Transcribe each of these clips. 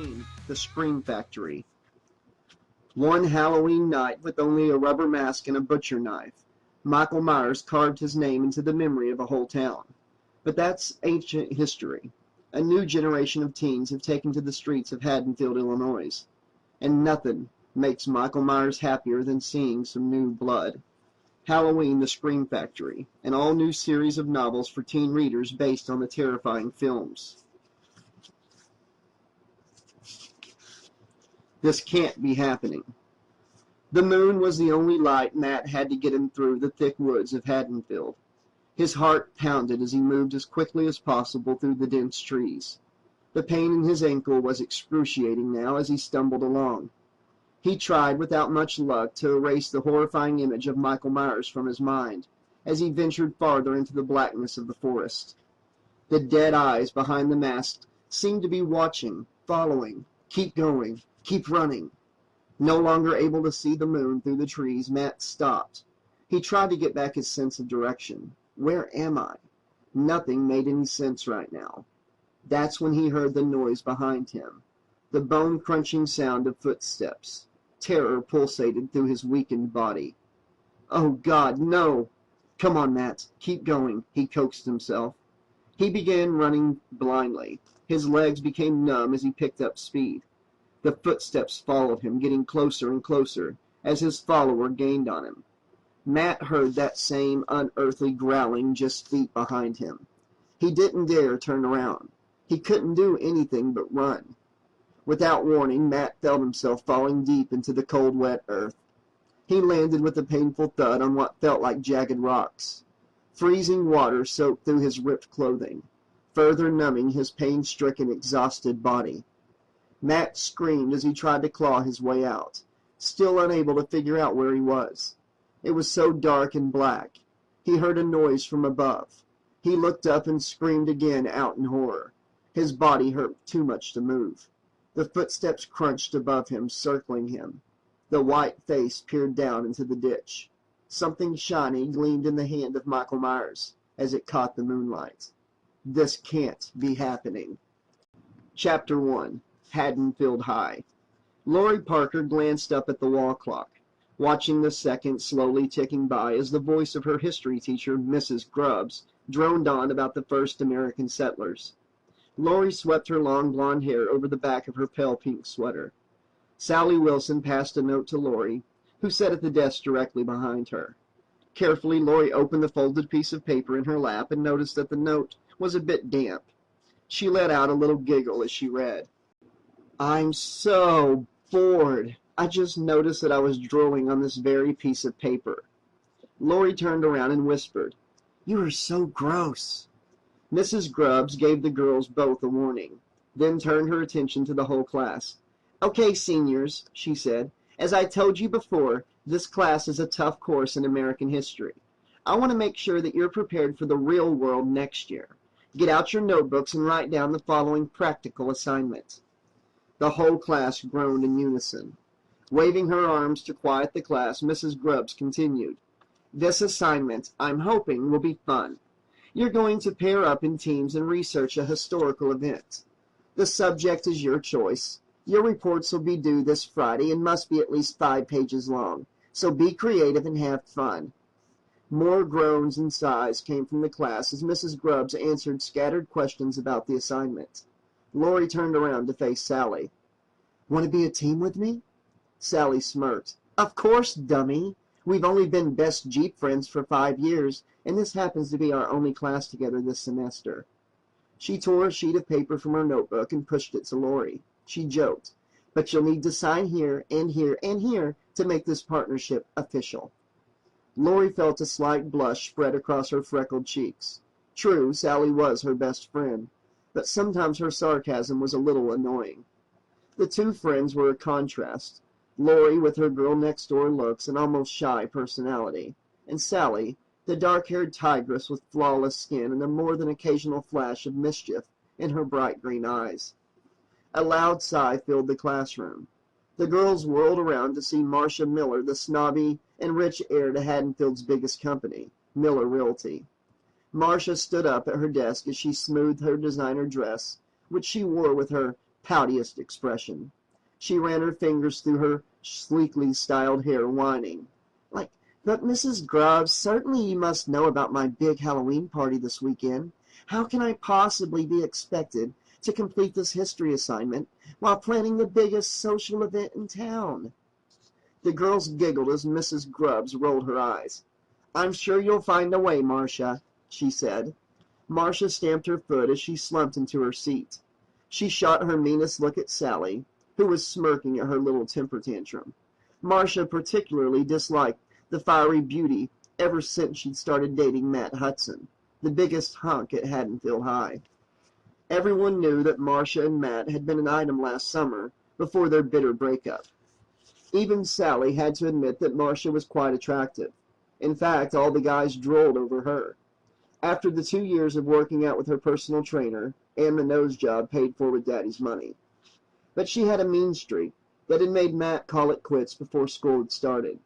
Halloween, the Scream Factory. One Halloween night, with only a rubber mask and a butcher knife, Michael Myers carved his name into the memory of a whole town. But that's ancient history. A new generation of teens have taken to the streets of Haddonfield, Illinois, and nothing makes Michael Myers happier than seeing some new blood. Halloween, the Scream Factory, an all-new series of novels for teen readers based on the terrifying films. This can't be happening. The moon was the only light Matt had to get him through the thick woods of Haddonfield. His heart pounded as he moved as quickly as possible through the dense trees. The pain in his ankle was excruciating now as he stumbled along. He tried, without much luck, to erase the horrifying image of Michael Myers from his mind as he ventured farther into the blackness of the forest. The dead eyes behind the mask seemed to be watching, following. Keep going. Keep running. No longer able to see the moon through the trees, Matt stopped. He tried to get back his sense of direction. Where am I? Nothing made any sense right now. That's when he heard the noise behind him, the bone-crunching sound of footsteps. Terror pulsated through his weakened body. Oh, God, no! Come on, Matt. Keep going, he coaxed himself. He began running blindly. His legs became numb as he picked up speed. The footsteps followed him, getting closer and closer as his follower gained on him. Matt heard that same unearthly growling just feet behind him. He didn't dare turn around. He couldn't do anything but run. Without warning, Matt felt himself falling deep into the cold, wet earth. He landed with a painful thud on what felt like jagged rocks. Freezing water soaked through his ripped clothing, further numbing his pain-stricken, exhausted body. Matt screamed as he tried to claw his way out, still unable to figure out where he was. It was so dark and black. He heard a noise from above. He looked up and screamed again out in horror. His body hurt too much to move. The footsteps crunched above him, circling him. The white face peered down into the ditch. Something shiny gleamed in the hand of Michael Myers as it caught the moonlight. This can't be happening. Chapter 1. Haddonfield High. Lori Parker glanced up at the wall clock, watching the seconds slowly ticking by as the voice of her history teacher, Mrs. Grubbs, droned on about the first American settlers. Lori swept her long blonde hair over the back of her pale pink sweater. Sally Wilson passed a note to Lori, who sat at the desk directly behind her. Carefully, Lori opened the folded piece of paper in her lap and noticed that the note was a bit damp. She let out a little giggle as she read. I'm so bored. I just noticed that I was drawing on this very piece of paper. Lori turned around and whispered, You are so gross. Mrs. Grubbs gave the girls both a warning, then turned her attention to the whole class. Okay, seniors, she said, as I told you before, this class is a tough course in American history. I want to make sure that you're prepared for the real world next year. Get out your notebooks and write down the following practical assignment. The whole class groaned in unison. Waving her arms to quiet the class, Mrs. Grubbs continued. This assignment, I'm hoping, will be fun. You're going to pair up in teams and research a historical event. The subject is your choice. Your reports will be due this Friday and must be at least 5 pages long, so be creative and have fun. More groans and sighs came from the class as Mrs. Grubbs answered scattered questions about the assignment. Lori turned around to face Sally. Want to be a team with me? Sally smirked. Of course, dummy. We've only been best Jeep friends for 5 years, and this happens to be our only class together this semester. She tore a sheet of paper from her notebook and pushed it to Lori. She joked, but you'll need to sign here and here and here to make this partnership official. Lori felt a slight blush spread across her freckled cheeks. True, Sally was her best friend, but sometimes her sarcasm was a little annoying. The two friends were a contrast, Lori with her girl-next-door looks and almost shy personality, and Sally, the dark-haired tigress with flawless skin and a more than occasional flash of mischief in her bright green eyes. A loud sigh filled the classroom. The girls whirled around to see Marcia Miller, the snobby and rich heir to Haddonfield's biggest company, Miller Realty. Marcia stood up at her desk as she smoothed her designer dress, which she wore with her poutiest expression. She ran her fingers through her sleekly styled hair, whining. Like, but Mrs. Grubbs, certainly you must know about my big Halloween party this weekend. How can I possibly be expected to complete this history assignment while planning the biggest social event in town? The girls giggled as Mrs. Grubbs rolled her eyes. I'm sure you'll find a way, Marcia, she said. Marcia stamped her foot as she slumped into her seat. She shot her meanest look at Sally, who was smirking at her little temper tantrum. Marcia particularly disliked the fiery beauty ever since she'd started dating Matt Hudson, the biggest hunk at Haddonfield High. Everyone knew that Marcia and Matt had been an item last summer before their bitter breakup. Even Sally had to admit that Marcia was quite attractive. In fact, all the guys drooled over her. After the 2 years of working out with her personal trainer and the nose job paid for with Daddy's money. But she had a mean streak that had made Matt call it quits before school had started.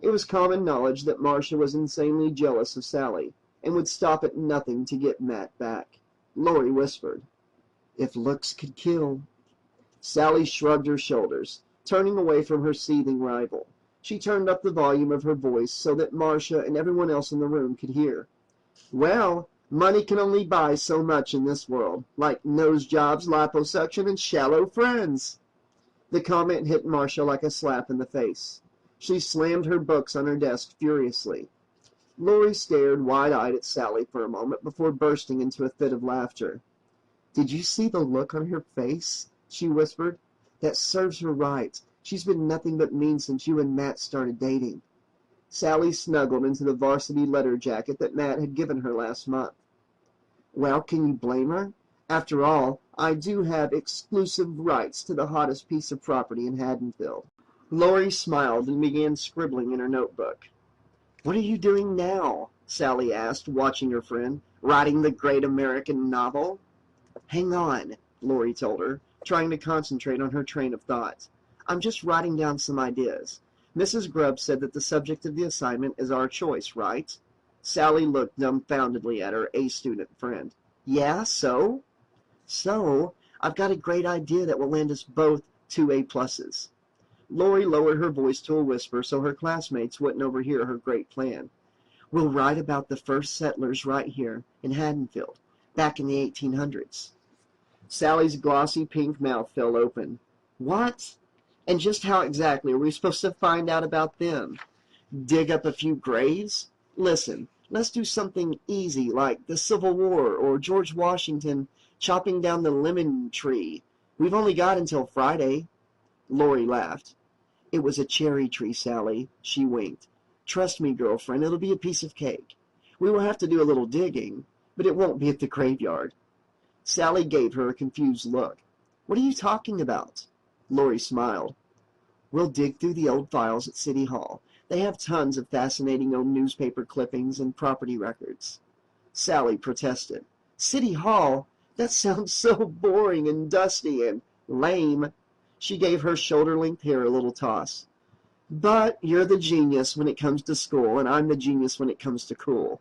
It was common knowledge that Marcia was insanely jealous of Sally and would stop at nothing to get Matt back. Lori whispered, "If looks could kill." Sally shrugged her shoulders, turning away from her seething rival. She turned up the volume of her voice so that Marcia and everyone else in the room could hear. Well, money can only buy so much in this world, like nose jobs, liposuction, and shallow friends. The comment hit Marcia like a slap in the face. She slammed her books on her desk furiously. Lori stared wide-eyed at Sally for a moment before bursting into a fit of laughter. "Did you see the look on her face?" she whispered. "That serves her right. She's been nothing but mean since you and Matt started dating." Sally snuggled into the varsity letter jacket that Matt had given her last month. "Well, can you blame her? After all, I do have exclusive rights to the hottest piece of property in Haddonfield." Lori smiled and began scribbling in her notebook. "What are you doing now?" Sally asked, watching her friend. "Writing the great American novel?" "Hang on," Lori told her, trying to concentrate on her train of thought. "I'm just writing down some ideas. Mrs. Grubbs said that the subject of the assignment is our choice, right?" Sally looked dumbfoundedly at her A-student friend. "Yeah, so?" "So, I've got a great idea that will land us both 2 A+. Lori lowered her voice to a whisper so her classmates wouldn't overhear her great plan. "We'll write about the first settlers right here in Haddonfield, back in the 1800s. Sally's glossy pink mouth fell open. "What? And just how exactly are we supposed to find out about them? Dig up a few graves? Listen, let's do something easy like the Civil War or George Washington chopping down the lemon tree. We've only got until Friday." Lori laughed. "It was a cherry tree, Sally." She winked. "Trust me, girlfriend, it'll be a piece of cake. We will have to do a little digging, but it won't be at the graveyard." Sally gave her a confused look. "What are you talking about?" Lori smiled. "We'll dig through the old files at City Hall. They have tons of fascinating old newspaper clippings and property records." Sally protested. "City Hall? That sounds so boring and dusty and lame." She gave her shoulder-length hair a little toss. "But you're the genius when it comes to school, and I'm the genius when it comes to cool."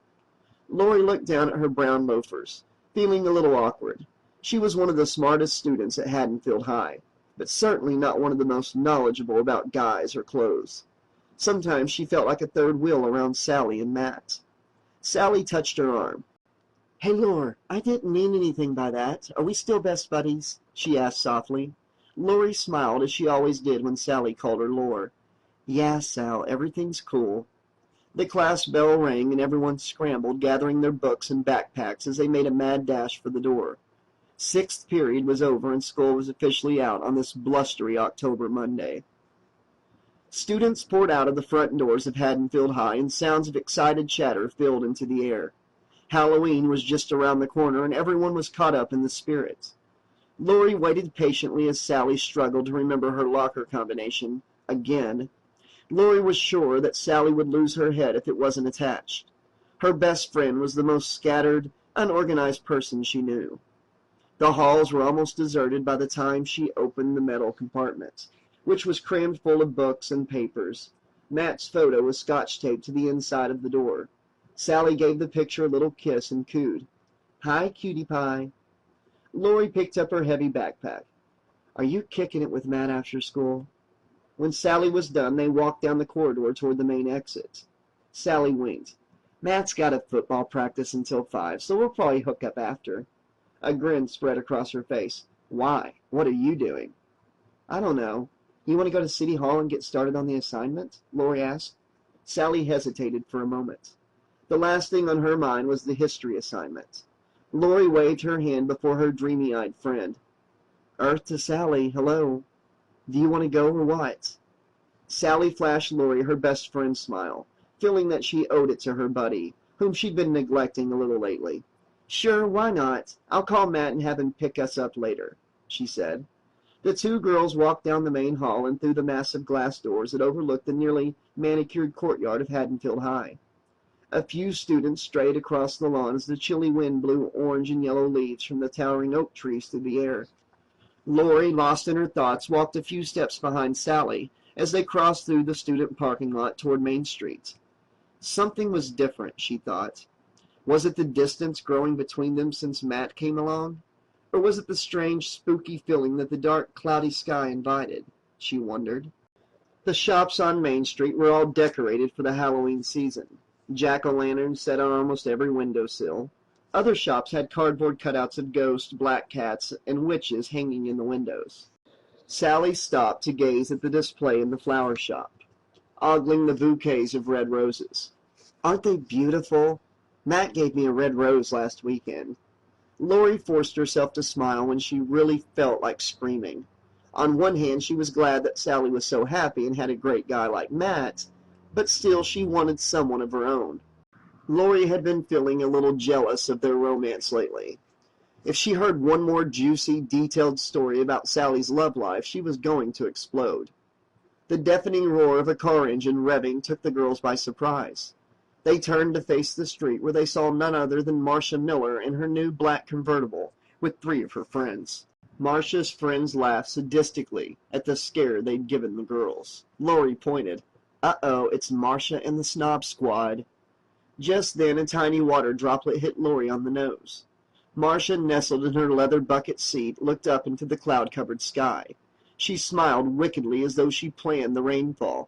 Lori looked down at her brown loafers, feeling a little awkward. She was one of the smartest students at Haddonfield High, but certainly not one of the most knowledgeable about guys or clothes. Sometimes she felt like a third wheel around Sally and Matt. Sally touched her arm. "Hey, Lore, I didn't mean anything by that. Are we still best buddies?" she asked softly. Lori smiled as she always did when Sally called her Lore. "Yeah, Sal, everything's cool." The class bell rang and everyone scrambled, gathering their books and backpacks as they made a mad dash for the door. 6th period was over and school was officially out on this blustery October Monday. Students poured out of the front doors of Haddonfield High and sounds of excited chatter filled into the air. Halloween was just around the corner and everyone was caught up in the spirit. Lori waited patiently as Sally struggled to remember her locker combination again. Lori was sure that Sally would lose her head if it wasn't attached. Her best friend was the most scattered, unorganized person she knew. The halls were almost deserted by the time she opened the metal compartment, which was crammed full of books and papers. Matt's photo was scotch-taped to the inside of the door. Sally gave the picture a little kiss and cooed, "Hi, cutie pie." Lori picked up her heavy backpack. Are you kicking it with Matt after school? When Sally was done, they walked down the corridor toward the main exit. Sally winked. Matt's got a football practice until 5, so we'll probably hook up after. A grin spread across her face. Why? What are you doing? I don't know. You want to go to City Hall and get started on the assignment? Lori asked. Sally hesitated for a moment. The last thing on her mind was the history assignment. Lori waved her hand before her dreamy-eyed friend. Earth to Sally, hello. Do you want to go or what? Sally flashed Lori her best friend's smile, feeling that she owed it to her buddy, whom she'd been neglecting a little lately. Sure, why not? I'll call Matt and have him pick us up later, she said. The two girls walked down the main hall and through the massive glass doors that overlooked the nearly manicured courtyard of Haddonfield High. A few students strayed across the lawn as the chilly wind blew orange and yellow leaves from the towering oak trees through the air. Lori, lost in her thoughts, walked a few steps behind Sally as they crossed through the student parking lot toward Main Street. Something was different, she thought. Was it the distance growing between them since Matt came along? Or was it the strange, spooky feeling that the dark, cloudy sky invited? She wondered. The shops on Main Street were all decorated for the Halloween season. Jack-o'-lanterns set on almost every windowsill. Other shops had cardboard cutouts of ghosts, black cats, and witches hanging in the windows. Sally stopped to gaze at the display in the flower shop, ogling the bouquets of red roses. Aren't they beautiful? Matt gave me a red rose last weekend. Lori forced herself to smile when she really felt like screaming. On one hand, she was glad that Sally was so happy and had a great guy like Matt, but still she wanted someone of her own. Lori had been feeling a little jealous of their romance lately. If she heard one more juicy, detailed story about Sally's love life, she was going to explode. The deafening roar of a car engine revving took the girls by surprise. They turned to face the street, where they saw none other than Marcia Miller in her new black convertible, with 3 of her friends. Marcia's friends laughed sadistically at the scare they'd given the girls. Lori pointed. Uh-oh, it's Marcia and the Snob Squad. Just then a tiny water droplet hit Lori on the nose. Marcia, nestled in her leather bucket seat, looked up into the cloud-covered sky. She smiled wickedly as though she planned the rainfall.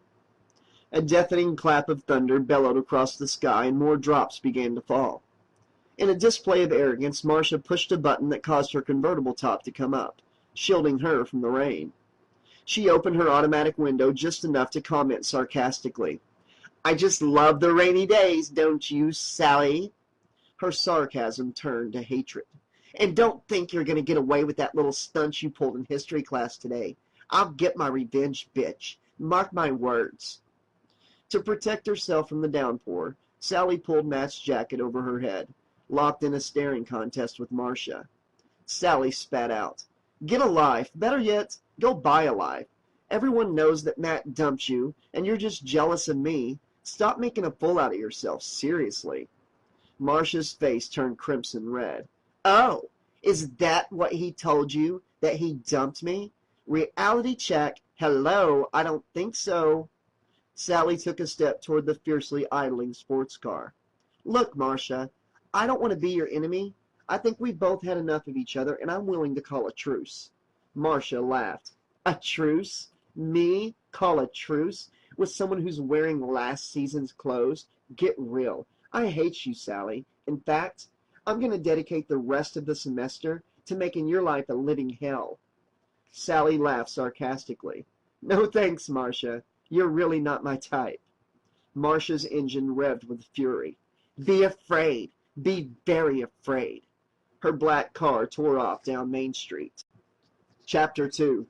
A deafening clap of thunder bellowed across the sky, and more drops began to fall. In a display of arrogance, Marcia pushed a button that caused her convertible top to come up, shielding her from the rain. She opened her automatic window just enough to comment sarcastically, I just love the rainy days, don't you, Sally? Her sarcasm turned to hatred. And don't think you're going to get away with that little stunt you pulled in history class today. I'll get my revenge, bitch. Mark my words. To protect herself from the downpour, Sally pulled Matt's jacket over her head, locked in a staring contest with Marcia. Sally spat out. Get a life. Better yet, go buy a life. Everyone knows that Matt dumped you, and you're just jealous of me. Stop making a fool out of yourself, seriously. Marcia's face turned crimson red. Oh, is that what he told you, that he dumped me? Reality check. Hello, I don't think so. Sally took a step toward the fiercely idling sports car. Look, Marcia, I don't want to be your enemy. I think we've both had enough of each other, and I'm willing to call a truce. Marcia laughed. A truce? Me? Call a truce? With someone who's wearing last season's clothes? Get real. I hate you, Sally. In fact, I'm going to dedicate the rest of the semester to making your life a living hell. Sally laughed sarcastically. No thanks, Marcia. You're really not my type. Marcia's engine revved with fury. Be afraid. Be very afraid. Her black car tore off down Main Street. Chapter 2.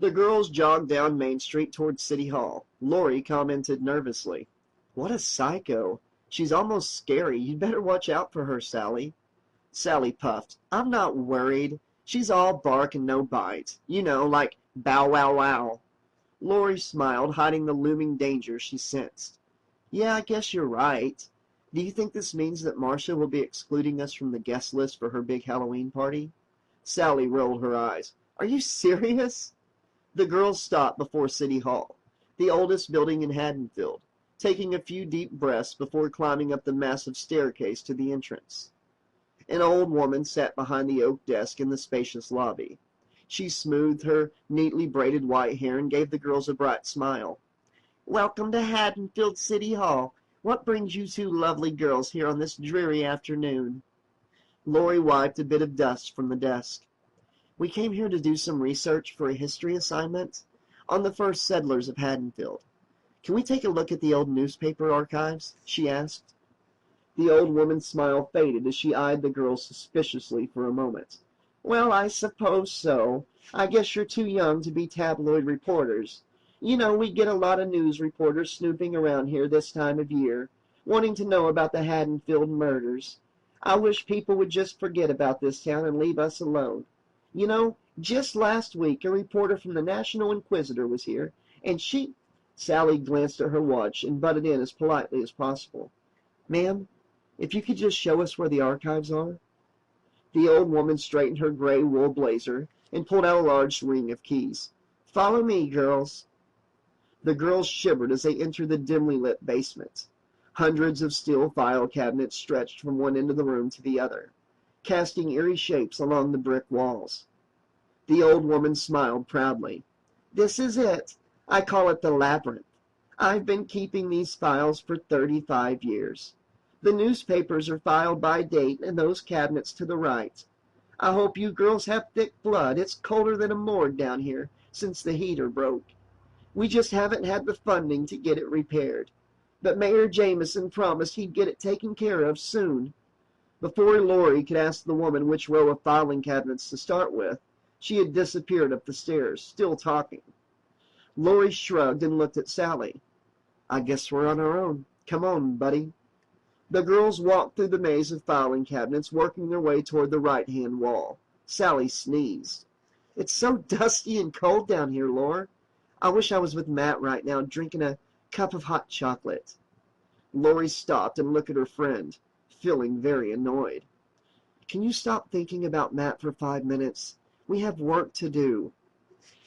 The girls jogged down Main Street toward City Hall. Lori commented nervously. What a psycho. She's almost scary. You'd better watch out for her, Sally. Sally puffed. I'm not worried. She's all bark and no bite. You know, like bow wow wow. Lori smiled, hiding the looming danger she sensed. Yeah, I guess you're right. Do you think this means that Marcia will be excluding us from the guest list for her big Halloween party? Sally rolled her eyes. Are you serious? The girls stopped before City Hall, the oldest building in Haddonfield, taking a few deep breaths before climbing up the massive staircase to the entrance. An old woman sat behind the oak desk in the spacious lobby. She smoothed her neatly braided white hair and gave the girls a bright smile. "Welcome to Haddonfield City Hall. What brings you two lovely girls here on this dreary afternoon?" Lori wiped a bit of dust from the desk. "We came here to do some research for a history assignment on the first settlers of Haddonfield. Can we take a look at the old newspaper archives?" she asked. The old woman's smile faded as she eyed the girls suspiciously for a moment. "Well, I suppose so. I guess you're too young to be tabloid reporters. You know, we get a lot of news reporters snooping around here this time of year, wanting to know about the Haddonfield murders. I wish people would just forget about this town and leave us alone. You know, just last week a reporter from the National Inquisitor was here, and she—" Sally glanced at her watch and butted in as politely as possible. "Ma'am, if you could just show us where the archives are." The old woman straightened her gray wool blazer and pulled out a large ring of keys. "Follow me, girls." The girls shivered as they entered the dimly lit basement. Hundreds of steel file cabinets stretched from one end of the room to the other, casting eerie shapes along the brick walls. The old woman smiled proudly. "This is it. I call it the labyrinth. I've been keeping these files for 35 years. The newspapers are filed by date in those cabinets to the right. I hope you girls have thick blood. It's colder than a morgue down here since the heater broke. We just haven't had the funding to get it repaired. But Mayor Jameson promised he'd get it taken care of soon." Before Lori could ask the woman which row of filing cabinets to start with, she had disappeared up the stairs, still talking. Lori shrugged and looked at Sally. "I guess we're on our own. Come on, buddy." The girls walked through the maze of filing cabinets, working their way toward the right-hand wall. Sally sneezed. "It's so dusty and cold down here, Lore. I wish I was with Matt right now, drinking a cup of hot chocolate." Lori stopped and looked at her friend, feeling very annoyed. "Can you stop thinking about Matt for 5 minutes? We have work to do."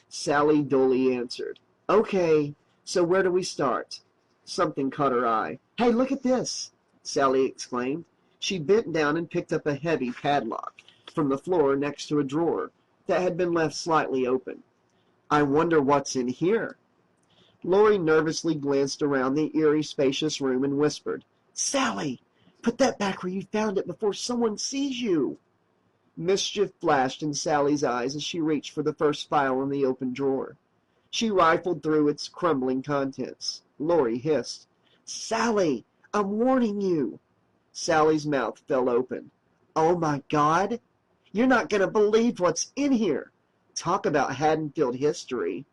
Sally dully answered. "Okay, so where do we start?" Something caught her eye. "Hey, look at this!" Sally exclaimed. She bent down and picked up a heavy padlock from the floor next to a drawer that had been left slightly open. "I wonder what's in here." Lori nervously glanced around the eerie, spacious room and whispered, "Sally, put that back where you found it before someone sees you." Mischief flashed in Sally's eyes as she reached for the first file in the open drawer. She rifled through its crumbling contents. Lori hissed, "Sally, I'm warning you." Sally's mouth fell open. "Oh my God, you're not going to believe what's in here. Talk about Haddonfield history."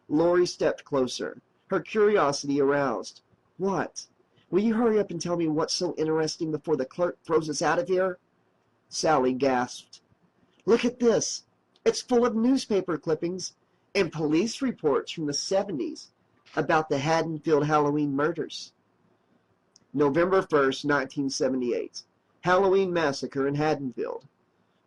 Lori stepped closer, her curiosity aroused. "What? Will you hurry up and tell me what's so interesting before the clerk throws us out of here?" Sally gasped. "Look at this. It's full of newspaper clippings and police reports from the 70s about the Haddonfield Halloween murders. November 1st, 1978. Halloween massacre in Haddonfield.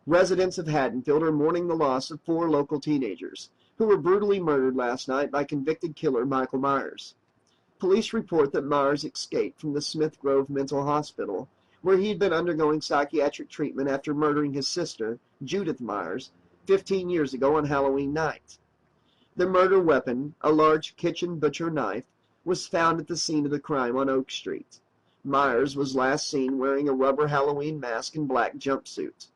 Residents of Haddonfield are mourning the loss of 4 local teenagers who were brutally murdered last night by convicted killer Michael Myers. Police report that Myers escaped from the Smith Grove Mental Hospital, where he had been undergoing psychiatric treatment after murdering his sister, Judith Myers, 15 years ago on Halloween night. The murder weapon, a large kitchen butcher knife, was found at the scene of the crime on Oak Street. Myers was last seen wearing a rubber Halloween mask and black jumpsuit.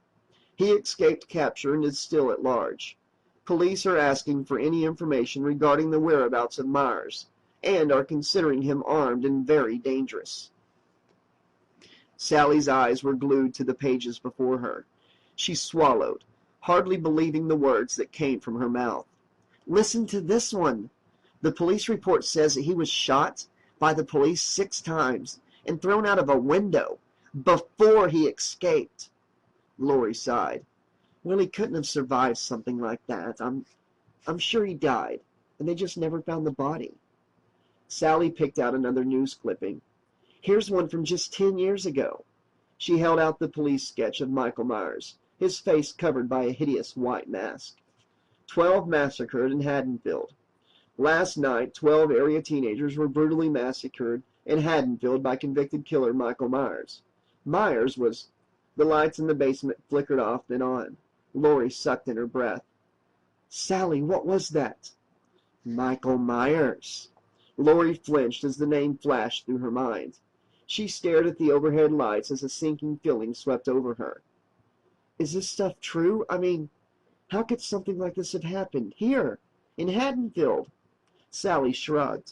He escaped capture and is still at large. Police are asking for any information regarding the whereabouts of Myers, and are considering him armed and very dangerous. Sally's eyes were glued to the pages before her. She swallowed, hardly believing the words that came from her mouth. "Listen to this one. The police report says that he was shot by the police 6 times and thrown out of a window before he escaped." Lori sighed. "Well, he couldn't have survived something like that. I'm sure he died, and they just never found the body." Sally picked out another news clipping. "Here's one from just 10 years ago." She held out the police sketch of Michael Myers, his face covered by a hideous white mask. 12 massacred in Haddonfield. Last night, 12 area teenagers were brutally massacred in Haddonfield by convicted killer Michael Myers. Myers was... The lights in the basement flickered off and on. Lori sucked in her breath. Sally, what was that? Michael Myers. Lori flinched as the name flashed through her mind. She stared at the overhead lights as a sinking feeling swept over her. Is this stuff true? I mean, how could something like this have happened? Here, in Haddonfield. Sally shrugged.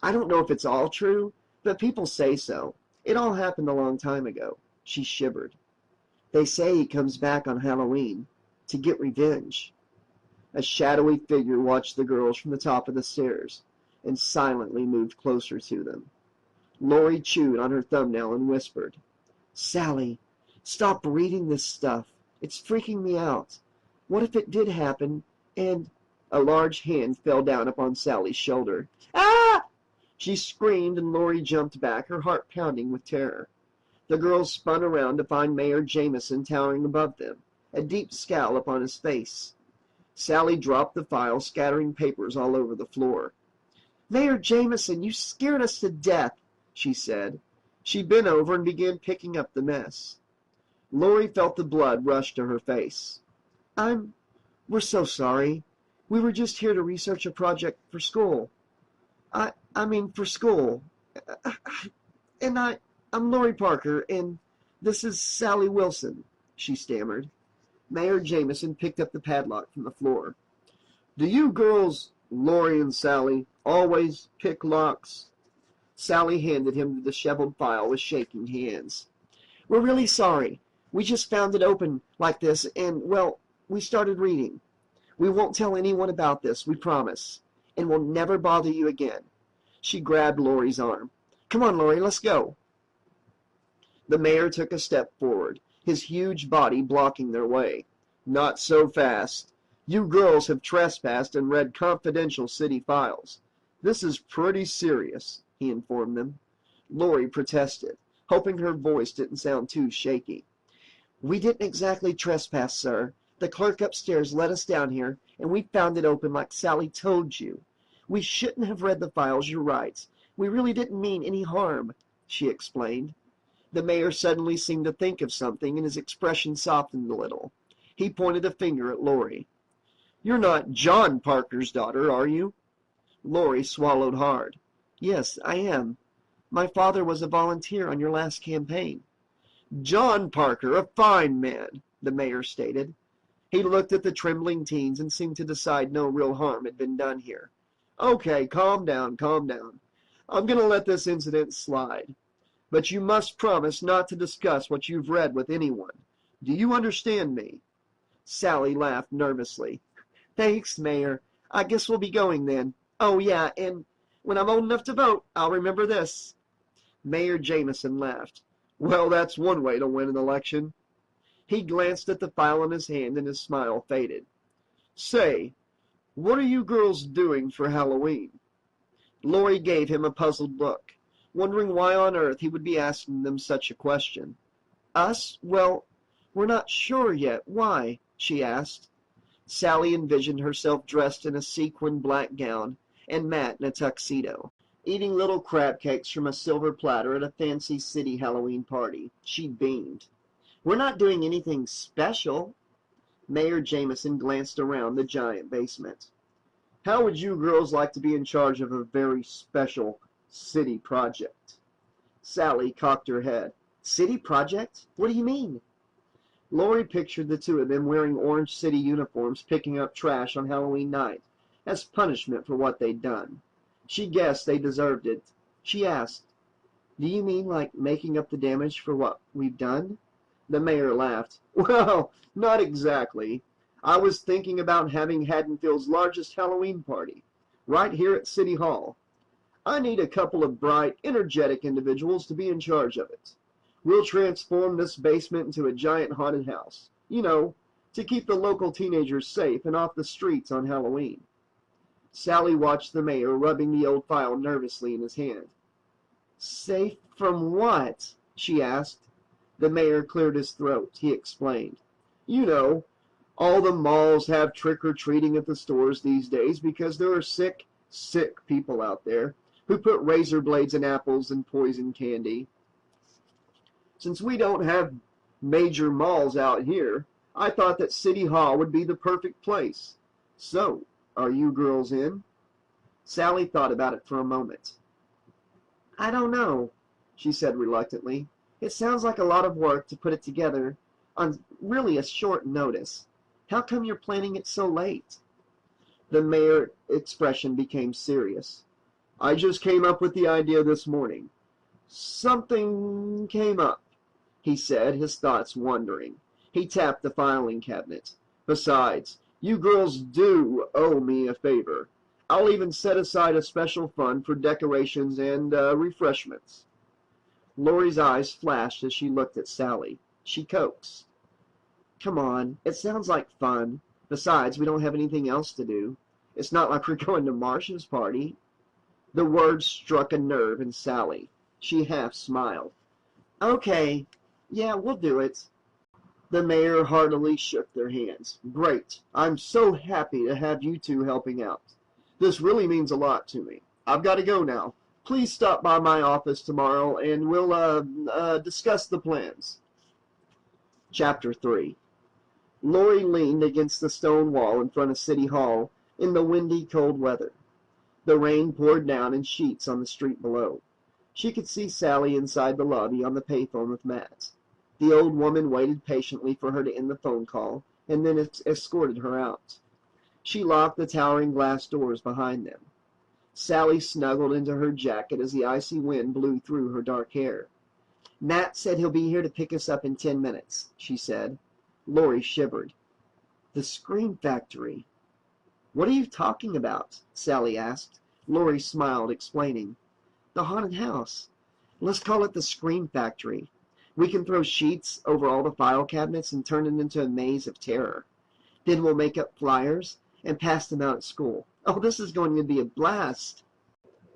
I don't know if it's all true, but people say so. It all happened a long time ago. She shivered. They say he comes back on Halloween to get revenge. A shadowy figure watched the girls from the top of the stairs and silently moved closer to them. Lori chewed on her thumbnail and whispered, Sally, stop reading this stuff. It's freaking me out. What if it did happen and... A large hand fell down upon Sally's shoulder. Ah! She screamed and Lori jumped back, her heart pounding with terror. The girls spun around to find Mayor Jameson towering above them, a deep scowl upon his face. Sally dropped the file, scattering papers all over the floor. Mayor Jameson, you scared us to death, she said. She bent over and began picking up the mess. Lori felt the blood rush to her face. We're so sorry. We were just here to research a project for school. For school. I'm Lori Parker, and this is Sally Wilson, she stammered. Mayor Jameson picked up the padlock from the floor. Do you girls, Lori and Sally, always pick locks? Sally handed him the disheveled file with shaking hands. We're really sorry. We just found it open like this, and, well, we started reading. We won't tell anyone about this, we promise, and we'll never bother you again. She grabbed Lori's arm. Come on, Lori, let's go. The mayor took a step forward, his huge body blocking their way. Not so fast. You girls have trespassed and read confidential city files. This is pretty serious, he informed them. Lori protested, hoping her voice didn't sound too shaky. We didn't exactly trespass, sir. The clerk upstairs let us down here, and we found it open like Sally told you. We shouldn't have read the files, you're right. We really didn't mean any harm, she explained. The mayor suddenly seemed to think of something, and his expression softened a little. He pointed a finger at Lori. You're not John Parker's daughter, are you? Lori swallowed hard. Yes, I am. My father was a volunteer on your last campaign. John Parker, a fine man, the mayor stated. He looked at the trembling teens and seemed to decide no real harm had been done here. Okay, calm down, calm down. I'm going to let this incident slide. But you must promise not to discuss what you've read with anyone. Do you understand me? Sally laughed nervously. Thanks, Mayor. I guess we'll be going then. Oh, yeah, and when I'm old enough to vote, I'll remember this. Mayor Jameson laughed. Well, that's one way to win an election. He glanced at the file in his hand and his smile faded. Say, what are you girls doing for Halloween? Lori gave him a puzzled look, wondering why on earth he would be asking them such a question. Us? Well, we're not sure yet. Why? She asked. Sally envisioned herself dressed in a sequin black gown and Matt in a tuxedo, eating little crab cakes from a silver platter at a fancy city Halloween party. She beamed. We're not doing anything special. Mayor Jameson glanced around the giant basement. How would you girls like to be in charge of a very special city project? Sally cocked her head. City project? What do you mean? Lori pictured the two of them wearing orange city uniforms picking up trash on Halloween night as punishment for what they'd done. She guessed they deserved it. She asked, Do you mean like making up the damage for what we've done? The mayor laughed. Well, not exactly. I was thinking about having Haddonfield's largest Halloween party, right here at City Hall. I need a couple of bright, energetic individuals to be in charge of it. We'll transform this basement into a giant haunted house, to keep the local teenagers safe and off the streets on Halloween. Sally watched the mayor rubbing the old file nervously in his hand. Safe from what? She asked. The mayor cleared his throat. He explained. All the malls have trick-or-treating at the stores these days because there are sick people out there who put razor blades in apples and poison candy. Since we don't have major malls out here, I thought that City Hall would be the perfect place. So, are you girls in? Sally thought about it for a moment. I don't know, she said reluctantly. It sounds like a lot of work to put it together on really a short notice. How come you're planning it so late? The mayor's expression became serious. I just came up with the idea this morning. Something came up, he said, his thoughts wandering. He tapped the filing cabinet. Besides, you girls do owe me a favor. I'll even set aside a special fund for decorations and refreshments. Lori's eyes flashed as she looked at Sally. She coaxed. Come on, it sounds like fun. Besides, we don't have anything else to do. It's not like we're going to Marcia's party. The words struck a nerve in Sally. She half smiled. Okay, yeah, we'll do it. The mayor heartily shook their hands. Great. I'm so happy to have you two helping out. This really means a lot to me. I've got to go now. Please stop by my office tomorrow and we'll discuss the plans. Chapter 3. Lori leaned against the stone wall in front of City Hall in the windy, cold weather. The rain poured down in sheets on the street below. She could see Sally inside the lobby on the payphone with Matt. The old woman waited patiently for her to end the phone call and then escorted her out. She locked the towering glass doors behind them. Sally snuggled into her jacket as the icy wind blew through her dark hair. Matt said he'll be here to pick us up in 10 minutes, she said. Lori shivered. The Scream Factory. What are you talking about? Sally asked. Lori smiled, explaining. The haunted house. Let's call it the Scream Factory. We can throw sheets over all the file cabinets and turn it into a maze of terror. Then we'll make up flyers and pass them out at school. Oh, this is going to be a blast.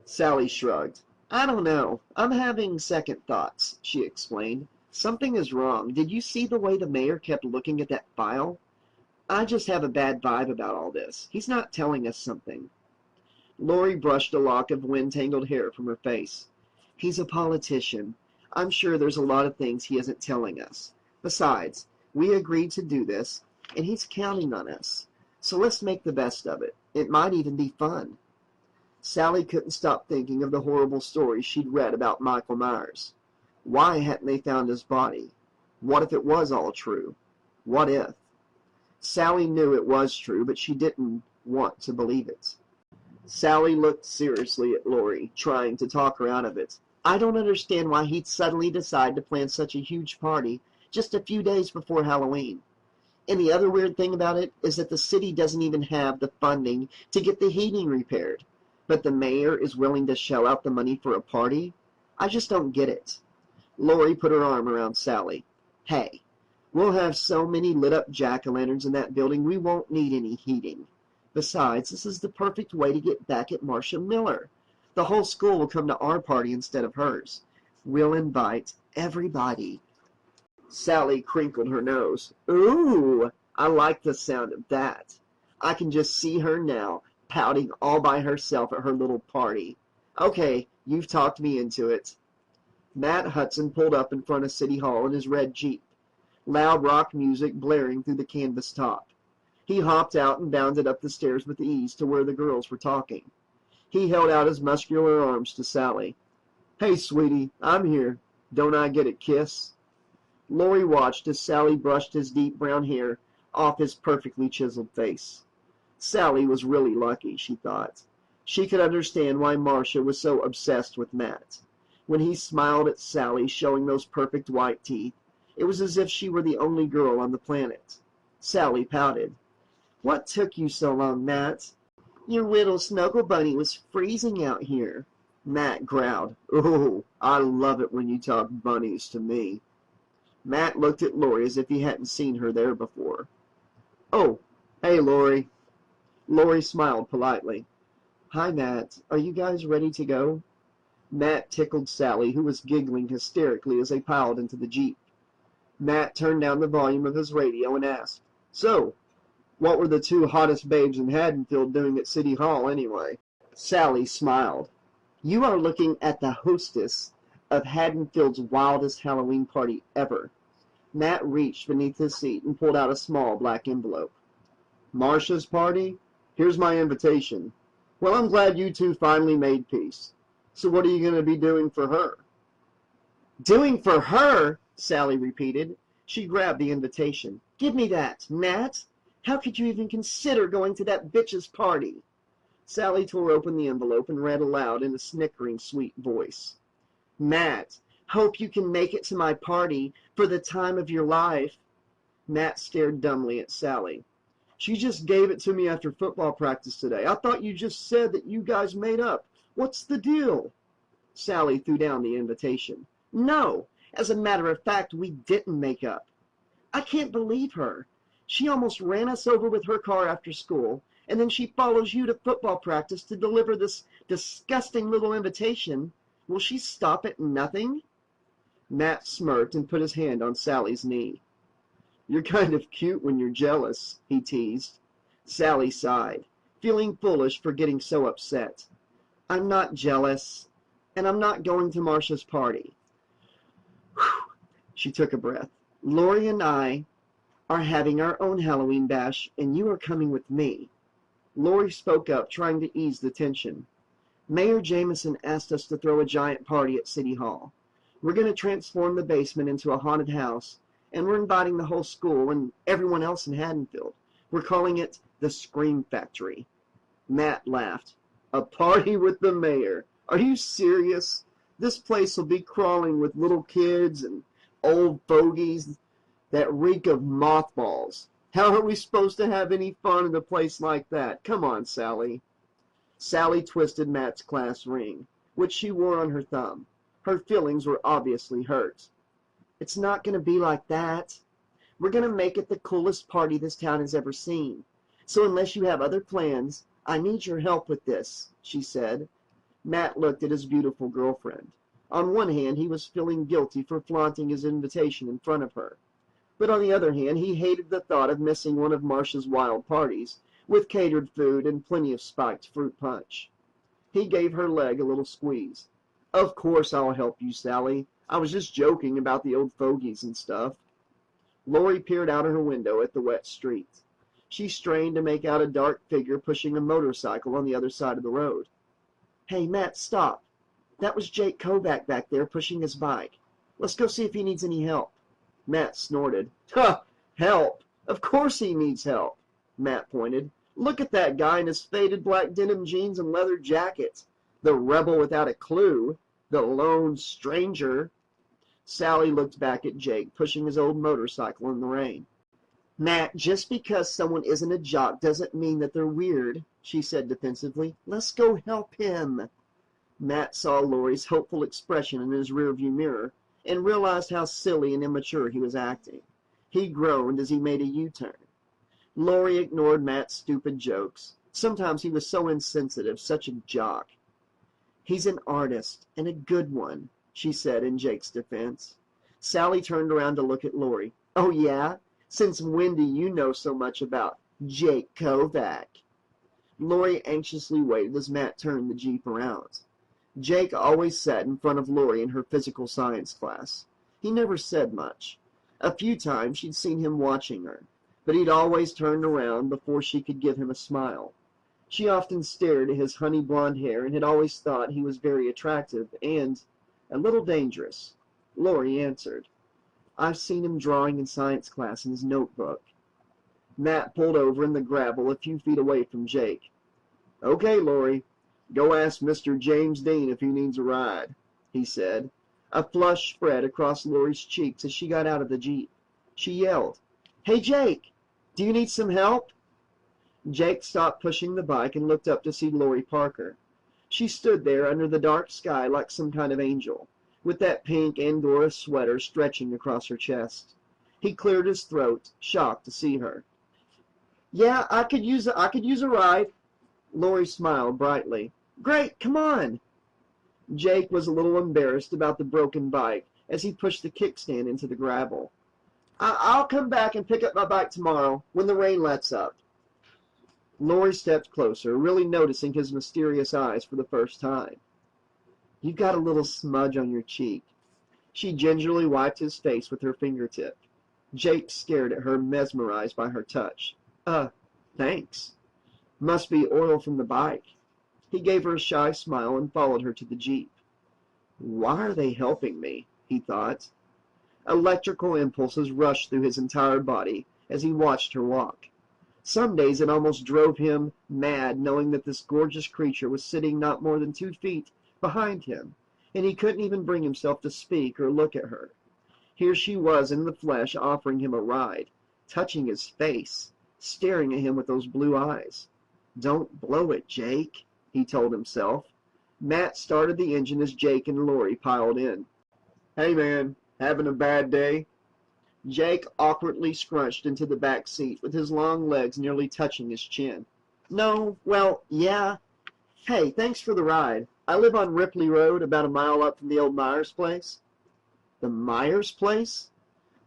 Sally shrugged. I don't know. I'm having second thoughts, she explained. Something is wrong. Did you see the way the mayor kept looking at that file? I just have a bad vibe about all this. He's not telling us something. Lori brushed a lock of wind-tangled hair from her face. He's a politician. I'm sure there's a lot of things he isn't telling us. Besides, we agreed to do this, and he's counting on us. So let's make the best of it. It might even be fun. Sally couldn't stop thinking of the horrible stories she'd read about Michael Myers. Why hadn't they found his body? What if it was all true? What if? Sally knew it was true, but she didn't want to believe it. Sally looked seriously at Lori, trying to talk her out of it. I don't understand why he'd suddenly decide to plan such a huge party just a few days before Halloween. And the other weird thing about it is that the city doesn't even have the funding to get the heating repaired. But the mayor is willing to shell out the money for a party? I just don't get it. Lori put her arm around Sally. Hey, we'll have so many lit-up jack-o'-lanterns in that building we won't need any heating. Besides, this is the perfect way to get back at Marcia Miller. The whole school will come to our party instead of hers. We'll invite everybody. Sally crinkled her nose. Ooh, I like the sound of that. I can just see her now, pouting all by herself at her little party. Okay, you've talked me into it. Matt Hudson pulled up in front of City Hall in his red Jeep, loud rock music blaring through the canvas top. He hopped out and bounded up the stairs with ease to where the girls were talking. He held out his muscular arms to Sally. Hey, sweetie, I'm here. Don't I get a kiss? Lori watched as Sally brushed his deep brown hair off his perfectly chiseled face. Sally was really lucky, she thought. She could understand why Marcia was so obsessed with Matt. When he smiled at Sally, showing those perfect white teeth, it was as if she were the only girl on the planet. Sally pouted. What took you so long, Matt? Your little snuggle bunny was freezing out here. Matt growled. Oh, I love it when you talk bunnies to me. Matt looked at Lori as if he hadn't seen her there before. Oh, hey, Lori. Lori smiled politely. Hi, Matt. Are you guys ready to go? Matt tickled Sally, who was giggling hysterically as they piled into the Jeep. Matt turned down the volume of his radio and asked, So, what were the two hottest babes in Haddonfield doing at City Hall anyway? Sally smiled. You are looking at the hostess of Haddonfield's wildest Halloween party ever. Matt reached beneath his seat and pulled out a small black envelope. Marcia's party? Here's my invitation. Well, I'm glad you two finally made peace. So what are you going to be doing for her? Doing for her? Sally repeated. She grabbed the invitation. Give me that, Matt. How could you even consider going to that bitch's party? Sally tore open the envelope and read aloud in a snickering, sweet voice. Matt, hope you can make it to my party for the time of your life. Matt stared dumbly at Sally. She just gave it to me after football practice today. I thought you just said that you guys made up. What's the deal? Sally threw down the invitation. No, as a matter of fact, we didn't make up. I can't believe her. She almost ran us over with her car after school, and then she follows you to football practice to deliver this disgusting little invitation. Will she stop at nothing? Matt smirked and put his hand on Sally's knee. You're kind of cute when you're jealous, he teased. Sally sighed, feeling foolish for getting so upset. I'm not jealous, and I'm not going to Marcia's party. Whew. She took a breath. Lori and I are having our own Halloween bash, and you are coming with me. Lori spoke up, trying to ease the tension. Mayor Jameson asked us to throw a giant party at City Hall. We're going to transform the basement into a haunted house, and we're inviting the whole school and everyone else in Haddonfield. We're calling it the Scream Factory. Matt laughed. A party with the mayor? Are you serious? This place will be crawling with little kids and old fogies that reek of mothballs. How are we supposed to have any fun in a place like that? Come on, Sally. Sally twisted Matt's class ring, which she wore on her thumb. Her feelings were obviously hurt. It's not going to be like that. We're going to make it the coolest party this town has ever seen. So unless you have other plans, I need your help with this, she said. Matt looked at his beautiful girlfriend. On one hand, he was feeling guilty for flaunting his invitation in front of her. But on the other hand, he hated the thought of missing one of Marcia's wild parties, with catered food and plenty of spiked fruit punch. He gave her leg a little squeeze. Of course I'll help you, Sally. I was just joking about the old fogies and stuff. Lori peered out of her window at the wet street. She strained to make out a dark figure pushing a motorcycle on the other side of the road. Hey, Matt, stop. That was Jake Kovac back there pushing his bike. Let's go see if he needs any help. Matt snorted. Huh, help? Of course he needs help. Matt pointed. Look at that guy in his faded black denim jeans and leather jacket. The rebel without a clue. The lone stranger. Sally looked back at Jake, pushing his old motorcycle in the rain. Matt, just because someone isn't a jock doesn't mean that they're weird, she said defensively. Let's go help him. Matt saw Lori's hopeful expression in his rearview mirror and realized how silly and immature he was acting. He groaned as he made a U-turn. Lori ignored Matt's stupid jokes. Sometimes he was so insensitive, such a jock. He's an artist, and a good one, she said in Jake's defense. Sally turned around to look at Lori. Oh, yeah? Since when do you know so much about Jake Kovac? Lori anxiously waited as Matt turned the Jeep around. Jake always sat in front of Lori in her physical science class. He never said much. A few times she'd seen him watching her, but he'd always turned around before she could give him a smile. She often stared at his honey blonde hair and had always thought he was very attractive and a little dangerous. Lori answered. I've seen him drawing in science class in his notebook. Matt pulled over in the gravel a few feet away from Jake. Okay, Lori, go ask Mr. James Dean if he needs a ride, he said. A flush spread across Lori's cheeks as she got out of the Jeep. She yelled, Hey, Jake, do you need some help? Jake stopped pushing the bike and looked up to see Lori Parker. She stood there under the dark sky like some kind of angel, with that pink Angora sweater stretching across her chest. He cleared his throat, shocked to see her. Yeah, I could use a ride. Lori smiled brightly. Great, come on. Jake was a little embarrassed about the broken bike as he pushed the kickstand into the gravel. I'll come back and pick up my bike tomorrow when the rain lets up. Lori stepped closer, really noticing his mysterious eyes for the first time. You've got a little smudge on your cheek. She gingerly wiped his face with her fingertip. Jake stared at her, mesmerized by her touch. Thanks. Must be oil from the bike. He gave her a shy smile and followed her to the Jeep. Why are they helping me? He thought. Electrical impulses rushed through his entire body as he watched her walk. Some days it almost drove him mad knowing that this gorgeous creature was sitting not more than 2 feet behind him, and he couldn't even bring himself to speak or look at her. Here she was in the flesh offering him a ride, touching his face, staring at him with those blue eyes. Don't blow it, Jake, he told himself. Matt started the engine as Jake and Lori piled in. Hey man, having a bad day? Jake awkwardly scrunched into the back seat with his long legs nearly touching his chin. No, well, yeah. Hey, thanks for the ride. I live on Ripley Road, about a mile up from the old Myers place. The Myers place?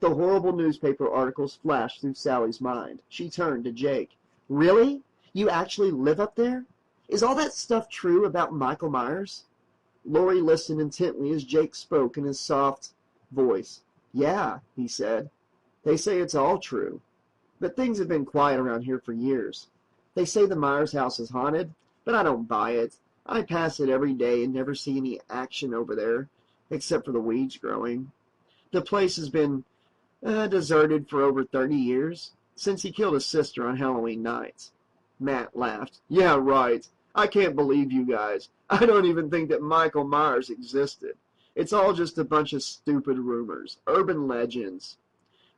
The horrible newspaper articles flashed through Sally's mind. She turned to Jake. Really? You actually live up there? Is all that stuff true about Michael Myers? Lori listened intently as Jake spoke in his soft voice. Yeah, he said. They say it's all true. But things have been quiet around here for years. They say the Myers house is haunted, but I don't buy it. I pass it every day and never see any action over there, except for the weeds growing. The place has been deserted for over 30 years, since he killed his sister on Halloween night. Matt laughed. Yeah, right. I can't believe you guys. I don't even think that Michael Myers existed. It's all just a bunch of stupid rumors, urban legends.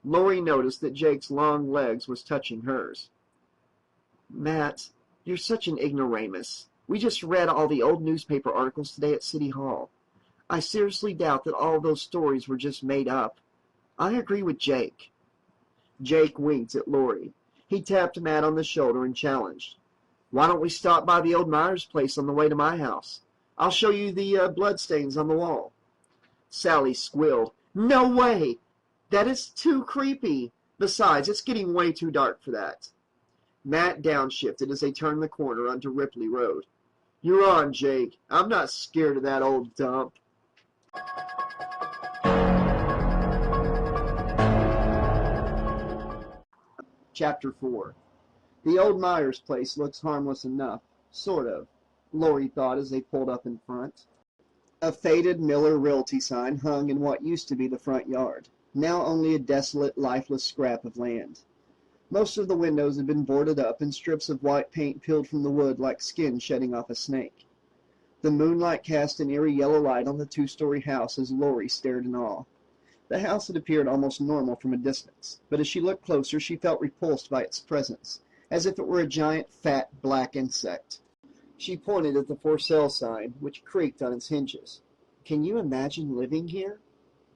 Lori noticed that Jake's long legs was touching hers. Matt, you're such an ignoramus. We just read all the old newspaper articles today at City Hall. I seriously doubt that all those stories were just made up. I agree with Jake. Jake winked at Lori. He tapped Matt on the shoulder and challenged. Why don't we stop by the old Myers place on the way to my house? I'll show you the bloodstains on the wall. Sally squealed. No way! That is too creepy. Besides, it's getting way too dark for that. Matt downshifted as they turned the corner onto Ripley Road. You're on, Jake. I'm not scared of that old dump. Chapter 4. The old Myers place looks harmless enough. Sort of, Lori thought as they pulled up in front. A faded Miller Realty sign hung in what used to be the front yard, now only a desolate, lifeless scrap of land. Most of the windows had been boarded up and strips of white paint peeled from the wood like skin shedding off a snake. The moonlight cast an eerie yellow light on the 2-story house as Lori stared in awe. The house had appeared almost normal from a distance, but as she looked closer she felt repulsed by its presence, as if it were a giant, fat, black insect. She pointed at the for sale sign, which creaked on its hinges. Can you imagine living here?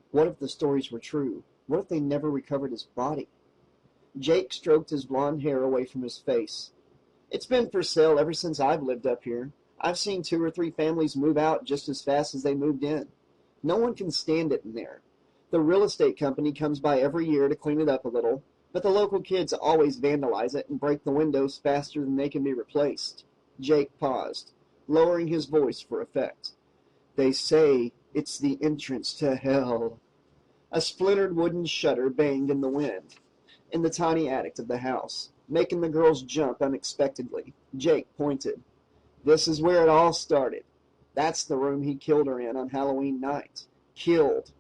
What if the stories were true? What if they never recovered his body? Jake stroked his blonde hair away from his face. It's been for sale ever since I've lived up here. I've seen 2 or 3 families move out just as fast as they moved in. No one can stand it in there. The real estate company comes by every year to clean it up a little, but the local kids always vandalize it and break the windows faster than they can be replaced. Jake paused, lowering his voice for effect. They say it's the entrance to hell. A splintered wooden shutter banged in the wind in the tiny attic of the house, making the girls jump unexpectedly. Jake pointed. This is where it all started. That's the room he killed her in on Halloween night. Killed.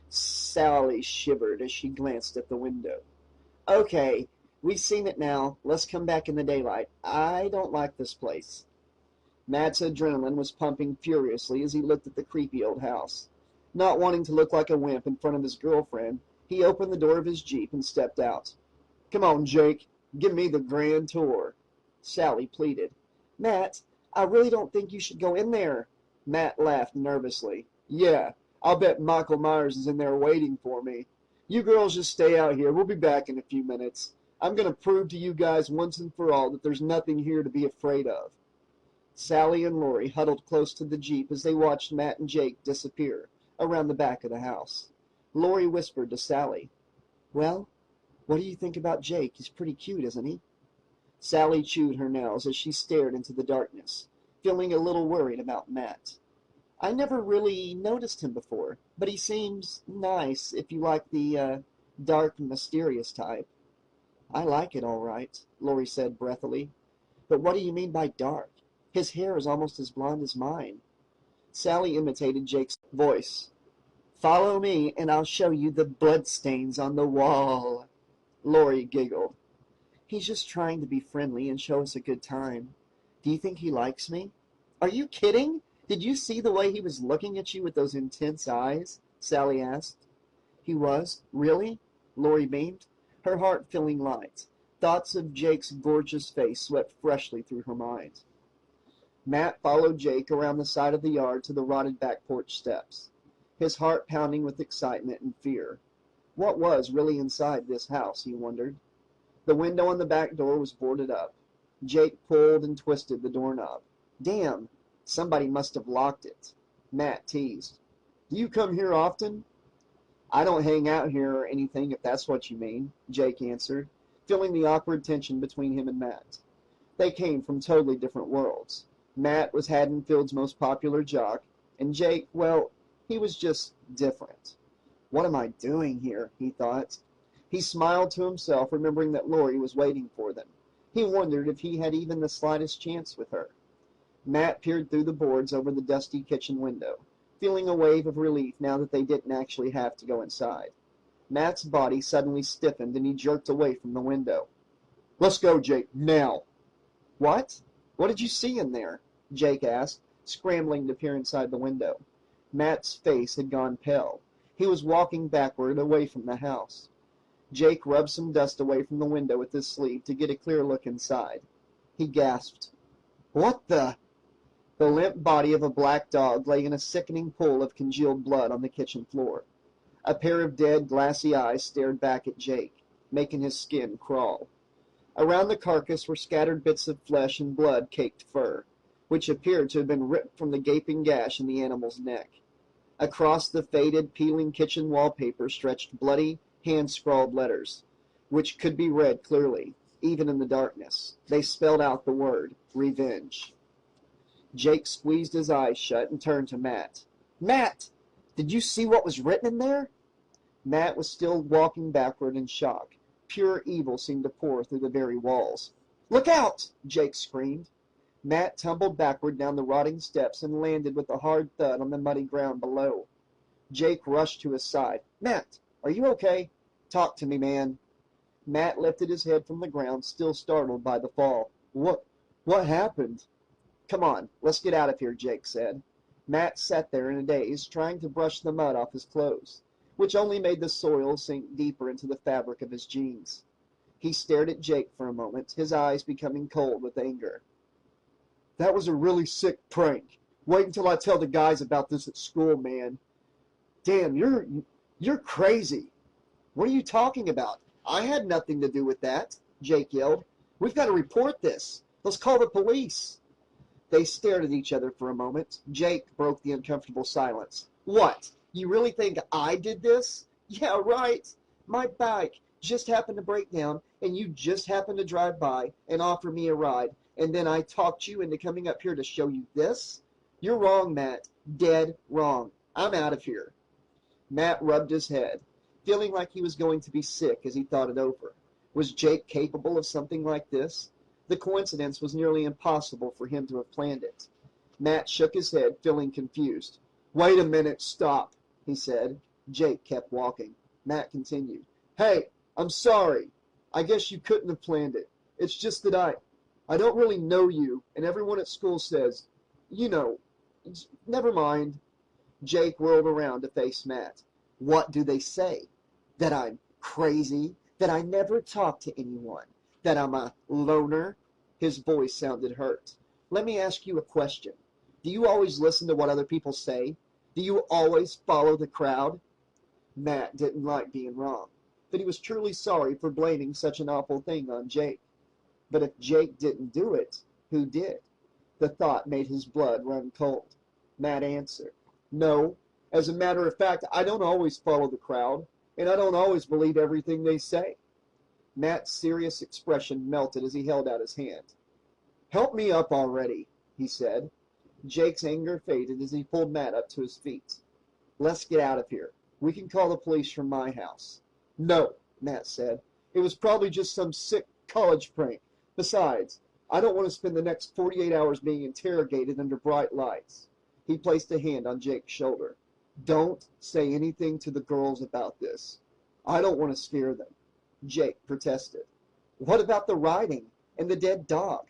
Sally shivered as she glanced at the window. Okay, we've seen it now. Let's come back in the daylight. I don't like this place. Matt's adrenaline was pumping furiously as he looked at the creepy old house. Not wanting to look like a wimp in front of his girlfriend, he opened the door of his Jeep and stepped out. Come on, Jake. Give me the grand tour. Sally pleaded. Matt, I really don't think you should go in there. Matt laughed nervously. Yeah, I'll bet Michael Myers is in there waiting for me. You girls just stay out here. We'll be back in a few minutes. I'm going to prove to you guys once and for all that there's nothing here to be afraid of. Sally and Lori huddled close to the Jeep as they watched Matt and Jake disappear around the back of the house. Lori whispered to Sally, Well, what do you think about Jake? He's pretty cute, isn't he? Sally chewed her nails as she stared into the darkness, feeling a little worried about Matt. I never really noticed him before, but he seems nice if you like the dark, mysterious type. I like it all right, Lori said breathily. But what do you mean by dark? His hair is almost as blonde as mine. Sally imitated Jake's voice. Follow me, and I'll show you the bloodstains on the wall. Lori giggled. He's just trying to be friendly and show us a good time. Do you think he likes me? Are you kidding? Did you see the way he was looking at you with those intense eyes? Sally asked. He was? Really? Lori beamed, her heart filling light. Thoughts of Jake's gorgeous face swept freshly through her mind. Matt followed Jake around the side of the yard to the rotted back porch steps, his heart pounding with excitement and fear. What was really inside this house, he wondered. The window on the back door was boarded up. Jake pulled and twisted the doorknob. Damn, somebody must have locked it. Matt teased. Do you come here often? I don't hang out here or anything, if that's what you mean, Jake answered, feeling the awkward tension between him and Matt. They came from totally different worlds. Matt was Haddonfield's most popular jock, and Jake, well, he was just different. What am I doing here, he thought. He smiled to himself, remembering that Lori was waiting for them. He wondered if he had even the slightest chance with her. Matt peered through the boards over the dusty kitchen window, feeling a wave of relief now that they didn't actually have to go inside. Matt's body suddenly stiffened, and he jerked away from the window. Let's go, Jake, now. What? What did you see in there? Jake asked, scrambling to peer inside the window. Matt's face had gone pale. He was walking backward away from the house. Jake rubbed some dust away from the window with his sleeve to get a clear look inside. He gasped. What the? The limp body of a black dog lay in a sickening pool of congealed blood on the kitchen floor. A pair of dead, glassy eyes stared back at Jake, making his skin crawl. Around the carcass were scattered bits of flesh and blood-caked fur, which appeared to have been ripped from the gaping gash in the animal's neck. Across the faded, peeling kitchen wallpaper stretched bloody, hand-scrawled letters, which could be read clearly, even in the darkness. They spelled out the word, revenge. Jake squeezed his eyes shut and turned to Matt. Matt! Did you see what was written in there? Matt was still walking backward in shock. Pure evil seemed to pour through the very walls. Look out! Jake screamed. Matt tumbled backward down the rotting steps and landed with a hard thud on the muddy ground below. Jake rushed to his side. Matt, are you okay? Talk to me, man. Matt lifted his head from the ground, still startled by the fall. What happened? Come on, let's get out of here, Jake said. Matt sat there in a daze, trying to brush the mud off his clothes, which only made the soil sink deeper into the fabric of his jeans. He stared at Jake for a moment, his eyes becoming cold with anger. That was a really sick prank. Wait until I tell the guys about this at school, man. Damn, you're crazy. What are you talking about? I had nothing to do with that, Jake yelled. We've got to report this. Let's call the police. They stared at each other for a moment. Jake broke the uncomfortable silence. What? You really think I did this? Yeah, right. My bike just happened to break down, and you just happened to drive by and offer me a ride, and then I talked you into coming up here to show you this? You're wrong, Matt. Dead wrong. I'm out of here. Matt rubbed his head, feeling like he was going to be sick as he thought it over. Was Jake capable of something like this? The coincidence was nearly impossible for him to have planned it. Matt shook his head, feeling confused. Wait a minute, stop, he said. Jake kept walking. Matt continued. Hey, I'm sorry. I guess you couldn't have planned it. It's just that I don't really know you, and everyone at school says, you know, never mind. Jake whirled around to face Matt. What do they say? That I'm crazy? That I never talk to anyone? That I'm a loner? His voice sounded hurt. Let me ask you a question. Do you always listen to what other people say? Do you always follow the crowd? Matt didn't like being wrong, but he was truly sorry for blaming such an awful thing on Jake. But if Jake didn't do it, who did? The thought made his blood run cold. Matt answered, No. As a matter of fact, I don't always follow the crowd, and I don't always believe everything they say. Matt's serious expression melted as he held out his hand. Help me up already, he said. Jake's anger faded as he pulled Matt up to his feet. Let's get out of here. We can call the police from my house. No, Matt said. It was probably just some sick college prank. Besides, I don't want to spend the next 48 hours being interrogated under bright lights. He placed a hand on Jake's shoulder. Don't say anything to the girls about this. I don't want to scare them. Jake protested. What about the writing and the dead dog?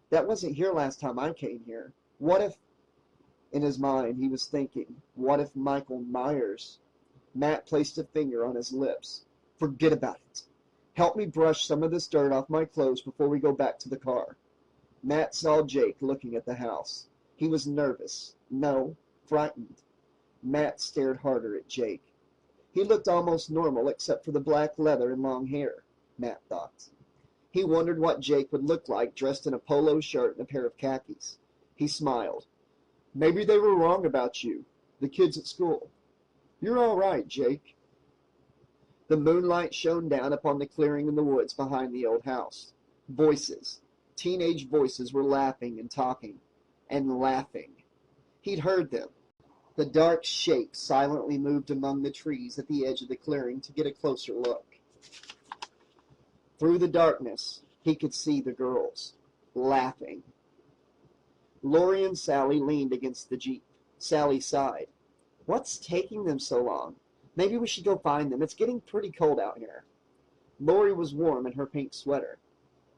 That wasn't here last time I came here. What if... In his mind, he was thinking, what if Michael Myers... Matt placed a finger on his lips. Forget about it. Help me brush some of this dirt off my clothes before we go back to the car. Matt saw Jake looking at the house. He was nervous. No, frightened. Matt stared harder at Jake. He looked almost normal except for the black leather and long hair, Matt thought. He wondered what Jake would look like dressed in a polo shirt and a pair of khakis. He smiled. Maybe they were wrong about you, the kids at school. You're all right, Jake. The moonlight shone down upon the clearing in the woods behind the old house. Voices, teenage voices, were laughing and talking, and laughing. He'd heard them. The dark shape silently moved among the trees at the edge of the clearing to get a closer look. Through the darkness, he could see the girls, laughing. Lori and Sally leaned against the Jeep. Sally sighed. What's taking them so long? Maybe we should go find them. It's getting pretty cold out here. Lori was warm in her pink sweater.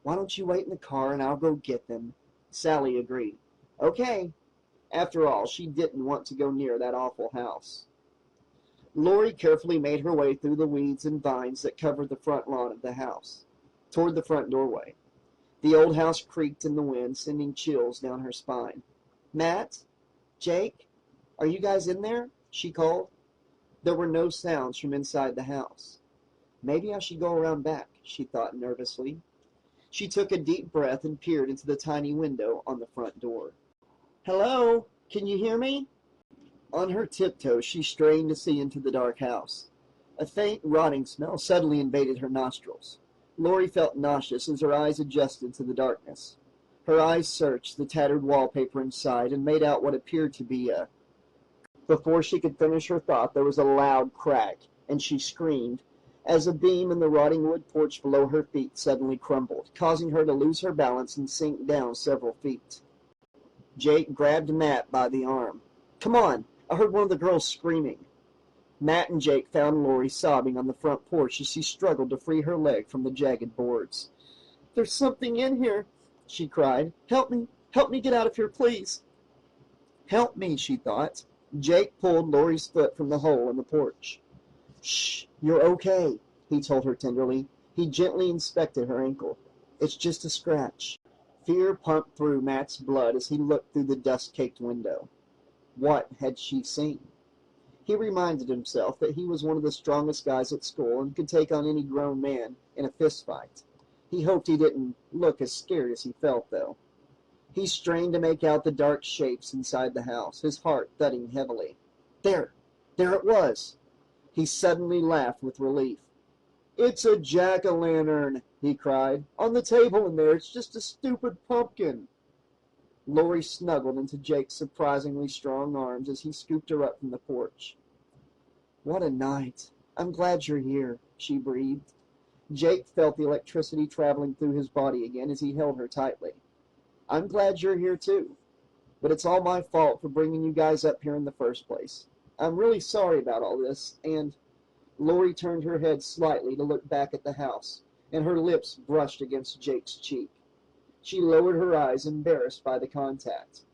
Why don't you wait in the car and I'll go get them? Sally agreed. Okay. After all, she didn't want to go near that awful house. Lori carefully made her way through the weeds and vines that covered the front lawn of the house, toward the front doorway. The old house creaked in the wind, sending chills down her spine. Matt? Jake? Are you guys in there? She called. There were no sounds from inside the house. Maybe I should go around back, she thought nervously. She took a deep breath and peered into the tiny window on the front door. Hello? Can you hear me? On her tiptoes, she strained to see into the dark house. A faint, rotting smell suddenly invaded her nostrils. Lori felt nauseous as her eyes adjusted to the darkness. Her eyes searched the tattered wallpaper inside and made out what appeared to be a... Before she could finish her thought, there was a loud crack, and she screamed, as a beam in the rotting wood porch below her feet suddenly crumbled, causing her to lose her balance and sink down several feet. Jake grabbed Matt by the arm. Come on! I heard one of the girls screaming. Matt and Jake found Lori sobbing on the front porch as she struggled to free her leg from the jagged boards. There's something in here, she cried. Help me get out of here, please. Help me, she thought. Jake pulled Lori's foot from the hole in the porch. Shh, you're okay, he told her tenderly. He gently inspected her ankle. It's just a scratch. Fear pumped through Matt's blood as he looked through the dust-caked window. What had she seen? He reminded himself that he was one of the strongest guys at school and could take on any grown man in a fistfight. He hoped he didn't look as scared as he felt, though. He strained to make out the dark shapes inside the house, his heart thudding heavily. There it was! He suddenly laughed with relief. It's a jack-o'-lantern, he cried. On the table in there, it's just a stupid pumpkin. Lori snuggled into Jake's surprisingly strong arms as he scooped her up from the porch. What a night. I'm glad you're here, she breathed. Jake felt the electricity traveling through his body again as he held her tightly. I'm glad you're here too, but it's all my fault for bringing you guys up here in the first place. I'm really sorry about all this, and... Lori turned her head slightly to look back at the house, and her lips brushed against Jake's cheek. She lowered her eyes, embarrassed by the contact.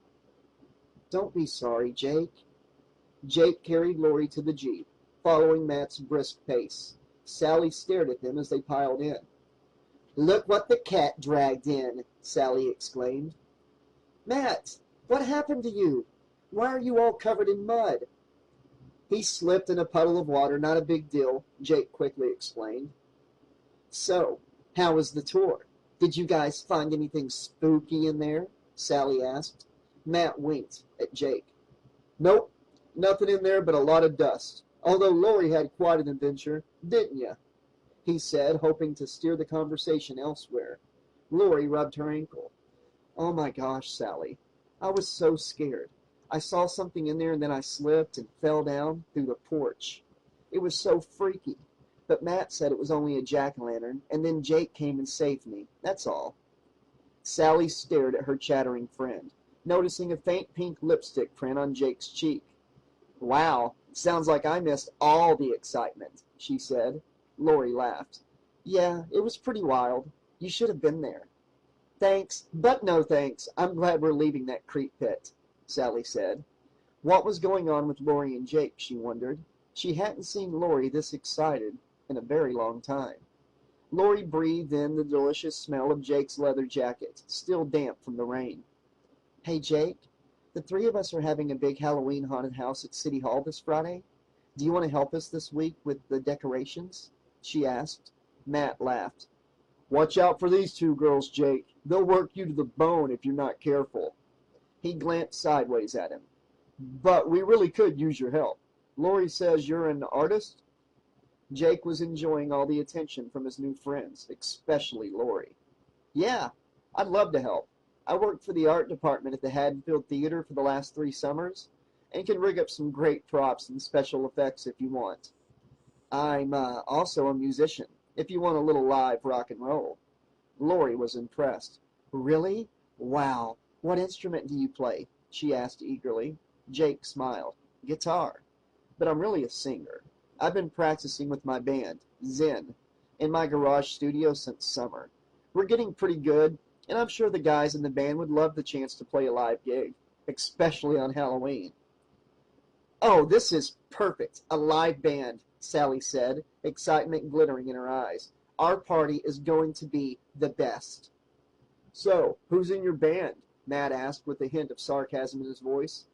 Don't be sorry, Jake. Jake carried Lori to the Jeep, following Matt's brisk pace. Sally stared at them as they piled in. Look what the cat dragged in, Sally exclaimed. Matt, what happened to you? Why are you all covered in mud? He slipped in a puddle of water, not a big deal, Jake quickly explained. So, how was the tour? Did you guys find anything spooky in there? Sally asked. Matt winked at Jake. Nope, nothing in there but a lot of dust. Although Lori had quite an adventure, didn't ya? He said, hoping to steer the conversation elsewhere. Lori rubbed her ankle. Oh my gosh, Sally. I was so scared. I saw something in there and then I slipped and fell down through the porch. It was so freaky. But Matt said it was only a jack-o'-lantern, and then Jake came and saved me. That's all. Sally stared at her chattering friend, noticing a faint pink lipstick print on Jake's cheek. Wow, sounds like I missed all the excitement, she said. Lori laughed. Yeah, it was pretty wild. You should have been there. Thanks, but no thanks. I'm glad we're leaving that creep pit, Sally said. What was going on with Lori and Jake, she wondered. She hadn't seen Lori this excited in a very long time. Lori breathed in the delicious smell of Jake's leather jacket, still damp from the rain. Hey, Jake, the three of us are having a big Halloween haunted house at City Hall this Friday. Do you want to help us this week with the decorations? She asked. Matt laughed. Watch out for these two girls, Jake. They'll work you to the bone if you're not careful. He glanced sideways at him. But we really could use your help. Lori says you're an artist? Jake was enjoying all the attention from his new friends, especially Lori. Yeah, I'd love to help. I worked for the art department at the Haddonfield Theater for the last 3 summers, and can rig up some great props and special effects if you want. I'm also a musician, if you want a little live rock and roll. Lori was impressed. Really? Wow. What instrument do you play? She asked eagerly. Jake smiled. Guitar. But I'm really a singer. I've been practicing with my band, Zen, in my garage studio since summer. We're getting pretty good, and I'm sure the guys in the band would love the chance to play a live gig, especially on Halloween. Oh, this is perfect. A live band, Sally said, excitement glittering in her eyes. Our party is going to be the best. So, who's in your band? Matt asked with a hint of sarcasm in his voice.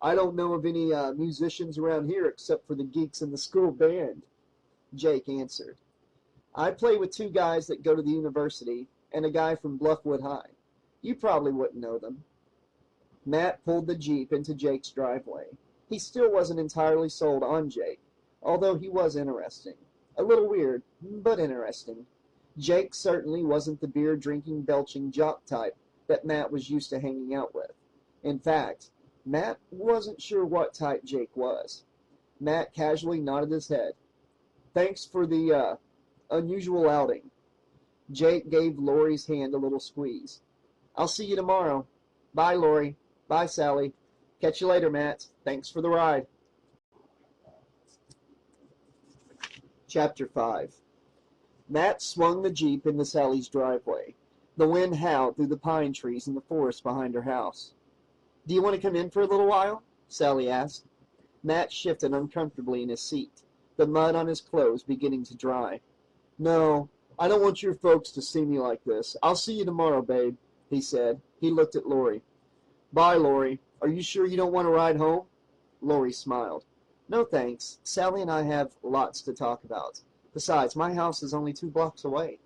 I don't know of any musicians around here except for the geeks in the school band, Jake answered. I play with 2 guys that go to the university and a guy from Bluffwood High. You probably wouldn't know them. Matt pulled the Jeep into Jake's driveway. He still wasn't entirely sold on Jake, although he was interesting. A little weird, but interesting. Jake certainly wasn't the beer-drinking, belching jock type that Matt was used to hanging out with. In fact, Matt wasn't sure what type Jake was. Matt casually nodded his head. Thanks for the, unusual outing. Jake gave Lori's hand a little squeeze. I'll see you tomorrow. Bye, Lori. Bye, Sally. Catch you later, Matt. Thanks for the ride. Chapter 5. Matt swung the Jeep into Sally's driveway. The wind howled through the pine trees in the forest behind her house. Do you want to come in for a little while? Sally asked. Matt shifted uncomfortably in his seat, the mud on his clothes beginning to dry. No, I don't want your folks to see me like this. I'll see you tomorrow, babe, he said. He looked at Lori. Bye, Lori. Are you sure you don't want to ride home? Lori smiled. No, thanks. Sally and I have lots to talk about. Besides, my house is only 2 blocks away.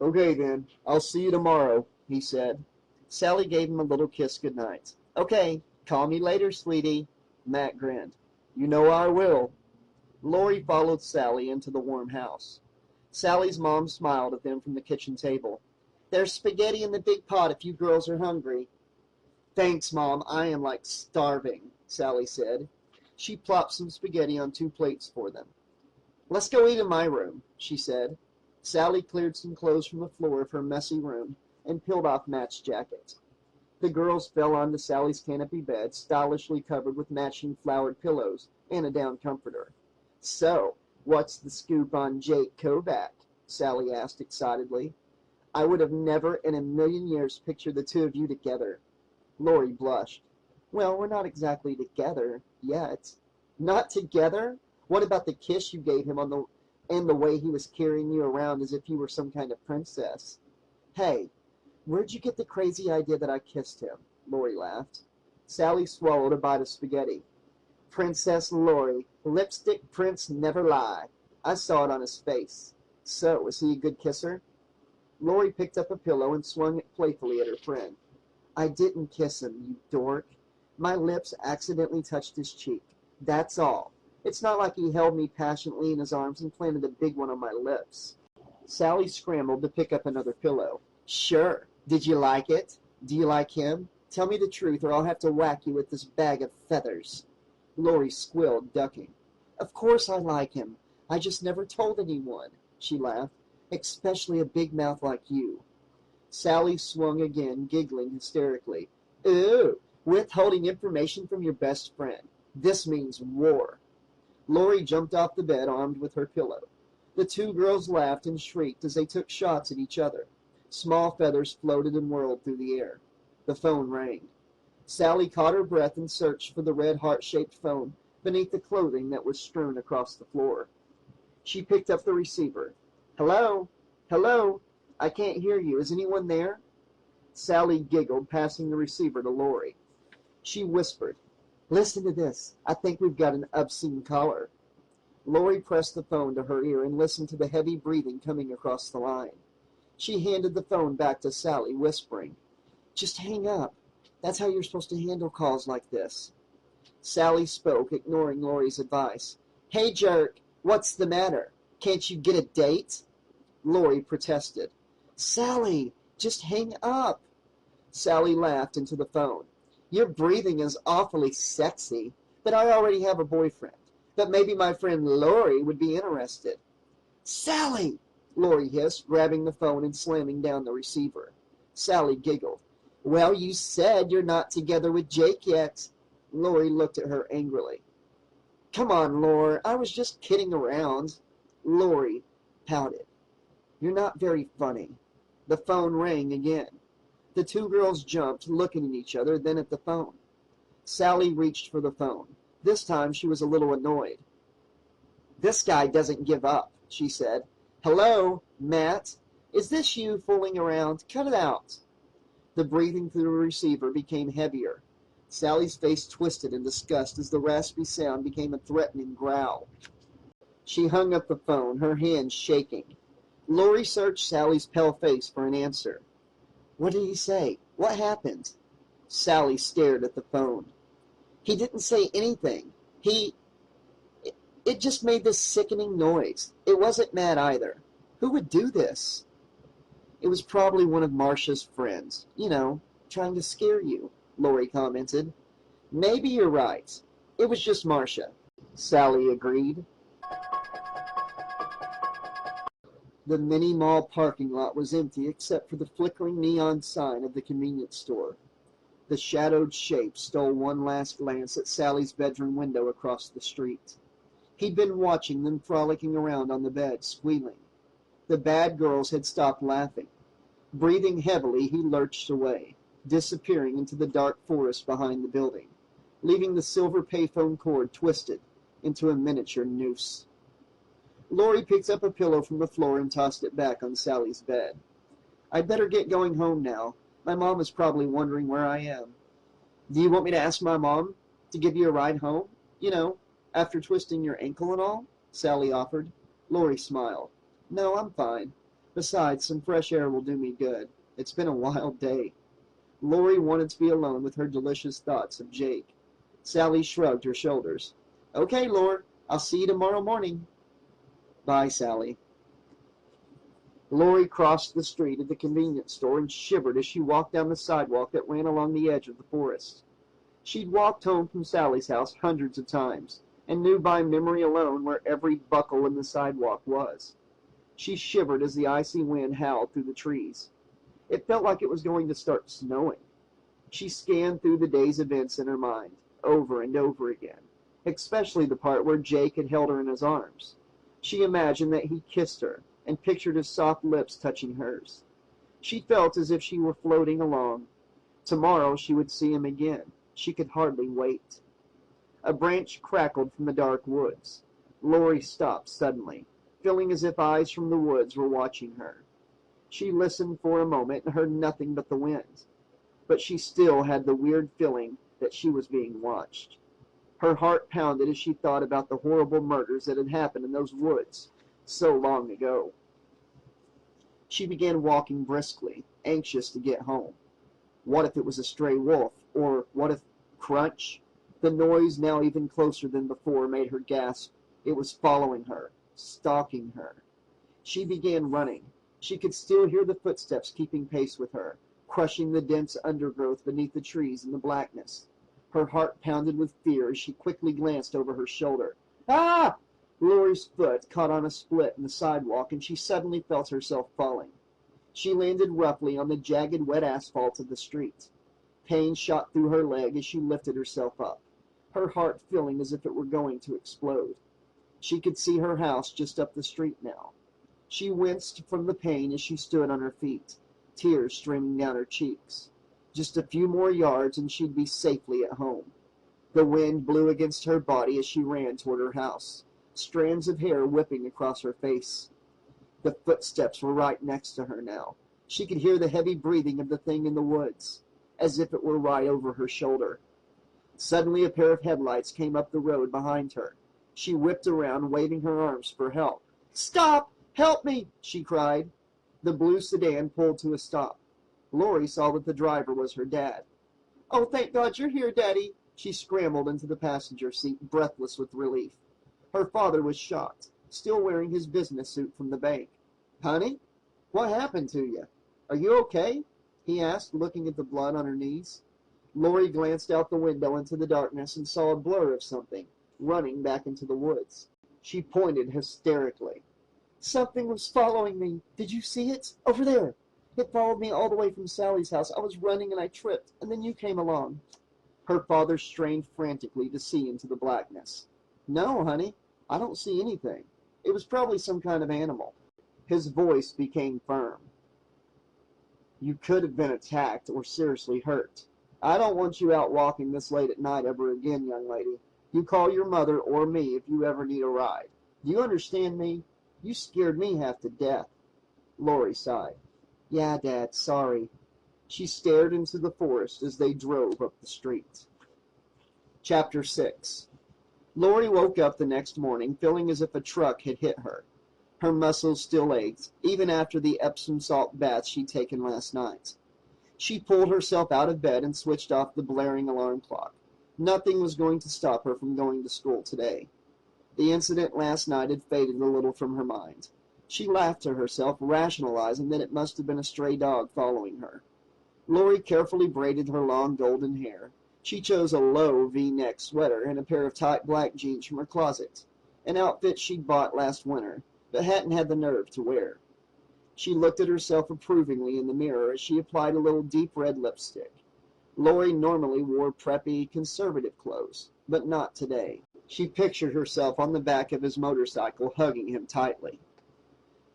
Okay, then. I'll see you tomorrow, he said. Sally gave him a little kiss goodnight. Okay, call me later, sweetie. Matt grinned. You know I will. Lori followed Sally into the warm house. Sally's mom smiled at them from the kitchen table. There's spaghetti in the big pot if you girls are hungry. Thanks, Mom. I am like starving, Sally said. She plopped some spaghetti on 2 plates for them. Let's go eat in my room, she said. Sally cleared some clothes from the floor of her messy room and peeled off Matt's jacket. The girls fell onto Sally's canopy bed, stylishly covered with matching flowered pillows and a down comforter. So, what's the scoop on Jake Kovac? Sally asked excitedly. I would have never in a million years pictured the 2 of you together. Lori blushed. Well, we're not exactly together yet. Not together? What about the kiss you gave him and the way he was carrying you around as if you were some kind of princess? Hey, where'd you get the crazy idea that I kissed him? Lori laughed. Sally swallowed a bite of spaghetti. Princess Lori, lipstick prints never lie. I saw it on his face. So, was he a good kisser? Lori picked up a pillow and swung it playfully at her friend. I didn't kiss him, you dork. My lips accidentally touched his cheek. That's all. It's not like he held me passionately in his arms and planted a big one on my lips. Sally scrambled to pick up another pillow. Sure. Did you like it? Do you like him? Tell me the truth or I'll have to whack you with this bag of feathers. Lori squealed, ducking. Of course I like him. I just never told anyone, she laughed. Especially a big mouth like you. Sally swung again, giggling hysterically. Ooh, withholding information from your best friend. This means war. Lori jumped off the bed, armed with her pillow. The two girls laughed and shrieked as they took shots at each other. Small feathers floated and whirled through the air. The phone rang. Sally caught her breath and searched for the red heart-shaped phone beneath the clothing that was strewn across the floor. She picked up the receiver. Hello? Hello? I can't hear you. Is anyone there? Sally giggled, passing the receiver to Lori. She whispered, Listen to this. I think we've got an obscene caller. Lori pressed the phone to her ear and listened to the heavy breathing coming across the line. She handed the phone back to Sally, whispering, Just hang up. That's how you're supposed to handle calls like this. Sally spoke, ignoring Lori's advice. Hey, jerk, what's the matter? Can't you get a date? Lori protested. Sally, just hang up. Sally laughed into the phone. Your breathing is awfully sexy, but I already have a boyfriend. But maybe my friend Lori would be interested. Sally! Lori hissed, grabbing the phone and slamming down the receiver. Sally giggled. Well, you said you're not together with Jake yet. Lori looked at her angrily. Come on, Lori, I was just kidding around. Lori pouted. You're not very funny. The phone rang again. The two girls jumped, looking at each other, then at the phone. Sally reached for the phone. This time she was a little annoyed. This guy doesn't give up, she said. Hello, Matt? Is this you fooling around? Cut it out. The breathing through the receiver became heavier. Sally's face twisted in disgust as the raspy sound became a threatening growl. She hung up the phone, her hands shaking. Lori searched Sally's pale face for an answer. What did he say? What happened? Sally stared at the phone. He didn't say anything. It just made this sickening noise. It wasn't Matt either. Who would do this? It was probably one of Marcia's friends. You know, trying to scare you, Lori commented. Maybe you're right. It was just Marcia, Sally agreed. The mini-mall parking lot was empty except for the flickering neon sign of the convenience store. The shadowed shape stole one last glance at Sally's bedroom window across the street. He'd been watching them frolicking around on the bed, squealing. The bad girls had stopped laughing. Breathing heavily, he lurched away, disappearing into the dark forest behind the building, leaving the silver payphone cord twisted into a miniature noose. Lori picked up a pillow from the floor and tossed it back on Sally's bed. I'd better get going home now. My mom is probably wondering where I am. Do you want me to ask my mom to give you a ride home? You know, after twisting your ankle and all? Sally offered. Lori smiled. No, I'm fine. Besides, some fresh air will do me good. It's been a wild day. Lori wanted to be alone with her delicious thoughts of Jake. Sally shrugged her shoulders. Okay, Lori, I'll see you tomorrow morning. Bye, Sally. Lori crossed the street at the convenience store and shivered as she walked down the sidewalk that ran along the edge of the forest. She'd walked home from Sally's house hundreds of times, and knew by memory alone where every buckle in the sidewalk was. She shivered as the icy wind howled through the trees. It felt like it was going to start snowing. She scanned through the day's events in her mind, over and over again, especially the part where Jake had held her in his arms. She imagined that he kissed her, and pictured his soft lips touching hers. She felt as if she were floating along. Tomorrow she would see him again. She could hardly wait. A branch crackled from the dark woods. Lori stopped suddenly, feeling as if eyes from the woods were watching her. She listened for a moment and heard nothing but the wind, but she still had the weird feeling that she was being watched. Her heart pounded as she thought about the horrible murders that had happened in those woods so long ago. She began walking briskly, anxious to get home. What if it was a stray wolf? Or what if crunch? The noise, now even closer than before, made her gasp. It was following her, stalking her. She began running. She could still hear the footsteps keeping pace with her, crushing the dense undergrowth beneath the trees in the blackness. Her heart pounded with fear as she quickly glanced over her shoulder. Ah! Lori's foot caught on a split in the sidewalk, and she suddenly felt herself falling. She landed roughly on the jagged, wet asphalt of the street. Pain shot through her leg as she lifted herself up, her heart feeling as if it were going to explode. She could see her house just up the street now. She winced from the pain as she stood on her feet, tears streaming down her cheeks. Just a few more yards and she'd be safely at home. The wind blew against her body as she ran toward her house, strands of hair whipping across her face. The footsteps were right next to her now. She could hear the heavy breathing of the thing in the woods, as if it were right over her shoulder. Suddenly a pair of headlights came up the road behind her. She whipped around, waving her arms for help. "Stop! Help me!" she cried. The blue sedan pulled to a stop. Lori saw that the driver was her dad. "Oh, thank God you're here, Daddy!" She scrambled into the passenger seat, breathless with relief. Her father was shocked, still wearing his business suit from the bank. "Honey, what happened to you? Are you okay?" he asked, looking at the blood on her knees. Lori glanced out the window into the darkness and saw a blur of something, running back into the woods. She pointed hysterically. "Something was following me. Did you see it? Over there. It followed me all the way from Sally's house. I was running and I tripped, and then you came along." Her father strained frantically to see into the blackness. "No, honey, I don't see anything. It was probably some kind of animal." His voice became firm. "You could have been attacked or seriously hurt. I don't want you out walking this late at night ever again, young lady. You call your mother or me if you ever need a ride. Do you understand me? You scared me half to death." Lori sighed. "Yeah, Dad, sorry." She stared into the forest as they drove up the street. Chapter 6. Lori woke up the next morning feeling as if a truck had hit her. Her muscles still ached, even after the Epsom salt bath she'd taken last night. She pulled herself out of bed and switched off the blaring alarm clock. Nothing was going to stop her from going to school today. The incident last night had faded a little from her mind. She laughed to herself, rationalizing that it must have been a stray dog following her. Lori carefully braided her long golden hair. She chose a low V-neck sweater and a pair of tight black jeans from her closet, an outfit she'd bought last winter, but hadn't had the nerve to wear. She looked at herself approvingly in the mirror as she applied a little deep red lipstick. Lori normally wore preppy, conservative clothes, but not today. She pictured herself on the back of his motorcycle, hugging him tightly.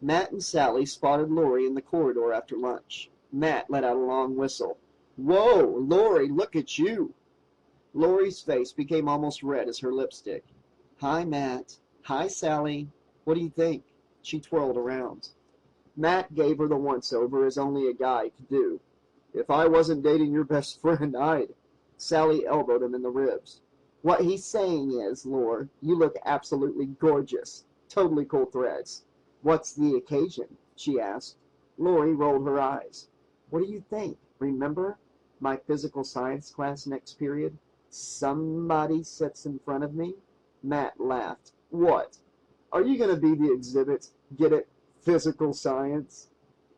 Matt and Sally spotted Lori in the corridor after lunch. Matt let out a long whistle. "Whoa, Lori, look at you!" Lori's face became almost red as her lipstick. "Hi, Matt. Hi, Sally. What do you think?" She twirled around. Matt gave her the once-over as only a guy could do. "If I wasn't dating your best friend, I'd." Sally elbowed him in the ribs. "What he's saying is, Lore, you look absolutely gorgeous. Totally cool threads." "What's the occasion?" she asked. Lori rolled her eyes. "What do you think? Remember? My physical science class next period? Somebody sits in front of me." Matt laughed. "What? Are you going to be the exhibit? Get it? Physical science?"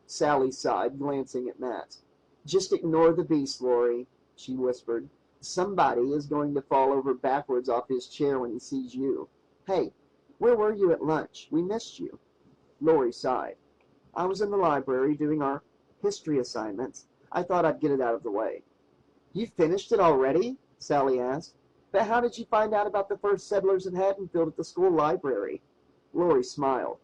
Sally sighed, glancing at Matt. "Just ignore the beast, Lori," she whispered. "Somebody is going to fall over backwards off his chair when he sees you. Hey, where were you at lunch? We missed you." Lori sighed. "I was in the library doing our history assignments. I thought I'd get it out of the way." "You finished it already?" Sally asked. "But how did you find out about the first settlers in Haddonfield at the school library?" Lori smiled.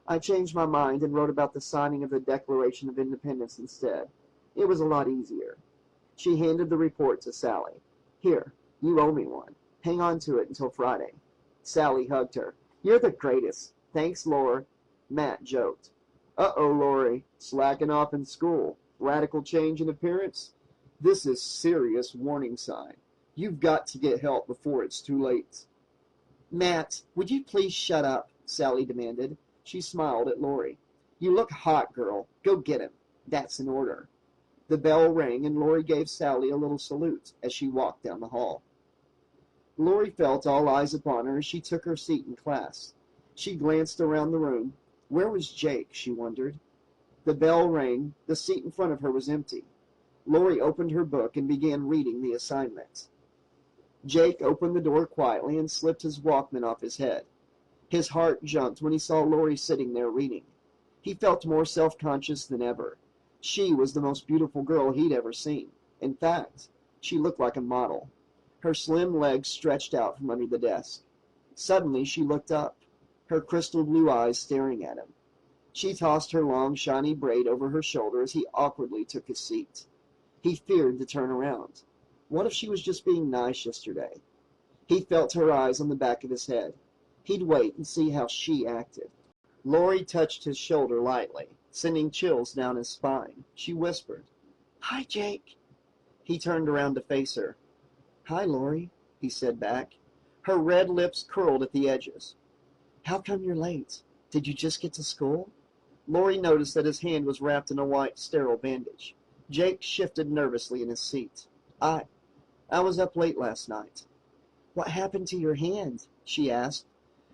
"I changed my mind and wrote about the signing of the Declaration of Independence instead. It was a lot easier." She handed the report to Sally. "Here, you owe me one. Hang on to it until Friday." Sally hugged her. "You're the greatest. Thanks, Lore." Matt joked. "Uh-oh, Lori. Slacking off in school. Radical change in appearance? This is serious warning sign. You've got to get help before it's too late." "Matt, would you please shut up?" Sally demanded. She smiled at Lori. "You look hot, girl. Go get him. That's an order." The bell rang, and Lori gave Sally a little salute as she walked down the hall. Lori felt all eyes upon her as she took her seat in class. She glanced around the room. Where was Jake, she wondered. The bell rang. The seat in front of her was empty. Lori opened her book and began reading the assignment. Jake opened the door quietly and slipped his Walkman off his head. His heart jumped when he saw Lori sitting there reading. He felt more self-conscious than ever. She was the most beautiful girl he'd ever seen. In fact, she looked like a model. Her slim legs stretched out from under the desk. Suddenly she looked up, her crystal blue eyes staring at him. She tossed her long, shiny braid over her shoulder as he awkwardly took his seat. He feared to turn around. What if she was just being nice yesterday? He felt her eyes on the back of his head. He'd wait and see how she acted. Lori touched his shoulder lightly, sending chills down his spine. She whispered, "Hi, Jake." He turned around to face her. "Hi, Lori," he said back. Her red lips curled at the edges. "How come you're late? Did you just get to school?" Lori noticed that his hand was wrapped in a white, sterile bandage. Jake shifted nervously in his seat. I was up late last night." "What happened to your hand?" she asked.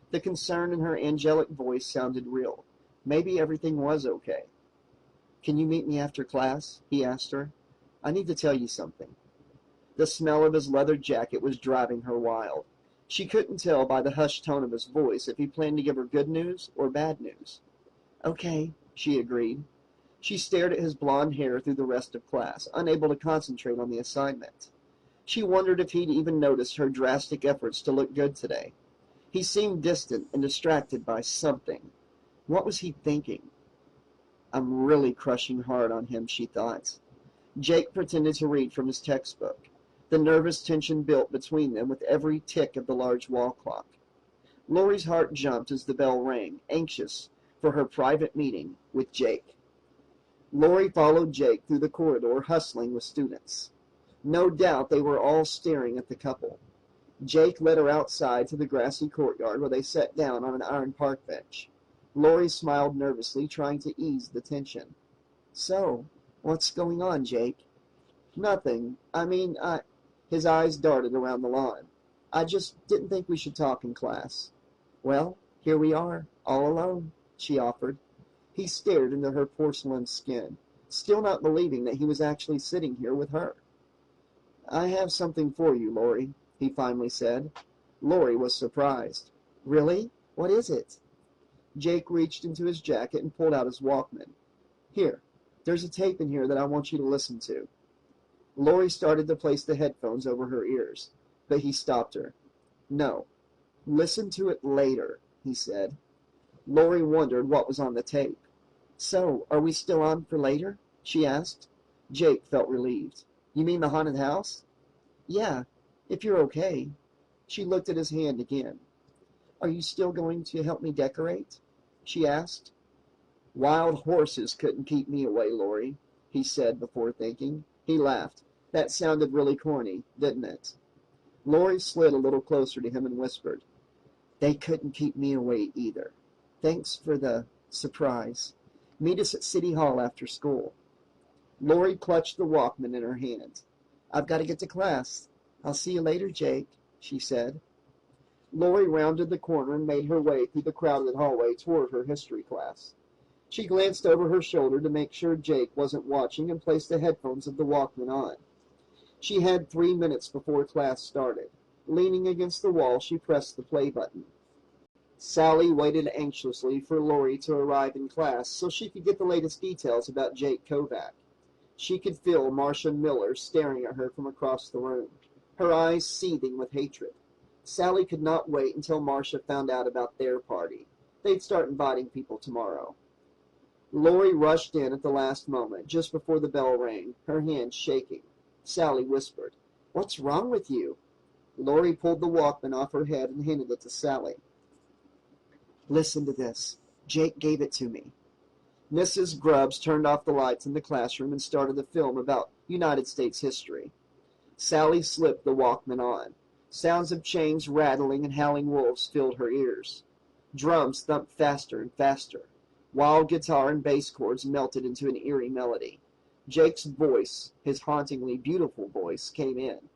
The concern in her angelic voice sounded real. Maybe everything was okay. "Can you meet me after class?" he asked her. "I need to tell you something." The smell of his leather jacket was driving her wild. She couldn't tell by the hushed tone of his voice if he planned to give her good news or bad news. "Okay," she agreed. She stared at his blonde hair through the rest of class, unable to concentrate on the assignment. She wondered if he'd even noticed her drastic efforts to look good today. He seemed distant and distracted by something. What was he thinking? I'm really crushing hard on him, she thought. Jake pretended to read from his textbook. The nervous tension built between them with every tick of the large wall clock. Lori's heart jumped as the bell rang, anxious for her private meeting with Jake. Lori followed Jake through the corridor, hustling with students. No doubt they were all staring at the couple. Jake led her outside to the grassy courtyard where they sat down on an iron park bench. Lori smiled nervously, trying to ease the tension. "So, what's going on, Jake?" "Nothing. His eyes darted around the lawn. "I just didn't think we should talk in class." "Well, here we are, all alone," she offered. He stared into her porcelain skin, still not believing that he was actually sitting here with her. "I have something for you, Lori," he finally said. Lori was surprised. "Really? What is it?" Jake reached into his jacket and pulled out his Walkman. "Here, there's a tape in here that I want you to listen to." Lori started to place the headphones over her ears, but he stopped her. "No, listen to it later," he said. Lori wondered what was on the tape. "So, are we still on for later?" she asked. Jake felt relieved. "You mean the haunted house?" "Yeah, if you're okay." She looked at his hand again. "Are you still going to help me decorate?" she asked. "Wild horses couldn't keep me away, Lori," he said before thinking. He laughed. That sounded really corny, didn't it? Lori slid a little closer to him and whispered, "They couldn't keep me away either. Thanks for the surprise. Meet us at City Hall after school." Lori clutched the Walkman in her hand. "I've got to get to class. I'll see you later, Jake," she said. Lori rounded the corner and made her way through the crowded hallway toward her history class. She glanced over her shoulder to make sure Jake wasn't watching and placed the headphones of the Walkman on. She had 3 minutes before class started. Leaning against the wall, she pressed the play button. Sally waited anxiously for Lori to arrive in class so she could get the latest details about Jake Kovac. She could feel Marcia Miller staring at her from across the room, her eyes seething with hatred. Sally could not wait until Marcia found out about their party. They'd start inviting people tomorrow. Lori rushed in at the last moment, just before the bell rang, her hand shaking. Sally whispered, "What's wrong with you?" Lori pulled the Walkman off her head and handed it to Sally. "Listen to this. Jake gave it to me." Mrs. Grubbs turned off the lights in the classroom and started a film about United States history. Sally slipped the Walkman on. Sounds of chains rattling and howling wolves filled her ears. Drums thumped faster and faster. Wild guitar and bass chords melted into an eerie melody. Jake's voice, his hauntingly beautiful voice, came in.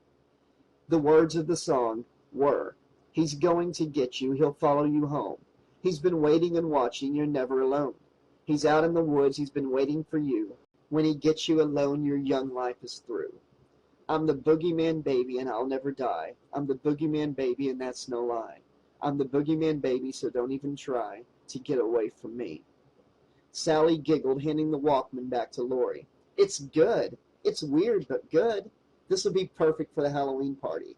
The words of the song were, "He's going to get you, he'll follow you home. He's been waiting and watching, you're never alone. He's out in the woods, he's been waiting for you. When he gets you alone, your young life is through. I'm the boogeyman baby and I'll never die. I'm the boogeyman baby and that's no lie. I'm the boogeyman baby, so don't even try to get away from me." Sally giggled, handing the Walkman back to Lori. It's good. It's weird, but good. This will be perfect for the Halloween party.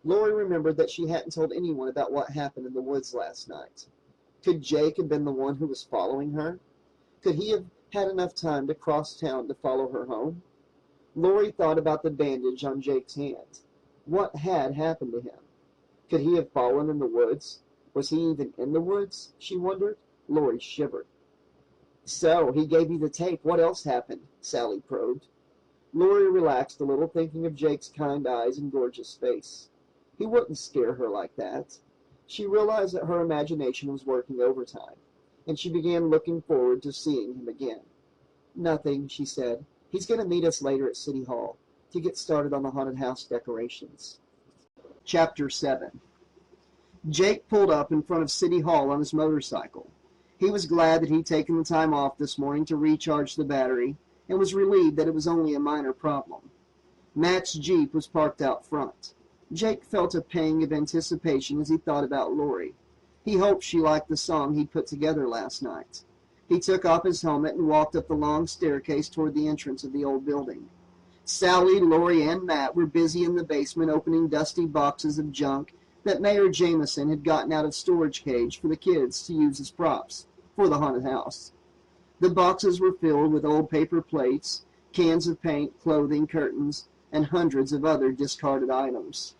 Lori remembered that she hadn't told anyone about what happened in the woods last night. Could Jake have been the one who was following her? Could he have had enough time to cross town to follow her home? Lori thought about the bandage on Jake's hand. What had happened to him? Could he have fallen in the woods? Was he even in the woods? She wondered. Lori shivered. So, he gave you the tape. What else happened? Sally probed. Lori relaxed a little, thinking of Jake's kind eyes and gorgeous face. He wouldn't scare her like that. She realized that her imagination was working overtime, and she began looking forward to seeing him again. Nothing, she said. He's going to meet us later at City Hall to get started on the haunted house decorations. Chapter 7. Jake pulled up in front of City Hall on his motorcycle. He was glad that he'd taken the time off this morning to recharge the battery, and was relieved that it was only a minor problem. Matt's Jeep was parked out front. Jake felt a pang of anticipation as he thought about Lori. He hoped she liked the song he'd put together last night. He took off his helmet and walked up the long staircase toward the entrance of the old building. Sally, Lori, and Matt were busy in the basement opening dusty boxes of junk that Mayor Jameson had gotten out of storage cage for the kids to use as props for the haunted house. The boxes were filled with old paper plates, cans of paint, clothing, curtains, and hundreds of other discarded items.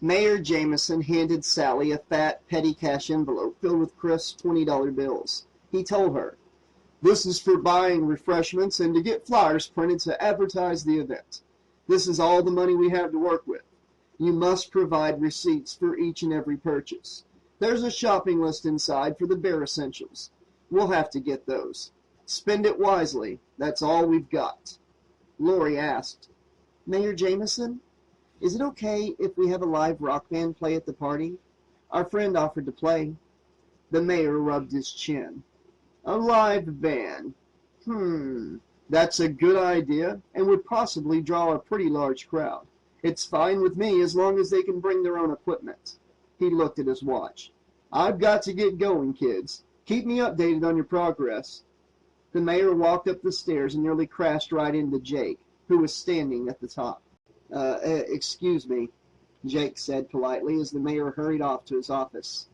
Mayor Jameson handed Sally a fat petty cash envelope filled with crisp $20 bills. He told her, "This is for buying refreshments and to get flyers printed to advertise the event. This is all the money we have to work with. You must provide receipts for each and every purchase. There's a shopping list inside for the bare essentials. We'll have to get those. Spend it wisely. That's all we've got." Lori asked, "Mayor Jameson, is it okay if we have a live rock band play at the party? Our friend offered to play." The mayor rubbed his chin. "A live band? That's a good idea and would possibly draw a pretty large crowd. It's fine with me as long as they can bring their own equipment." He looked at his watch. "I've got to get going, kids. Keep me updated on your progress." The mayor walked up the stairs and nearly crashed right into Jake, who was standing at the top. Excuse me," Jake said politely as the mayor hurried off to his office.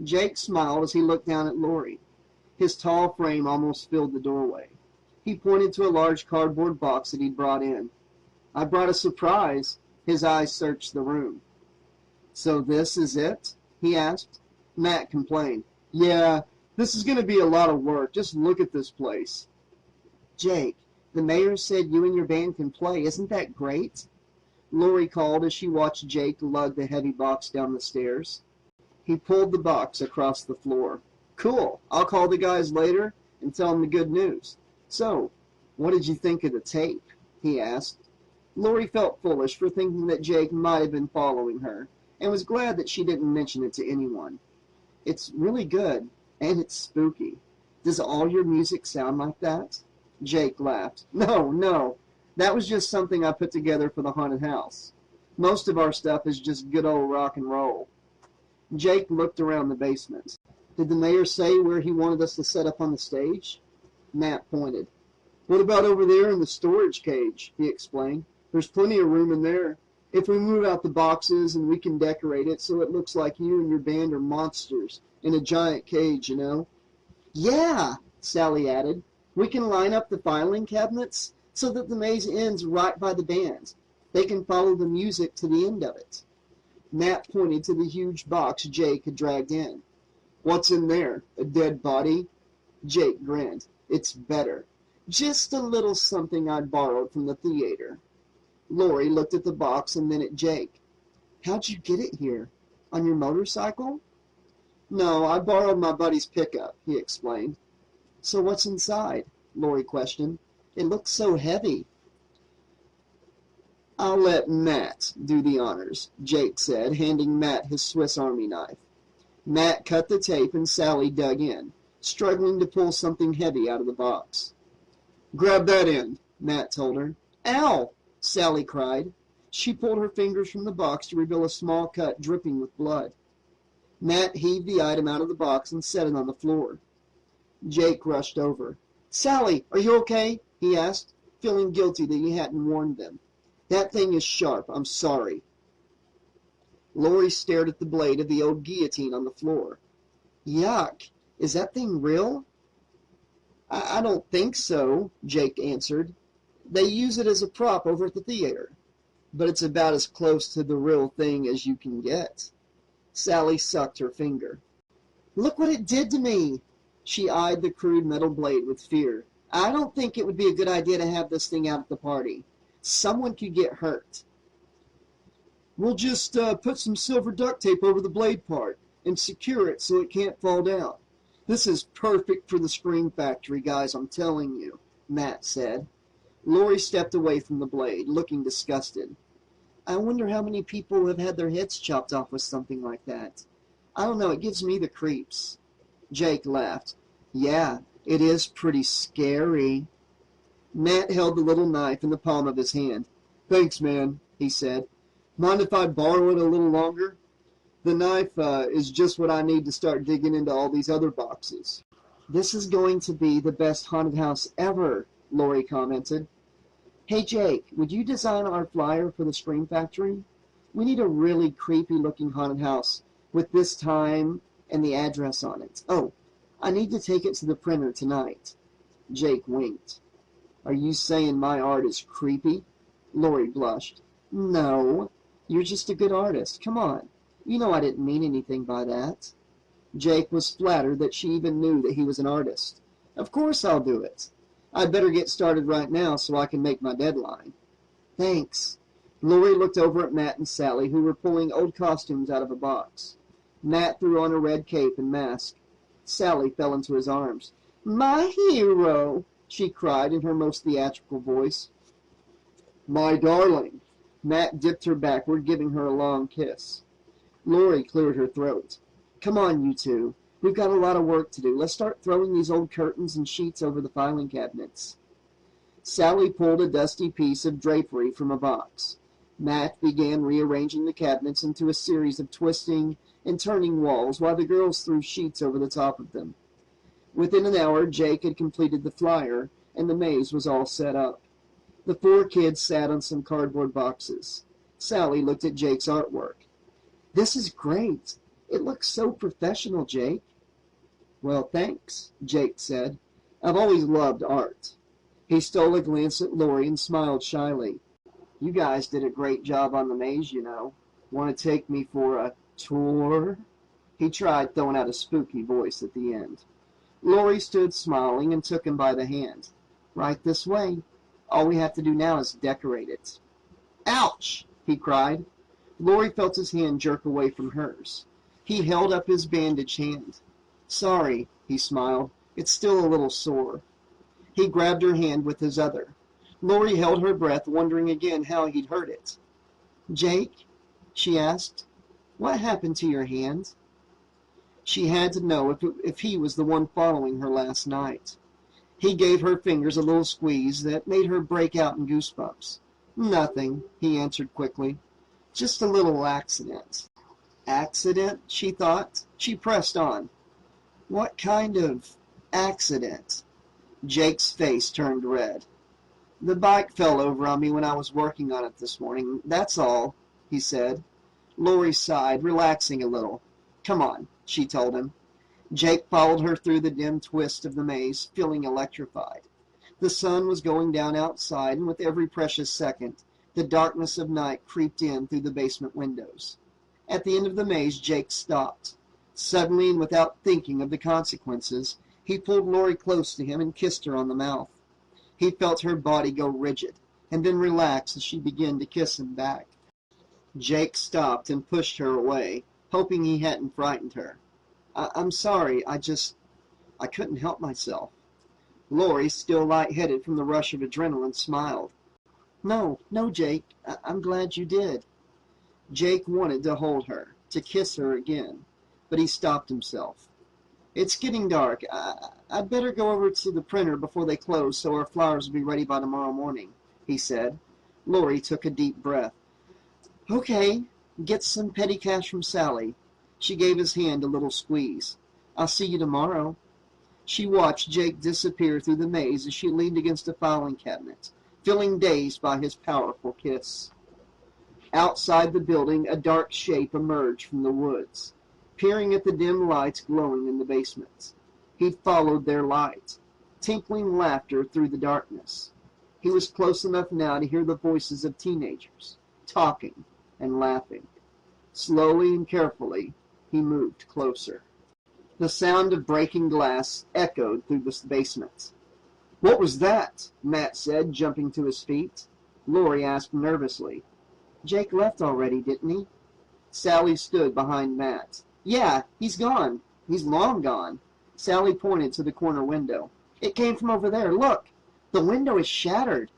Jake smiled as he looked down at Lori. His tall frame almost filled the doorway. He pointed to a large cardboard box that he'd brought in. "I brought a surprise." His eyes searched the room. "So this is it?" he asked. Matt complained. "Yeah, this is going to be a lot of work. Just look at this place." "Jake, the mayor said you and your band can play. Isn't that great?" Lori called as she watched Jake lug the heavy box down the stairs. He pulled the box across the floor. "Cool. I'll call the guys later and tell them the good news. So, what did you think of the tape?" he asked. Lori felt foolish for thinking that Jake might have been following her, and was glad that she didn't mention it to anyone. "It's really good, and it's spooky. Does all your music sound like that?" Jake laughed. No. That was just something I put together for the haunted house. Most of our stuff is just good old rock and roll." Jake looked around the basement. "Did the mayor say where he wanted us to set up on the stage?" Matt pointed. "What about over there in the storage cage?" he explained. "There's plenty of room in there. If we move out the boxes and we can decorate it so it looks like you and your band are monsters in a giant cage, you know." "Yeah," Sally added. "We can line up the filing cabinets so that the maze ends right by the band. They can follow the music to the end of it." Matt pointed to the huge box Jake had dragged in. "What's in there? A dead body?" Jake grinned. "It's better. Just a little something I borrowed from the theater." Lori looked at the box and then at Jake. "How'd you get it here? On your motorcycle?" "No, I borrowed my buddy's pickup," he explained. "So what's inside?" Lori questioned. "It looks so heavy." "I'll let Matt do the honors," Jake said, handing Matt his Swiss Army knife. Matt cut the tape and Sally dug in, struggling to pull something heavy out of the box. "Grab that end," Matt told her. "Ow!" Sally cried. She pulled her fingers from the box to reveal a small cut dripping with blood. Matt heaved the item out of the box and set it on the floor. Jake rushed over. "Sally, are you okay?" he asked, feeling guilty that he hadn't warned them. "That thing is sharp. I'm sorry." Lori stared at the blade of the old guillotine on the floor. "Yuck. Is that thing real?" I don't think so," Jake answered. "They use it as a prop over at the theater. But it's about as close to the real thing as you can get." Sally sucked her finger. "Look what it did to me!" She eyed the crude metal blade with fear. "I don't think it would be a good idea to have this thing out at the party. Someone could get hurt." "We'll just put some silver duct tape over the blade part and secure it so it can't fall down. This is perfect for the screen factory, guys, I'm telling you," Matt said. Lori stepped away from the blade, looking disgusted. "I wonder how many people have had their heads chopped off with something like that. I don't know, it gives me the creeps." Jake laughed. "Yeah, it is pretty scary." Matt held the little knife in the palm of his hand. "Thanks, man," he said. "Mind if I borrow it a little longer? The knife is just what I need to start digging into all these other boxes." "This is going to be the best haunted house ever," Lori commented. "Hey, Jake, would you design our flyer for the Scream Factory? We need a really creepy-looking haunted house with this time and the address on it. Oh, I need to take it to the printer tonight." Jake winked. "Are you saying my art is creepy?" Lori blushed. "No, you're just a good artist. Come on. You know I didn't mean anything by that." Jake was flattered that she even knew that he was an artist. "Of course I'll do it. I'd better get started right now so I can make my deadline." "Thanks." Lori looked over at Matt and Sally, who were pulling old costumes out of a box. Matt threw on a red cape and mask. Sally fell into his arms. "My hero!" she cried in her most theatrical voice. "My darling!" Matt dipped her backward, giving her a long kiss. Lori cleared her throat. "Come on, you two. We've got a lot of work to do. Let's start throwing these old curtains and sheets over the filing cabinets." Sally pulled a dusty piece of drapery from a box. Matt began rearranging the cabinets into a series of twisting and turning walls while the girls threw sheets over the top of them. Within an hour, Jake had completed the flyer, and the maze was all set up. The four kids sat on some cardboard boxes. Sally looked at Jake's artwork. "This is great. It looks so professional, Jake." "Well, thanks," Jake said. "I've always loved art." He stole a glance at Lori and smiled shyly. "You guys did a great job on the maze, you know. Want to take me for a tour?" He tried throwing out a spooky voice at the end. Lori stood smiling and took him by the hand. "Right this way. All we have to do now is decorate it." "Ouch!" he cried. Lori felt his hand jerk away from hers. He held up his bandaged hand. "Sorry," he smiled. "It's still a little sore." He grabbed her hand with his other. Lori held her breath, wondering again how he'd hurt it. "Jake," she asked, "what happened to your hand?" She had to know if he was the one following her last night. He gave her fingers a little squeeze that made her break out in goosebumps. "Nothing," he answered quickly. "Just a little accident." "Accident?" she thought. She pressed on. "What kind of accident?" Jake's face turned red. "The bike fell over on me when I was working on it this morning. That's all," he said. Lori sighed, relaxing a little. "Come on," she told him. Jake followed her through the dim twist of the maze, feeling electrified. The sun was going down outside, and with every precious second, the darkness of night creeped in through the basement windows. At the end of the maze, Jake stopped. Suddenly, and without thinking of the consequences, he pulled Lori close to him and kissed her on the mouth. He felt her body go rigid, and then relax as she began to kiss him back. Jake stopped and pushed her away, hoping he hadn't frightened her. I'm sorry, I couldn't help myself." Lori, still lightheaded from the rush of adrenaline, smiled. No, Jake, I'm glad you did." Jake wanted to hold her, to kiss her again, but he stopped himself. "It's getting dark. I'd better go over to the printer before they close so our flowers will be ready by tomorrow morning," he said. Lori took a deep breath. "Okay, get some petty cash from Sally." She gave his hand a little squeeze. "I'll see you tomorrow." She watched Jake disappear through the maze as she leaned against a filing cabinet, feeling dazed by his powerful kiss. Outside the building, a dark shape emerged from the woods, peering at the dim lights glowing in the basement. He followed their light, tinkling laughter through the darkness. He was close enough now to hear the voices of teenagers, talking and laughing. Slowly and carefully, he moved closer. The sound of breaking glass echoed through the basement. "What was that?" Matt said, jumping to his feet. Lori asked nervously. "Jake left already, didn't he?" Sally stood behind Matt. "Yeah, he's gone. He's long gone." Sally pointed to the corner window. "It came from over there. Look! The window is shattered."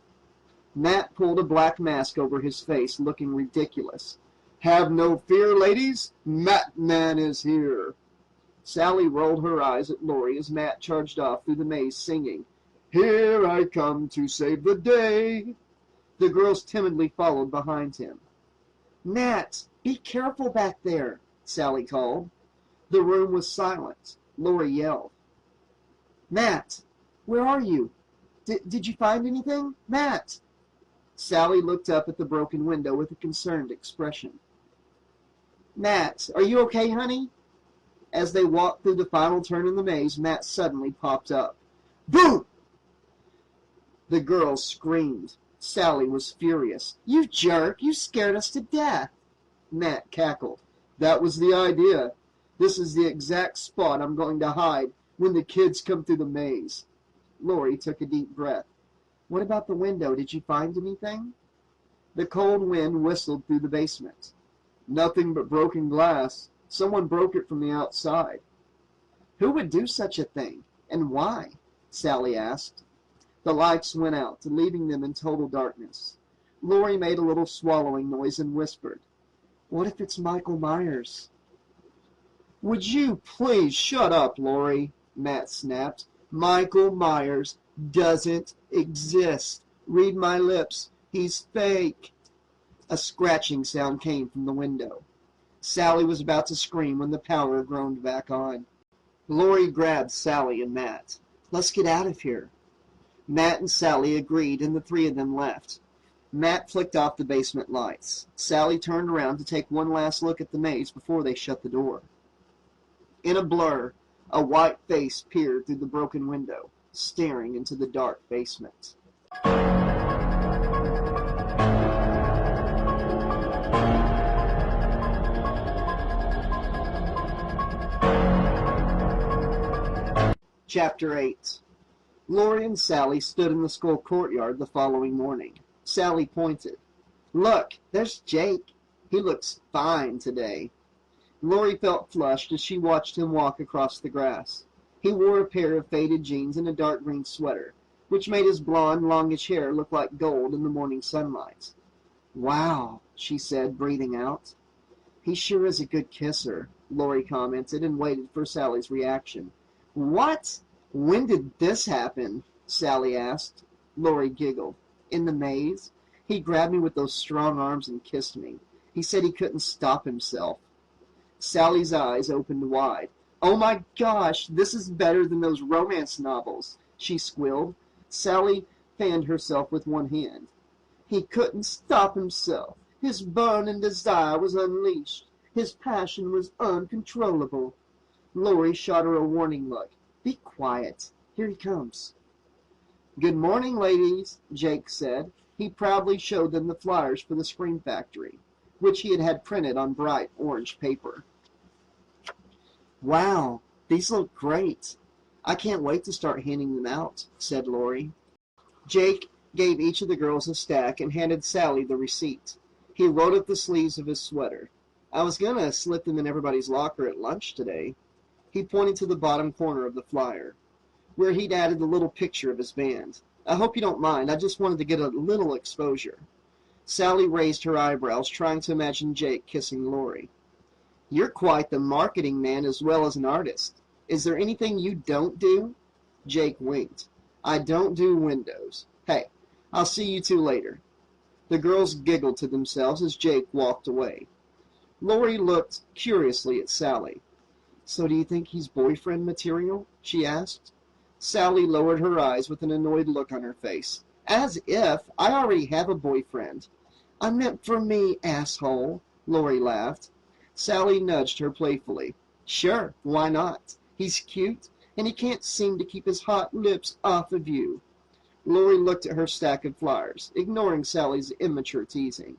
Matt pulled a black mask over his face, looking ridiculous. "Have no fear, ladies. Matt Man is here." Sally rolled her eyes at Lori as Matt charged off through the maze singing, "Here I come to save the day." The girls timidly followed behind him. "Matt, be careful back there," Sally called. The room was silent. Lori yelled, "Matt, where are you? Did you find anything? Matt!" Sally looked up at the broken window with a concerned expression. "Matt, are you okay, honey?" As they walked through the final turn in the maze, Matt suddenly popped up. "Boom!" The girls screamed. Sally was furious. "You jerk! You scared us to death!" Matt cackled. "That was the idea. This is the exact spot I'm going to hide when the kids come through the maze." Lori took a deep breath. "What about the window? Did you find anything?" The cold wind whistled through the basement. "Nothing but broken glass. Someone broke it from the outside." "Who would do such a thing? And why?" Sally asked. The lights went out, leaving them in total darkness. Lori made a little swallowing noise and whispered, "What if it's Michael Myers?" "Would you please shut up, Lori?" Matt snapped. "Michael Myers doesn't exist. Read my lips. He's fake." A scratching sound came from the window. Sally was about to scream when the power groaned back on. Lori grabbed Sally and Matt. "Let's get out of here." Matt and Sally agreed, and the three of them left. Matt flicked off the basement lights. Sally turned around to take one last look at the maze before they shut the door. In a blur, a white face peered through the broken window, staring into the dark basement. Chapter 8. Lori and Sally stood in the school courtyard the following morning. Sally pointed. "Look, there's Jake. He looks fine today." Lori felt flushed as she watched him walk across the grass. He wore a pair of faded jeans and a dark green sweater, which made his blonde, longish hair look like gold in the morning sunlight. "Wow," she said, breathing out. "He sure is a good kisser," Lori commented and waited for Sally's reaction. "What? When did this happen?" Sally asked. Lori giggled. "In the maze. He grabbed me with those strong arms and kissed me. He said he couldn't stop himself." Sally's eyes opened wide. "Oh my gosh, this is better than those romance novels," she squealed. Sally fanned herself with one hand. "He couldn't stop himself. His burning desire was unleashed. His passion was uncontrollable." Lori shot her a warning look. "Be quiet. Here he comes." "Good morning, ladies," Jake said. He proudly showed them the flyers for the Scream Factory, which he had printed on bright orange paper. "Wow, these look great. I can't wait to start handing them out," said Lori. Jake gave each of the girls a stack and handed Sally the receipt. He rolled up the sleeves of his sweater. "I was going to slip them in everybody's locker at lunch today." He pointed to the bottom corner of the flyer, where he'd added the little picture of his band. "I hope you don't mind. I just wanted to get a little exposure." Sally raised her eyebrows, trying to imagine Jake kissing Lori. "You're quite the marketing man as well as an artist. Is there anything you don't do?" Jake winked. "I don't do windows. Hey, I'll see you two later." The girls giggled to themselves as Jake walked away. Lori looked curiously at Sally. "So do you think he's boyfriend material?" she asked. Sally lowered her eyes with an annoyed look on her face. As if I already have a boyfriend. I meant for me, asshole, Lori laughed. Sally nudged her playfully. Sure, why not? He's cute, and he can't seem to keep his hot lips off of you. Lori looked at her stack of flyers, ignoring Sally's immature teasing.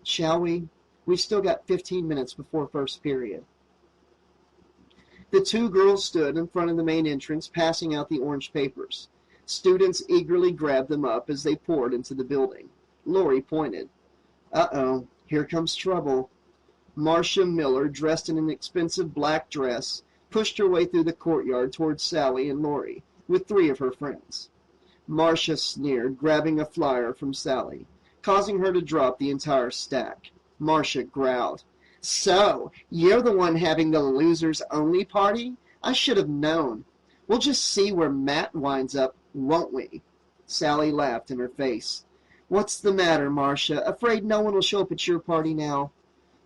Shall we? We've still got 15 minutes before first period. The two girls stood in front of the main entrance, passing out the orange papers. Students eagerly grabbed them up as they poured into the building. Lori pointed. Uh-oh, here comes trouble. Marcia Miller, dressed in an expensive black dress, pushed her way through the courtyard towards Sally and Lori, with 3 of her friends. Marcia sneered, grabbing a flyer from Sally, causing her to drop the entire stack. Marcia growled. So, you're the one having the losers-only party? I should have known. We'll just see where Matt winds up, won't we? Sally laughed in her face. What's the matter, Marcia? Afraid no one will show up at your party now?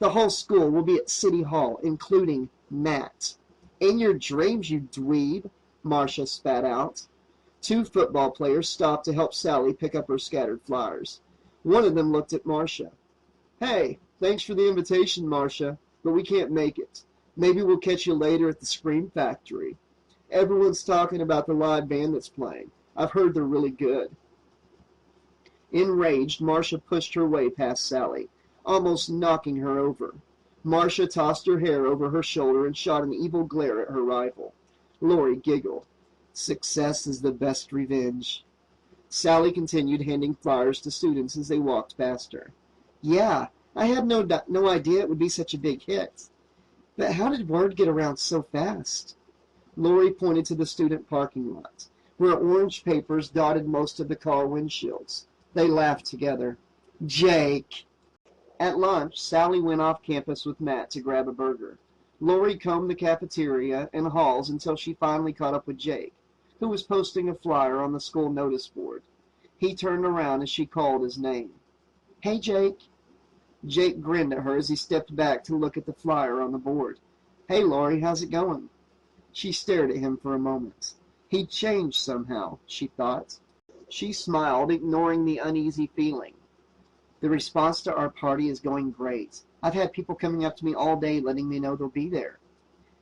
The whole school will be at City Hall, including Matt. In your dreams, you dweeb, Marcia spat out. 2 football players stopped to help Sally pick up her scattered flyers. One of them looked at Marcia. Hey, thanks for the invitation, Marcia, but we can't make it. Maybe we'll catch you later at the Scream Factory. Everyone's talking about the live band that's playing. I've heard they're really good. Enraged, Marcia pushed her way past Sally, almost knocking her over. Marcia tossed her hair over her shoulder and shot an evil glare at her rival. Lori giggled. Success is the best revenge. Sally continued handing flyers to students as they walked past her. Yeah, I had no idea it would be such a big hit. But how did word get around so fast? Lori pointed to the student parking lot, where orange papers dotted most of the car windshields. They laughed together. Jake! At lunch, Sally went off campus with Matt to grab a burger. Lori combed the cafeteria and halls until she finally caught up with Jake, who was posting a flyer on the school notice board. He turned around as she called his name. Hey, Jake. Jake grinned at her as he stepped back to look at the flyer on the board. Hey, Lori, how's it going? She stared at him for a moment. He'd changed somehow, she thought. She smiled, ignoring the uneasy feeling. The response to our party is going great. I've had people coming up to me all day letting me know they'll be there.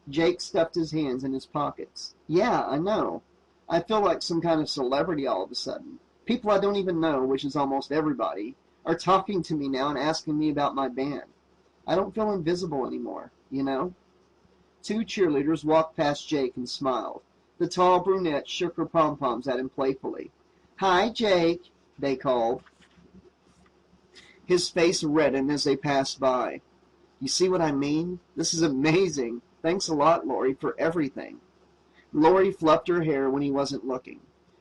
Jake stuffed his hands in his pockets. Yeah, I know. I feel like some kind of celebrity all of a sudden. People I don't even know, which is almost everybody, are talking to me now and asking me about my band. I don't feel invisible anymore, you know? 2 cheerleaders walked past Jake and smiled. The tall brunette shook her pom-poms at him playfully. Hi, Jake, they called. His face reddened as they passed by. You see what I mean? This is amazing. Thanks a lot, Lori, for everything. Lori fluffed her hair when he wasn't looking.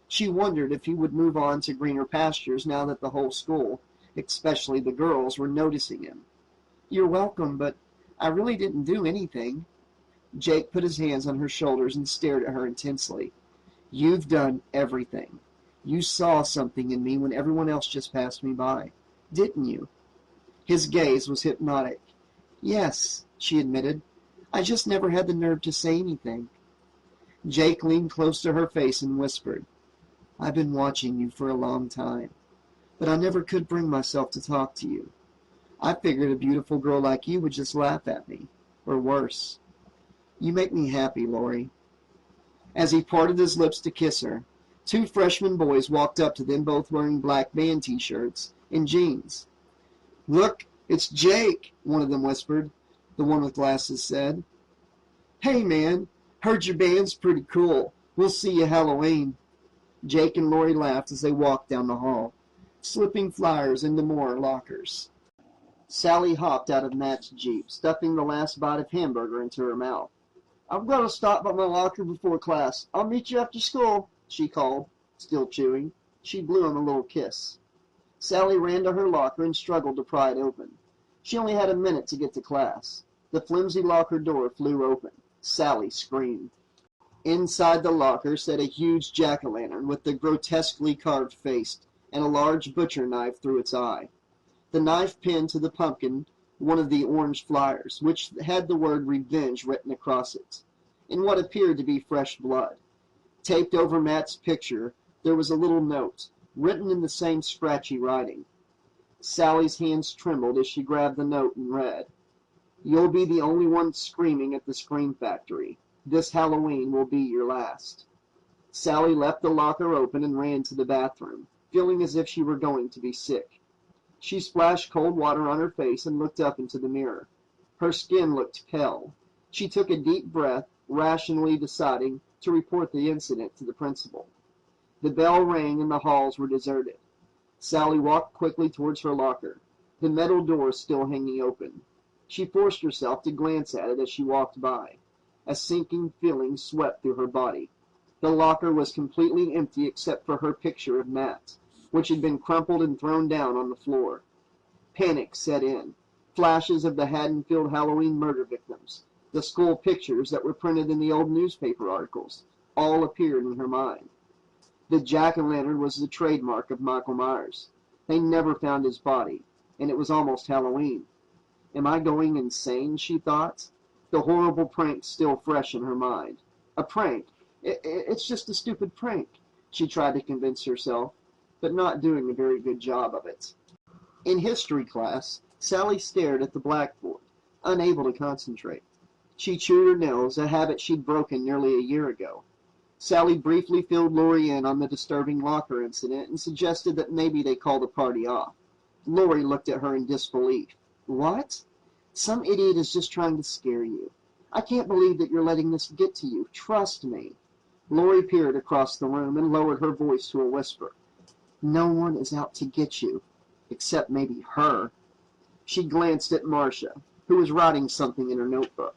She wondered if he would move on to greener pastures now that the whole school, especially the girls, were noticing him. You're welcome, but I really didn't do anything. Jake put his hands on her shoulders and stared at her intensely. You've done everything. You saw something in me when everyone else just passed me by, didn't you? His gaze was hypnotic. Yes, she admitted. I just never had the nerve to say anything. Jake leaned close to her face and whispered, I've been watching you for a long time, but I never could bring myself to talk to you. I figured a beautiful girl like you would just laugh at me, or worse. You make me happy, Lori. As he parted his lips to kiss her, 2 freshman boys walked up to them, both wearing black band t-shirts and jeans. Look, it's Jake, one of them whispered. The one with glasses said. Hey, man, heard your band's pretty cool. We'll see you Halloween. Jake and Lori laughed as they walked down the hall, slipping flyers into more lockers. Sally hopped out of Matt's Jeep, stuffing the last bite of hamburger into her mouth. I've got to stop by my locker before class. I'll meet you after school, she called, still chewing. She blew him a little kiss. Sally ran to her locker and struggled to pry it open. She only had a minute to get to class. The flimsy locker door flew open. Sally screamed. Inside the locker sat a huge jack-o'-lantern with a grotesquely carved face and a large butcher knife through its eye. The knife pinned to the pumpkin one of the orange flyers, which had the word revenge written across it, in what appeared to be fresh blood. Taped over Matt's picture, there was a little note, written in the same scratchy writing. Sally's hands trembled as she grabbed the note and read, "You'll be the only one screaming at the Scream Factory. This Halloween will be your last." Sally left the locker open and ran to the bathroom, feeling as if she were going to be sick. She splashed cold water on her face and looked up into the mirror. Her skin looked pale. She took a deep breath, rationally deciding to report the incident to the principal. The bell rang and the halls were deserted. Sally walked quickly towards her locker, the metal door still hanging open. She forced herself to glance at it as she walked by. A sinking feeling swept through her body. The locker was completely empty except for her picture of Matt, which had been crumpled and thrown down on the floor. Panic set in. Flashes of the Haddonfield Halloween murder victims, the school pictures that were printed in the old newspaper articles, all appeared in her mind. The jack-o'-lantern was the trademark of Michael Myers. They never found his body, and it was almost Halloween. Am I going insane, she thought, the horrible prank still fresh in her mind. A prank. It's just a stupid prank, she tried to convince herself, but not doing a very good job of it. In history class, Sally stared at the blackboard, unable to concentrate. She chewed her nails, a habit she'd broken nearly a year ago. Sally briefly filled Lori in on the disturbing locker incident and suggested that maybe they call the party off. Lori looked at her in disbelief. What? Some idiot is just trying to scare you. I can't believe that you're letting this get to you. Trust me. Lori peered across the room and lowered her voice to a whisper. No one is out to get you, except maybe her. She glanced at Marcia, who was writing something in her notebook.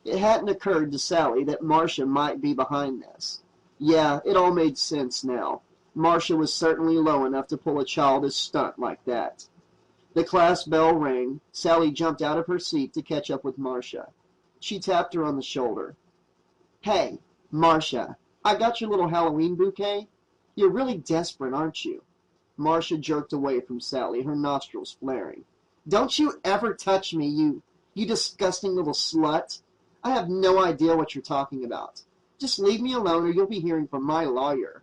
It hadn't occurred to Sally that Marcia might be behind this. Yeah, it all made sense now. Marcia was certainly low enough to pull a childish stunt like that. The class bell rang. Sally jumped out of her seat to catch up with Marcia. She tapped her on the shoulder. Hey, Marcia, I got your little Halloween bouquet. You're really desperate, aren't you? Marcia jerked away from Sally, her nostrils flaring. Don't you ever touch me, you disgusting little slut. I have no idea what you're talking about. Just leave me alone or you'll be hearing from my lawyer.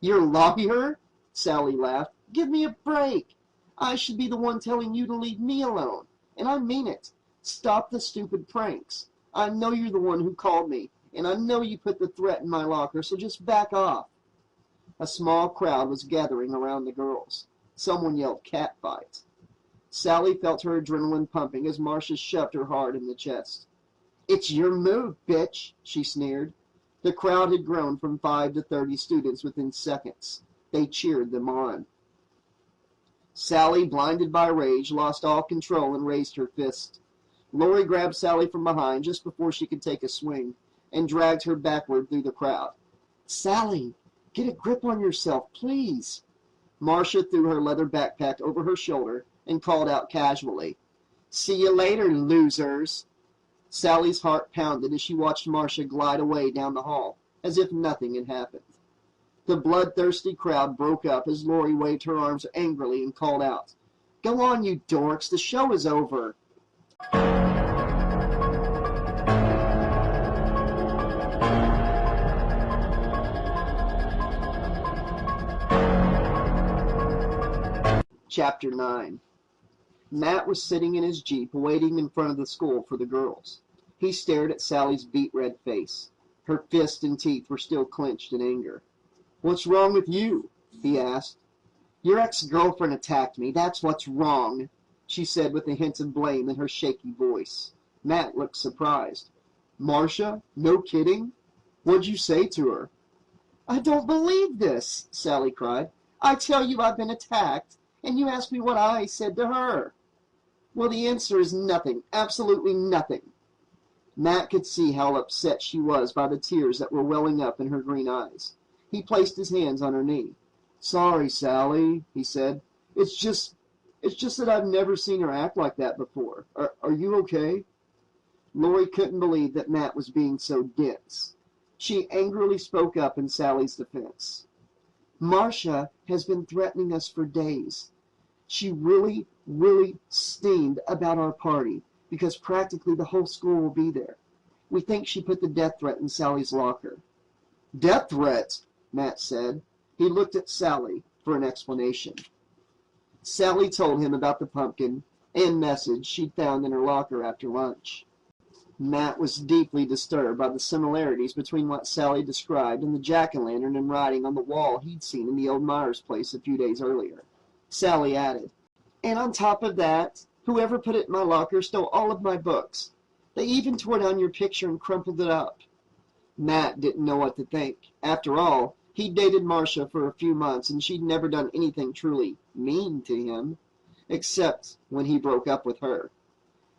Your lawyer? Sally laughed. Give me a break. I should be the one telling you to leave me alone. And I mean it. Stop the stupid pranks. I know you're the one who called me, and I know you put the threat in my locker, so just back off. A small crowd was gathering around the girls. Someone yelled catfight. Sally felt her adrenaline pumping as Marcia shoved her hard in the chest. It's your move, bitch, she sneered. The crowd had grown from 5 to 30 students within seconds. They cheered them on. Sally, blinded by rage, lost all control and raised her fist. Lori grabbed Sally from behind just before she could take a swing and dragged her backward through the crowd. Sally, get a grip on yourself, please. Marcia threw her leather backpack over her shoulder and called out casually, See you later, losers. Sally's heart pounded as she watched Marcia glide away down the hall, as if nothing had happened. The bloodthirsty crowd broke up as Lori waved her arms angrily and called out, Go on, you dorks, the show is over. Chapter 9. Matt was sitting in his Jeep waiting in front of the school for the girls. He stared at Sally's beet-red face. Her fists and teeth were still clenched in anger. What's wrong with you? He asked. Your ex-girlfriend attacked me. That's what's wrong, she said with a hint of blame in her shaky voice. Matt looked surprised. Marcia? No kidding? What'd you say to her? I don't believe this, Sally cried. I tell you I've been attacked, and you ask me what I said to her. Well, the answer is nothing, absolutely nothing. Matt could see how upset she was by the tears that were welling up in her green eyes. He placed his hands on her knee. Sorry, Sally, he said. It's just that I've never seen her act like that before. Are you okay? Lori couldn't believe that Matt was being so dense. She angrily spoke up in Sally's defense. Marcia has been threatening us for days. She really steamed about our party because practically the whole school will be there. We think she put the death threat in Sally's locker. Death threats, Matt said. He looked at Sally for an explanation. Sally told him about the pumpkin and message she'd found in her locker after lunch. Matt was deeply disturbed by the similarities between what Sally described and the jack-o'-lantern and writing on the wall he'd seen in the old Myers place a few days earlier. Sally added, "And on top of that, whoever put it in my locker stole all of my books. They even tore down your picture and crumpled it up." Matt didn't know what to think. After all, he'd dated Marcia for a few months, and she'd never done anything truly mean to him, except when he broke up with her.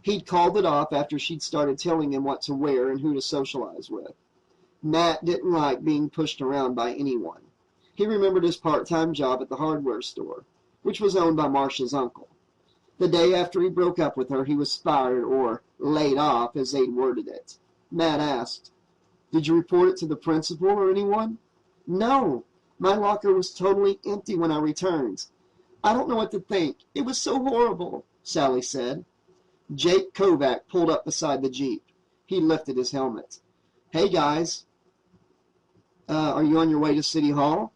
He'd called it off after she'd started telling him what to wear and who to socialize with. Matt didn't like being pushed around by anyone. He remembered his part-time job at the hardware store, which was owned by Marcia's uncle. The day after he broke up with her, he was fired, or laid off, as they'd worded it. Matt asked, "Did you report it to the principal or anyone?" "No. My locker was totally empty when I returned. I don't know what to think. It was so horrible," Sally said. Jake Kovac pulled up beside the Jeep. He lifted his helmet. "Hey, guys. Are you on your way to City Hall?"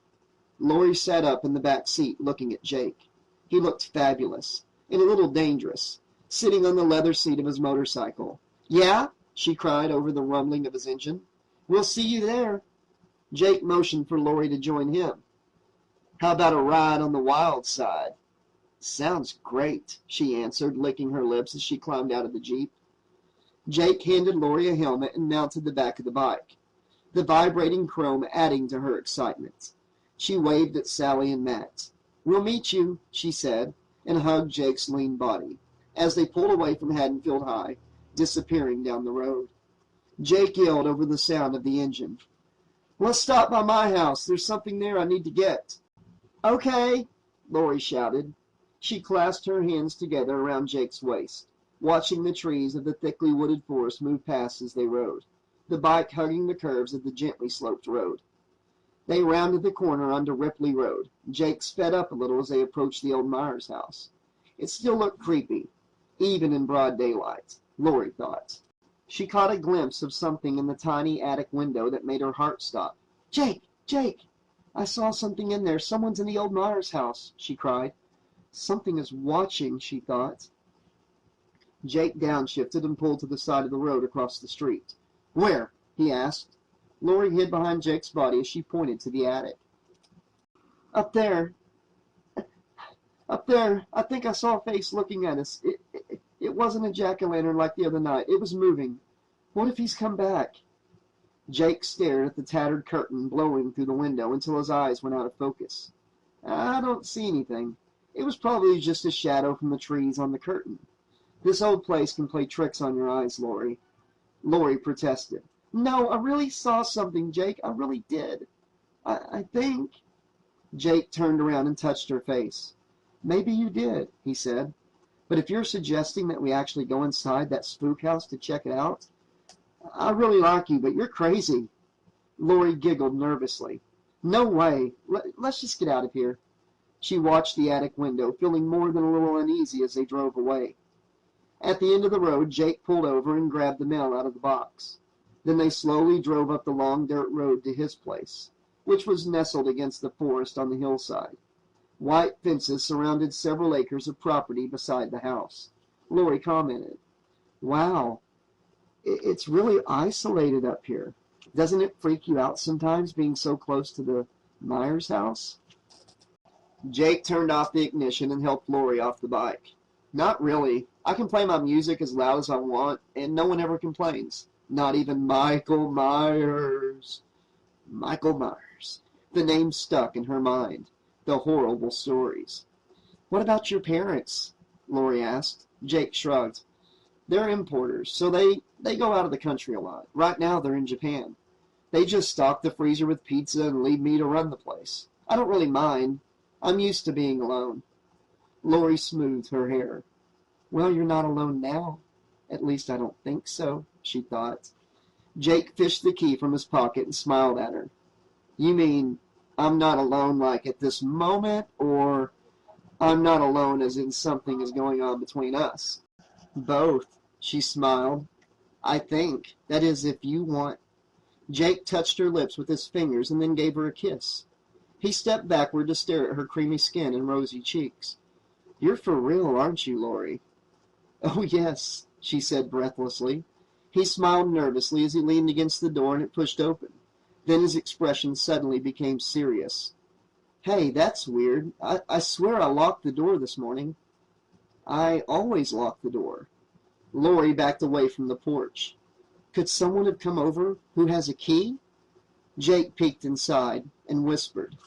Lori sat up in the back seat, looking at Jake. He looked fabulous, and a little dangerous, sitting on the leather seat of his motorcycle. "Yeah?" she cried over the rumbling of his engine. "We'll see you there." Jake motioned for Lori to join him. "How about a ride on the wild side?" "Sounds great," she answered, licking her lips as she climbed out of the Jeep. Jake handed Lori a helmet and mounted the back of the bike, the vibrating chrome adding to her excitement. She waved at Sally and Matt. "We'll meet you," she said, and hugged Jake's lean body, as they pulled away from Haddonfield High, disappearing down the road. Jake yelled over the sound of the engine, "Let's stop by my house. There's something there I need to get." "Okay," Lori shouted. She clasped her hands together around Jake's waist, watching the trees of the thickly wooded forest move past as they rode, the bike hugging the curves of the gently sloped road. They rounded the corner onto Ripley Road. Jake sped up a little as they approached the old Myers house. It still looked creepy, even in broad daylight, Lori thought. She caught a glimpse of something in the tiny attic window that made her heart stop. "Jake! Jake! I saw something in there. Someone's in the old Myers house," she cried. Something is watching, she thought. Jake downshifted and pulled to the side of the road across the street. "Where?" he asked. Lori hid behind Jake's body as she pointed to the attic. "Up there. Up there. I think I saw a face looking at us. It wasn't a jack-o'-lantern like the other night. It was moving. What if he's come back?" Jake stared at the tattered curtain blowing through the window until his eyes went out of focus. "I don't see anything. It was probably just a shadow from the trees on the curtain. This old place can play tricks on your eyes, Lori." Lori protested. "No, I really saw something, Jake. I really did. I think." Jake turned around and touched her face. "Maybe you did," he said. "But if you're suggesting that we actually go inside that spook house to check it out, I really like you, but you're crazy." Lori giggled nervously. "No way. Let's just get out of here." She watched the attic window, feeling more than a little uneasy as they drove away. At the end of the road, Jake pulled over and grabbed the mail out of the box. Then they slowly drove up the long dirt road to his place, which was nestled against the forest on the hillside. White fences surrounded several acres of property beside the house. Lori commented, "Wow, it's really isolated up here. Doesn't it freak you out sometimes being so close to the Myers house?" Jake turned off the ignition and helped Lori off the bike. "Not really. I can play my music as loud as I want, and no one ever complains. Not even Michael Myers." Michael Myers. The name stuck in her mind. The horrible stories. "What about your parents?" Lori asked. Jake shrugged. "They're importers, so they go out of the country a lot. Right now they're in Japan. They just stock the freezer with pizza and leave me to run the place. I don't really mind. I'm used to being alone." Lori smoothed her hair. "Well, you're not alone now. At least I don't think so," she thought. Jake fished the key from his pocket and smiled at her. "You mean I'm not alone like at this moment, or I'm not alone as in something is going on between us?" "Both," she smiled. "I think. That is, if you want." Jake touched her lips with his fingers and then gave her a kiss. He stepped backward to stare at her creamy skin and rosy cheeks. "You're for real, aren't you, Lori?" "Oh, yes," she said breathlessly. He smiled nervously as he leaned against the door and it pushed open. Then his expression suddenly became serious. "Hey, that's weird. I swear I locked the door this morning." "I always lock the door." Lori backed away from the porch. "Could someone have come over who has a key?" Jake peeked inside and whispered,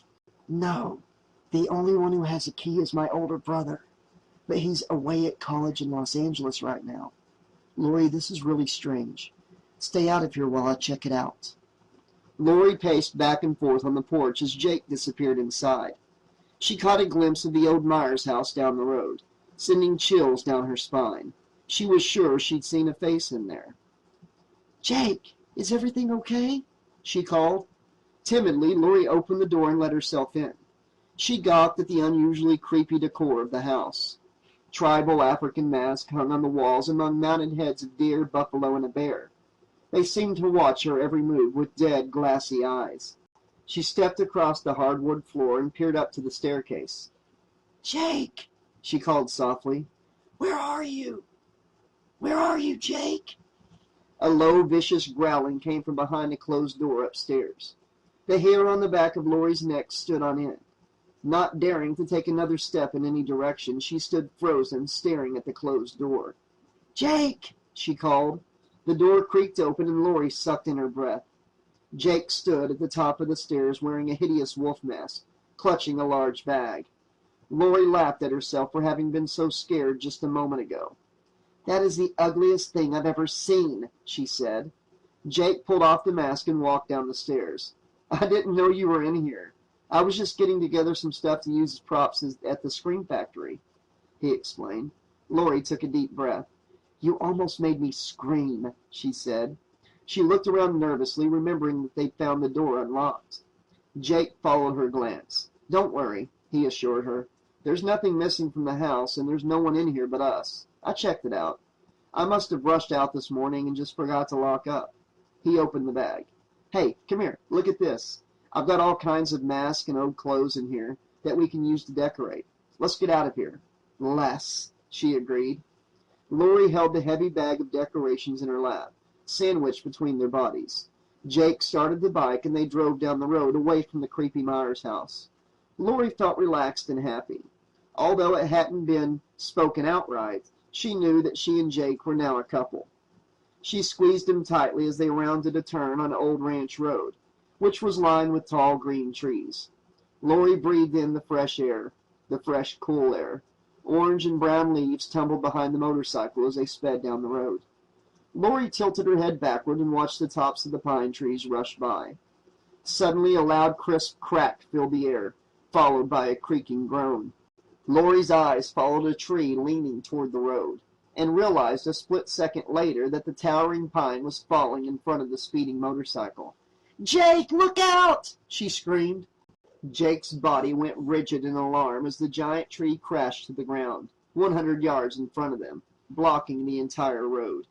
"No, the only one who has a key is my older brother, but he's away at college in Los Angeles right now. Lori, this is really strange. Stay out of here while I check it out." Lori paced back and forth on the porch as Jake disappeared inside. She caught a glimpse of the old Myers house down the road, sending chills down her spine. She was sure she'd seen a face in there. "Jake, is everything okay?" she called. Timidly, Lori opened the door and let herself in. She gawked at the unusually creepy decor of the house. Tribal African masks hung on the walls among mounted heads of deer, buffalo, and a bear. They seemed to watch her every move with dead, glassy eyes. She stepped across the hardwood floor and peered up to the staircase. "Jake," she called softly. "Where are you? Where are you, Jake?" A low, vicious growling came from behind a closed door upstairs. The hair on the back of Lori's neck stood on end. Not daring to take another step in any direction, she stood frozen, staring at the closed door. "Jake!" she called. The door creaked open and Lori sucked in her breath. Jake stood at the top of the stairs wearing a hideous wolf mask, clutching a large bag. Lori laughed at herself for having been so scared just a moment ago. "That is the ugliest thing I've ever seen," she said. Jake pulled off the mask and walked down the stairs. "I didn't know you were in here. I was just getting together some stuff to use as props at the Scream Factory," he explained. Lori took a deep breath. "You almost made me scream," she said. She looked around nervously, remembering that they'd found the door unlocked. Jake followed her glance. "Don't worry," he assured her. "There's nothing missing from the house, and there's no one in here but us. I checked it out. I must have rushed out this morning and just forgot to lock up." He opened the bag. "Hey, come here. Look at this. I've got all kinds of masks and old clothes in here that we can use to decorate. Let's get out of here." "Less," she agreed. Lori held the heavy bag of decorations in her lap, sandwiched between their bodies. Jake started the bike and they drove down the road away from the creepy Myers house. Lori felt relaxed and happy. Although it hadn't been spoken outright, she knew that she and Jake were now a couple. She squeezed him tightly as they rounded a turn on Old Ranch Road, which was lined with tall green trees. Lori breathed in the fresh air, the fresh, cool air. Orange and brown leaves tumbled behind the motorcycle as they sped down the road. Lori tilted her head backward and watched the tops of the pine trees rush by. Suddenly, a loud, crisp crack filled the air, followed by a creaking groan. Lori's eyes followed a tree leaning toward the road, and realized a split second later that the towering pine was falling in front of the speeding motorcycle. "Jake, look out!" she screamed. Jake's body went rigid in alarm as the giant tree crashed to the ground, 100 yards in front of them, blocking the entire road.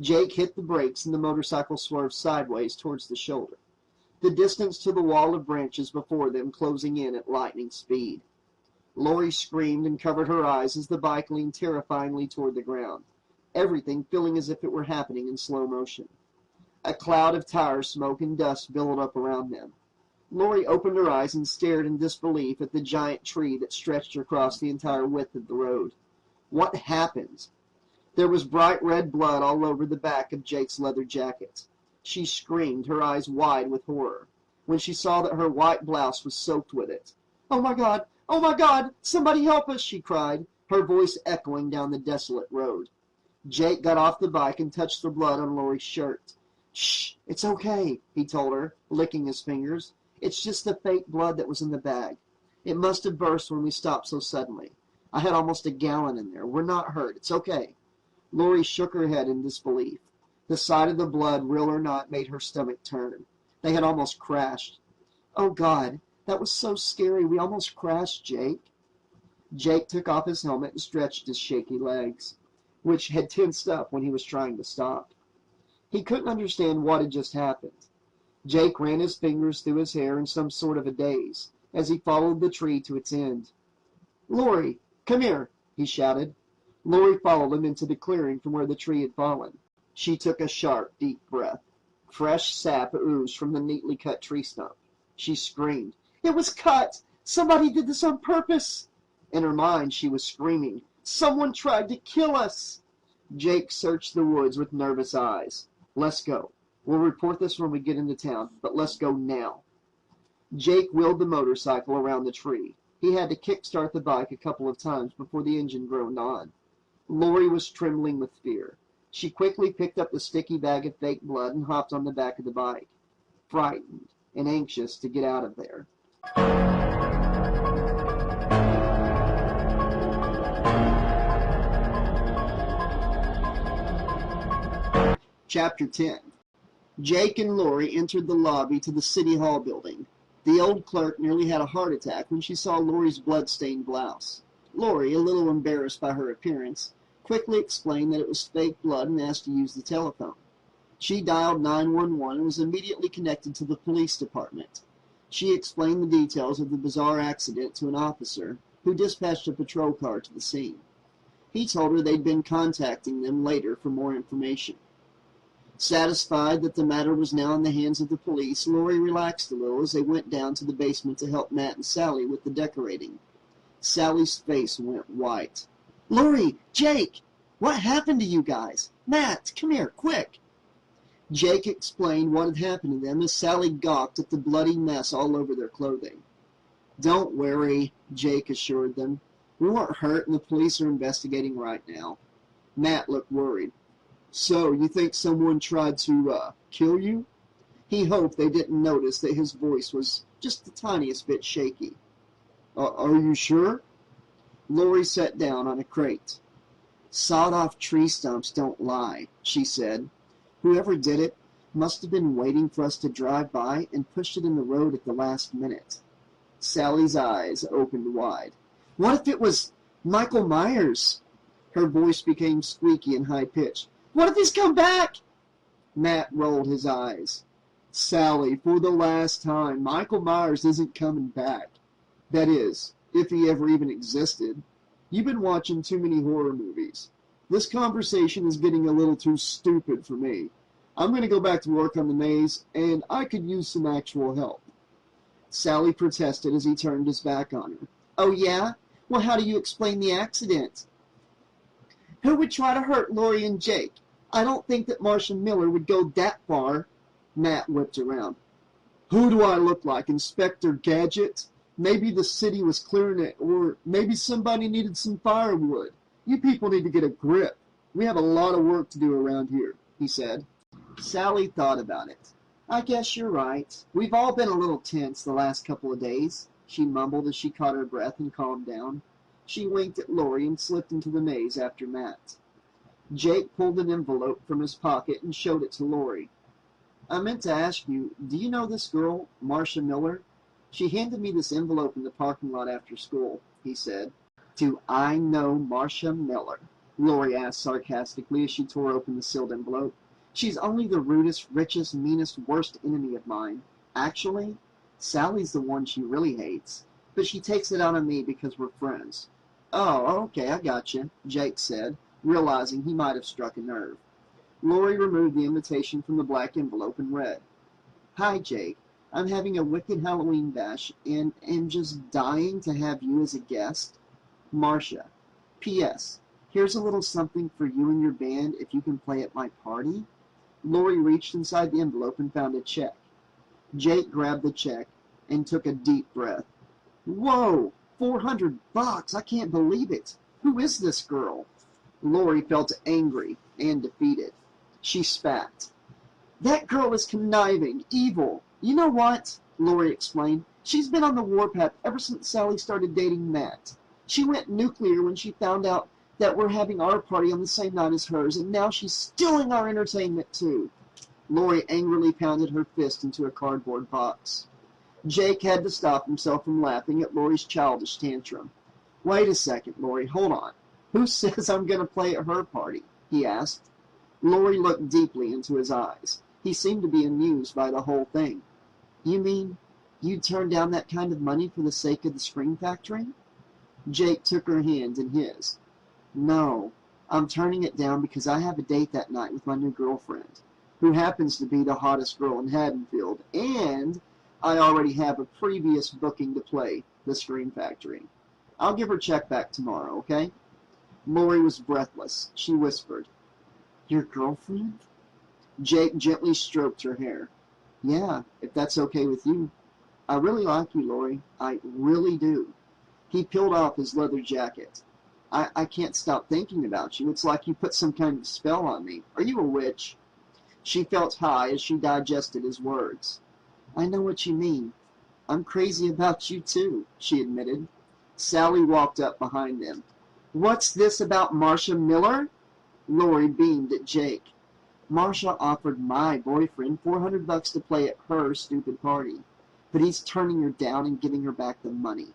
Jake hit the brakes and the motorcycle swerved sideways towards the shoulder, the distance to the wall of branches before them closing in at lightning speed. Lori screamed and covered her eyes as the bike leaned terrifyingly toward the ground, everything feeling as if it were happening in slow motion. A cloud of tire smoke and dust billowed up around them. Lori opened her eyes and stared in disbelief at the giant tree that stretched across the entire width of the road. What happened? There was bright red blood all over the back of Jake's leather jacket. She screamed, her eyes wide with horror, when she saw that her white blouse was soaked with it. "Oh my God! Oh my God! Somebody help us!" she cried, her voice echoing down the desolate road. Jake got off the bike and touched the blood on Lori's shirt. "Shh, it's okay," he told her, licking his fingers. "It's just the fake blood that was in the bag. It must have burst when we stopped so suddenly. I had almost a gallon in there. We're not hurt. It's okay." Lori shook her head in disbelief. The sight of the blood, real or not, made her stomach turn. They had almost crashed. "Oh, God, that was so scary. We almost crashed, Jake." Jake took off his helmet and stretched his shaky legs, which had tensed up when he was trying to stop. He couldn't understand what had just happened. Jake ran his fingers through his hair in some sort of a daze as he followed the tree to its end. "Lori, come here," he shouted. Lori followed him into the clearing from where the tree had fallen. She took a sharp, deep breath. Fresh sap oozed from the neatly cut tree stump. She screamed, "It was cut! Somebody did this on purpose!" In her mind, she was screaming, "Someone tried to kill us!" Jake searched the woods with nervous eyes. "Let's go. We'll report this when we get into town, but let's go now." Jake wheeled the motorcycle around the tree. He had to kick-start the bike a couple of times before the engine groaned on. Lori was trembling with fear. She quickly picked up the sticky bag of fake blood and hopped on the back of the bike, frightened and anxious to get out of there. Chapter 10. Jake and Lori entered the lobby to the City Hall building. The old clerk nearly had a heart attack when she saw Lori's blood-stained blouse. Lori, a little embarrassed by her appearance, quickly explained that it was fake blood and asked to use the telephone. She dialed 911 and was immediately connected to the police department. She explained the details of the bizarre accident to an officer, who dispatched a patrol car to the scene. He told her they'd been contacting them later for more information. Satisfied that the matter was now in the hands of the police, Lori relaxed a little as they went down to the basement to help Matt and Sally with the decorating. Sally's face went white. "Lori! Jake! What happened to you guys? Matt, come here, quick!" Jake explained what had happened to them as Sally gawked at the bloody mess all over their clothing. "Don't worry," Jake assured them. "We weren't hurt and the police are investigating right now." Matt looked worried. "So, you think someone tried to, kill you?" He hoped they didn't notice that his voice was just the tiniest bit shaky. Are you sure?" Lori sat down on a crate. "Sawed-off tree stumps don't lie," she said. "Whoever did it must have been waiting for us to drive by and pushed it in the road at the last minute." Sally's eyes opened wide. "What if it was Michael Myers?" Her voice became squeaky and high-pitched. "What if he's come back?" Matt rolled his eyes. "Sally, for the last time, Michael Myers isn't coming back. That is, if he ever even existed. You've been watching too many horror movies. This conversation is getting a little too stupid for me. I'm going to go back to work on the maze, and I could use some actual help." Sally protested as he turned his back on her. "Oh, yeah? Well, how do you explain the accident?" "Who would try to hurt Lori and Jake? I don't think that Marcia Miller would go that far." Matt whipped around. "Who do I look like, Inspector Gadget? Maybe the city was clearing it, or maybe somebody needed some firewood. You people need to get a grip. We have a lot of work to do around here," he said. Sally thought about it. "I guess you're right. We've all been a little tense the last couple of days," she mumbled as she caught her breath and calmed down. She winked at Lori and slipped into the maze after Matt. Jake pulled an envelope from his pocket and showed it to Lori. "I meant to ask you, do you know this girl, Marcia Miller? She handed me this envelope in the parking lot after school," he said. "Do I know Marcia Miller?" Lori asked sarcastically as she tore open the sealed envelope. "She's only the rudest, richest, meanest, worst enemy of mine. Actually, Sally's the one she really hates, but she takes it out on me because we're friends." "Oh, okay, I gotcha," Jake said, realizing he might have struck a nerve. Lori removed the invitation from the black envelope and read, "Hi, Jake. I'm having a wicked Halloween bash and am just dying to have you as a guest. Marcia. P.S. Here's a little something for you and your band if you can play at my party." Lori reached inside the envelope and found a check. Jake grabbed the check and took a deep breath. "Whoa! $400! I can't believe it. Who is this girl?" Lori felt angry and defeated. She spat. "That girl is conniving, evil. You know what?" Lori explained. "She's been on the warpath ever since Sally started dating Matt. She went nuclear when she found out that we're having our party on the same night as hers, and now she's stealing our entertainment too." Lori angrily pounded her fist into a cardboard box. Jake had to stop himself from laughing at Lori's childish tantrum. "Wait a second, Lori, hold on. Who says I'm going to play at her party?" he asked. Lori looked deeply into his eyes. He seemed to be amused by the whole thing. You mean you'd turn down that kind of money for the sake of the screen factory? Jake took her hand in his. No, I'm turning it down because I have a date that night with my new girlfriend, who happens to be the hottest girl in Haddonfield, and I already have a previous booking to play the Scream Factory. I'll give her check back tomorrow, okay? Lori was breathless. She whispered, Your girlfriend? Jake gently stroked her hair. Yeah, if that's okay with you. I really like you, Lori. I really do. He peeled off his leather jacket. I can't stop thinking about you. It's like you put some kind of spell on me. Are you a witch? She felt high as she digested his words. I know what you mean. I'm crazy about you too, she admitted. Sally walked up behind them. What's this about Marcia Miller? Lori beamed at Jake. Marcia offered my boyfriend $400 to play at her stupid party, but he's turning her down and giving her back the money.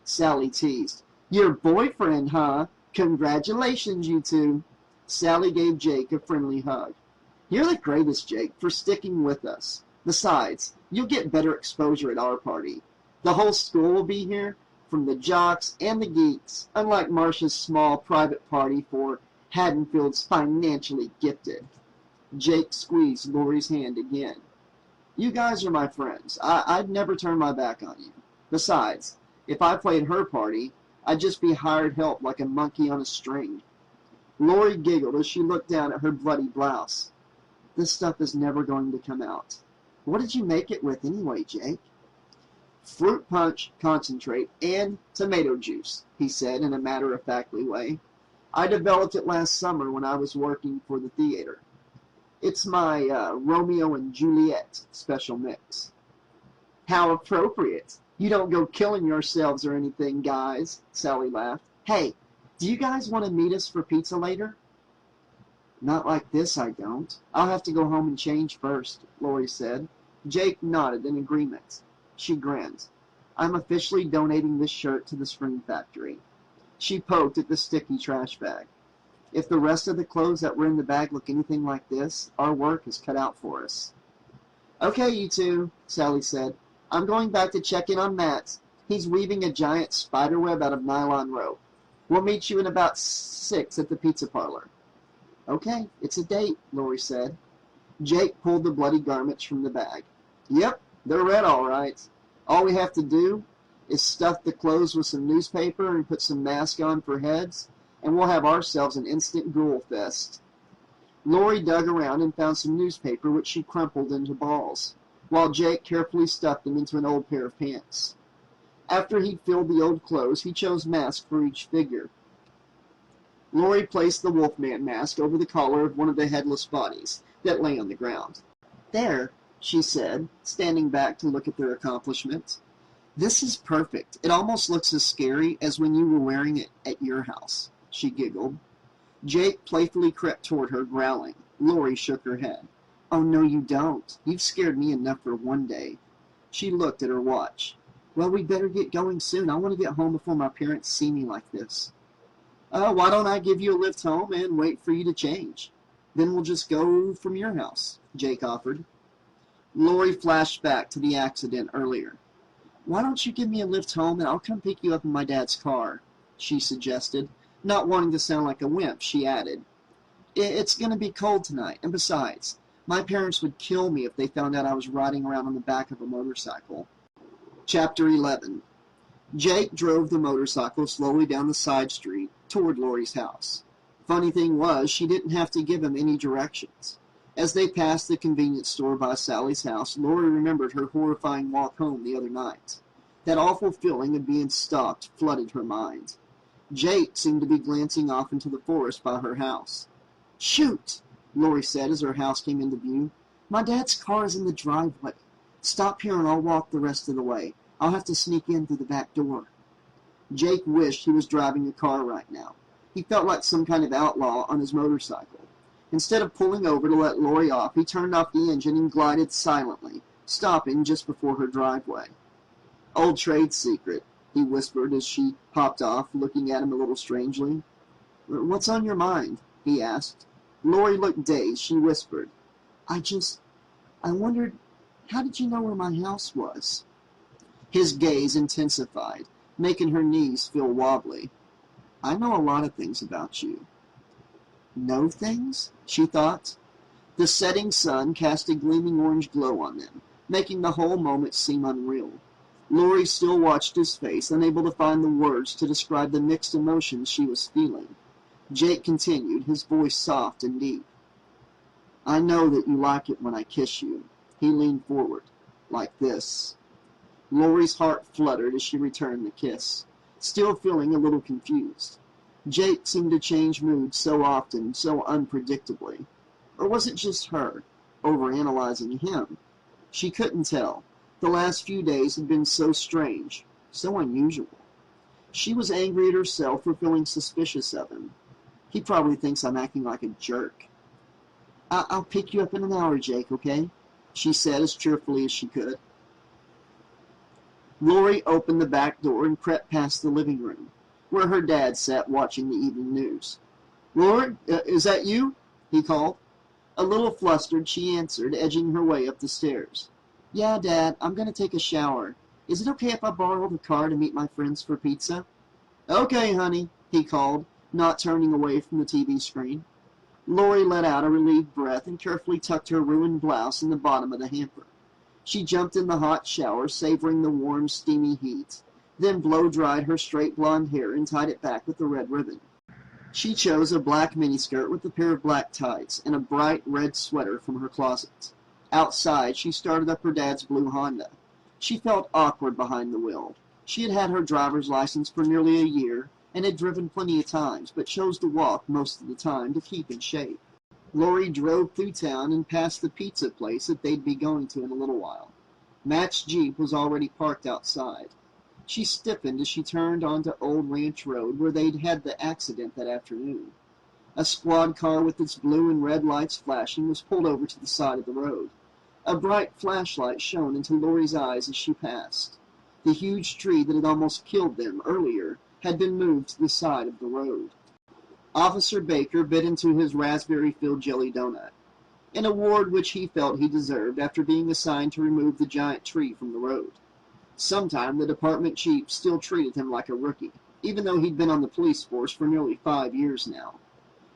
Sally teased. Your boyfriend, huh? Congratulations, you two. Sally gave Jake a friendly hug. You're the greatest, Jake, for sticking with us. Besides, you'll get better exposure at our party. The whole school will be here, from the jocks and the geeks, unlike Marcia's small private party for Haddonfield's financially gifted. Jake squeezed Lori's hand again. You guys are my friends. I'd never turn my back on you. Besides, if I played her party, I'd just be hired help like a monkey on a string. Lori giggled as she looked down at her bloody blouse. This stuff is never going to come out. What did you make it with anyway, Jake? Fruit punch, concentrate, and tomato juice, he said in a matter-of-factly way. I developed it last summer when I was working for the theater. It's my Romeo and Juliet special mix. How appropriate. You don't go killing yourselves or anything, guys, Sally laughed. Hey, do you guys want to meet us for pizza later? Not like this, I don't. I'll have to go home and change first, Lori said. Jake nodded in agreement. She grinned. I'm officially donating this shirt to the Screen Factory. She poked at the sticky trash bag. If the rest of the clothes that were in the bag look anything like this, our work is cut out for us. Okay, you two, Sally said. I'm going back to check in on Matt. He's weaving a giant spider web out of nylon rope. We'll meet you in about 6 at the pizza parlor. Okay, it's a date, Lori said. Jake pulled the bloody garments from the bag. Yep, they're red all right. All we have to do is stuff the clothes with some newspaper and put some masks on for heads, and we'll have ourselves an instant ghoul fest. Lori dug around and found some newspaper which she crumpled into balls, while Jake carefully stuffed them into an old pair of pants. After he'd filled the old clothes, he chose masks for each figure. Lori placed the Wolfman mask over the collar of one of the headless bodies that lay on the ground. There, she said, standing back to look at their accomplishment. This is perfect. It almost looks as scary as when you were wearing it at your house, she giggled. Jake playfully crept toward her, growling. Lori shook her head. Oh, no, you don't. You've scared me enough for one day. She looked at her watch. Well, we'd better get going soon. I want to get home before my parents see me like this. Why don't I give you a lift home and wait for you to change? Then we'll just go from your house, Jake offered. Lori flashed back to the accident earlier. Why don't you give me a lift home and I'll come pick you up in my dad's car, she suggested. Not wanting to sound like a wimp, she added. It's going to be cold tonight, and besides, my parents would kill me if they found out I was riding around on the back of a motorcycle. Chapter 11. Jake drove the motorcycle slowly down the side street toward Lori's house. Funny thing was, she didn't have to give him any directions. As they passed the convenience store by Sally's house, Lori remembered her horrifying walk home the other night. That awful feeling of being stalked flooded her mind. Jake seemed to be glancing off into the forest by her house. Shoot, Lori said as her house came into view. My dad's car is in the driveway. Stop here and I'll walk the rest of the way. I'll have to sneak in through the back door. Jake wished he was driving a car right now. He felt like some kind of outlaw on his motorcycle. Instead of pulling over to let Lori off, he turned off the engine and glided silently, stopping just before her driveway. Old trade secret, he whispered as she popped off, looking at him a little strangely. What's on your mind? He asked. Lori looked dazed. She whispered, I just I wondered, how did you know where my house was? His gaze intensified, making her knees feel wobbly. I know a lot of things about you. Know things? She thought. The setting sun cast a gleaming orange glow on them, making the whole moment seem unreal. Lori still watched his face, unable to find the words to describe the mixed emotions she was feeling. Jake continued, his voice soft and deep. I know that you like it when I kiss you. He leaned forward, like this. Lori's heart fluttered as she returned the kiss, still feeling a little confused. Jake seemed to change moods so often, so unpredictably. Or was it just her, overanalyzing him? She couldn't tell. The last few days had been so strange, so unusual. She was angry at herself for feeling suspicious of him. He probably thinks I'm acting like a jerk. I'll pick you up in an hour, Jake, okay? She said as cheerfully as she could. Lori opened the back door and crept past the living room, where her dad sat watching the evening news. Lori, is that you? He called. A little flustered, she answered, edging her way up the stairs. Yeah, Dad, I'm going to take a shower. Is it okay if I borrow the car to meet my friends for pizza? Okay, honey, he called, not turning away from the TV screen. Lori let out a relieved breath and carefully tucked her ruined blouse in the bottom of the hamper. She jumped in the hot shower, savoring the warm, steamy heat, then blow-dried her straight blonde hair and tied it back with a red ribbon. She chose a black miniskirt with a pair of black tights and a bright red sweater from her closet. Outside, she started up her dad's blue Honda. She felt awkward behind the wheel. She had had her driver's license for nearly a year and had driven plenty of times, but chose to walk most of the time to keep in shape. Lori drove through town and past the pizza place that they'd be going to in a little while. Matt's Jeep was already parked outside. She stiffened as she turned onto Old Ranch Road where they'd had the accident that afternoon. A squad car with its blue and red lights flashing was pulled over to the side of the road. A bright flashlight shone into Lori's eyes as she passed. The huge tree that had almost killed them earlier had been moved to the side of the road. Officer Baker bit into his raspberry-filled jelly donut, an award which he felt he deserved after being assigned to remove the giant tree from the road. Sometime the department chief still treated him like a rookie, even though he'd been on the police force for nearly 5 years now.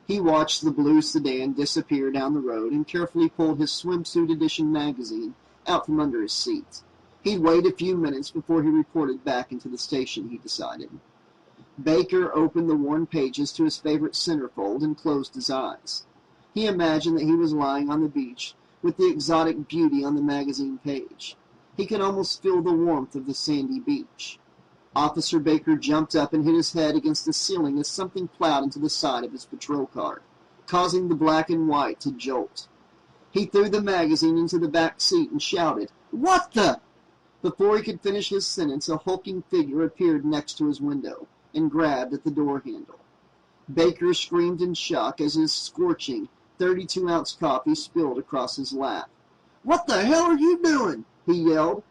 He watched the blue sedan disappear down the road and carefully pulled his swimsuit edition magazine out from under his seat. He'd wait a few minutes before he reported back into the station, he decided. Baker opened the worn pages to his favorite centerfold and closed his eyes. He imagined that he was lying on the beach with the exotic beauty on the magazine page. He could almost feel the warmth of the sandy beach. Officer Baker jumped up and hit his head against the ceiling as something plowed into the side of his patrol car, causing the black and white to jolt. He threw the magazine into the back seat and shouted, "What the?" Before he could finish his sentence, a hulking figure appeared next to his window and grabbed at the door handle. Baker screamed in shock as his scorching 32-ounce coffee spilled across his lap. "What the hell are you doing?" he yelled.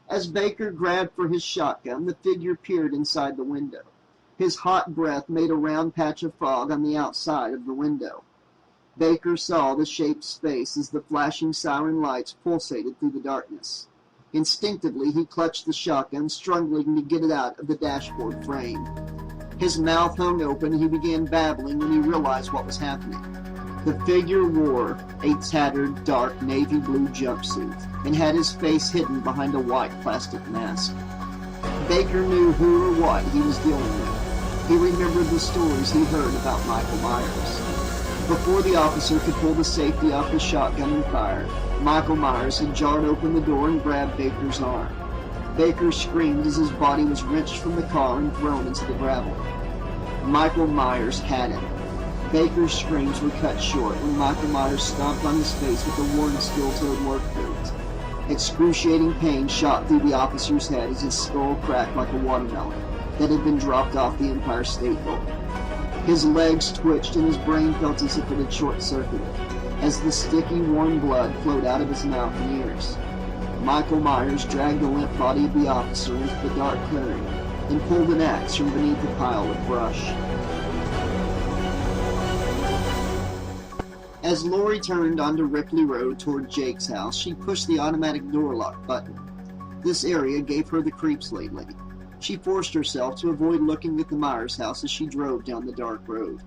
As Baker grabbed for his shotgun, the figure peered inside the window. His hot breath made a round patch of fog on the outside of the window. Baker saw the shape's face as the flashing siren lights pulsated through the darkness. Instinctively, he clutched the shotgun, struggling to get it out of the dashboard frame. His mouth hung open and he began babbling when he realized what was happening. The figure wore a tattered, dark navy blue jumpsuit and had his face hidden behind a white plastic mask. Baker knew who or what he was dealing with. He remembered the stories he heard about Michael Myers. Before the officer could pull the safety off his shotgun and fire, Michael Myers had jarred open the door and grabbed Baker's arm. Baker screamed as his body was wrenched from the car and thrown into the gravel. Michael Myers had him. Baker's screams were cut short when Michael Myers stomped on his face with a worn steel-toed work boot. Excruciating pain shot through the officer's head as his skull cracked like a watermelon that had been dropped off the Empire State Building. His legs twitched and his brain felt as if it had short-circuited, as the sticky, warm blood flowed out of his mouth and ears. Michael Myers dragged the limp body of the officer into the dark clearing and pulled an axe from beneath a pile of brush. As Lori turned onto Ripley Road toward Jake's house, she pushed the automatic door lock button. This area gave her the creeps lately. She forced herself to avoid looking at the Myers house as she drove down the dark road.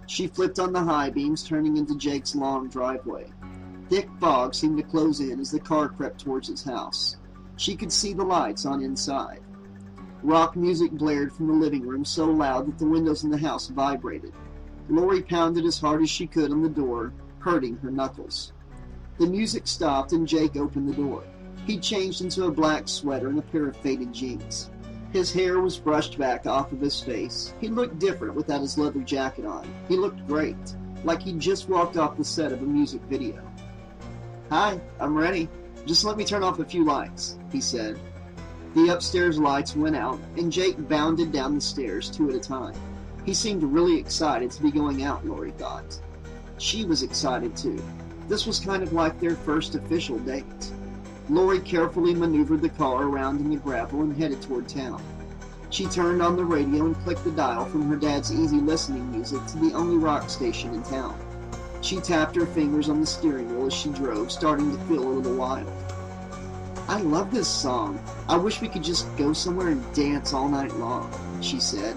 She flipped on the high beams, turning into Jake's long driveway. Thick fog seemed to close in as the car crept towards his house. She could see the lights on inside. Rock music blared from the living room so loud that the windows in the house vibrated. Lori pounded as hard as she could on the door, hurting her knuckles. The music stopped and Jake opened the door. He'd changed into a black sweater and a pair of faded jeans. His hair was brushed back off of his face. He looked different without his leather jacket on. He looked great, like he'd just walked off the set of a music video. "Hi, I'm ready. Just let me turn off a few lights," he said. The upstairs lights went out, and Jake bounded down the stairs 2 at a time. He seemed really excited to be going out, Lori thought. She was excited too. This was kind of like their first official date. Lori carefully maneuvered the car around in the gravel and headed toward town. She turned on the radio and clicked the dial from her dad's easy listening music to the only rock station in town. She tapped her fingers on the steering wheel as she drove, starting to feel a little wild. "I love this song. I wish we could just go somewhere and dance all night long," she said.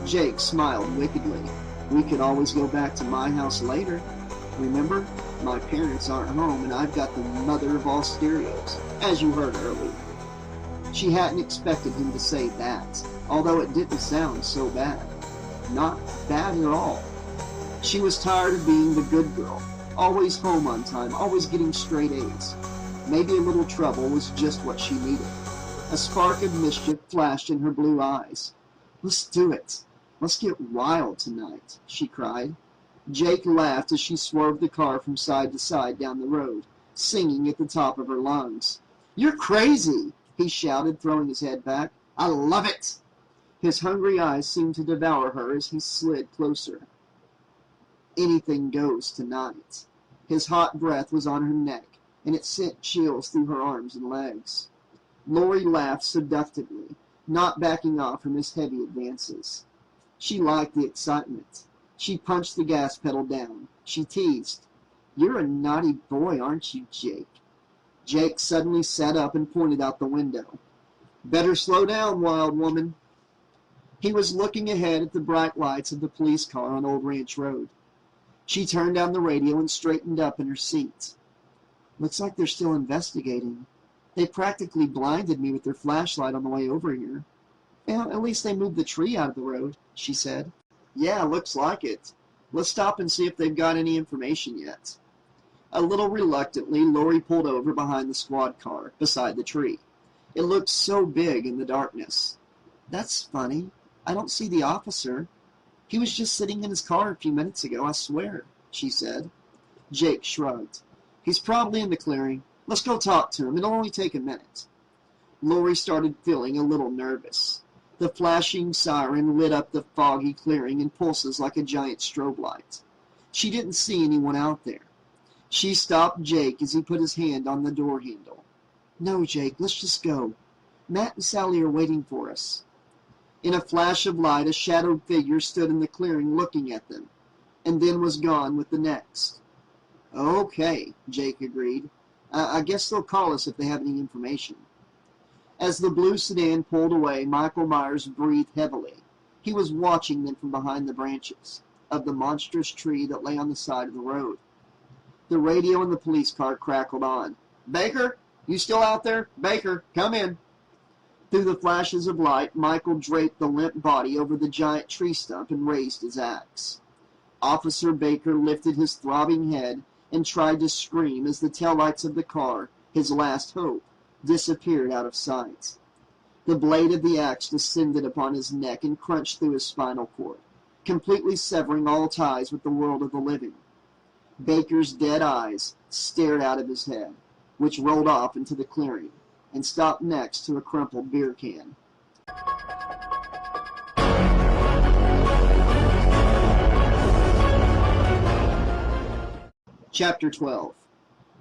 Jake smiled wickedly. "We could always go back to my house later. Remember? My parents aren't home and I've got the mother of all stereos, as you heard earlier." She hadn't expected him to say that, although it didn't sound so bad. Not bad at all. She was tired of being the good girl, always home on time, always getting straight A's. Maybe a little trouble was just what she needed. A spark of mischief flashed in her blue eyes. "Let's do it. Let's get wild tonight," she cried. Jake laughed as she swerved the car from side to side down the road, singing at the top of her lungs. "You're crazy!" he shouted, throwing his head back. "I love it!" His hungry eyes seemed to devour her as he slid closer. Anything goes tonight. His hot breath was on her neck, and it sent chills through her arms and legs. Lori laughed seductively, not backing off from his heavy advances. She liked the excitement. She punched the gas pedal down. She teased, "You're a naughty boy, aren't you, Jake?" Jake suddenly sat up and pointed out the window. "Better slow down, wild woman." He was looking ahead at the bright lights of the police car on Old Ranch Road. She turned down the radio and straightened up in her seat. "Looks like they're still investigating. They practically blinded me with their flashlight on the way over here." "Well, at least they moved the tree out of the road," she said. "Yeah, looks like it. Let's stop and see if they've got any information yet." A little reluctantly, Lori pulled over behind the squad car, beside the tree. It looked so big in the darkness. "That's funny. I don't see the officer. He was just sitting in his car a few minutes ago, I swear," she said. Jake shrugged. "He's probably in the clearing. Let's go talk to him. It'll only take a minute." Lori started feeling a little nervous. The flashing siren lit up the foggy clearing in pulses like a giant strobe light. She didn't see anyone out there. She stopped Jake as he put his hand on the door handle. "No, Jake, let's just go. Matt and Sally are waiting for us." In a flash of light, a shadowed figure stood in the clearing looking at them, and then was gone with the next. "Okay," Jake agreed. I guess they'll call us if they have any information." As the blue sedan pulled away, Michael Myers breathed heavily. He was watching them from behind the branches of the monstrous tree that lay on the side of the road. The radio in the police car crackled on. "Baker, you still out there? Baker, come in." Through the flashes of light, Michael draped the limp body over the giant tree stump and raised his axe. Officer Baker lifted his throbbing head and tried to scream as the taillights of the car, his last hope, disappeared out of sight. The blade of the axe descended upon his neck and crunched through his spinal cord, completely severing all ties with the world of the living. Baker's dead eyes stared out of his head, which rolled off into the clearing and stopped next to a crumpled beer can. Chapter 12.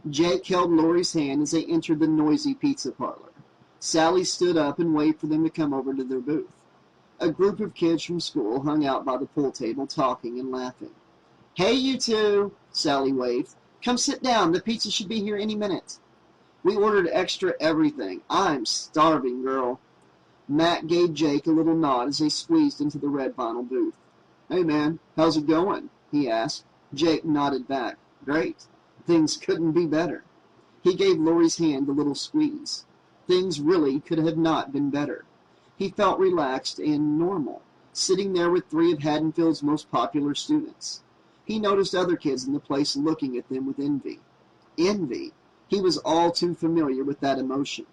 Jake held Lori's hand as they entered the noisy pizza parlor. Sally stood up and waved for them to come over to their booth. A group of kids from school hung out by the pool table talking and laughing. "Hey, you two! Sally waved. Come sit down. The pizza should be here any minute. We ordered extra everything. I'm starving, girl. Matt gave Jake a little nod as they squeezed into the red vinyl booth. Hey, man, how's it going? He asked. Jake nodded back. Great. Things couldn't be better. He gave Lori's hand a little squeeze. Things really could have not been better. He felt relaxed and normal, sitting there with three of Haddonfield's most popular students. He noticed other kids in the place looking at them with envy. Envy. He was all too familiar with that emotion.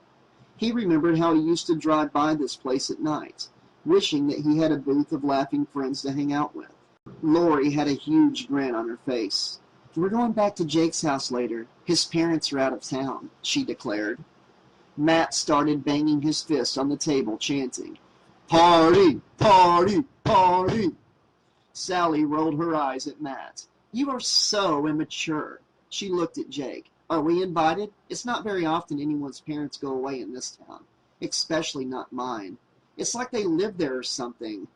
He remembered how he used to drive by this place at night, wishing that he had a booth of laughing friends to hang out with. Lori had a huge grin on her face. We're going back to Jake's house later. His parents are out of town, she declared. Matt started banging his fist on the table, chanting, Party! Party! Party! Sally rolled her eyes at Matt. You are so immature. She looked at Jake. Are we invited? It's not very often anyone's parents go away in this town, especially not mine. It's like they live there or something.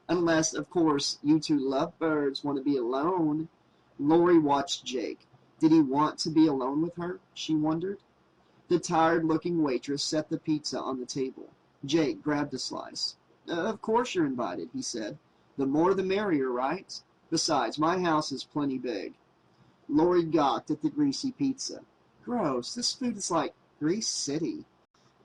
Unless, of course, you two lovebirds want to be alone. Lori watched Jake. Did he want to be alone with her? She wondered. The tired-looking waitress set the pizza on the table. Jake grabbed a slice. Of course you're invited, he said. The more the merrier, right? Besides, my house is plenty big. Lori gawked at the greasy pizza. Gross, this food is like Grease City.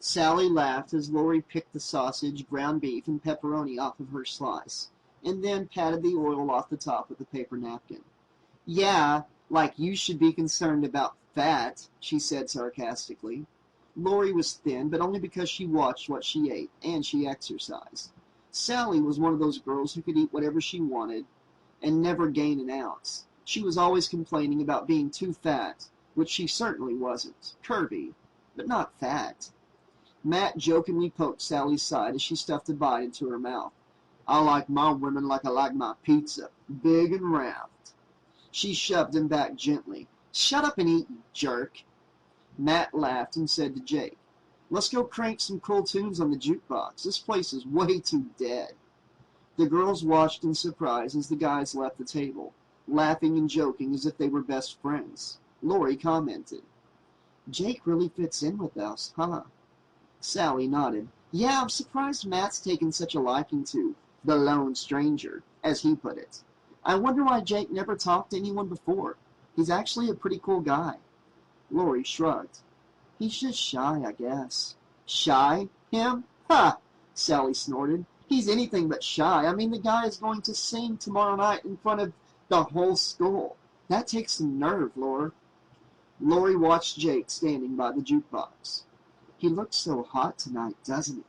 Sally laughed as Lori picked the sausage, ground beef, and pepperoni off of her slice, and then patted the oil off the top with a paper napkin. Yeah, like you should be concerned about fat, she said sarcastically. Lori was thin, but only because she watched what she ate, and she exercised. Sally was one of those girls who could eat whatever she wanted and never gain an ounce. She was always complaining about being too fat, which she certainly wasn't. Curvy, but not fat. Matt jokingly poked Sally's side as she stuffed a bite into her mouth. I like my women like I like my pizza, big and round. She shoved him back gently. Shut up and eat, you jerk. Matt laughed and said to Jake, Let's go crank some cool tunes on the jukebox. This place is way too dead. The girls watched in surprise as the guys left the table, laughing and joking as if they were best friends. Lori commented, Jake really fits in with us, huh? Sally nodded. Yeah, I'm surprised Matt's taken such a liking to the lone stranger, as he put it. I wonder why Jake never talked to anyone before. He's actually a pretty cool guy. Lori shrugged. He's just shy, I guess. Shy? Him? Ha! Sally snorted. He's anything but shy. I mean, the guy is going to sing tomorrow night in front of the whole school. That takes some nerve, Lori. Lori watched Jake standing by the jukebox. He looks so hot tonight, doesn't he?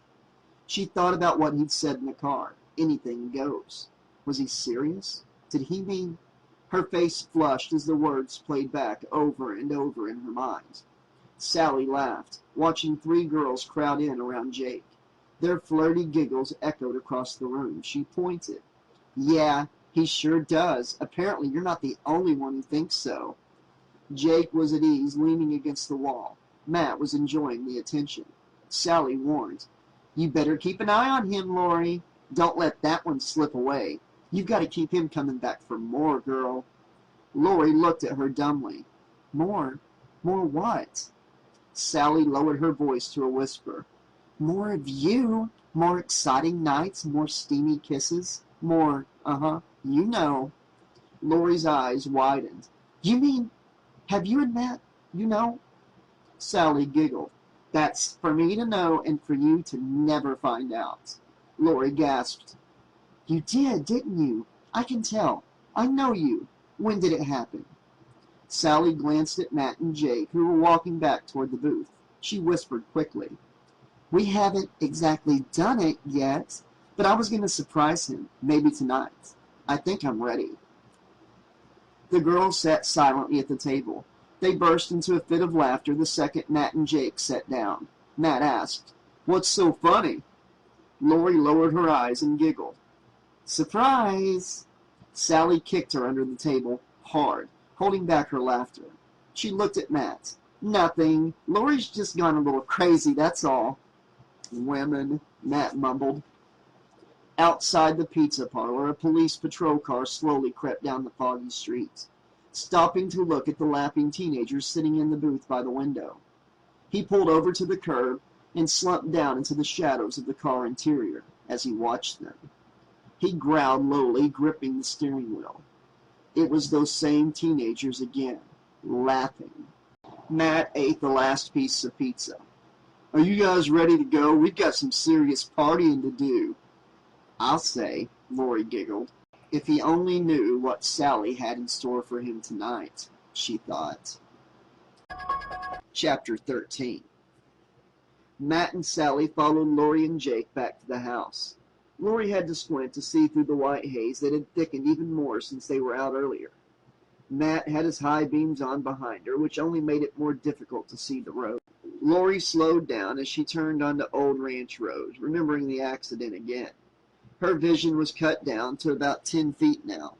She thought about what he'd said in the car. Anything goes. Was he serious? Did he mean... Her face flushed as the words played back over and over in her mind. Sally laughed, watching three girls crowd in around Jake. Their flirty giggles echoed across the room. She pointed. Yeah, he sure does. Apparently you're not the only one who thinks so. Jake was at ease, leaning against the wall. Matt was enjoying the attention. Sally warned, You better keep an eye on him, Lori. Don't let that one slip away. You've got to keep him coming back for more, girl. Lori looked at her dumbly. More? More what? Sally lowered her voice to a whisper. More of you. More exciting nights, more steamy kisses, more, you know. Lori's eyes widened. You mean, have you and Matt, you know? Sally giggled. That's for me to know and for you to never find out. Lori gasped. You did, didn't you? I can tell. I know you. When did it happen? Sally glanced at Matt and Jake, who were walking back toward the booth. She whispered quickly. We haven't exactly done it yet, but I was going to surprise him, maybe tonight. I think I'm ready. The girls sat silently at the table. They burst into a fit of laughter the second Matt and Jake sat down. Matt asked, What's so funny? Lori lowered her eyes and giggled. Surprise! Sally kicked her under the table hard, holding back her laughter. She looked at Matt. Nothing. Lori's just gone a little crazy, that's all. Women, Matt mumbled. Outside the pizza parlor, a police patrol car slowly crept down the foggy street. stopping to look at the laughing teenagers sitting in the booth by the window. He pulled over to the curb and slumped down into the shadows of the car interior as he watched them. He growled lowly, gripping the steering wheel. It was those same teenagers again, laughing. Matt ate the last piece of pizza. "Are you guys ready to go? We've got some serious partying to do." "I'll say," Lori giggled. If he only knew what Sally had in store for him tonight, she thought. Chapter 13. Matt and Sally followed Lori and Jake back to the house. Lori had to squint to see through the white haze that had thickened even more since they were out earlier. Matt had his high beams on behind her, which only made it more difficult to see the road. Lori slowed down as she turned onto Old Ranch Road, remembering the accident again. Her vision was cut down to about 10 feet now.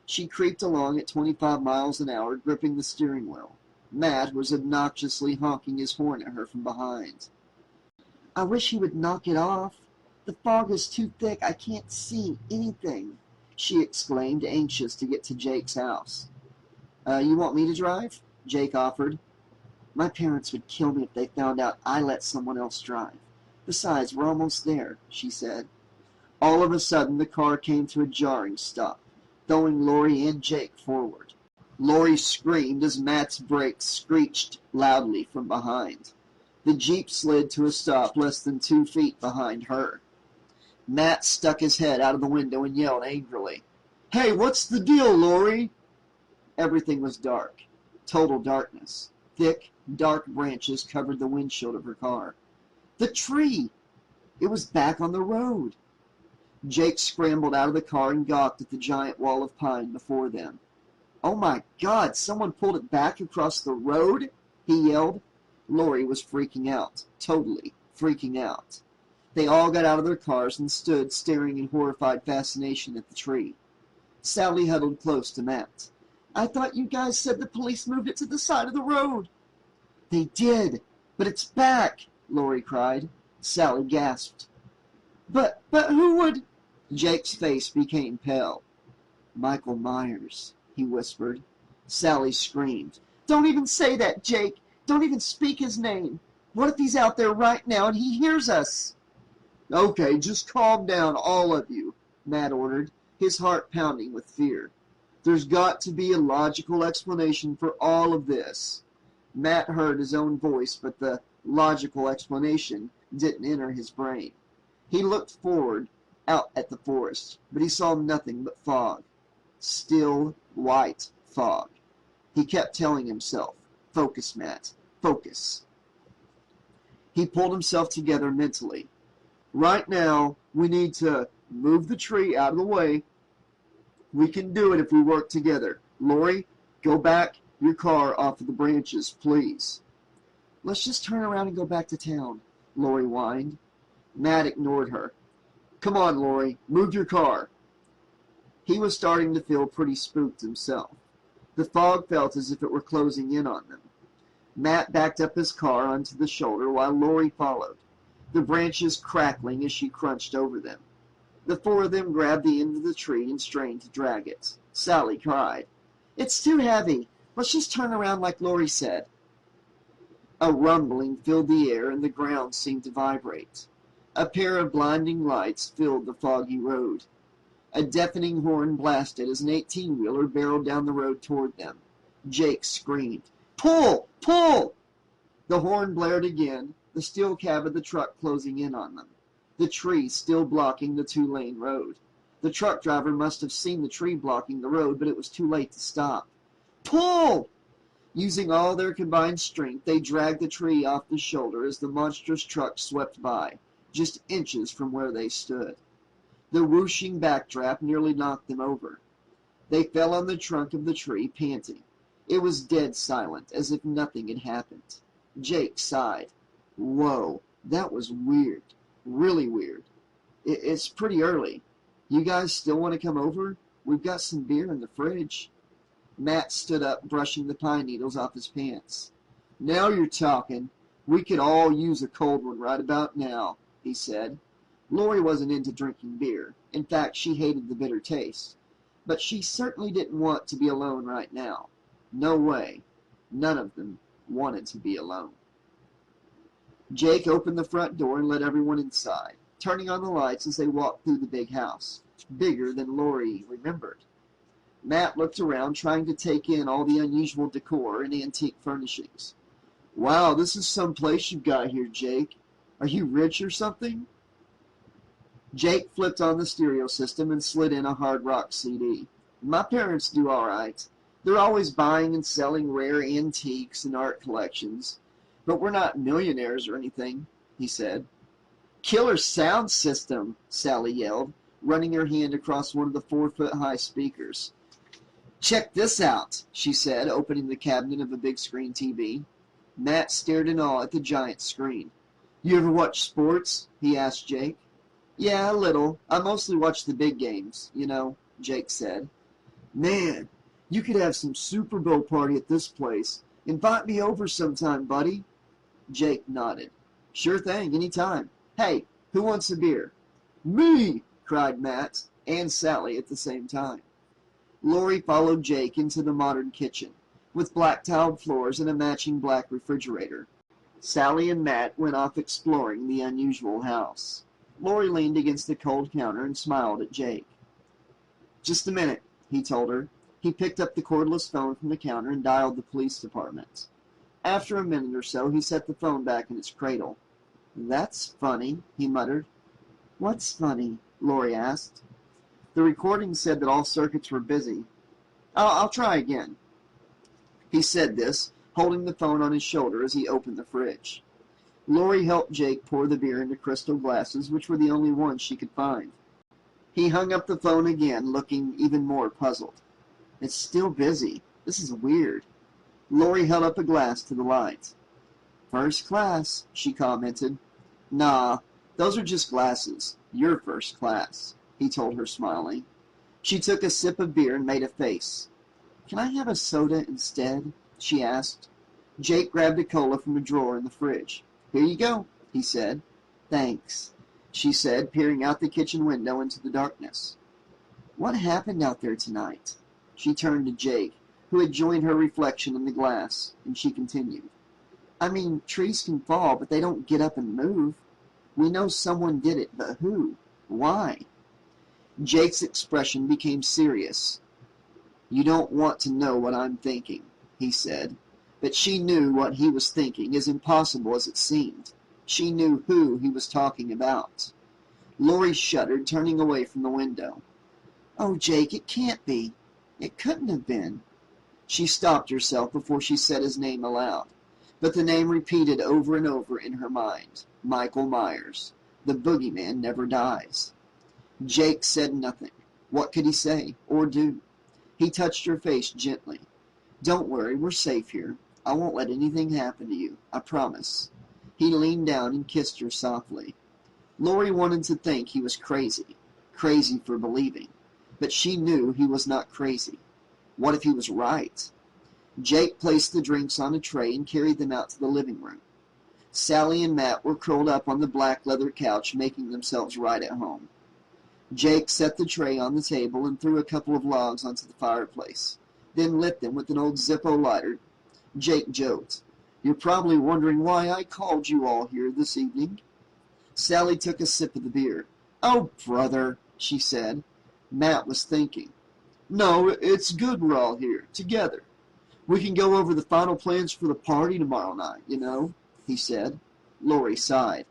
She creeped along at 25 miles an hour, gripping the steering wheel. Matt was obnoxiously honking his horn at her from behind. "I wish he would knock it off. The fog is too thick. I can't see anything," she exclaimed, anxious to get to Jake's house. You want me to drive?" Jake offered. "My parents would kill me if they found out I let someone else drive. Besides, we're almost there," she said. All of a sudden, the car came to a jarring stop, throwing Lori and Jake forward. Lori screamed as Matt's brakes screeched loudly from behind. The Jeep slid to a stop less than 2 feet behind her. Matt stuck his head out of the window and yelled angrily, "Hey, what's the deal, Lori?" Everything was dark. Total darkness. Thick, dark branches covered the windshield of her car. The tree! It was back on the road. Jake scrambled out of the car and gawked at the giant wall of pine before them. "Oh my God, someone pulled it back across the road?" he yelled. Lori was freaking out. Totally freaking out. They all got out of their cars and stood staring in horrified fascination at the tree. Sally huddled close to Matt. "I thought you guys said the police moved it to the side of the road." "They did, but it's back," Lori cried. Sally gasped. But who would—" Jake's face became pale. "Michael Myers," he whispered. Sally screamed. "Don't even say that, Jake! Don't even speak his name! What if he's out there right now and he hears us?" "Okay, just calm down, all of you," Matt ordered, his heart pounding with fear. "There's got to be a logical explanation for all of this." Matt heard his own voice, but the logical explanation didn't enter his brain. He looked forward, out at the forest, but he saw nothing but fog. Still, white fog. He kept telling himself, "Focus, Matt, focus." He pulled himself together mentally. "Right now, we need to move the tree out of the way. We can do it if we work together. Lori, go back your car off of the branches, please." "Let's just turn around and go back to town," Lori whined. Matt ignored her. "Come on, Lori, move your car." He was starting to feel pretty spooked himself. The fog felt as if it were closing in on them. Matt backed up his car onto the shoulder while Lori followed, the branches crackling as she crunched over them. The four of them grabbed the end of the tree and strained to drag it. Sally cried, "It's too heavy. Let's just turn around like Lori said." A rumbling filled the air and the ground seemed to vibrate. A pair of blinding lights filled the foggy road. A deafening horn blasted as an 18-wheeler barreled down the road toward them. Jake screamed, "Pull! Pull!" The horn blared again, the steel cab of the truck closing in on them. The tree still blocking the 2-lane road. The truck driver must have seen the tree blocking the road, but it was too late to stop. "Pull!" Using all their combined strength, they dragged the tree off the shoulder as the monstrous truck swept by, just inches from where they stood. The whooshing backdraft nearly knocked them over. They fell on the trunk of the tree, panting. It was dead silent, as if nothing had happened. Jake sighed. "Whoa, that was weird. Really weird. It's pretty early. You guys still want to come over? We've got some beer in the fridge." Matt stood up, brushing the pine needles off his pants. "Now you're talking. We could all use a cold one right about now," he said. Lori wasn't into drinking beer. In fact, she hated the bitter taste. But she certainly didn't want to be alone right now. No way. None of them wanted to be alone. Jake opened the front door and let everyone inside, turning on the lights as they walked through the big house, bigger than Lori remembered. Matt looked around, trying to take in all the unusual decor and antique furnishings. Wow, this is some place you've got here, Jake. Are you rich or something? Jake flipped on the stereo system and slid in a hard rock CD. My parents do all right. They're always buying and selling rare antiques and art collections. But we're not millionaires or anything, he said. Killer sound system, Sally yelled, running her hand across one of the 4-foot-high speakers. Check this out, she said, opening the cabinet of a big screen TV. Matt stared in awe at the giant screen. You ever watch sports? He asked Jake. Yeah, a little. I mostly watch the big games, Jake said. Man, you could have some Super Bowl party at this place. Invite me over sometime, buddy. Jake nodded. Sure thing, anytime. Hey, who wants a beer? Me! Cried Matt and Sally at the same time. Lori followed Jake into the modern kitchen, with black-tiled floors and a matching black refrigerator. Sally and Matt went off exploring the unusual house. Lori leaned against the cold counter and smiled at Jake. Just a minute, he told her. He picked up the cordless phone from the counter and dialed the police department. After a minute or so, he set the phone back in its cradle. That's funny, he muttered. What's funny? Lori asked. The recording said that all circuits were busy. I'll try again. He said this, holding the phone on his shoulder as he opened the fridge. Lori helped Jake pour the beer into crystal glasses, which were the only ones she could find. He hung up the phone again, looking even more puzzled. It's still busy. This is weird. Lori held up a glass to the light. First class, she commented. Nah, those are just glasses. You're first class, he told her, smiling. She took a sip of beer and made a face. Can I have a soda instead? She asked. Jake grabbed a cola from a drawer in the fridge. Here you go, he said. Thanks, she said, peering out the kitchen window into the darkness. What happened out there tonight? She turned to Jake, who had joined her reflection in the glass, and she continued. I mean, trees can fall, but they don't get up and move. We know someone did it, but who? Why? Jake's expression became serious. You don't want to know what I'm thinking, he said. But she knew what he was thinking, as impossible as it seemed. She knew who he was talking about. Lori shuddered, turning away from the window. Oh, Jake, it can't be. It couldn't have been. She stopped herself before she said his name aloud, but the name repeated over and over in her mind. Michael Myers. The boogeyman never dies. Jake said nothing. What could he say or do? He touched her face gently. Don't worry, we're safe here. I won't let anything happen to you, I promise. He leaned down and kissed her softly. Lori wanted to think he was crazy for believing, but she knew he was not crazy. What if he was right? Jake placed the drinks on a tray and carried them out to the living room. Sally and Matt were curled up on the black leather couch, making themselves right at home. Jake set the tray on the table and threw a couple of logs onto the fireplace, then lit them with an old Zippo lighter. Jake joked, You're probably wondering why I called you all here this evening. Sally took a sip of the beer. Oh, brother, she said. Matt was thinking. No, it's good we're all here, together. We can go over the final plans for the party tomorrow night, he said. Lori sighed.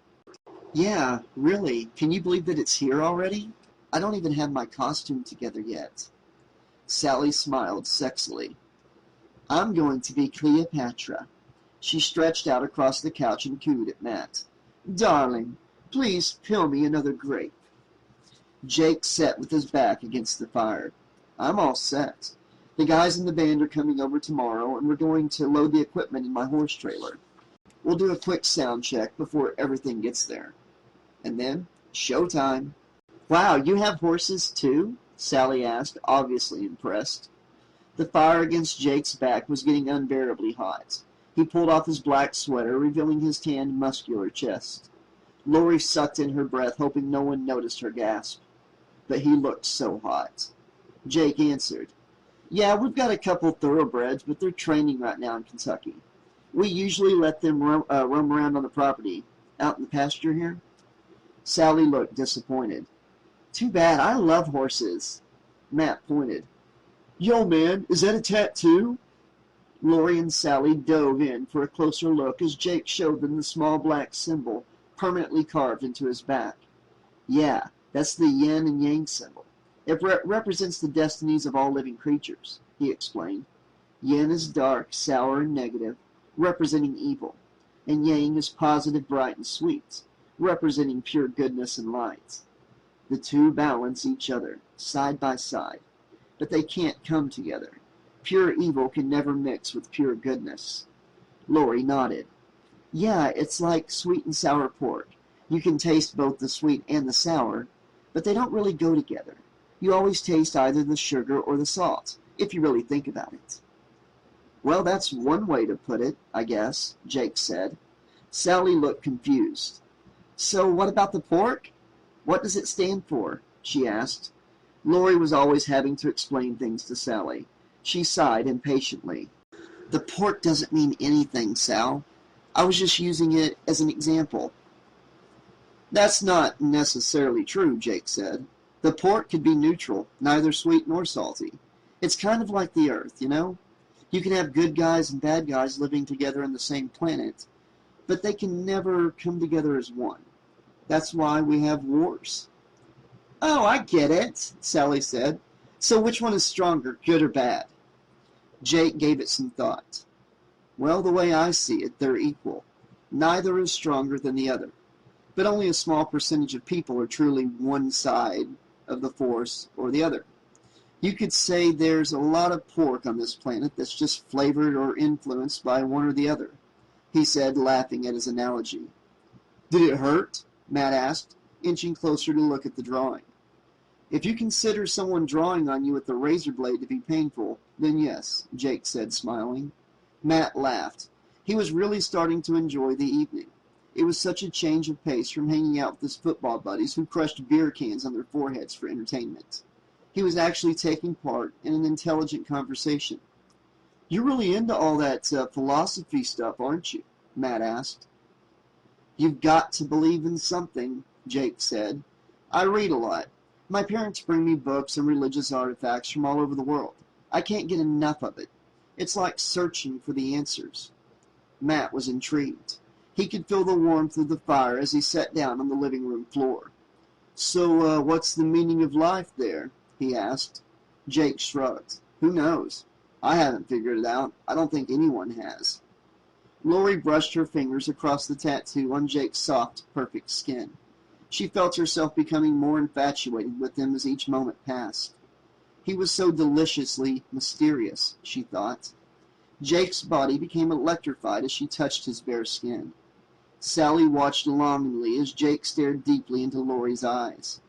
Yeah, really, can you believe that it's here already? I don't even have my costume together yet. Sally smiled sexily. I'm going to be Cleopatra. She stretched out across the couch and cooed at Matt. Darling, please peel me another grape. Jake sat with his back against the fire. I'm all set. The guys in the band are coming over tomorrow, and we're going to load the equipment in my horse trailer. We'll do a quick sound check before everything gets there. And then, showtime. Wow, you have horses too? Sally asked, obviously impressed. The fire against Jake's back was getting unbearably hot. He pulled off his black sweater, revealing his tanned, muscular chest. Lori sucked in her breath, hoping no one noticed her gasp. But he looked so hot. Jake answered, Yeah, we've got a couple thoroughbreds, but they're training right now in Kentucky. We usually let them roam around on the property, out in the pasture here. Sally looked disappointed. Too bad, I love horses. Matt pointed. Yo, man, is that a tattoo? Lori and Sally dove in for a closer look as Jake showed them the small black symbol permanently carved into his back. Yeah, that's the yin and yang symbol. It represents the destinies of all living creatures, he explained. Yin is dark, sour, and negative, representing evil, and yang is positive, bright, and sweet, representing pure goodness and light. The two balance each other, side by side, but they can't come together. Pure evil can never mix with pure goodness. Lori nodded. Yeah, it's like sweet and sour pork. You can taste both the sweet and the sour, but they don't really go together. You always taste either the sugar or the salt, if you really think about it. Well, that's one way to put it, I guess, Jake said. Sally looked confused. So what about the pork? What does it stand for? She asked. Lori was always having to explain things to Sally. She sighed impatiently. The pork doesn't mean anything, Sal. I was just using it as an example. That's not necessarily true, Jake said. The pork could be neutral, neither sweet nor salty. It's kind of like the earth, you know? You can have good guys and bad guys living together on the same planet, but they can never come together as one. That's why we have wars. Oh, I get it, Sally said. So which one is stronger, good or bad? Jake gave it some thought. Well, the way I see it, they're equal. Neither is stronger than the other. But only a small percentage of people are truly one side of the force or the other. You could say there's a lot of pork on this planet that's just flavored or influenced by one or the other, he said, laughing at his analogy. Did it hurt? Matt asked, inching closer to look at the drawing. If you consider someone drawing on you with a razor blade to be painful, then yes, Jake said, smiling. Matt laughed. He was really starting to enjoy the evening. It was such a change of pace from hanging out with his football buddies who crushed beer cans on their foreheads for entertainment. He was actually taking part in an intelligent conversation. You're really into all that philosophy stuff, aren't you? Matt asked. You've got to believe in something, Jake said. I read a lot. My parents bring me books and religious artifacts from all over the world. I can't get enough of it. It's like searching for the answers. Matt was intrigued. He could feel the warmth of the fire as he sat down on the living room floor. So, what's the meaning of life there? He asked. Jake shrugged. Who knows? I haven't figured it out. I don't think anyone has. Lori brushed her fingers across the tattoo on Jake's soft, perfect skin. She felt herself becoming more infatuated with him as each moment passed. He was so deliciously mysterious, she thought. Jake's body became electrified as she touched his bare skin. Sally watched longingly as Jake stared deeply into Lori's eyes.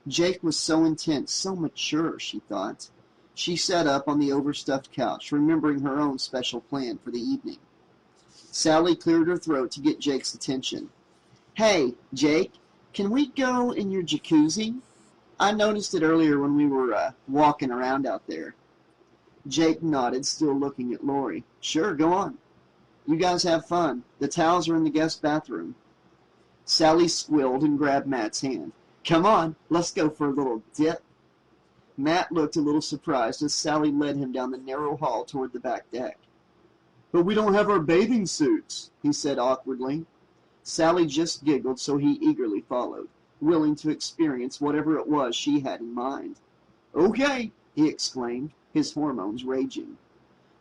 Jake was so intense, so mature, she thought. She sat up on the overstuffed couch, remembering her own special plan for the evening. Sally cleared her throat to get Jake's attention. Hey, Jake, can we go in your jacuzzi? I noticed it earlier when we were walking around out there. Jake nodded, still looking at Lori. Sure, go on. You guys have fun. The towels are in the guest bathroom. Sally squealed and grabbed Matt's hand. Come on, let's go for a little dip. Matt looked a little surprised as Sally led him down the narrow hall toward the back deck. But we don't have our bathing suits, he said awkwardly. Sally just giggled, so he eagerly followed, willing to experience whatever it was she had in mind. Okay, he exclaimed, his hormones raging.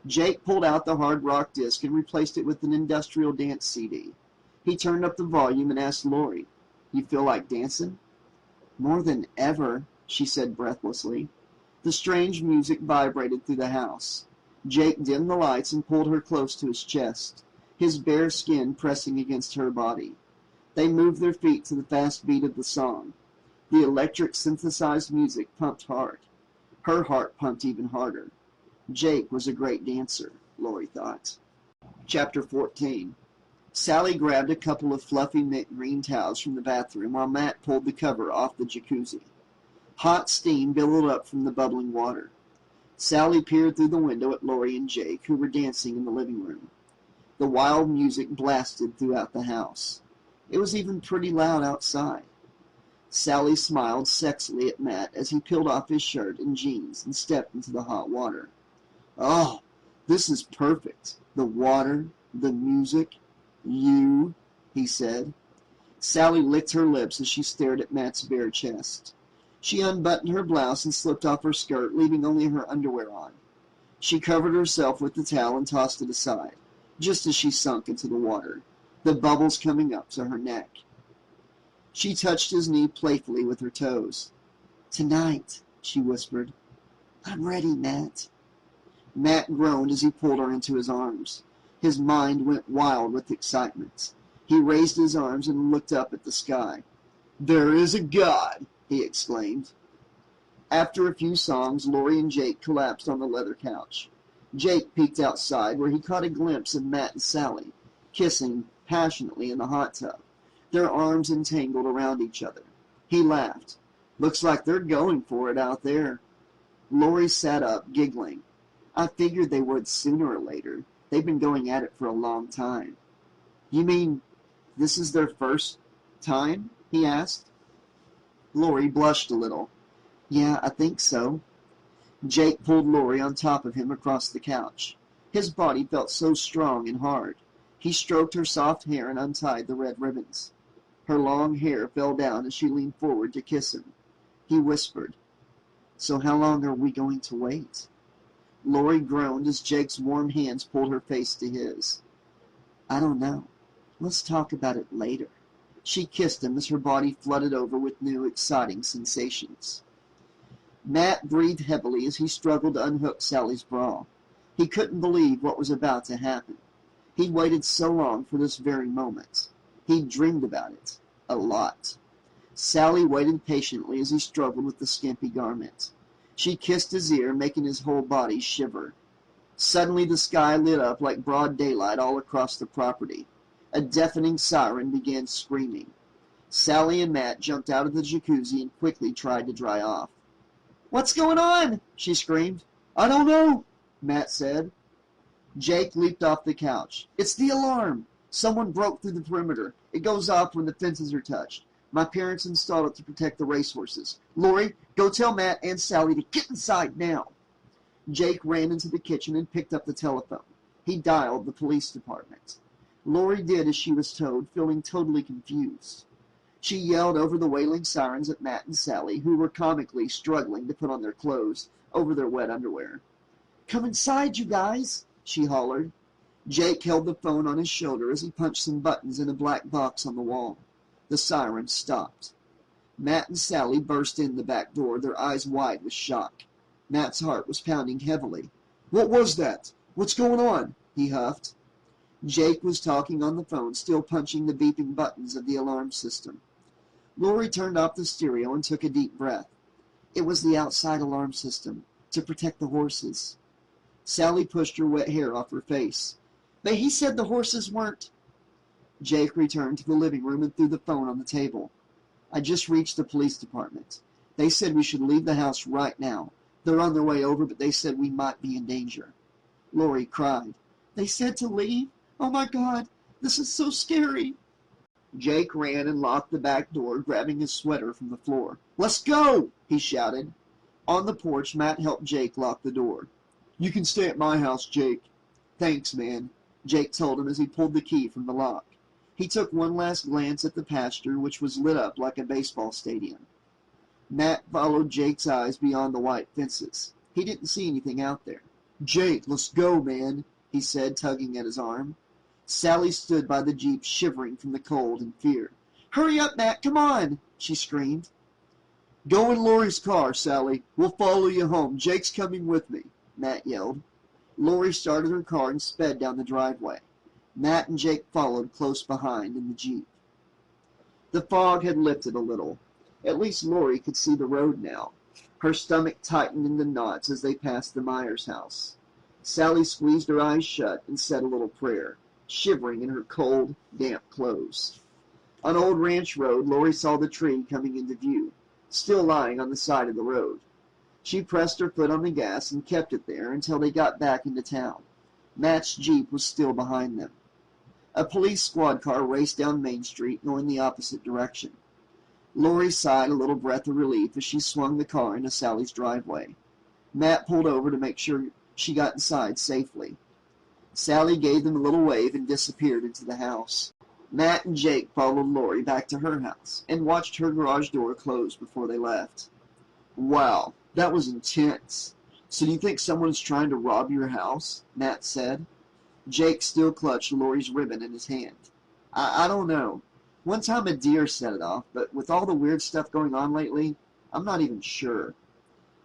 Jake pulled out the hard rock disc and replaced it with an industrial dance CD. He turned up the volume and asked Lori, You feel like dancing? More than ever, she said breathlessly. The strange music vibrated through the house. Jake dimmed the lights and pulled her close to his chest, his bare skin pressing against her body. They moved their feet to the fast beat of the song. The electric synthesized music pumped hard. Her heart pumped even harder. Jake was a great dancer, Lori thought. Chapter 14. Sally grabbed a couple of fluffy mint green towels from the bathroom while Matt pulled the cover off the jacuzzi. Hot steam billowed up from the bubbling water. Sally peered through the window at Lori and Jake, who were dancing in the living room. The wild music blasted throughout the house. It was even pretty loud outside. Sally smiled sexily at Matt as he peeled off his shirt and jeans and stepped into the hot water. "Oh, this is perfect. The water, the music, you," he said. Sally licked her lips as she stared at Matt's bare chest. She unbuttoned her blouse and slipped off her skirt, leaving only her underwear on. She covered herself with the towel and tossed it aside, just as she sunk into the water, the bubbles coming up to her neck. She touched his knee playfully with her toes. "Tonight," she whispered. "I'm ready, Matt." Matt groaned as he pulled her into his arms. His mind went wild with excitement. He raised his arms and looked up at the sky. "There is a God!" he exclaimed. After a few songs, Lori and Jake collapsed on the leather couch. Jake peeked outside, where he caught a glimpse of Matt and Sally, kissing passionately in the hot tub, their arms entangled around each other. He laughed. "Looks like they're going for it out there." Lori sat up, giggling. "I figured they would sooner or later. They've been going at it for a long time." "You mean this is their first time?" he asked. Lori blushed a little. "Yeah, I think so." Jake pulled Lori on top of him across the couch. His body felt so strong and hard. He stroked her soft hair and untied the red ribbons. Her long hair fell down as she leaned forward to kiss him. He whispered, "So how long are we going to wait?" Lori groaned as Jake's warm hands pulled her face to his. "I don't know. Let's talk about it later." She kissed him as her body flooded over with new, exciting sensations. Matt breathed heavily as he struggled to unhook Sally's bra. He couldn't believe what was about to happen. He'd waited so long for this very moment. He'd dreamed about it. A lot. Sally waited patiently as he struggled with the skimpy garment. She kissed his ear, making his whole body shiver. Suddenly the sky lit up like broad daylight all across the property. A deafening siren began screaming. Sally and Matt jumped out of the jacuzzi and quickly tried to dry off. "What's going on?" she screamed. "I don't know," Matt said. Jake leaped off the couch. "It's the alarm. Someone broke through the perimeter. It goes off when the fences are touched. My parents installed it to protect the racehorses. Lori, go tell Matt and Sally to get inside now." Jake ran into the kitchen and picked up the telephone. He dialed the police department. Lori did as she was told, feeling totally confused. She yelled over the wailing sirens at Matt and Sally, who were comically struggling to put on their clothes over their wet underwear. "Come inside, you guys," she hollered. Jake held the phone on his shoulder as he punched some buttons in a black box on the wall. The sirens stopped. Matt and Sally burst in the back door, their eyes wide with shock. Matt's heart was pounding heavily. "What was that? What's going on?" he huffed. Jake was talking on the phone, still punching the beeping buttons of the alarm system. Lori turned off the stereo and took a deep breath. It was the outside alarm system, to protect the horses. Sally pushed her wet hair off her face. "But he said the horses weren't—" Jake returned to the living room and threw the phone on the table. "I just reached the police department. They said we should leave the house right now. They're on their way over, but they said we might be in danger." Lori cried. "They said to leave? Oh my God, this is so scary." Jake ran and locked the back door, grabbing his sweater from the floor. "Let's go!" he shouted. On the porch, Matt helped Jake lock the door. "You can stay at my house, Jake." "Thanks, man," Jake told him as he pulled the key from the lock. He took one last glance at the pasture, which was lit up like a baseball stadium. Matt followed Jake's eyes beyond the white fences. He didn't see anything out there. "Jake, let's go, man," he said, tugging at his arm. Sally stood by the Jeep, shivering from the cold and fear. "Hurry up, Matt, come on!" she screamed. "Go in Lori's car, Sally. We'll follow you home. Jake's coming with me," Matt yelled. Lori started her car and sped down the driveway. Matt and Jake followed close behind in the Jeep. The fog had lifted a little. At least Lori could see the road now. Her stomach tightened into knots as they passed the Myers house. Sally squeezed her eyes shut and said a little prayer, shivering in her cold, damp clothes. On Old Ranch Road, Lori saw the tree coming into view, still lying on the side of the road. She pressed her foot on the gas and kept it there until they got back into town. Matt's Jeep was still behind them. A police squad car raced down Main Street, going the opposite direction. Lori sighed a little breath of relief as she swung the car into Sally's driveway. Matt pulled over to make sure she got inside safely. Sally gave them a little wave and disappeared into the house. Matt and Jake followed Lori back to her house and watched her garage door close before they left. "Wow, that was intense. So do you think someone's trying to rob your house?" Matt said. Jake still clutched Lori's ribbon in his hand. I don't know. One time a deer set it off, but with all the weird stuff going on lately, I'm not even sure."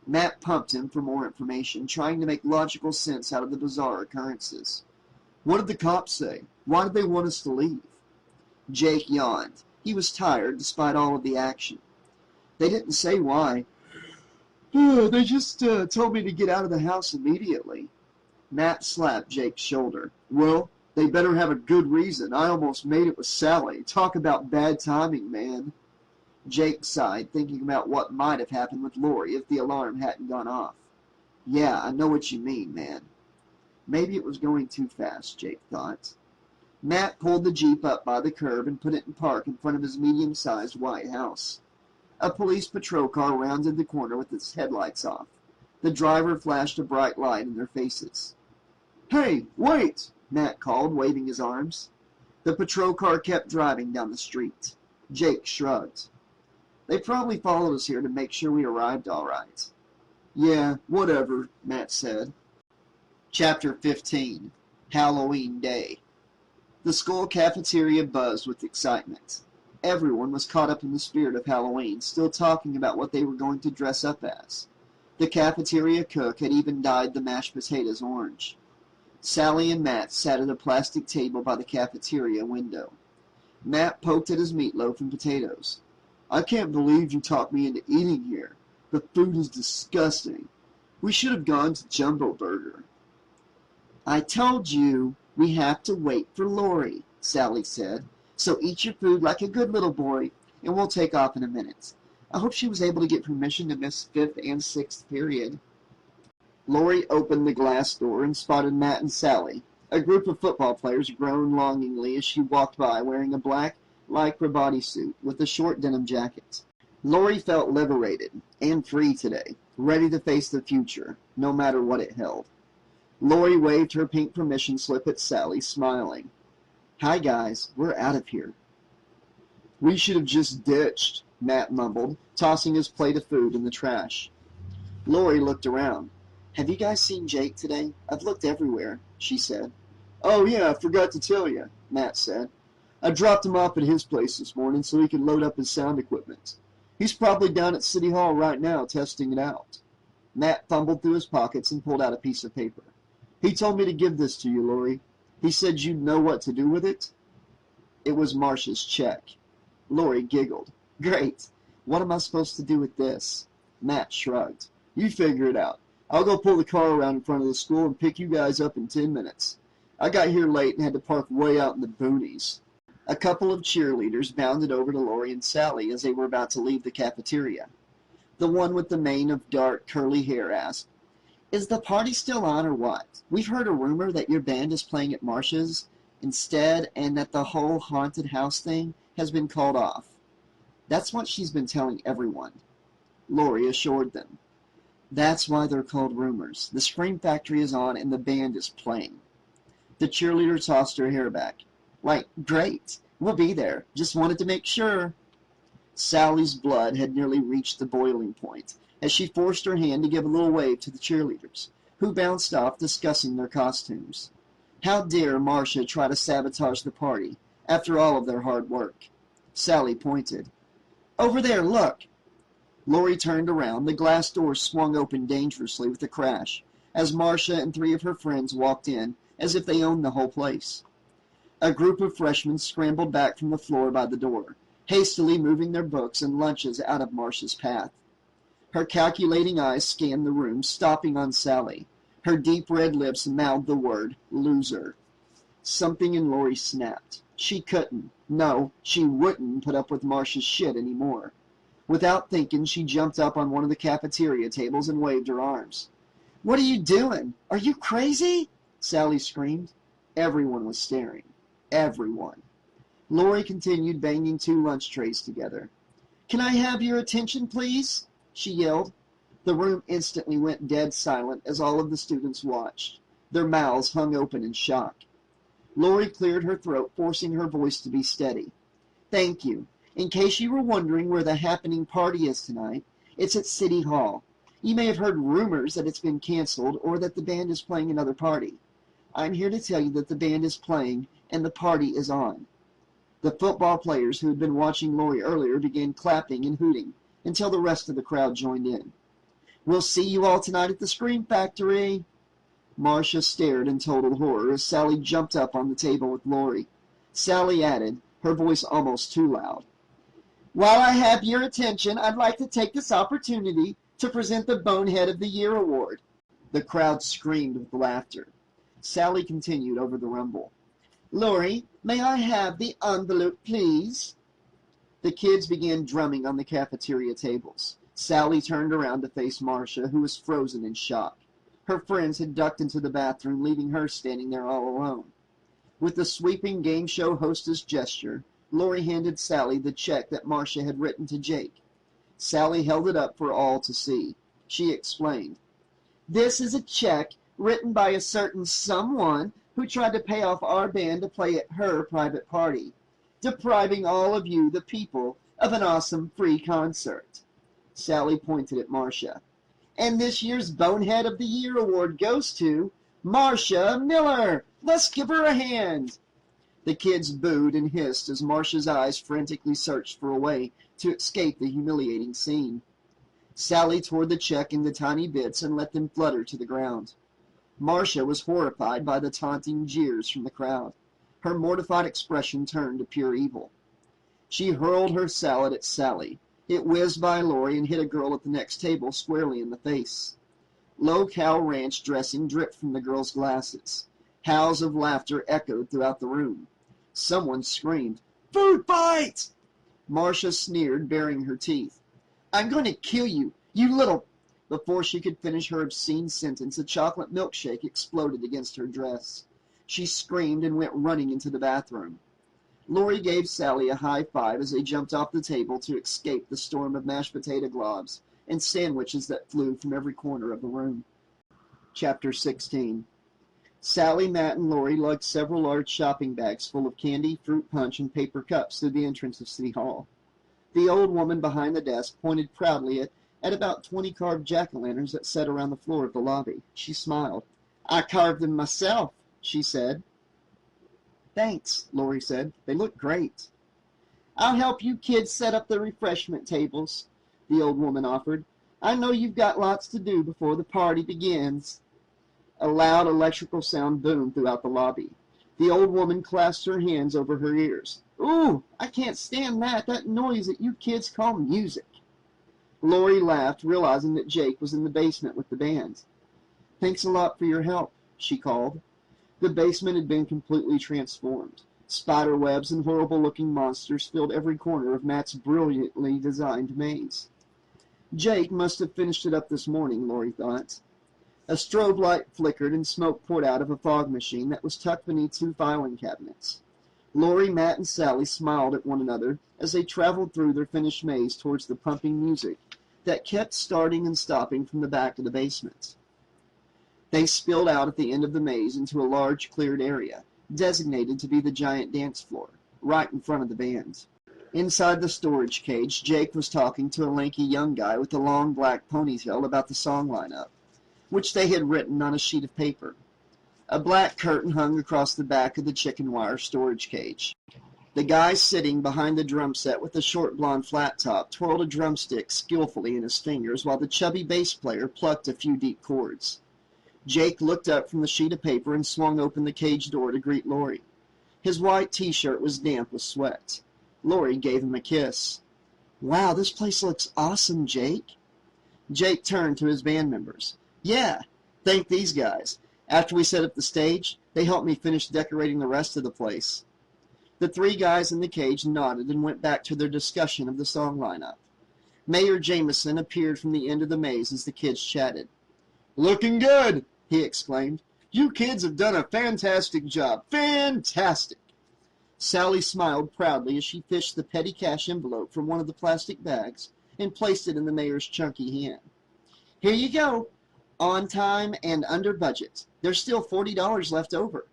Matt pumped him for more information, trying to make logical sense out of the bizarre occurrences. "What did the cops say? Why did they want us to leave?" Jake yawned. He was tired, despite all of the action. "They didn't say why. They just told me to get out of the house immediately." Matt slapped Jake's shoulder. "Well, they better have a good reason. I almost made it with Sally. Talk about bad timing, man." Jake sighed, thinking about what might have happened with Lori if the alarm hadn't gone off. "Yeah, I know what you mean, man." Maybe it was going too fast, Jake thought. Matt pulled the Jeep up by the curb and put it in park in front of his medium-sized white house. A police patrol car rounded the corner with its headlights off. The driver flashed a bright light in their faces. "Hey, wait!" Matt called, waving his arms. The patrol car kept driving down the street. Jake shrugged. "They probably followed us here to make sure we arrived all right." "Yeah, whatever," Matt said. Chapter 15. Halloween Day. The school cafeteria buzzed with excitement. Everyone was caught up in the spirit of Halloween, still talking about what they were going to dress up as. The cafeteria cook had even dyed the mashed potatoes orange. Sally and Matt sat at a plastic table by the cafeteria window. Matt poked at his meatloaf and potatoes. "I can't believe you talked me into eating here. The food is disgusting. We should have gone to Jumbo Burger." "I told you we have to wait for Lori," Sally said. "So eat your food like a good little boy, and we'll take off in a minute. I hope she was able to get permission to miss 5th and 6th period." Lori opened the glass door and spotted Matt and Sally. A group of football players groaned longingly as she walked by wearing a black lycra bodysuit with a short denim jacket. Lori felt liberated and free today, ready to face the future, no matter what it held. Lori waved her pink permission slip at Sally, smiling. "Hi guys, we're out of here." "We should have just ditched," Matt mumbled, tossing his plate of food in the trash. Lori looked around. "Have you guys seen Jake today? I've looked everywhere," she said. "Oh yeah, I forgot to tell you," Matt said. "I dropped him off at his place this morning so he could load up his sound equipment. He's probably down at City Hall right now testing it out." Matt fumbled through his pockets and pulled out a piece of paper. "He told me to give this to you, Lori. He said you'd know what to do with it." It was Marcia's check. Lori giggled. "Great. What am I supposed to do with this?" Matt shrugged. "You figure it out. I'll go pull the car around in front of the school and pick you guys up in 10 minutes. I got here late and had to park way out in the boonies." A couple of cheerleaders bounded over to Lori and Sally as they were about to leave the cafeteria. The one with the mane of dark, curly hair asked, "Is the party still on or what? We've heard a rumor that your band is playing at Marcia's instead and that the whole haunted house thing has been called off." "That's what she's been telling everyone," Lori assured them. "That's why they're called rumors. The Scream Factory is on and the band is playing." The cheerleader tossed her hair back. "Like, great. We'll be there. Just wanted to make sure." Sally's blood had nearly reached the boiling point as she forced her hand to give a little wave to the cheerleaders, who bounced off discussing their costumes. How dare Marcia try to sabotage the party, after all of their hard work? Sally pointed. "Over there, look!" Lori turned around. The glass door swung open dangerously with a crash as Marcia and 3 of her friends walked in as if they owned the whole place. A group of freshmen scrambled back from the floor by the door, hastily moving their books and lunches out of Marcia's path. Her calculating eyes scanned the room, stopping on Sally. Her deep red lips mouthed the word, "loser." Something in Lori snapped. She couldn't, no, she wouldn't put up with Marcia's shit anymore. Without thinking, she jumped up on one of the cafeteria tables and waved her arms. "What are you doing? Are you crazy?" Sally screamed. Everyone was staring. Everyone. Lori continued banging two lunch trays together. "Can I have your attention, please?" she yelled. The room instantly went dead silent as all of the students watched. Their mouths hung open in shock. Lori cleared her throat, forcing her voice to be steady. "Thank you. In case you were wondering where the happening party is tonight, it's at City Hall. You may have heard rumors that it's been canceled or that the band is playing another party. I'm here to tell you that the band is playing and the party is on." The football players who had been watching Lori earlier began clapping and hooting until the rest of the crowd joined in. "We'll see you all tonight at the Scream Factory." Marcia stared in total horror as Sally jumped up on the table with Lori. Sally added, her voice almost too loud, "While I have your attention, I'd like to take this opportunity to present the Bonehead of the Year award." The crowd screamed with laughter. Sally continued over the rumble. "Lori, may I have the envelope, please?" The kids began drumming on the cafeteria tables. Sally turned around to face Marcia, who was frozen in shock. Her friends had ducked into the bathroom, leaving her standing there all alone. With a sweeping game show hostess gesture, Lori handed Sally the check that Marcia had written to Jake. Sally held it up for all to see. She explained, "This is a check written by a certain someone who tried to pay off our band to play at her private party, depriving all of you, the people, of an awesome free concert." Sally pointed at Marcia. "And this year's Bonehead of the Year award goes to Marcia Miller. Let's give her a hand." The kids booed and hissed as Marcia's eyes frantically searched for a way to escape the humiliating scene. Sally tore the check into tiny bits and let them flutter to the ground. Marcia was horrified by the taunting jeers from the crowd. Her mortified expression turned to pure evil. She hurled her salad at Sally. It whizzed by Lori and hit a girl at the next table squarely in the face. Low-cal ranch dressing dripped from the girl's glasses. Howls of laughter echoed throughout the room. Someone screamed, "Food fight!" Marcia sneered, baring her teeth. "I'm going to kill you, you little—" Before she could finish her obscene sentence, a chocolate milkshake exploded against her dress. She screamed and went running into the bathroom. Lori gave Sally a high five as they jumped off the table to escape the storm of mashed potato globs and sandwiches that flew from every corner of the room. Chapter 16. Sally, Matt, and Lori lugged several large shopping bags full of candy, fruit punch, and paper cups through the entrance of City Hall. The old woman behind the desk pointed proudly at about 20 carved jack-o'-lanterns that sat around the floor of the lobby. She smiled. "I carved them myself," she said. "Thanks," Lori said. "They look great." "I'll help you kids set up the refreshment tables," the old woman offered. "I know you've got lots to do before the party begins." A loud electrical sound boomed throughout the lobby. The old woman clasped her hands over her ears. "Ooh, I can't stand that noise that you kids call music." Lori laughed, realizing that Jake was in the basement with the band. "Thanks a lot for your help," she called. The basement had been completely transformed. Spider webs and horrible-looking monsters filled every corner of Matt's brilliantly designed maze. Jake must have finished it up this morning, Lori thought. A strobe light flickered and smoke poured out of a fog machine that was tucked beneath two filing cabinets. Lori, Matt, and Sally smiled at one another as they traveled through their finished maze towards the pumping music that kept starting and stopping from the back of the basement. They spilled out at the end of the maze into a large cleared area, designated to be the giant dance floor, right in front of the band. Inside the storage cage, Jake was talking to a lanky young guy with a long black ponytail about the song lineup, which they had written on a sheet of paper. A black curtain hung across the back of the chicken wire storage cage. The guy sitting behind the drum set with the short blonde flat top twirled a drumstick skillfully in his fingers while the chubby bass player plucked a few deep chords. Jake looked up from the sheet of paper and swung open the cage door to greet Lori. His white t-shirt was damp with sweat. Lori gave him a kiss. "Wow, this place looks awesome, Jake." Jake turned to his band members. "Yeah, thank these guys. After we set up the stage, they helped me finish decorating the rest of the place." The three guys in the cage nodded and went back to their discussion of the song lineup. Mayor Jameson appeared from the end of the maze as the kids chatted. "Looking good," he exclaimed. "You kids have done a fantastic job. Fantastic!" Sally smiled proudly as she fished the petty cash envelope from one of the plastic bags and placed it in the mayor's chunky hand. "Here you go. On time and under budget. There's still $40 left over."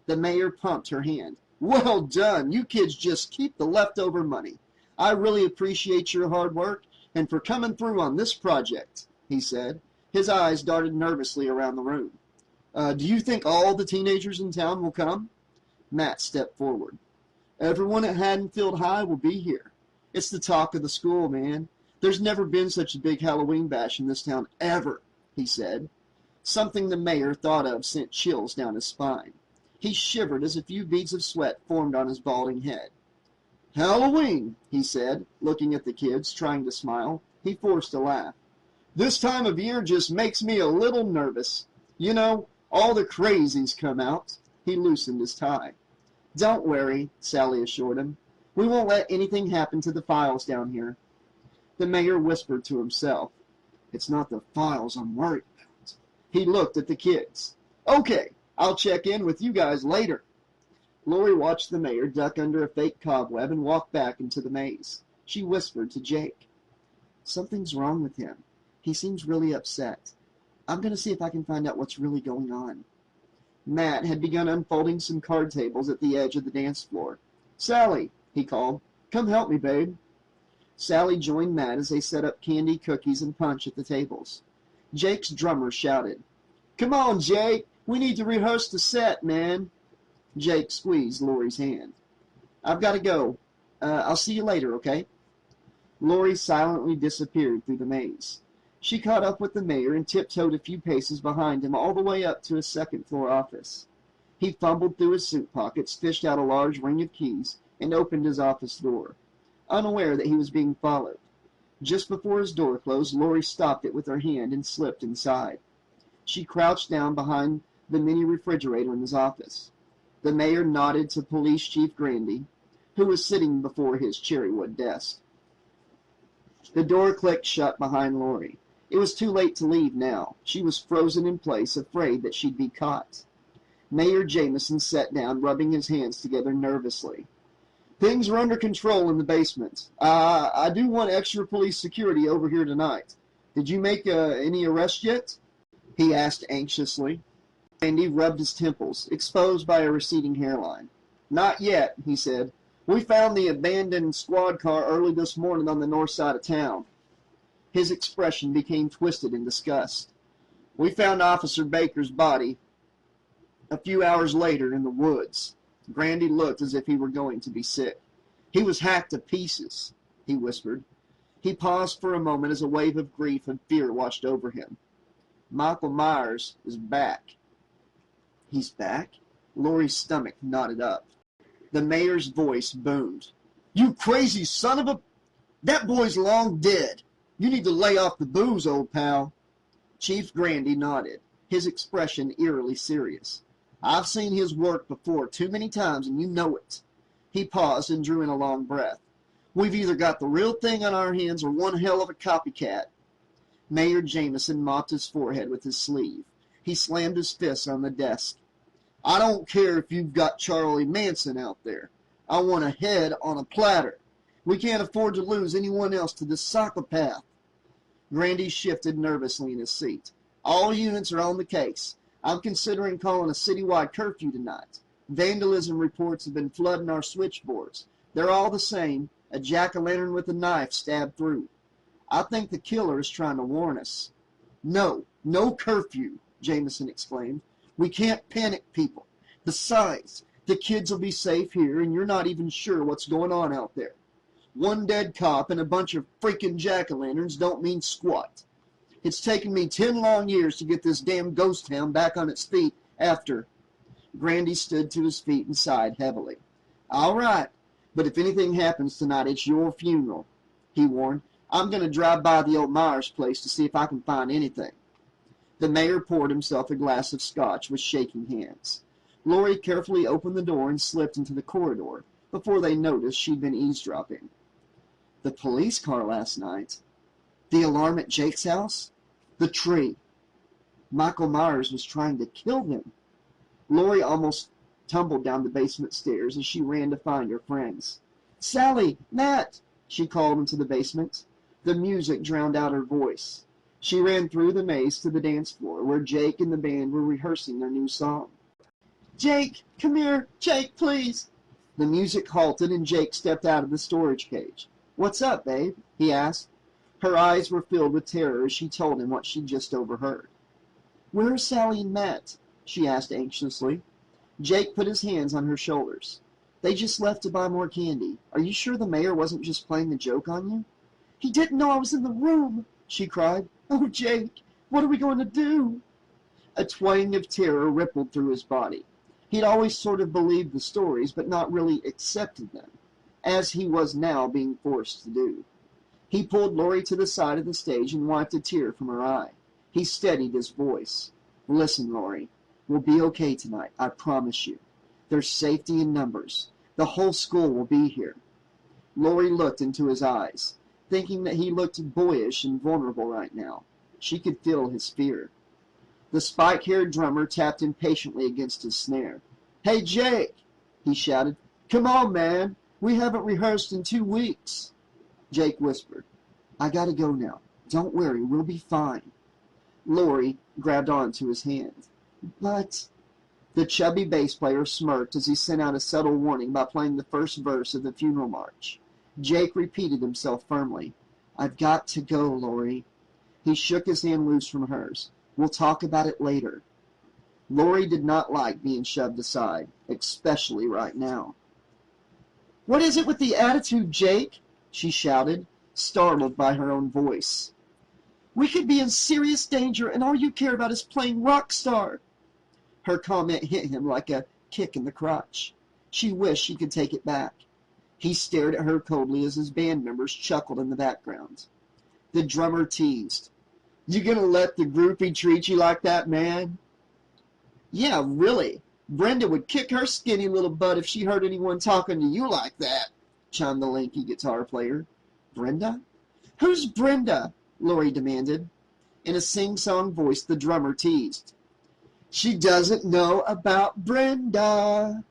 The mayor pumped her hand. "Well done. You kids just keep the leftover money. I really appreciate your hard work and for coming through on this project," he said. His eyes darted nervously around the room. Do you think all the teenagers in town will come?" Matt stepped forward. "Everyone at Haddonfield High will be here. It's the talk of the school, man. There's never been such a big Halloween bash in this town ever," he said. Something the mayor thought of sent chills down his spine. He shivered as a few beads of sweat formed on his balding head. "Halloween," he said, looking at the kids, trying to smile. He forced a laugh. "This time of year just makes me a little nervous. You know, all the crazies come out." He loosened his tie. "Don't worry," Sally assured him. "We won't let anything happen to the files down here." The mayor whispered to himself. "It's not the files I'm worried about." He looked at the kids. "Okay, I'll check in with you guys later." Lori watched the mayor duck under a fake cobweb and walk back into the maze. She whispered to Jake. "Something's wrong with him. He seems really upset. I'm going to see if I can find out what's really going on." Matt had begun unfolding some card tables at the edge of the dance floor. "Sally," he called, "come help me, babe." Sally joined Matt as they set up candy, cookies, and punch at the tables. Jake's drummer shouted, "Come on, Jake. We need to rehearse the set, man." Jake squeezed Lori's hand. "I've got to go. I'll see you later, okay?" Lori silently disappeared through the maze. She caught up with the mayor and tiptoed a few paces behind him all the way up to his second-floor office. He fumbled through his suit pockets, fished out a large ring of keys, and opened his office door, unaware that he was being followed. Just before his door closed, Lori stopped it with her hand and slipped inside. She crouched down behind the mini refrigerator in his office. The mayor nodded to Police Chief Grandy, who was sitting before his cherrywood desk. The door clicked shut behind Lori. It was too late to leave now. She was frozen in place, afraid that she'd be caught. Mayor Jameson sat down, rubbing his hands together nervously. "Things are under control in the basement. I do want extra police security over here tonight. Did you make any arrests yet?" he asked anxiously. Andy rubbed his temples, exposed by a receding hairline. "Not yet," he said. "We found the abandoned squad car early this morning on the north side of town." His expression became twisted in disgust. "We found Officer Baker's body a few hours later in the woods." Grandy looked as if he were going to be sick. "He was hacked to pieces," he whispered. He paused for a moment as a wave of grief and fear washed over him. "Michael Myers is back." "He's back?" Lori's stomach knotted up. The mayor's voice boomed. "You crazy son of a... That boy's long dead. You need to lay off the booze, old pal." Chief Grandy nodded, his expression eerily serious. "I've seen his work before too many times, and you know it." He paused and drew in a long breath. "We've either got the real thing on our hands or one hell of a copycat." Mayor Jameson mopped his forehead with his sleeve. He slammed his fists on the desk. "I don't care if you've got Charlie Manson out there. I want a head on a platter. We can't afford to lose anyone else to this psychopath." Grandy shifted nervously in his seat. "All units are on the case. I'm considering calling a citywide curfew tonight. Vandalism reports have been flooding our switchboards. They're all the same, a jack-o'-lantern with a knife stabbed through. I think the killer is trying to warn us." "No, no curfew," Jameson exclaimed. "We can't panic people. Besides, the kids will be safe here, and you're not even sure what's going on out there. One dead cop and a bunch of freaking jack-o'-lanterns don't mean squat. It's taken me 10 long years to get this damn ghost town back on its feet after..." Grandy stood to his feet and sighed heavily. "All right, but if anything happens tonight, it's your funeral," he warned. "I'm going to drive by the old Myers place to see if I can find anything." The mayor poured himself a glass of scotch with shaking hands. Lori carefully opened the door and slipped into the corridor before they noticed she'd been eavesdropping. "The police car last night?" The alarm at Jake's house? The tree. Michael Myers was trying to kill him. Lori almost tumbled down the basement stairs as she ran to find her friends. Sally! Matt! She called into the basement. The music drowned out her voice. She ran through the maze to the dance floor, where Jake and the band were rehearsing their new song. Jake, come here! Jake, please! The music halted and Jake stepped out of the storage cage. What's up, babe? He asked. Her eyes were filled with terror as she told him what she'd just overheard. Where are Sally and Matt? She asked anxiously. Jake put his hands on her shoulders. They just left to buy more candy. Are you sure the mayor wasn't just playing a joke on you? He didn't know I was in the room, she cried. Oh, Jake, what are we going to do? A twang of terror rippled through his body. He'd always sort of believed the stories, but not really accepted them, as he was now being forced to do. He pulled Lori to the side of the stage and wiped a tear from her eye. He steadied his voice. Listen, Lori, we'll be okay tonight, I promise you. There's safety in numbers. The whole school will be here. Lori looked into his eyes, thinking that he looked boyish and vulnerable right now. She could feel his fear. The spike-haired drummer tapped impatiently against his snare. Hey, Jake, he shouted. Come on, man. We haven't rehearsed in 2 weeks. Jake whispered. I gotta go now. Don't worry, we'll be fine. Lori grabbed onto his hand. But... The chubby bass player smirked as he sent out a subtle warning by playing the first verse of the funeral march. Jake repeated himself firmly. I've got to go, Lori. He shook his hand loose from hers. We'll talk about it later. Lori did not like being shoved aside, especially right now. What is it with the attitude, Jake? She shouted, startled by her own voice. We could be in serious danger, and all you care about is playing rock star. Her comment hit him like a kick in the crotch. She wished she could take it back. He stared at her coldly as his band members chuckled in the background. The drummer teased. You gonna let the groupie treat you like that, man? Yeah, really. Brenda would kick her skinny little butt if she heard anyone talking to you like that, chimed the lanky guitar player. Brenda? Who's Brenda? Lori demanded. In a sing-song voice, the drummer teased. She doesn't know about Brenda.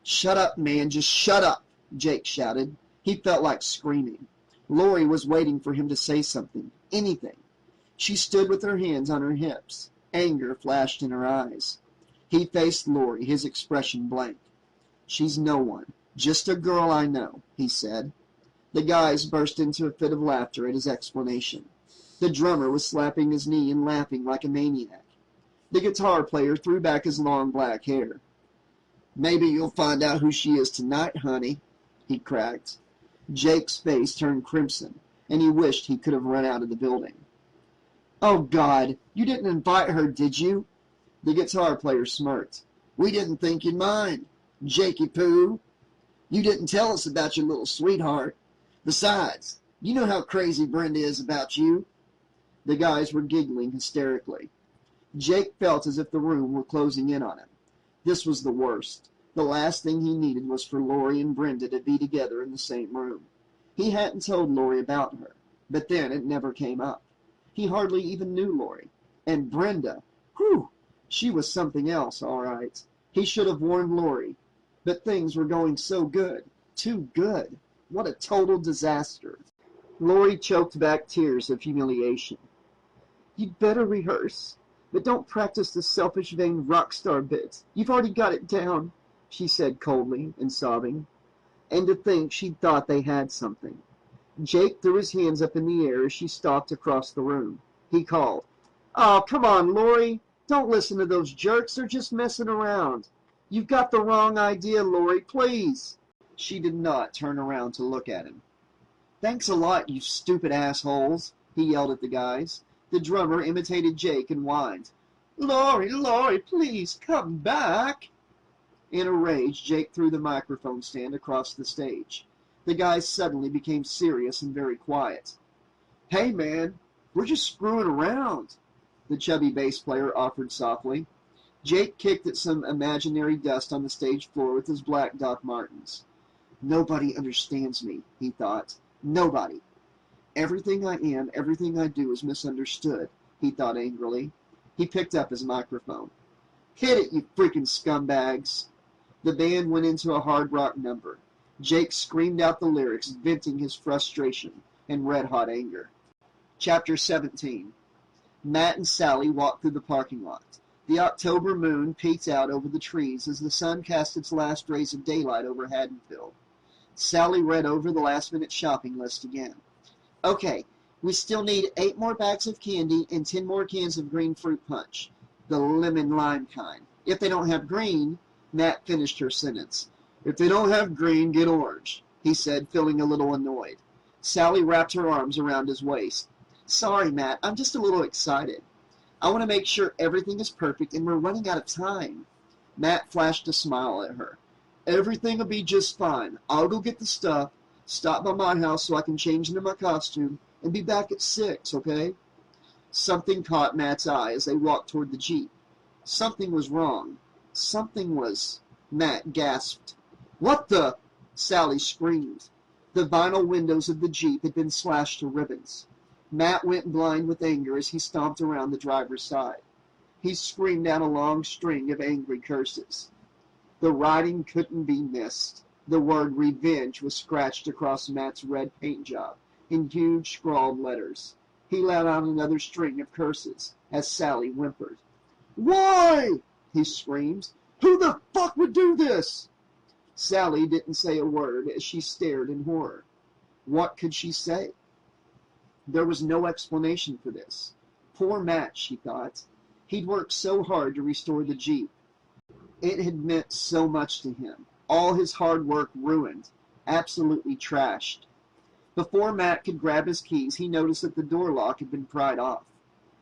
Shut up, man, just shut up, Jake shouted. He felt like screaming. Lori was waiting for him to say something, anything. She stood with her hands on her hips. Anger flashed in her eyes. He faced Lori, his expression blank. She's no one, just a girl I know, he said. The guys burst into a fit of laughter at his explanation. The drummer was slapping his knee and laughing like a maniac. The guitar player threw back his long black hair. Maybe you'll find out who she is tonight, honey, he cracked. Jake's face turned crimson, and he wished he could have run out of the building. Oh, God, you didn't invite her, did you? The guitar player smirked. We didn't think you'd mind, Jakey Poo. You didn't tell us about your little sweetheart. Besides, you know how crazy Brenda is about you. The guys were giggling hysterically. Jake felt as if the room were closing in on him. This was the worst. The last thing he needed was for Lori and Brenda to be together in the same room. He hadn't told Lori about her, but then it never came up. He hardly even knew Lori. And Brenda, whew, she was something else, all right. He should have warned Lori. But things were going so good. Too good. What a total disaster. Lori choked back tears of humiliation. You'd better rehearse. But don't practice the selfish, vain rock star bit. You've already got it down, she said coldly and sobbing. And to think she'd thought they had something. Jake threw his hands up in the air as she stalked across the room. He called, Oh, come on, Lori. Don't listen to those jerks. They're just messing around. You've got the wrong idea, Lori, please. She did not turn around to look at him. Thanks a lot, you stupid assholes, he yelled at the guys. The drummer imitated Jake and whined. Lori, Lori, please come back. In a rage, Jake threw the microphone stand across the stage. The guys suddenly became serious and very quiet. Hey, man, we're just screwing around, the chubby bass player offered softly. Jake kicked at some imaginary dust on the stage floor with his black Doc Martens. Nobody understands me, he thought. Nobody. Everything I am, everything I do is misunderstood, he thought angrily. He picked up his microphone. Hit it, you freaking scumbags. The band went into a hard rock number. Jake screamed out the lyrics, venting his frustration and red-hot anger. Chapter 17. Matt and Sally walked through the parking lot. The October moon peeked out over the trees as the sun cast its last rays of daylight over Haddonfield. Sally read over the last-minute shopping list again. Okay, we still need 8 more bags of candy and 10 more cans of green fruit punch. The lemon-lime kind. If they don't have green, Matt finished her sentence. If they don't have green, get orange, he said, feeling a little annoyed. Sally wrapped her arms around his waist. Sorry, Matt, I'm just a little excited. I want to make sure everything is perfect and we're running out of time. Matt flashed a smile at her. Everything will be just fine. I'll go get the stuff, stop by my house so I can change into my costume, and be back at 6, okay? Something caught Matt's eye as they walked toward the Jeep. Something was wrong. Matt gasped. What the? Sally screamed. The vinyl windows of the Jeep had been slashed to ribbons. Matt went blind with anger as he stomped around the driver's side. He screamed out a long string of angry curses. The writing couldn't be missed. The word revenge was scratched across Matt's red paint job in huge scrawled letters. He let out another string of curses as Sally whimpered. Why? He screamed. Who the fuck would do this? Sally didn't say a word as she stared in horror. What could she say? There was no explanation for this. Poor Matt, she thought. He'd worked so hard to restore the Jeep. It had meant so much to him. All his hard work ruined, absolutely trashed. Before Matt could grab his keys, he noticed that the door lock had been pried off.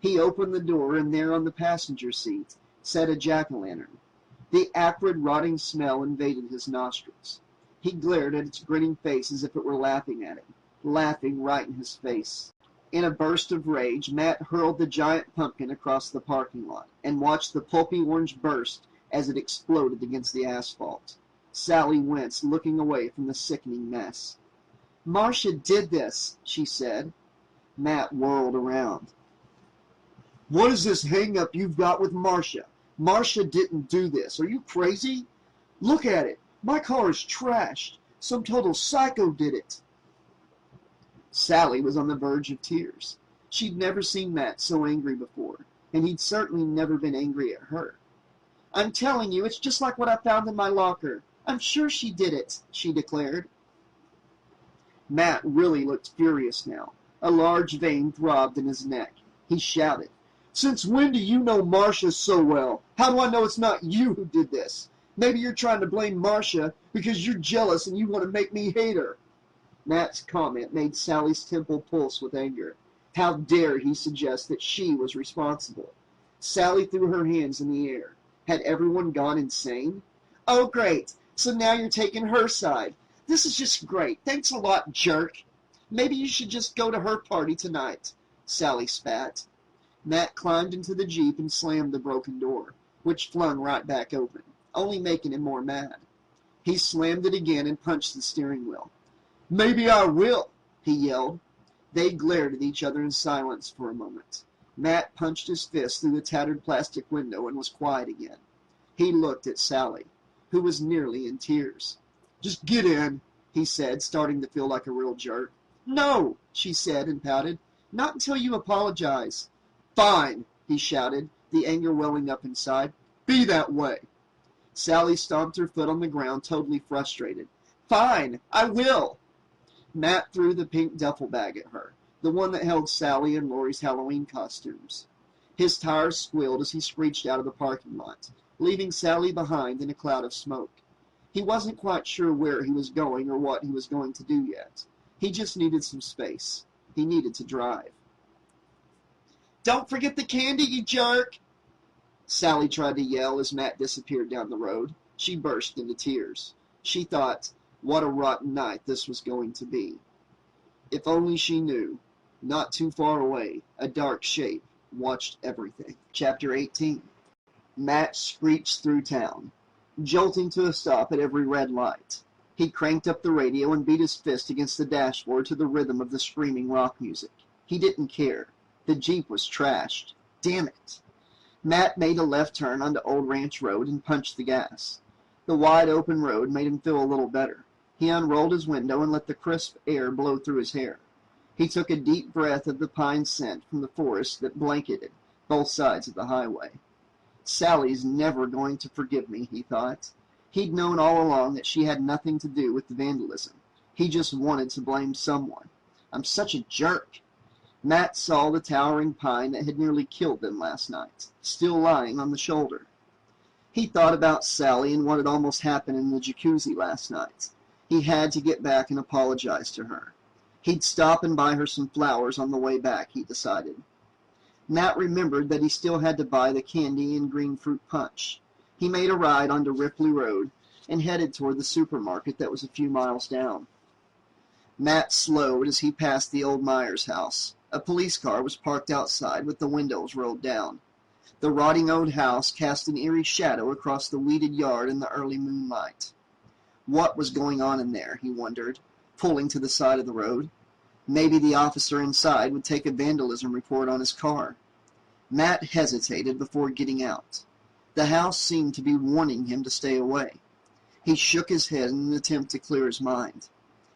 He opened the door, and there on the passenger seat sat a jack-o'-lantern. The acrid, rotting smell invaded his nostrils. He glared at its grinning face as if it were laughing at him, laughing right in his face. In a burst of rage, Matt hurled the giant pumpkin across the parking lot and watched the pulpy orange burst as it exploded against the asphalt. Sally winced, looking away from the sickening mess. Marcia did this, she said. Matt whirled around. What is this hang-up you've got with Marcia? Marcia didn't do this. Are you crazy? Look at it. My car is trashed. Some total psycho did it. Sally was on the verge of tears. She'd never seen Matt so angry before, and he'd certainly never been angry at her. I'm telling you, it's just like what I found in my locker. I'm sure she did it, she declared. Matt really looked furious now. A large vein throbbed in his neck. He shouted, Since when do you know Marcia so well? How do I know it's not you who did this? Maybe you're trying to blame Marcia because you're jealous and you want to make me hate her. Matt's comment made Sally's temple pulse with anger. How dare he suggest that she was responsible? Sally threw her hands in the air. Had everyone gone insane? Oh, great. So now you're taking her side. This is just great. Thanks a lot, jerk. Maybe you should just go to her party tonight, Sally spat. Matt climbed into the Jeep and slammed the broken door, which flung right back open, only making him more mad. He slammed it again and punched the steering wheel. Maybe I will, he yelled. They glared at each other in silence for a moment. Matt punched his fist through the tattered plastic window and was quiet again. He looked at Sally, who was nearly in tears. Just get in, he said, starting to feel like a real jerk. No, she said and pouted. Not until you apologize. Fine, he shouted, the anger welling up inside. Be that way. Sally stomped her foot on the ground, totally frustrated. Fine, I will. Matt threw the pink duffel bag at her, the one that held Sally and Lori's Halloween costumes. His tires squealed as he screeched out of the parking lot, leaving Sally behind in a cloud of smoke. He wasn't quite sure where he was going or what he was going to do yet. He just needed some space. He needed to drive. Don't forget the candy, you jerk! Sally tried to yell as Matt disappeared down the road. She burst into tears. She thought, what a rotten night this was going to be. If only she knew. Not too far away, a dark shape watched everything. Chapter 18. Matt screeched through town, jolting to a stop at every red light. He cranked up the radio and beat his fist against the dashboard to the rhythm of the screaming rock music. He didn't care. The Jeep was trashed. Damn it. Matt made a left turn onto Old Ranch Road and punched the gas. The wide open road made him feel a little better. He unrolled his window and let the crisp air blow through his hair. He took a deep breath of the pine scent from the forest that blanketed both sides of the highway. Sally's never going to forgive me, he thought. He'd known all along that she had nothing to do with the vandalism. He just wanted to blame someone. I'm such a jerk. Matt saw the towering pine that had nearly killed them last night, still lying on the shoulder. He thought about Sally and what had almost happened in the jacuzzi last night. He had to get back and apologize to her. He'd stop and buy her some flowers on the way back, he decided. Matt remembered that he still had to buy the candy and green fruit punch. He made a ride onto Ripley Road and headed toward the supermarket that was a few miles down. Matt slowed as he passed the old Myers house. A police car was parked outside with the windows rolled down. The rotting old house cast an eerie shadow across the weeded yard in the early moonlight. What was going on in there, he wondered, pulling to the side of the road. Maybe the officer inside would take a vandalism report on his car. Matt hesitated before getting out. The house seemed to be warning him to stay away. He shook his head in an attempt to clear his mind.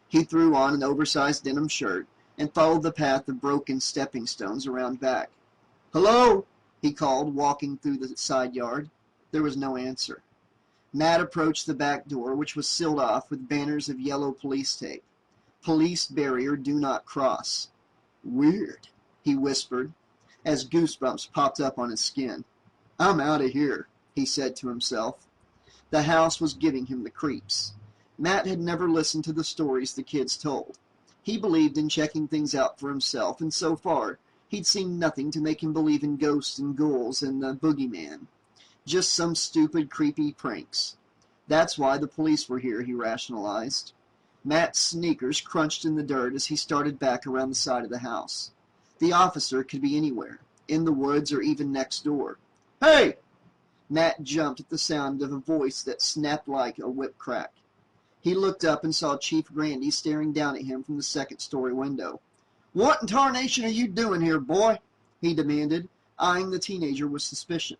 He threw on an oversized denim shirt and followed the path of broken stepping stones around back. "Hello?" he called, walking through the side yard. There was no answer. Matt approached the back door, which was sealed off with banners of yellow police tape. "Police barrier, do not cross." "Weird," he whispered, as goosebumps popped up on his skin. "I'm out of here," he said to himself. The house was giving him the creeps. Matt had never listened to the stories the kids told. He believed in checking things out for himself, and so far, he'd seen nothing to make him believe in ghosts and ghouls and the boogeyman. Just some stupid, creepy pranks. That's why the police were here, he rationalized. Matt's sneakers crunched in the dirt as he started back around the side of the house. The officer could be anywhere, in the woods or even next door. "Hey!" Matt jumped at the sound of a voice that snapped like a whip crack. He looked up and saw Chief Grandy staring down at him from the second-story window. "What in tarnation are you doing here, boy?" he demanded, eyeing the teenager with suspicion.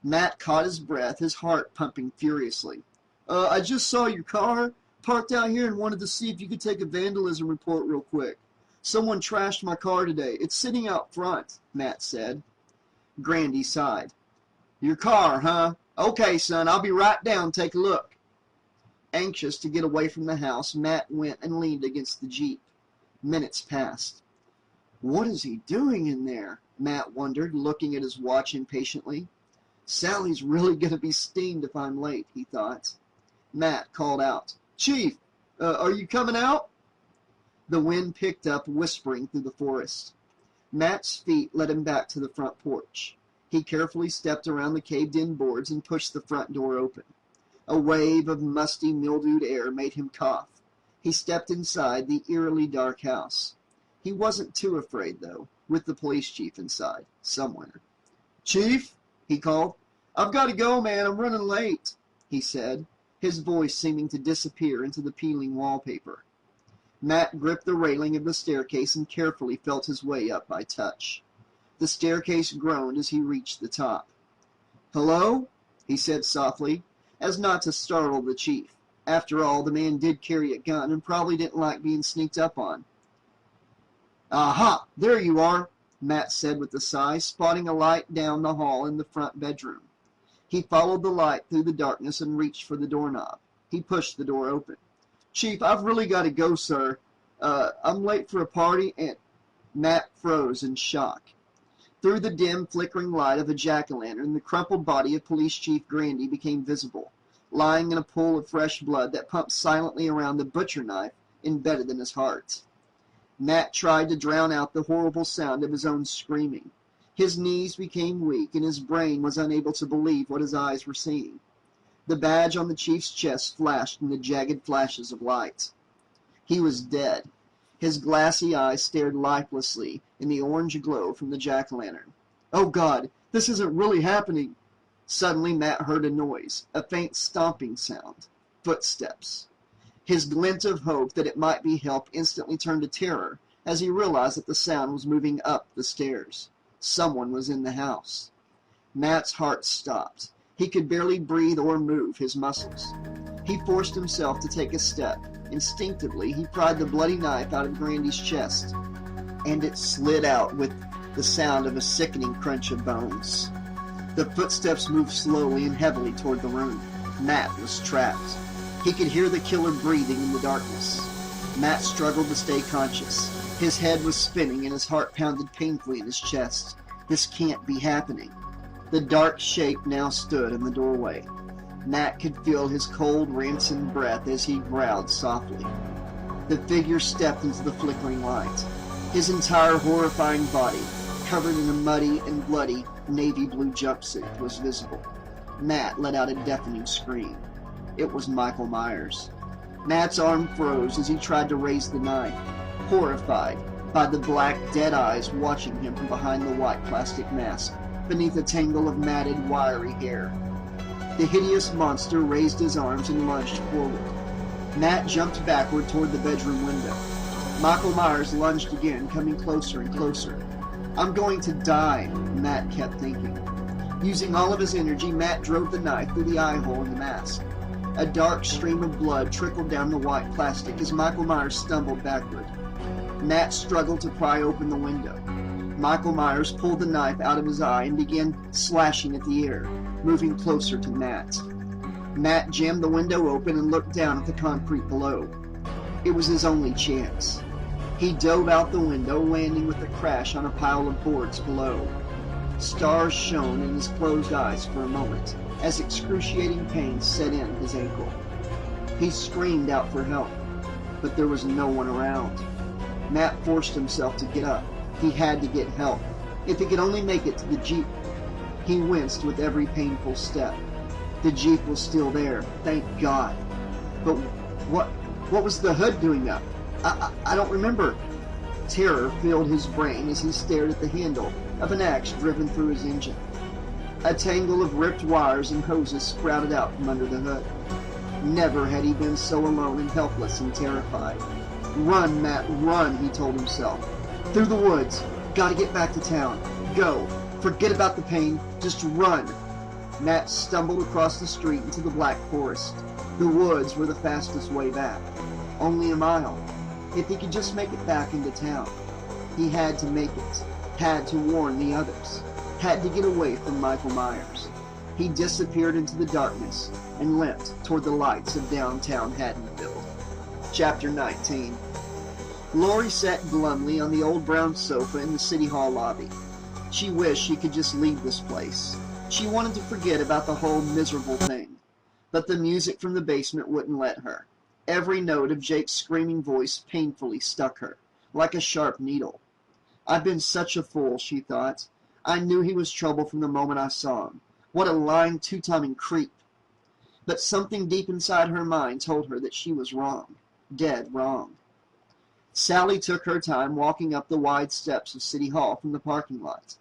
Matt caught his breath, his heart pumping furiously. I just saw your car parked out here and wanted to see if you could take a vandalism report real quick. Someone trashed my car today. It's sitting out front," Matt said. Grandy sighed. "Your car, huh? Okay, son, I'll be right down. Take a look." Anxious to get away from the house, Matt went and leaned against the Jeep. Minutes passed. "What is he doing in there?" Matt wondered, looking at his watch impatiently. "Sally's really going to be steamed if I'm late," he thought. Matt called out, "Chief, are you coming out?" The wind picked up, whispering through the forest. Matt's feet led him back to the front porch. He carefully stepped around the caved-in boards and pushed the front door open. A wave of musty, mildewed air made him cough. He stepped inside the eerily dark house. He wasn't too afraid, though, with the police chief inside, somewhere. "Chief," he called. "I've got to go, man. I'm running late," he said, his voice seeming to disappear into the peeling wallpaper. Matt gripped the railing of the staircase and carefully felt his way up by touch. The staircase groaned as he reached the top. "Hello?" he said softly, as not to startle the chief. After all, the man did carry a gun and probably didn't like being sneaked up on. "Aha! There you are," Matt said with a sigh, spotting a light down the hall in the front bedroom. He followed the light through the darkness and reached for the doorknob. He pushed the door open. "Chief, I've really got to go, sir. I'm late for a party and—" Matt froze in shock. Through the dim, flickering light of a jack-o'-lantern, the crumpled body of Police Chief Grandy became visible, lying in a pool of fresh blood that pumped silently around the butcher knife embedded in his heart. Matt tried to drown out the horrible sound of his own screaming. His knees became weak, and his brain was unable to believe what his eyes were seeing. The badge on the chief's chest flashed in the jagged flashes of light. He was dead. His glassy eyes stared lifelessly in the orange glow from the jack-o'-lantern. "Oh, God, this isn't really happening." Suddenly, Matt heard a noise, a faint stomping sound. Footsteps. His glint of hope that it might be help instantly turned to terror as he realized that the sound was moving up the stairs. Someone was in the house. Matt's heart stopped. He could barely breathe or move his muscles. He forced himself to take a step. Instinctively, he pried the bloody knife out of Grandy's chest, and it slid out with the sound of a sickening crunch of bones. The footsteps moved slowly and heavily toward the room. Matt was trapped. He could hear the killer breathing in the darkness. Matt struggled to stay conscious. His head was spinning and his heart pounded painfully in his chest. This can't be happening. The dark shape now stood in the doorway. Matt could feel his cold, rancid breath as he growled softly. The figure stepped into the flickering light. His entire horrifying body, covered in a muddy and bloody navy blue jumpsuit, was visible. Matt let out a deafening scream. It was Michael Myers. Matt's arm froze as he tried to raise the knife, horrified by the black, dead eyes watching him from behind the white plastic mask, beneath a tangle of matted, wiry hair. The hideous monster raised his arms and lunged forward. Matt jumped backward toward the bedroom window. Michael Myers lunged again, coming closer and closer. "I'm going to die," Matt kept thinking. Using all of his energy, Matt drove the knife through the eye hole in the mask. A dark stream of blood trickled down the white plastic as Michael Myers stumbled backward. Matt struggled to pry open the window. Michael Myers pulled the knife out of his eye and began slashing at the air, moving closer to Matt. Matt jammed the window open and looked down at the concrete below. It was his only chance. He dove out the window, landing with a crash on a pile of boards below. Stars shone in his closed eyes for a moment, as excruciating pain set in his ankle. He screamed out for help, but there was no one around. Matt forced himself to get up. He had to get help. If he could only make it to the Jeep. He winced with every painful step. The Jeep was still there, thank God. But what was the hood doing up? I don't remember. Terror filled his brain as he stared at the handle of an axe driven through his engine. A tangle of ripped wires and hoses sprouted out from under the hood. Never had he been so alone and helpless and terrified. "Run, Matt, run," he told himself. "Through the woods. Gotta get back to town. Go. Forget about the pain. Just run." Matt stumbled across the street into the black forest. The woods were the fastest way back. Only a mile. If he could just make it back into town. He had to make it. Had to warn the others. Had to get away from Michael Myers. He disappeared into the darkness and limped toward the lights of downtown Haddonfield. Chapter 19. Lori sat glumly on the old brown sofa in the City Hall lobby. She wished she could just leave this place. She wanted to forget about the whole miserable thing. But the music from the basement wouldn't let her. Every note of Jake's screaming voice painfully stuck her, like a sharp needle. "I've been such a fool," she thought. "I knew he was trouble from the moment I saw him. What a lying, two-timing creep." But something deep inside her mind told her that she was wrong. Dead wrong. Sally took her time walking up the wide steps of City Hall from the parking lot.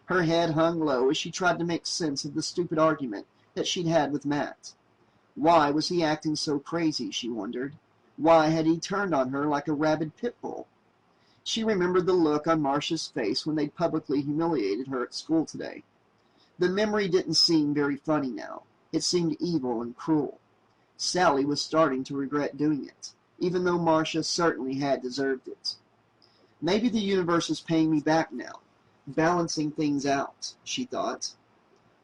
Her head hung low as she tried to make sense of the stupid argument that she'd had with Matt. Why was he acting so crazy, she wondered. Why had he turned on her like a rabid pit bull? She remembered the look on Marcia's face when they'd publicly humiliated her at school today. The memory didn't seem very funny now. It seemed evil and cruel. Sally was starting to regret doing it, even though Marcia certainly had deserved it. Maybe the universe is paying me back now, balancing things out, she thought.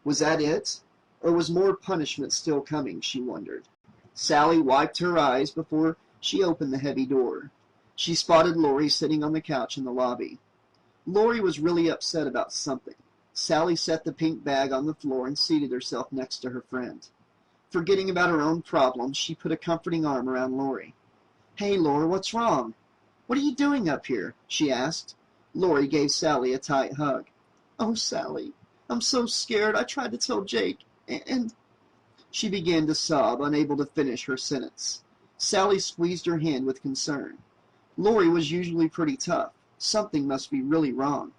Was that it? Or was more punishment still coming, she wondered. Sally wiped her eyes before she opened the heavy door. She spotted Lori sitting on the couch in the lobby. Lori was really upset about something. Sally set the pink bag on the floor and seated herself next to her friend. Forgetting about her own problems, she put a comforting arm around Lori. "Hey, Lori, what's wrong? What are you doing up here?" she asked. Lori gave Sally a tight hug. "Oh, Sally, I'm so scared. I tried to tell Jake, and..." She began to sob, unable to finish her sentence. Sally squeezed her hand with concern. Lori was usually pretty tough. Something must be really wrong.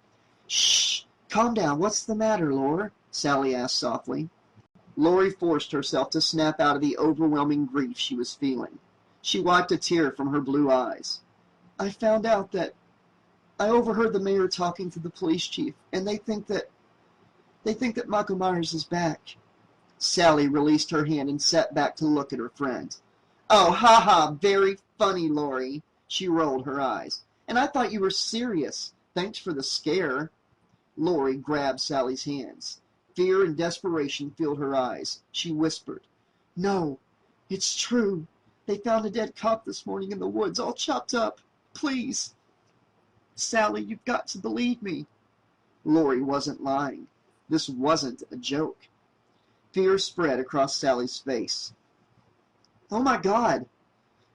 "Shh! Calm down. What's the matter, Lori?" Sally asked softly. Lori forced herself to snap out of the overwhelming grief she was feeling. She wiped a tear from her blue eyes. I found out that I overheard the mayor talking to the police chief, and they think that Michael Myers is back. Sally released her hand and sat back to look at her friend. Oh, ha ha, very funny, Laurie. She rolled her eyes. And I thought you were serious. Thanks for the scare. Laurie grabbed Sally's hands. Fear and desperation filled her eyes. She whispered, No, it's true. They found a dead cop this morning in the woods, all chopped up. Please. Sally, you've got to believe me. Laurie wasn't lying. This wasn't a joke. Fear spread across Sally's face. Oh my God!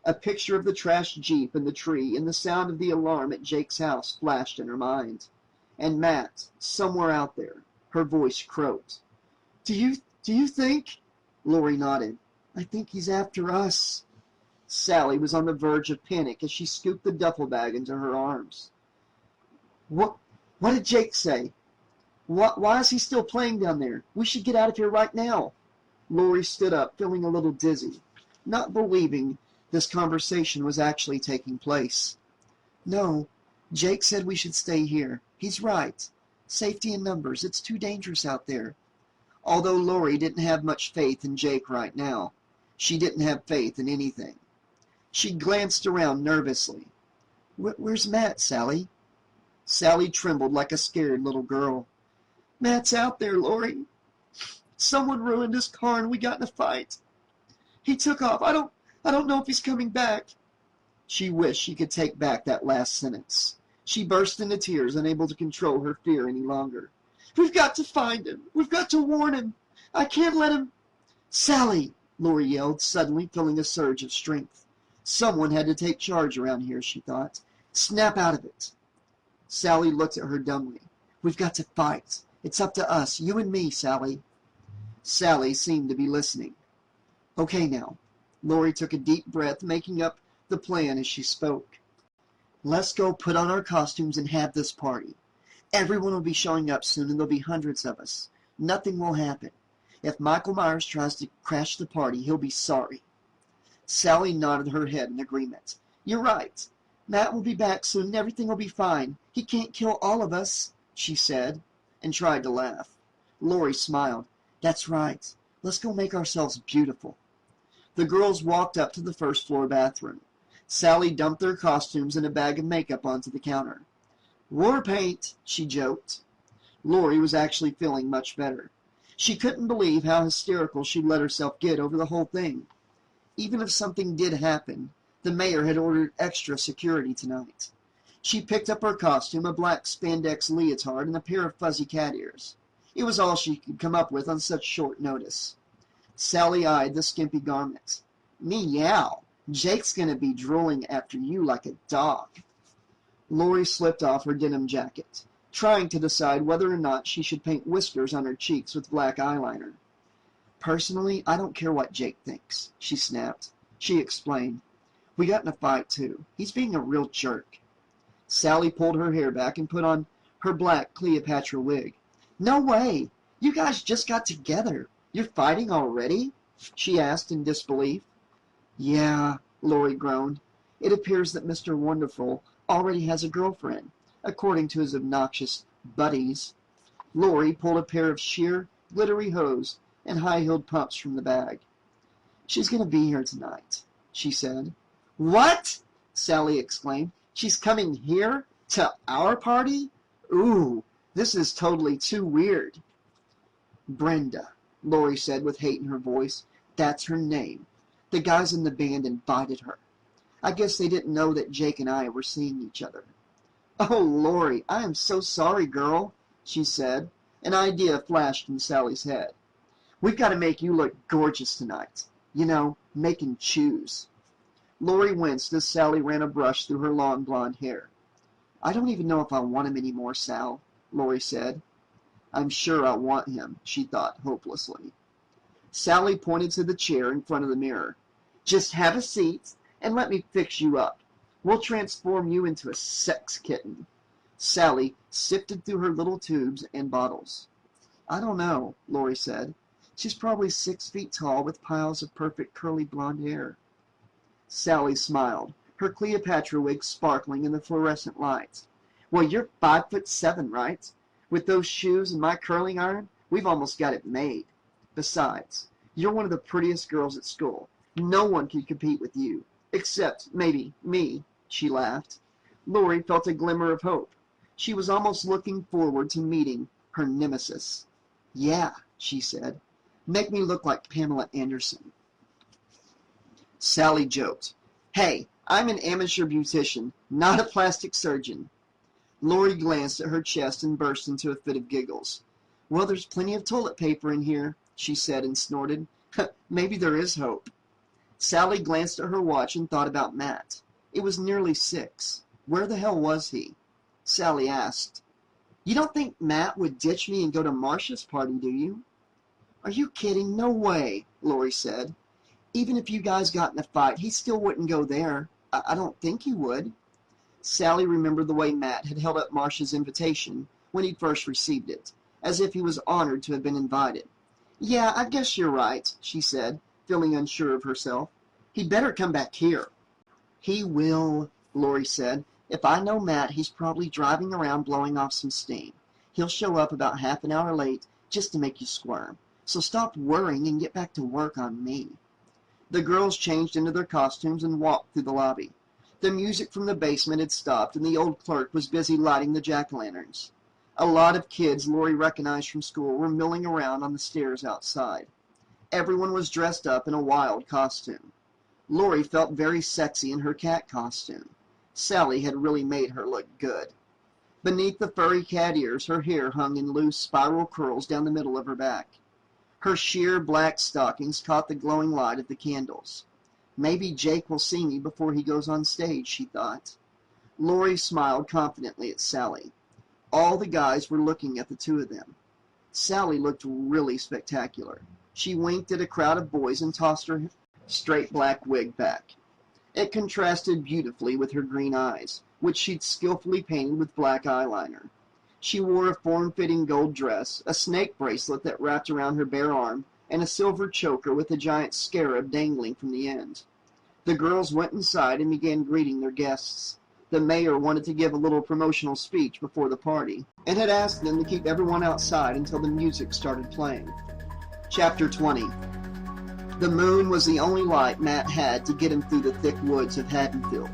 A picture of the trashed Jeep and the tree and the sound of the alarm at Jake's house flashed in her mind. And Matt, somewhere out there, her voice croaked. Do you think? Laurie nodded. I think he's after us. Sally was on the verge of panic as she scooped the duffel bag into her arms. What did Jake say? Why is he still playing down there? We should get out of here right now. Laurie stood up, feeling a little dizzy, not believing this conversation was actually taking place. No, Jake said we should stay here. He's right. Safety in numbers. It's too dangerous out there. Although Laurie didn't have much faith in Jake right now, she didn't have faith in anything. She glanced around nervously. Where's Matt, Sally? Sally trembled like a scared little girl. Matt's out there, Laurie. Someone ruined his car and we got in a fight. He took off. I don't know if he's coming back. She wished she could take back that last sentence. She burst into tears, unable to control her fear any longer. We've got to find him. We've got to warn him. I can't let him. Sally, Laurie yelled, suddenly feeling a surge of strength. Someone had to take charge around here, she thought. Snap out of it. Sally looked at her dumbly. We've got to fight. It's up to us, you and me, Sally. Sally seemed to be listening. Okay now. Laurie took a deep breath, making up the plan as she spoke. Let's go put on our costumes and have this party. Everyone will be showing up soon and there'll be hundreds of us. Nothing will happen. If Michael Myers tries to crash the party, he'll be sorry. Sally nodded her head in agreement. You're right. Matt will be back soon and everything will be fine. He can't kill all of us, she said, and tried to laugh. Laurie smiled. That's right. Let's go make ourselves beautiful. The girls walked up to the first floor bathroom. Sally dumped their costumes and a bag of makeup onto the counter. War paint, she joked. Laurie was actually feeling much better. She couldn't believe how hysterical she'd let herself get over the whole thing. Even if something did happen, the mayor had ordered extra security tonight. She picked up her costume, a black spandex leotard, and a pair of fuzzy cat ears. It was all she could come up with on such short notice. Sally eyed the skimpy garment. Meow! Jake's going to be drooling after you like a dog. Laurie slipped off her denim jacket, trying to decide whether or not she should paint whiskers on her cheeks with black eyeliner. Personally, I don't care what Jake thinks, she snapped. She explained. We got in a fight, too. He's being a real jerk. Sally pulled her hair back and put on her black Cleopatra wig. No way! You guys just got together. You're fighting already? She asked in disbelief. Yeah, Laurie groaned. It appears that Mr. Wonderful already has a girlfriend, according to his obnoxious buddies. Laurie pulled a pair of sheer, glittery hose and high-heeled pumps from the bag. She's going to be here tonight, she said. What? Sally exclaimed. She's coming here? To our party? Ooh, this is totally too weird. Brenda, Laurie said with hate in her voice. That's her name. The guys in the band invited her. I guess they didn't know that Jake and I were seeing each other. Oh, Laurie, I am so sorry, girl, she said. An idea flashed in Sally's head. We've got to make you look gorgeous tonight. You know, making choose. Laurie winced as Sally ran a brush through her long blonde hair. I don't even know if I want him anymore, Sal, Laurie said. I'm sure I want him, she thought hopelessly. Sally pointed to the chair in front of the mirror. Just have a seat and let me fix you up. We'll transform you into a sex kitten. Sally sifted through her little tubes and bottles. I don't know, Laurie said. She's probably 6 feet tall with piles of perfect curly blonde hair. Sally smiled, her Cleopatra wig sparkling in the fluorescent lights. Well, you're 5'7", right? With those shoes and my curling iron, we've almost got it made. Besides, you're one of the prettiest girls at school. No one can compete with you. Except, maybe, me, she laughed. Lori felt a glimmer of hope. She was almost looking forward to meeting her nemesis. Yeah, she said. Make me look like Pamela Anderson. Sally joked. Hey, I'm an amateur beautician, not a plastic surgeon. Lori glanced at her chest and burst into a fit of giggles. Well, there's plenty of toilet paper in here, she said and snorted. Maybe there is hope. Sally glanced at her watch and thought about Matt. It was nearly 6. Where the hell was he? Sally asked. You don't think Matt would ditch me and go to Marcia's party, do you? Are you kidding? No way, Lori said. Even if you guys got in a fight, he still wouldn't go there. I don't think he would. Sally remembered the way Matt had held up Marcia's invitation when he'd first received it, as if he was honored to have been invited. Yeah, I guess you're right, she said, feeling unsure of herself. He'd better come back here. He will, Lori said. If I know Matt, he's probably driving around blowing off some steam. He'll show up about half an hour late just to make you squirm. So stop worrying and get back to work on me. The girls changed into their costumes and walked through the lobby. The music from the basement had stopped, and the old clerk was busy lighting the jack-o'-lanterns. A lot of kids Lori recognized from school were milling around on the stairs outside. Everyone was dressed up in a wild costume. Lori felt very sexy in her cat costume. Sally had really made her look good. Beneath the furry cat ears, her hair hung in loose spiral curls down the middle of her back. Her sheer black stockings caught the glowing light of the candles. Maybe Jake will see me before he goes on stage, she thought. Lori smiled confidently at Sally. All the guys were looking at the two of them. Sally looked really spectacular. She winked at a crowd of boys and tossed her straight black wig back. It contrasted beautifully with her green eyes, which she'd skillfully painted with black eyeliner. She wore a form-fitting gold dress, a snake bracelet that wrapped around her bare arm, and a silver choker with a giant scarab dangling from the end. The girls went inside and began greeting their guests. The mayor wanted to give a little promotional speech before the party, and had asked them to keep everyone outside until the music started playing. Chapter 20. The moon was the only light Matt had to get him through the thick woods of Haddonfield.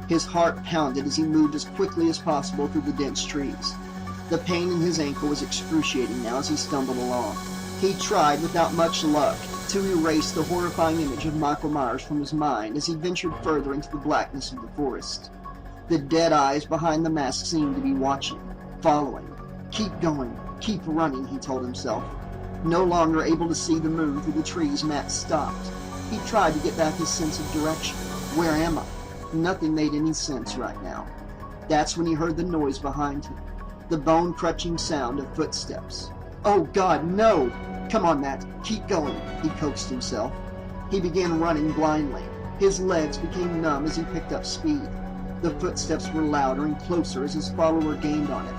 His heart pounded as he moved as quickly as possible through the dense trees. The pain in his ankle was excruciating now as he stumbled along. He tried, without much luck, to erase the horrifying image of Michael Myers from his mind as he ventured further into the blackness of the forest. The dead eyes behind the mask seemed to be watching, following. Keep going, keep running, he told himself. No longer able to see the moon through the trees, Matt stopped. He tried to get back his sense of direction. Where am I? Nothing made any sense right now. That's when he heard the noise behind him. The bone-crunching sound of footsteps. Oh God, no! Come on, Matt, keep going, he coaxed himself. He began running blindly. His legs became numb as he picked up speed. The footsteps were louder and closer as his follower gained on it.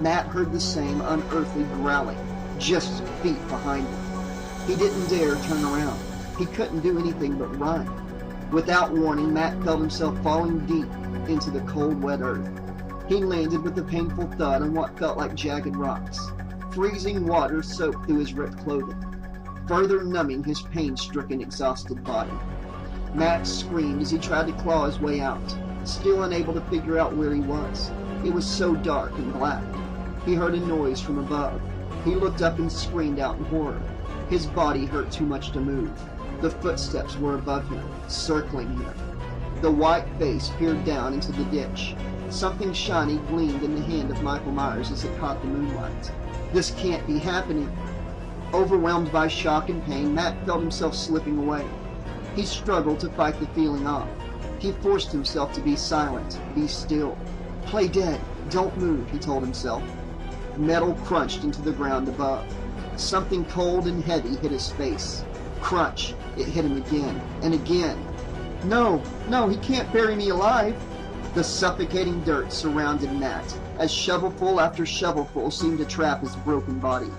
Matt heard the same unearthly growling, just feet behind him. He didn't dare turn around. He couldn't do anything but run. Without warning, Matt felt himself falling deep into the cold, wet earth. He landed with a painful thud on what felt like jagged rocks. Freezing water soaked through his ripped clothing, further numbing his pain-stricken, exhausted body. Matt screamed as he tried to claw his way out, still unable to figure out where he was. It was so dark and black. He heard a noise from above. He looked up and screamed out in horror. His body hurt too much to move. The footsteps were above him, circling him. The white face peered down into the ditch. Something shiny gleamed in the hand of Michael Myers as it caught the moonlight. This can't be happening. Overwhelmed by shock and pain, Matt felt himself slipping away. He struggled to fight the feeling off. He forced himself to be silent, be still. Play dead, don't move, he told himself. Metal crunched into the ground above. Something cold and heavy hit his face. Crunch, it hit him again, and again. No, he can't bury me alive. The suffocating dirt surrounded Matt, as shovelful after shovelful seemed to trap his broken body.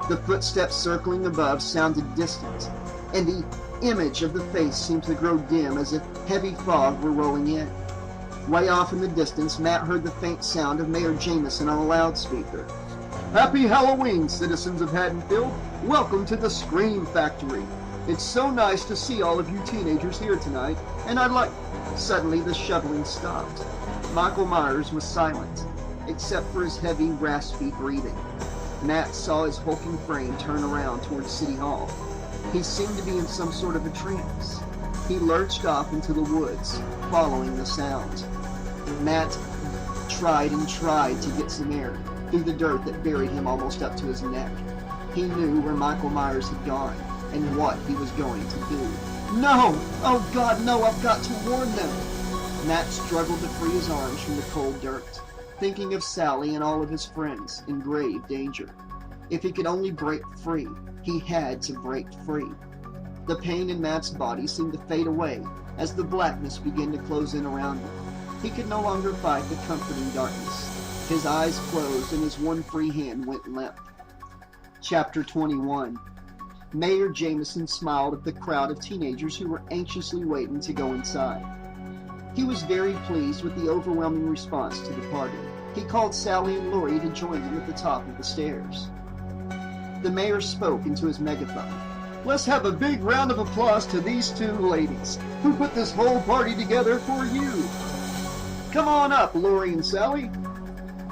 The footsteps circling above sounded distant. and the image of the face seemed to grow dim as if heavy fog were rolling in. Way off in the distance, Matt heard the faint sound of Mayor Jameson on a loudspeaker. "Happy Halloween, citizens of Haddonfield. Welcome to the Scream Factory. It's so nice to see all of you teenagers here tonight, and I'd like..." Suddenly the shuffling stopped. Michael Myers was silent, except for his heavy, raspy breathing. Matt saw his hulking frame turn around towards City Hall. He seemed to be in some sort of a trance. He lurched off into the woods, following the sound. Matt tried and tried to get some air through the dirt that buried him almost up to his neck. He knew where Michael Myers had gone and what he was going to do. "No! Oh God, no! I've got to warn them!" Matt struggled to free his arms from the cold dirt, thinking of Sally and all of his friends in grave danger. If he could only break free, he had to break free. The pain in Matt's body seemed to fade away as the blackness began to close in around him. He could no longer fight the comforting darkness. His eyes closed and his one free hand went limp. Chapter 21. Mayor Jameson smiled at the crowd of teenagers who were anxiously waiting to go inside. He was very pleased with the overwhelming response to the party. He called Sally and Lori to join him at the top of the stairs. The mayor spoke into his megaphone. "Let's have a big round of applause to these two ladies who put this whole party together for you. Come on up, Lori and Sally."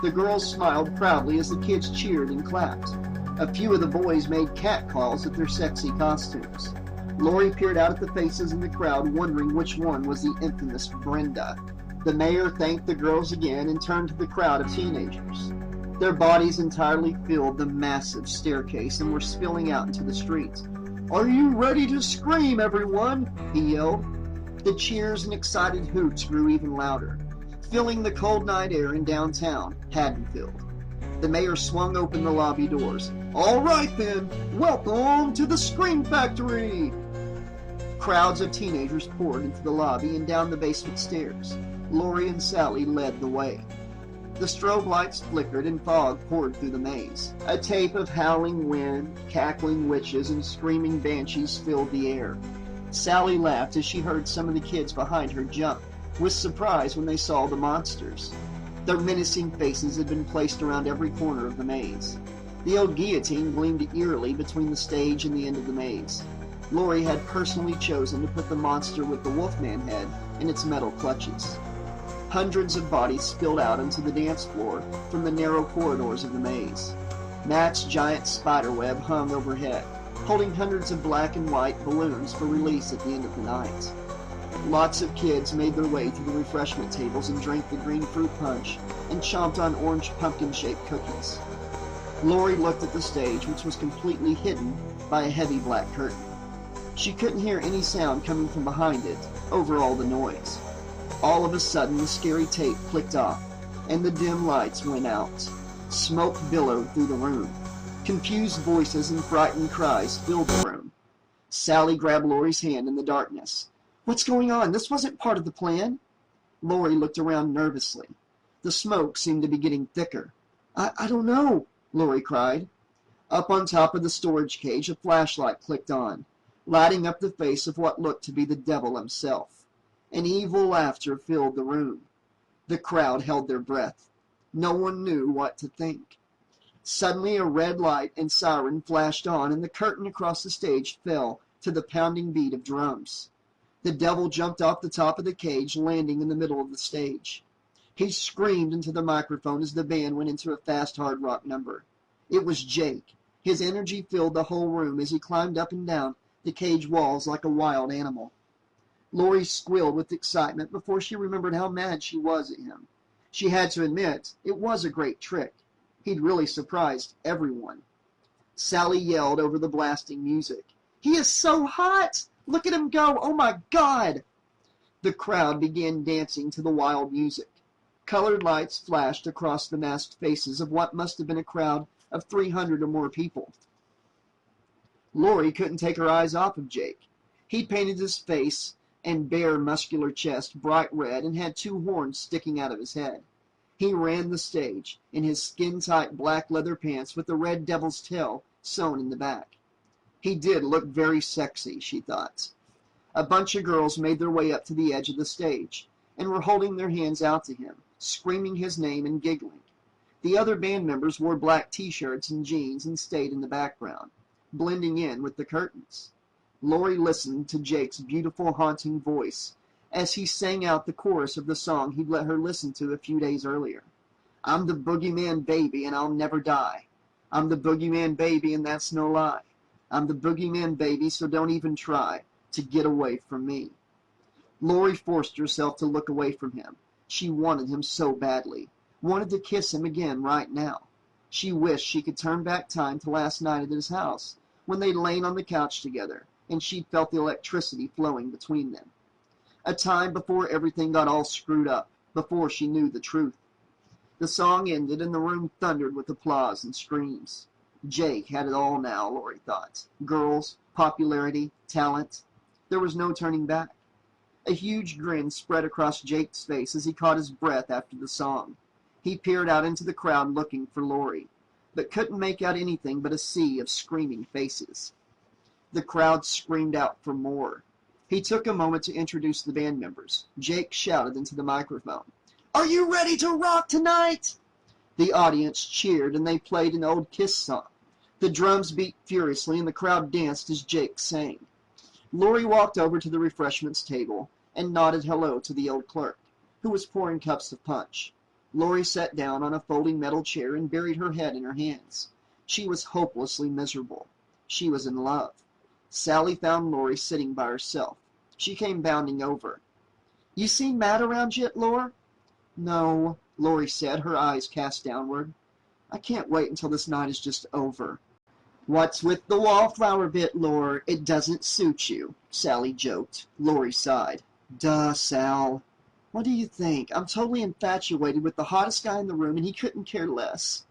The girls smiled proudly as the kids cheered and clapped. A few of the boys made catcalls at their sexy costumes. Lori peered out at the faces in the crowd, wondering which one was the infamous Brenda. The mayor thanked the girls again and turned to the crowd of teenagers. Their bodies entirely filled the massive staircase and were spilling out into the street. "Are you ready to scream, everyone?" he yelled. The cheers and excited hoots grew even louder, filling the cold night air in downtown Haddonfield. The mayor swung open the lobby doors. "All right then, welcome to the Scream Factory!" Crowds of teenagers poured into the lobby and down the basement stairs. Lori and Sally led the way. The strobe lights flickered and fog poured through the maze. A tape of howling wind, cackling witches, and screaming banshees filled the air. Sally laughed as she heard some of the kids behind her jump with surprise when they saw the monsters. Their menacing faces had been placed around every corner of the maze. The old guillotine gleamed eerily between the stage and the end of the maze. Lori had personally chosen to put the monster with the Wolfman head in its metal clutches. Hundreds of bodies spilled out onto the dance floor from the narrow corridors of the maze. Matt's giant spider web hung overhead, holding hundreds of black and white balloons for release at the end of the night. Lots of kids made their way to the refreshment tables and drank the green fruit punch and chomped on orange pumpkin-shaped cookies. Lori looked at the stage, which was completely hidden by a heavy black curtain. She couldn't hear any sound coming from behind it over all the noise. All of a sudden, the scary tape clicked off, and the dim lights went out. Smoke billowed through the room. Confused voices and frightened cries filled the room. Sally grabbed Lori's hand in the darkness. "What's going on? This wasn't part of the plan." Lori looked around nervously. The smoke seemed to be getting thicker. I don't know," Lori cried. Up on top of the storage cage, a flashlight clicked on, lighting up the face of what looked to be the devil himself. An evil laughter filled the room. The crowd held their breath. No one knew what to think. Suddenly a red light and siren flashed on, and the curtain across the stage fell to the pounding beat of drums. The devil jumped off the top of the cage, landing in the middle of the stage. He screamed into the microphone as the band went into a fast hard rock number. It was Jake. His energy filled the whole room as he climbed up and down the cage walls like a wild animal. Lori squealed with excitement before she remembered how mad she was at him. She had to admit, it was a great trick. He'd really surprised everyone. Sally yelled over the blasting music. "He is so hot! Look at him go! Oh my God!" The crowd began dancing to the wild music. Colored lights flashed across the masked faces of what must have been a crowd of 300 or more people. Lori couldn't take her eyes off of Jake. He painted his face and bare muscular chest bright red and had two horns sticking out of his head. He ran the stage in his skin-tight black leather pants with the red devil's tail sewn in the back. He did look very sexy, she thought. A bunch of girls made their way up to the edge of the stage and were holding their hands out to him, screaming his name and giggling. The other band members wore black t-shirts and jeans and stayed in the background, blending in with the curtains. Lori listened to Jake's beautiful, haunting voice as he sang out the chorus of the song he'd let her listen to a few days earlier. I'm the boogeyman baby and I'll never die. I'm the boogeyman baby and that's no lie. I'm the boogeyman baby, so don't even try to get away from me. Lori forced herself to look away from him. She wanted him so badly, wanted to kiss him again right now. She wished she could turn back time to last night at his house, when they'd lain on the couch together, and she'd felt the electricity flowing between them. A time before everything got all screwed up, before she knew the truth. The song ended and the room thundered with applause and screams. Jake had it all now, Lori thought. Girls, popularity, talent. There was no turning back. A huge grin spread across Jake's face as he caught his breath after the song. He peered out into the crowd looking for Lori, but couldn't make out anything but a sea of screaming faces. The crowd screamed out for more. He took a moment to introduce the band members. Jake shouted into the microphone, "Are you ready to rock tonight?" The audience cheered and they played an old Kiss song. The drums beat furiously and the crowd danced as Jake sang. Lori walked over to the refreshments table and nodded hello to the old clerk, who was pouring cups of punch. Lori sat down on a folding metal chair and buried her head in her hands. She was hopelessly miserable. She was in love. Sally found Lori sitting by herself. She came bounding over. "You seen Matt around yet, Lor?" "No," Lori said, her eyes cast downward. "I can't wait until this night is just over." "What's with the wallflower bit, Lor? It doesn't suit you," Sally joked. Lori sighed. "Duh, Sal. What do you think? I'm totally infatuated with the hottest guy in the room, and he couldn't care less."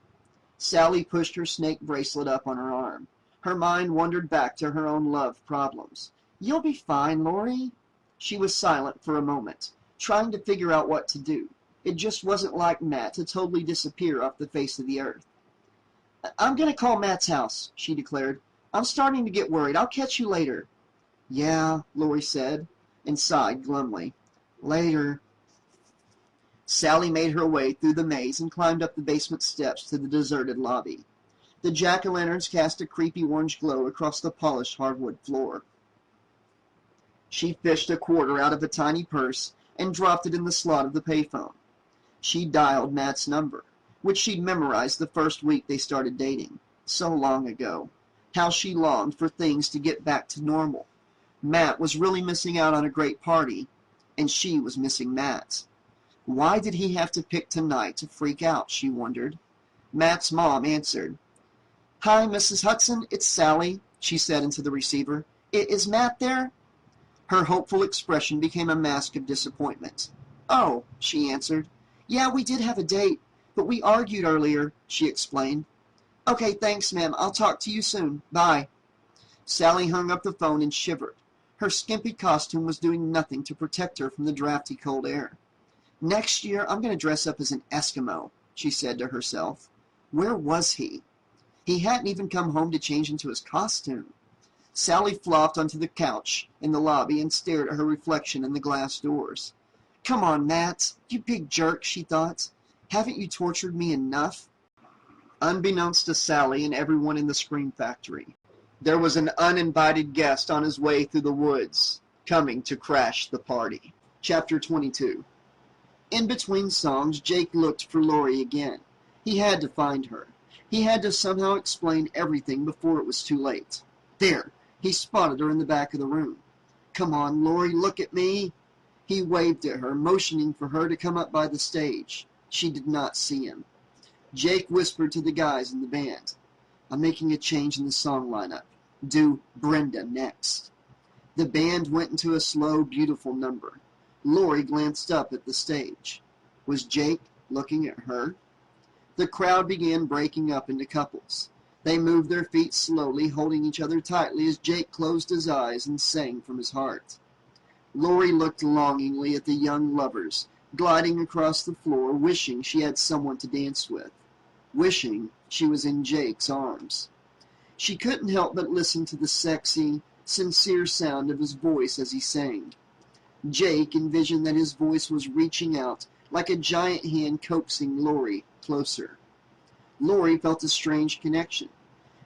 Sally pushed her snake bracelet up on her arm. Her mind wandered back to her own love problems. "You'll be fine, Lori." She was silent for a moment, trying to figure out what to do. It just wasn't like Matt to totally disappear off the face of the earth. "I'm going to call Matt's house," she declared. "I'm starting to get worried. I'll catch you later." "Yeah," Lori said, and sighed glumly. "Later." Sally made her way through the maze and climbed up the basement steps to the deserted lobby. The jack-o'-lanterns cast a creepy orange glow across the polished hardwood floor. She fished a quarter out of a tiny purse and dropped it in the slot of the payphone. She dialed Matt's number, which she'd memorized the first week they started dating. So long ago. How she longed for things to get back to normal. Matt was really missing out on a great party, and she was missing Matt. Why did he have to pick tonight to freak out, she wondered. Matt's mom answered. "Hi, Mrs. Hudson, it's Sally," she said into the receiver. "Is Matt there?" Her hopeful expression became a mask of disappointment. "Oh," she answered. "Yeah, we did have a date, but we argued earlier," she explained. "Okay, thanks, ma'am. I'll talk to you soon. Bye." Sally hung up the phone and shivered. Her skimpy costume was doing nothing to protect her from the drafty cold air. "Next year, I'm going to dress up as an Eskimo," she said to herself. Where was he? He hadn't even come home to change into his costume. Sally flopped onto the couch in the lobby and stared at her reflection in the glass doors. "Come on, Matt, you big jerk," she thought. "Haven't you tortured me enough?" Unbeknownst to Sally and everyone in the Scream Factory, there was an uninvited guest on his way through the woods, coming to crash the party. Chapter 22. In between songs, Jake looked for Lori again. He had to find her. He had to somehow explain everything before it was too late. There! He spotted her in the back of the room. "Come on, Lori, look at me." He waved at her, motioning for her to come up by the stage. She did not see him. Jake whispered to the guys in the band. "I'm making a change in the song lineup. Do Brenda next." The band went into a slow, beautiful number. Lori glanced up at the stage. Was Jake looking at her? The crowd began breaking up into couples. They moved their feet slowly, holding each other tightly as Jake closed his eyes and sang from his heart. Lori looked longingly at the young lovers, gliding across the floor, wishing she had someone to dance with, wishing she was in Jake's arms. She couldn't help but listen to the sexy, sincere sound of his voice as he sang. Jake envisioned that his voice was reaching out like a giant hand coaxing Lori closer. Lori felt a strange connection.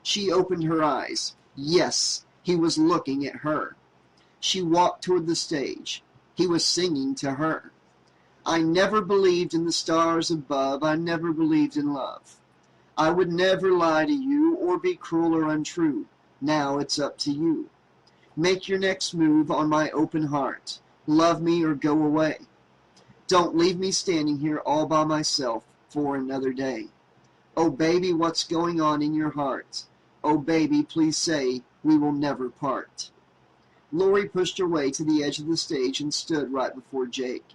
She opened her eyes. Yes, he was looking at her. She walked toward the stage. He was singing to her. I never believed in the stars above. I never believed in love. I would never lie to you or be cruel or untrue. Now it's up to you. Make your next move on my open heart. Love me or go away. Don't leave me standing here all by myself for another day. Oh, baby, what's going on in your heart? Oh, baby, please say we will never part. Lori pushed her way to the edge of the stage and stood right before Jake.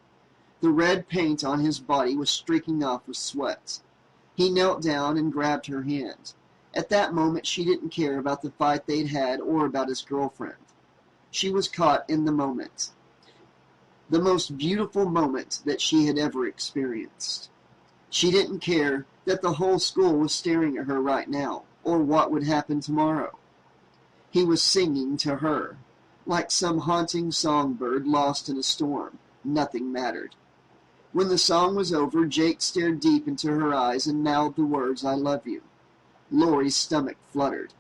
The red paint on his body was streaking off with sweat. He knelt down and grabbed her hand. At that moment, she didn't care about the fight they'd had or about his girlfriend. She was caught in the moment. The most beautiful moment that she had ever experienced. She didn't care that the whole school was staring at her right now, or what would happen tomorrow. He was singing to her, like some haunting songbird lost in a storm. Nothing mattered. When the song was over, Jake stared deep into her eyes and mouthed the words, I love you. Lori's stomach fluttered,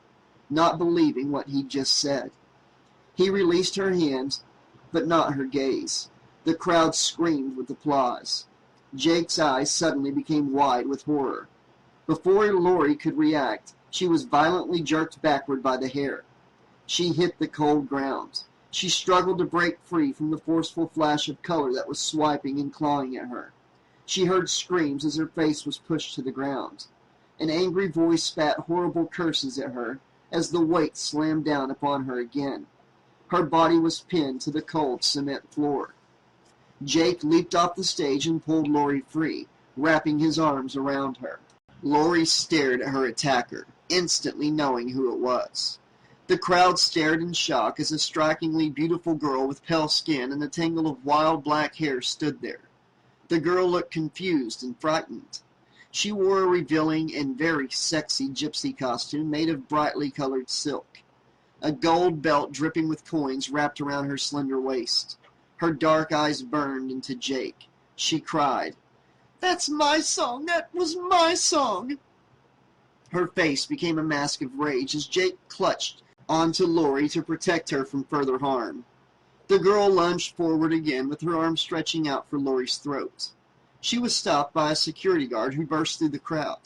not believing what he'd just said. He released her hand, but not her gaze. The crowd screamed with applause. Jake's eyes suddenly became wide with horror. Before Lori could react, she was violently jerked backward by the hair. She hit the cold ground. She struggled to break free from the forceful flash of color that was swiping and clawing at her. She heard screams as her face was pushed to the ground. An angry voice spat horrible curses at her as the weight slammed down upon her again. Her body was pinned to the cold cement floor. Jake leaped off the stage and pulled Lori free, wrapping his arms around her. Lori stared at her attacker, instantly knowing who it was. The crowd stared in shock as a strikingly beautiful girl with pale skin and a tangle of wild black hair stood there. The girl looked confused and frightened. She wore a revealing and very sexy gypsy costume made of brightly colored silk. A gold belt dripping with coins wrapped around her slender waist. Her dark eyes burned into Jake. She cried, "That's my song! That was my song!" Her face became a mask of rage as Jake clutched onto Lori to protect her from further harm. The girl lunged forward again with her arms stretching out for Lori's throat. She was stopped by a security guard who burst through the crowd.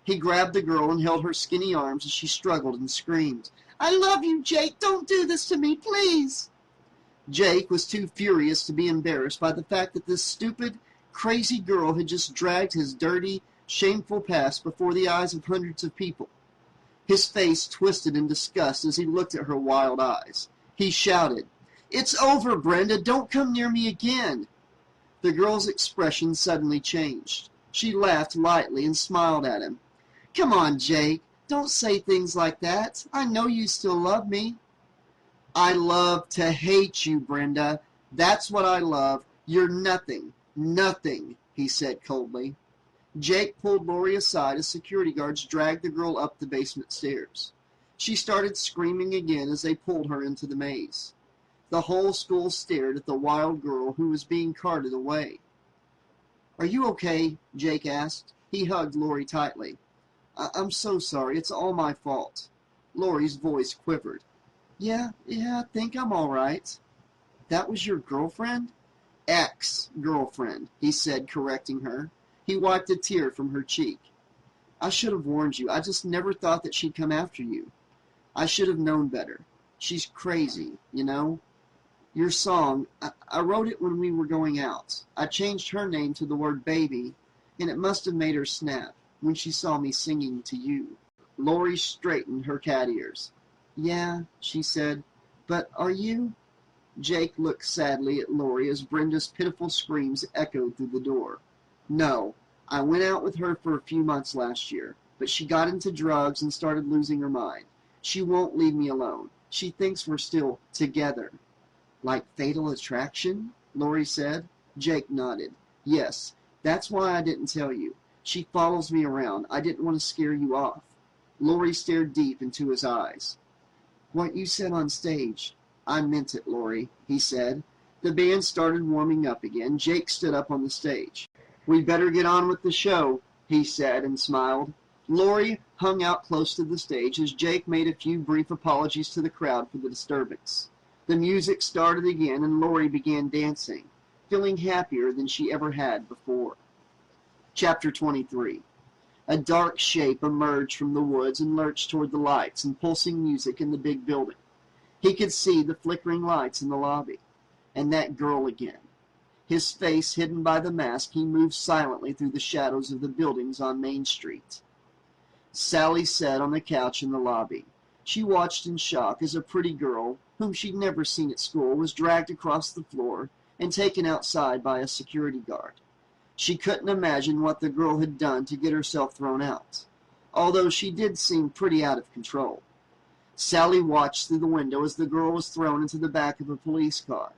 He grabbed the girl and held her skinny arms as she struggled and screamed, "I love you, Jake! Don't do this to me, please!" Jake was too furious to be embarrassed by the fact that this stupid, crazy girl had just dragged his dirty, shameful past before the eyes of hundreds of people. His face twisted in disgust as he looked at her wild eyes. He shouted, "It's over, Brenda! Don't come near me again!" The girl's expression suddenly changed. She laughed lightly and smiled at him. "Come on, Jake. Don't say things like that. I know you still love me." "I love to hate you, Brenda. That's what I love. You're nothing. Nothing," he said coldly. Jake pulled Lori aside as security guards dragged the girl up the basement stairs. She started screaming again as they pulled her into the maze. The whole school stared at the wild girl who was being carted away. "Are you okay?" Jake asked. He hugged Lori tightly. I'm so sorry. It's all my fault." Lori's voice quivered. Yeah, I think I'm all right." "That was your girlfriend?" "Ex-girlfriend," he said, correcting her. He wiped a tear from her cheek. "I should have warned you. I just never thought that she'd come after you. I should have known better. She's crazy, you know. Your song, I wrote it when we were going out. I changed her name to the word baby, and it must have made her snap when she saw me singing to you." Lori straightened her cat ears. "Yeah," she said, "but are you—" Jake looked sadly at Lori as Brenda's pitiful screams echoed through the door. "No, I went out with her for a few months last year, but she got into drugs and started losing her mind. She won't leave me alone. She thinks we're still together." "Like fatal attraction?" Lori said. Jake nodded. "Yes, that's why I didn't tell you. She follows me around. I didn't want to scare you off." Lori stared deep into his eyes. "What you said on stage, I meant it, Lori," he said. The band started warming up again. Jake stood up on the stage. "We better get on with the show," he said and smiled. Lori hung out close to the stage as Jake made a few brief apologies to the crowd for the disturbance. The music started again and Lori began dancing, feeling happier than she ever had before. Chapter 23. A dark shape emerged from the woods and lurched toward the lights and pulsing music in the big building. He could see the flickering lights in the lobby. And that girl again. His face hidden by the mask, he moved silently through the shadows of the buildings on Main Street. Sally sat on the couch in the lobby. She watched in shock as a pretty girl, whom she'd never seen at school, was dragged across the floor and taken outside by a security guard. She couldn't imagine what the girl had done to get herself thrown out, although she did seem pretty out of control. Sally watched through the window as the girl was thrown into the back of a police car.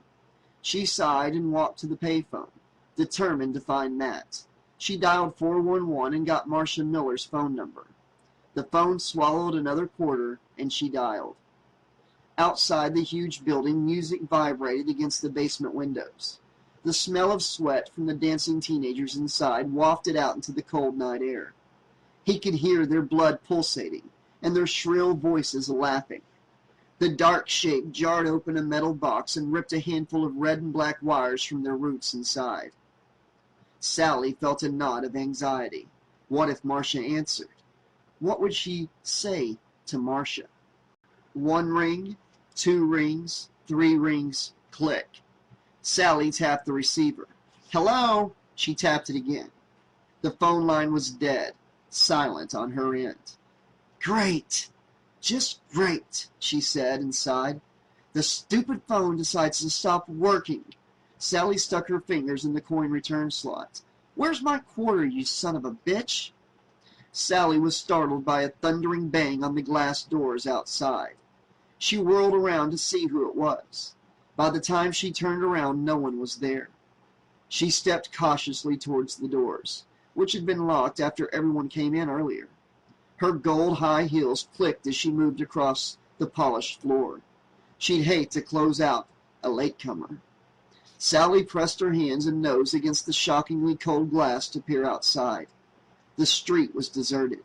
She sighed and walked to the payphone, determined to find Matt. She dialed 411 and got Marcia Miller's phone number. The phone swallowed another quarter, and she dialed. Outside the huge building, music vibrated against the basement windows. The smell of sweat from the dancing teenagers inside wafted out into the cold night air. He could hear their blood pulsating, and their shrill voices laughing. The dark shape jarred open a metal box and ripped a handful of red and black wires from their roots inside. Sally felt a knot of anxiety. What if Marcia answered? What would she say to Marcia? 1 ring, 2 rings, 3 rings, click. Sally tapped the receiver. "Hello?" She tapped it again. The phone line was dead, silent on her end. "Great! Just great," she said and sighed. "The stupid phone decides to stop working." Sally stuck her fingers in the coin return slot. "Where's my quarter, you son of a bitch?" Sally was startled by a thundering bang on the glass doors outside. She whirled around to see who it was. By the time she turned around, no one was there. She stepped cautiously towards the doors, which had been locked after everyone came in earlier. Her gold high heels clicked as she moved across the polished floor. She'd hate to close out a latecomer. Sally pressed her hands and nose against the shockingly cold glass to peer outside. The street was deserted.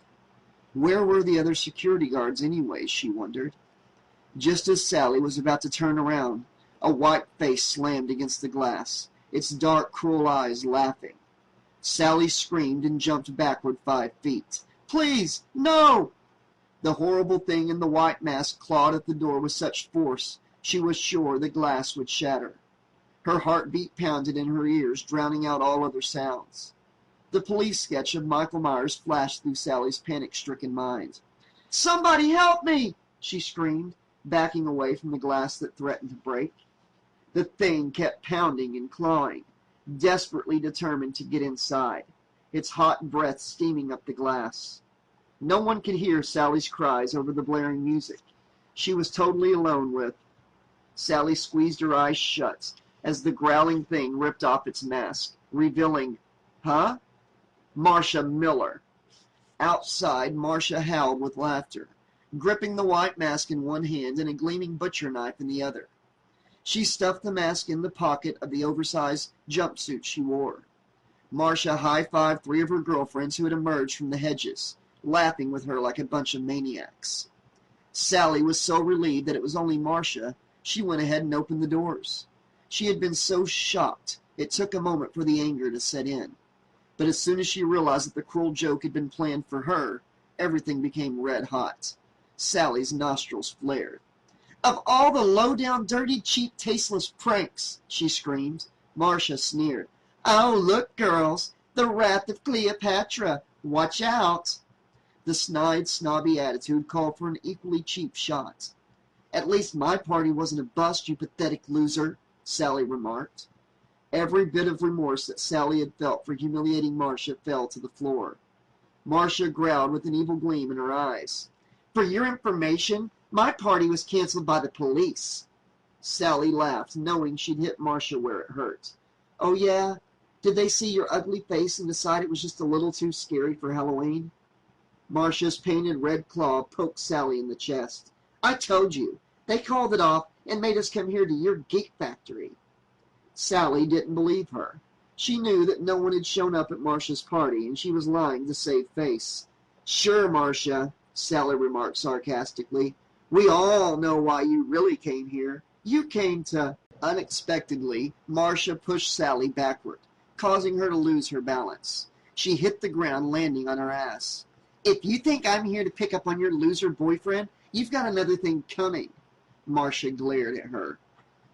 Where were the other security guards anyway, she wondered. Just as Sally was about to turn around, a white face slammed against the glass, its dark, cruel eyes laughing. Sally screamed and jumped backward 5 feet. "Please, no!" The horrible thing in the white mask clawed at the door with such force she was sure the glass would shatter. Her heartbeat pounded in her ears, drowning out all other sounds. The police sketch of Michael Myers flashed through Sally's panic-stricken mind. "Somebody help me!" she screamed, backing away from the glass that threatened to break. The thing kept pounding and clawing, desperately determined to get inside, its hot breath steaming up the glass. No one could hear Sally's cries over the blaring music. She was totally alone with... Sally squeezed her eyes shut as the growling thing ripped off its mask, revealing, Marcia Miller. Outside, Marcia howled with laughter, gripping the white mask in one hand and a gleaming butcher knife in the other. She stuffed the mask in the pocket of the oversized jumpsuit she wore. Marcia high-fived 3 of her girlfriends who had emerged from the hedges, laughing with her like a bunch of maniacs. Sally was so relieved that it was only Marcia, she went ahead and opened the doors. She had been so shocked, it took a moment for the anger to set in. But as soon as she realized that the cruel joke had been planned for her, everything became red hot. Sally's nostrils flared. "Of all the low-down, dirty, cheap, tasteless pranks," she screamed. Marcia sneered. "Oh, look, girls, the wrath of Cleopatra. Watch out." The snide, snobby attitude called for an equally cheap shot. "At least my party wasn't a bust, you pathetic loser," Sally remarked. Every bit of remorse that Sally had felt for humiliating Marcia fell to the floor. Marcia growled with an evil gleam in her eyes. "For your information, my party was canceled by the police." Sally laughed, knowing she'd hit Marcia where it hurt. "Oh yeah? Did they see your ugly face and decide it was just a little too scary for Halloween?" Marcia's painted red claw poked Sally in the chest. "I told you. They called it off and made us come here to your geek factory." Sally didn't believe her. She knew that no one had shown up at Marcia's party, and she was lying to save face. "Sure, Marcia," Sally remarked sarcastically. "We all know why you really came here. You came to—" Unexpectedly, Marcia pushed Sally backward, causing her to lose her balance. She hit the ground, landing on her ass. "If you think I'm here to pick up on your loser boyfriend, you've got another thing coming." Marcia glared at her.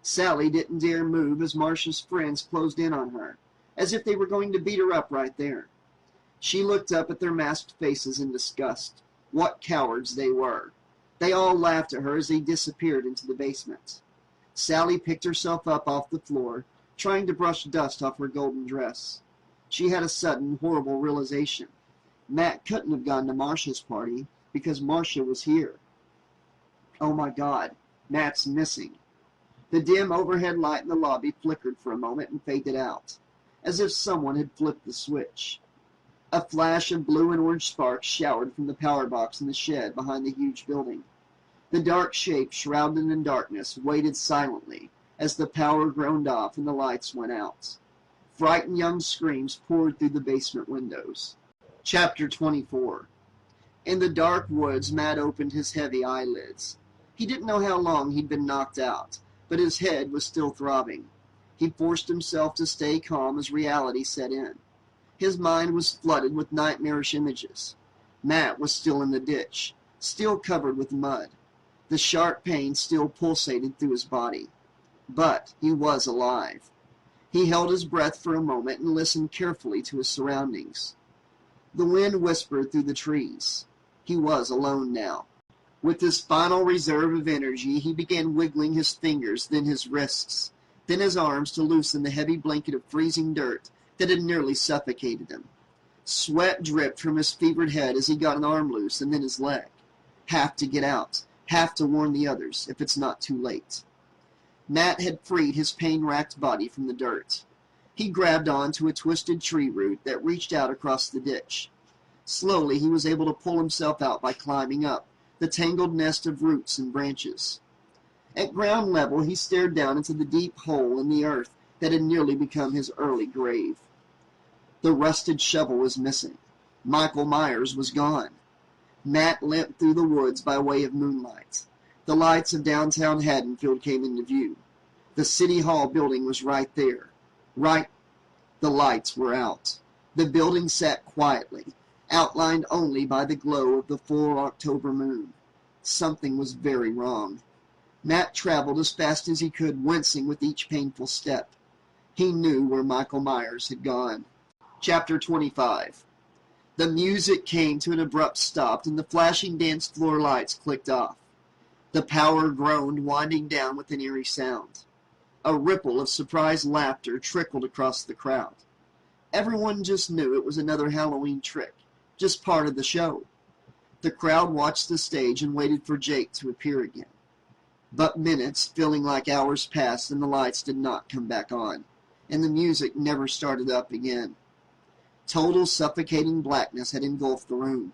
Sally didn't dare move as Marcia's friends closed in on her, as if they were going to beat her up right there. She looked up at their masked faces in disgust. What cowards they were. They all laughed at her as they disappeared into the basement. Sally picked herself up off the floor, trying to brush dust off her golden dress. She had a sudden, horrible realization. Matt couldn't have gone to Marcia's party because Marcia was here. Oh my God, Matt's missing. The dim overhead light in the lobby flickered for a moment and faded out, as if someone had flipped the switch. A flash of blue and orange sparks showered from the power box in the shed behind the huge building. The dark shape, shrouded in darkness, waited silently as the power groaned off and the lights went out. Frightened young screams poured through the basement windows. Chapter 24. In the dark woods, Matt opened his heavy eyelids. He didn't know how long he'd been knocked out, but his head was still throbbing. He forced himself to stay calm as reality set in. His mind was flooded with nightmarish images. Matt was still in the ditch, still covered with mud. The sharp pain still pulsated through his body. But he was alive. He held his breath for a moment and listened carefully to his surroundings. The wind whispered through the trees. He was alone now. With his final reserve of energy, he began wiggling his fingers, then his wrists, then his arms to loosen the heavy blanket of freezing dirt that had nearly suffocated him. Sweat dripped from his fevered head as he got an arm loose and then his leg. Have to get out. Have to warn the others, if it's not too late. Matt had freed his pain-racked body from the dirt. He grabbed on to a twisted tree root that reached out across the ditch. Slowly he was able to pull himself out by climbing up the tangled nest of roots and branches. At ground level, he stared down into the deep hole in the earth that had nearly become his early grave. The rusted shovel was missing. Michael Myers was gone. Matt limped through the woods by way of moonlight. The lights of downtown Haddonfield came into view. The City Hall building was right there. The lights were out. The building sat quietly, outlined only by the glow of the full October moon. Something was very wrong. Matt traveled as fast as he could, wincing with each painful step. He knew where Michael Myers had gone. Chapter 25. The music came to an abrupt stop, and the flashing dance floor lights clicked off. The power groaned, winding down with an eerie sound. A ripple of surprised laughter trickled across the crowd. Everyone just knew it was another Halloween trick, just part of the show. The crowd watched the stage and waited for Jake to appear again. But minutes, feeling like hours, passed, and the lights did not come back on, and the music never started up again. Total suffocating blackness had engulfed the room.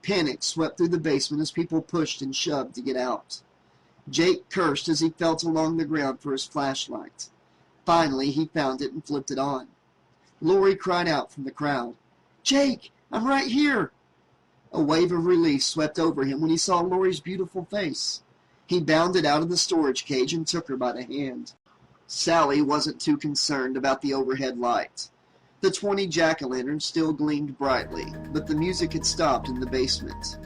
Panic swept through the basement as people pushed and shoved to get out. Jake cursed as he felt along the ground for his flashlight. Finally, he found it and flipped it on. Lori cried out from the crowd, "Jake, I'm right here!" A wave of relief swept over him when he saw Lori's beautiful face. He bounded out of the storage cage and took her by the hand. Sally wasn't too concerned about the overhead light. The 20 jack-o'-lanterns still gleamed brightly, but the music had stopped in the basement.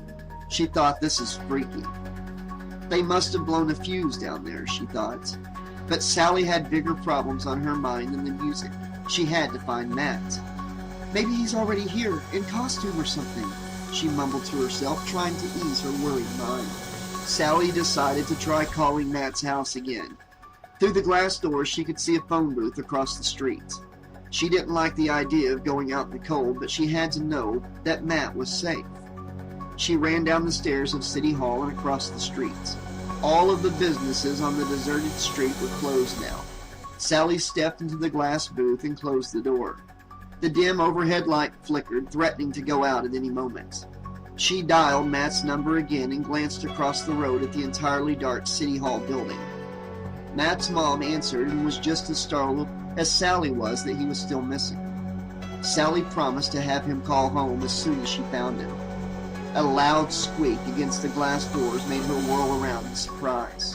She thought, this is freaky. They must have blown a fuse down there, she thought. But Sally had bigger problems on her mind than the music. She had to find Matt. Maybe he's already here, in costume or something, she mumbled to herself, trying to ease her worried mind. Sally decided to try calling Matt's house again. Through the glass door, she could see a phone booth across the street. She didn't like the idea of going out in the cold, but she had to know that Matt was safe. She ran down the stairs of City Hall and across the street. All of the businesses on the deserted street were closed now. Sally stepped into the glass booth and closed the door. The dim overhead light flickered, threatening to go out at any moment. She dialed Matt's number again and glanced across the road at the entirely dark City Hall building. Matt's mom answered and was just as startled as Sally was that he was still missing. Sally promised to have him call home as soon as she found him. A loud squeak against the glass doors made her whirl around in surprise.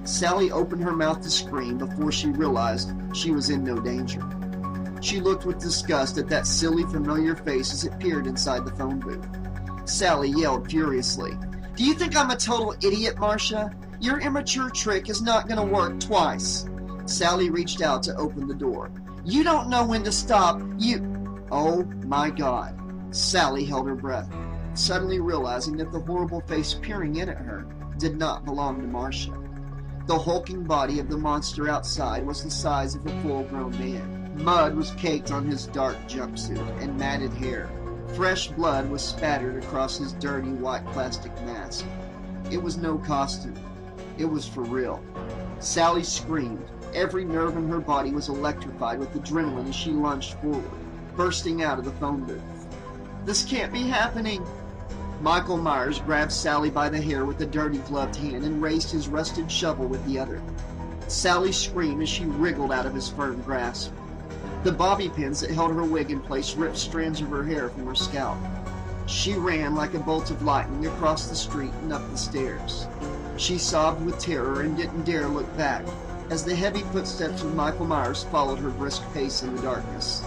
Sally opened her mouth to scream before she realized she was in no danger. She looked with disgust at that silly, familiar face as it peered inside the phone booth. Sally yelled furiously, "Do you think I'm a total idiot, Marcia? Your immature trick is not going to work twice." Sally reached out to open the door. "You don't know when to stop. Oh my God." Sally held her breath, suddenly realizing that the horrible face peering in at her did not belong to Marcia. The hulking body of the monster outside was the size of a full-grown man. Mud was caked on his dark jumpsuit and matted hair. Fresh blood was spattered across his dirty white plastic mask. It was no costume. It was for real. Sally screamed. Every nerve in her body was electrified with adrenaline as she lunged forward, bursting out of the phone booth. "This can't be happening." Michael Myers grabbed Sally by the hair with a dirty gloved hand and raised his rusted shovel with the other. Sally screamed as she wriggled out of his firm grasp. The bobby pins that held her wig in place ripped strands of her hair from her scalp. She ran like a bolt of lightning across the street and up the stairs. She sobbed with terror and didn't dare look back as the heavy footsteps of Michael Myers followed her brisk pace in the darkness.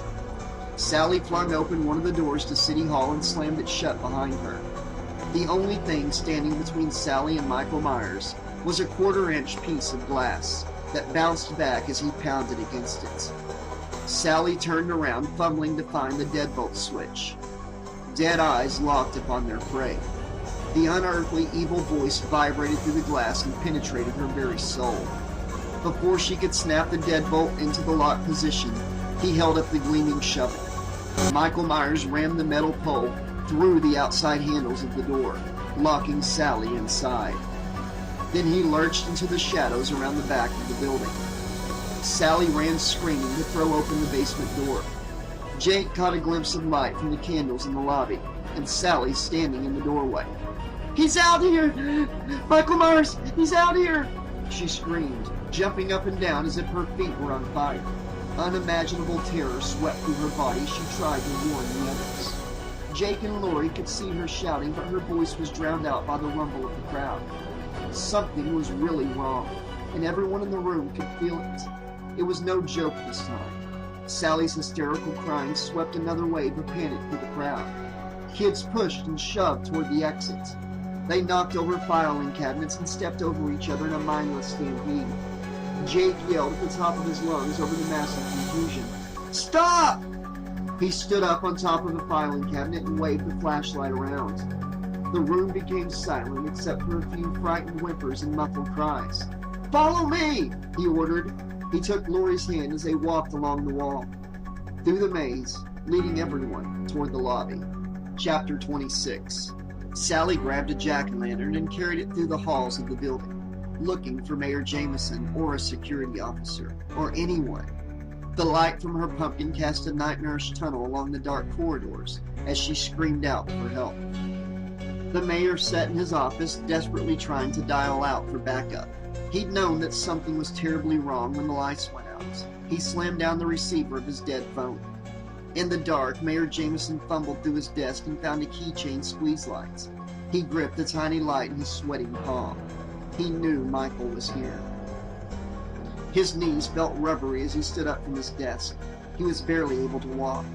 Sally flung open one of the doors to City Hall and slammed it shut behind her. The only thing standing between Sally and Michael Myers was a quarter-inch piece of glass that bounced back as he pounded against it. Sally turned around, fumbling to find the deadbolt switch. Dead eyes locked upon their prey. The unearthly evil voice vibrated through the glass and penetrated her very soul. Before she could snap the deadbolt into the locked position, he held up the gleaming shovel. Michael Myers rammed the metal pole through the outside handles of the door, locking Sally inside. Then he lurched into the shadows around the back of the building. Sally ran screaming to throw open the basement door. Jake caught a glimpse of light from the candles in the lobby, and Sally standing in the doorway. "He's out here! Michael Myers, he's out here!" she screamed, jumping up and down as if her feet were on fire. Unimaginable terror swept through her body as she tried to warn the others. Jake and Lori could see her shouting, but her voice was drowned out by the rumble of the crowd. Something was really wrong, and everyone in the room could feel it. It was no joke this time. Sally's hysterical crying swept another wave of panic through the crowd. Kids pushed and shoved toward the exits. They knocked over filing cabinets and stepped over each other in a mindless stampede. Jake yelled at the top of his lungs over the massive confusion. "Stop!" He stood up on top of a filing cabinet and waved the flashlight around. The room became silent except for a few frightened whimpers and muffled cries. "Follow me!" he ordered. He took Lori's hand as they walked along the wall, through the maze, leading everyone toward the lobby. Chapter 26. Sally grabbed a jack-o'-lantern and carried it through the halls of the building, looking for Mayor Jameson or a security officer, or anyone. The light from her pumpkin cast a nightmarish tunnel along the dark corridors as she screamed out for help. The mayor sat in his office, desperately trying to dial out for backup. He'd known that something was terribly wrong when the lights went out. He slammed down the receiver of his dead phone. In the dark, Mayor Jameson fumbled through his desk and found a keychain squeeze light. He gripped the tiny light in his sweating palm. He knew Michael was here. His knees felt rubbery as he stood up from his desk. He was barely able to walk.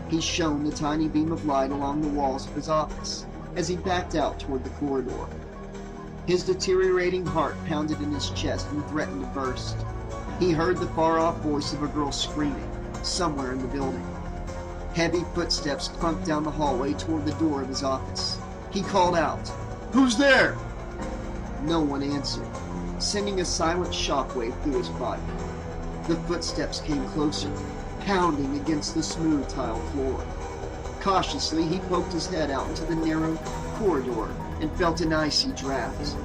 He shone the tiny beam of light along the walls of his office as he backed out toward the corridor. His deteriorating heart pounded in his chest and threatened to burst. He heard the far-off voice of a girl screaming, somewhere in the building. Heavy footsteps clunked down the hallway toward the door of his office. He called out, "Who's there?" No one answered, sending a silent shockwave through his body. The footsteps came closer, pounding against the smooth tile floor. Cautiously, he poked his head out into the narrow corridor and felt an icy draft.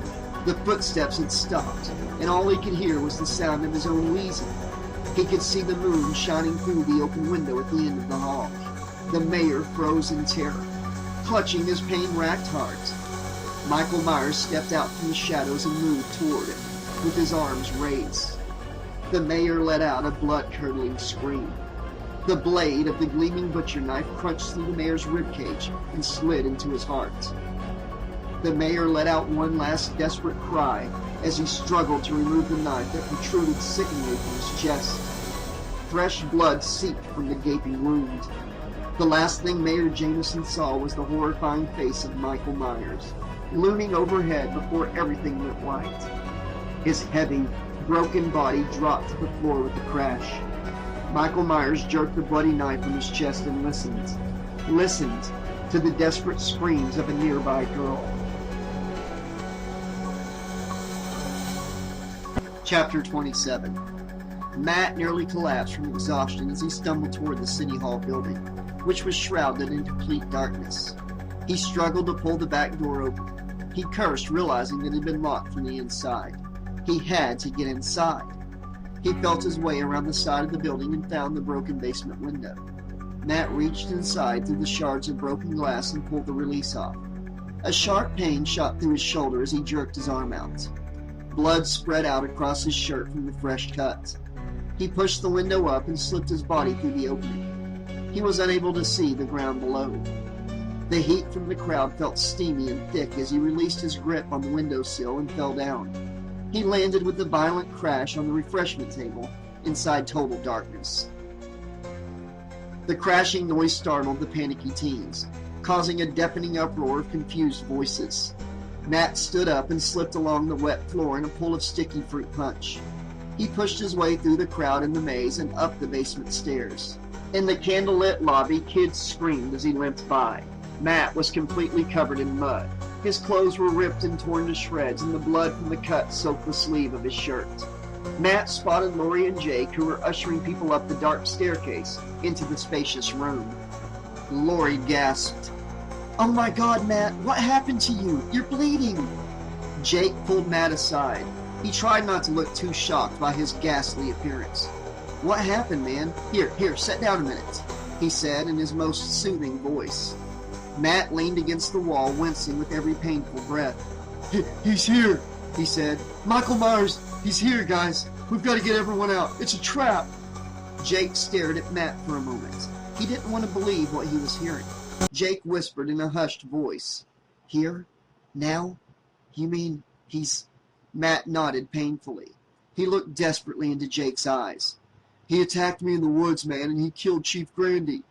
The footsteps had stopped, and all he could hear was the sound of his own wheezing. He could see the moon shining through the open window at the end of the hall. The mayor froze in terror. clutching his pain-racked heart. Michael Myers stepped out from the shadows and moved toward it, with his arms raised. The mayor let out a blood-curdling scream. The blade of the gleaming butcher knife crunched through the mayor's ribcage and slid into his heart. The mayor let out one last desperate cry as he struggled to remove the knife that protruded sickeningly from his chest. Fresh blood seeped from the gaping wound. The last thing Mayor Jameson saw was the horrifying face of Michael Myers, looming overhead before everything went white. His heavy, broken body dropped to the floor with a crash. Michael Myers jerked the bloody knife from his chest and listened to the desperate screams of a nearby girl. Chapter 27. Matt nearly collapsed from exhaustion as he stumbled toward the City Hall building, which was shrouded in complete darkness. He struggled to pull the back door open. He cursed, realizing that it had been locked from the inside. He had to get inside. He felt his way around the side of the building and found the broken basement window. Matt reached inside through the shards of broken glass and pulled the release off. A sharp pain shot through his shoulder as he jerked his arm out. Blood spread out across his shirt from the fresh cut. He pushed the window up and slipped his body through the opening. He was unable to see the ground below. The heat from the crowd felt steamy and thick as he released his grip on the windowsill and fell down. He landed with a violent crash on the refreshment table inside total darkness. The crashing noise startled the panicky teens, causing a deafening uproar of confused voices. Matt stood up and slipped along the wet floor in a pool of sticky fruit punch. He pushed his way through the crowd in the maze and up the basement stairs. In the candlelit lobby, kids screamed as he limped by. Matt was completely covered in mud. His clothes were ripped and torn to shreds, and the blood from the cut soaked the sleeve of his shirt. Matt spotted Lori and Jake, who were ushering people up the dark staircase into the spacious room. Lori gasped, "Oh my God, Matt, what happened to you? You're bleeding!" Jake pulled Matt aside. He tried not to look too shocked by his ghastly appearance. "What happened, man? Here, sit down a minute," he said in his most soothing voice. Matt leaned against the wall, wincing with every painful breath. He's here," he said. "Michael Myers, he's here, guys. We've got to get everyone out. It's a trap." Jake stared at Matt for a moment. He didn't want to believe what he was hearing. Jake whispered in a hushed voice, "Here? Now? You mean he's..." Matt nodded painfully. He looked desperately into Jake's eyes. "He attacked me in the woods, man, and he killed Chief Grandy."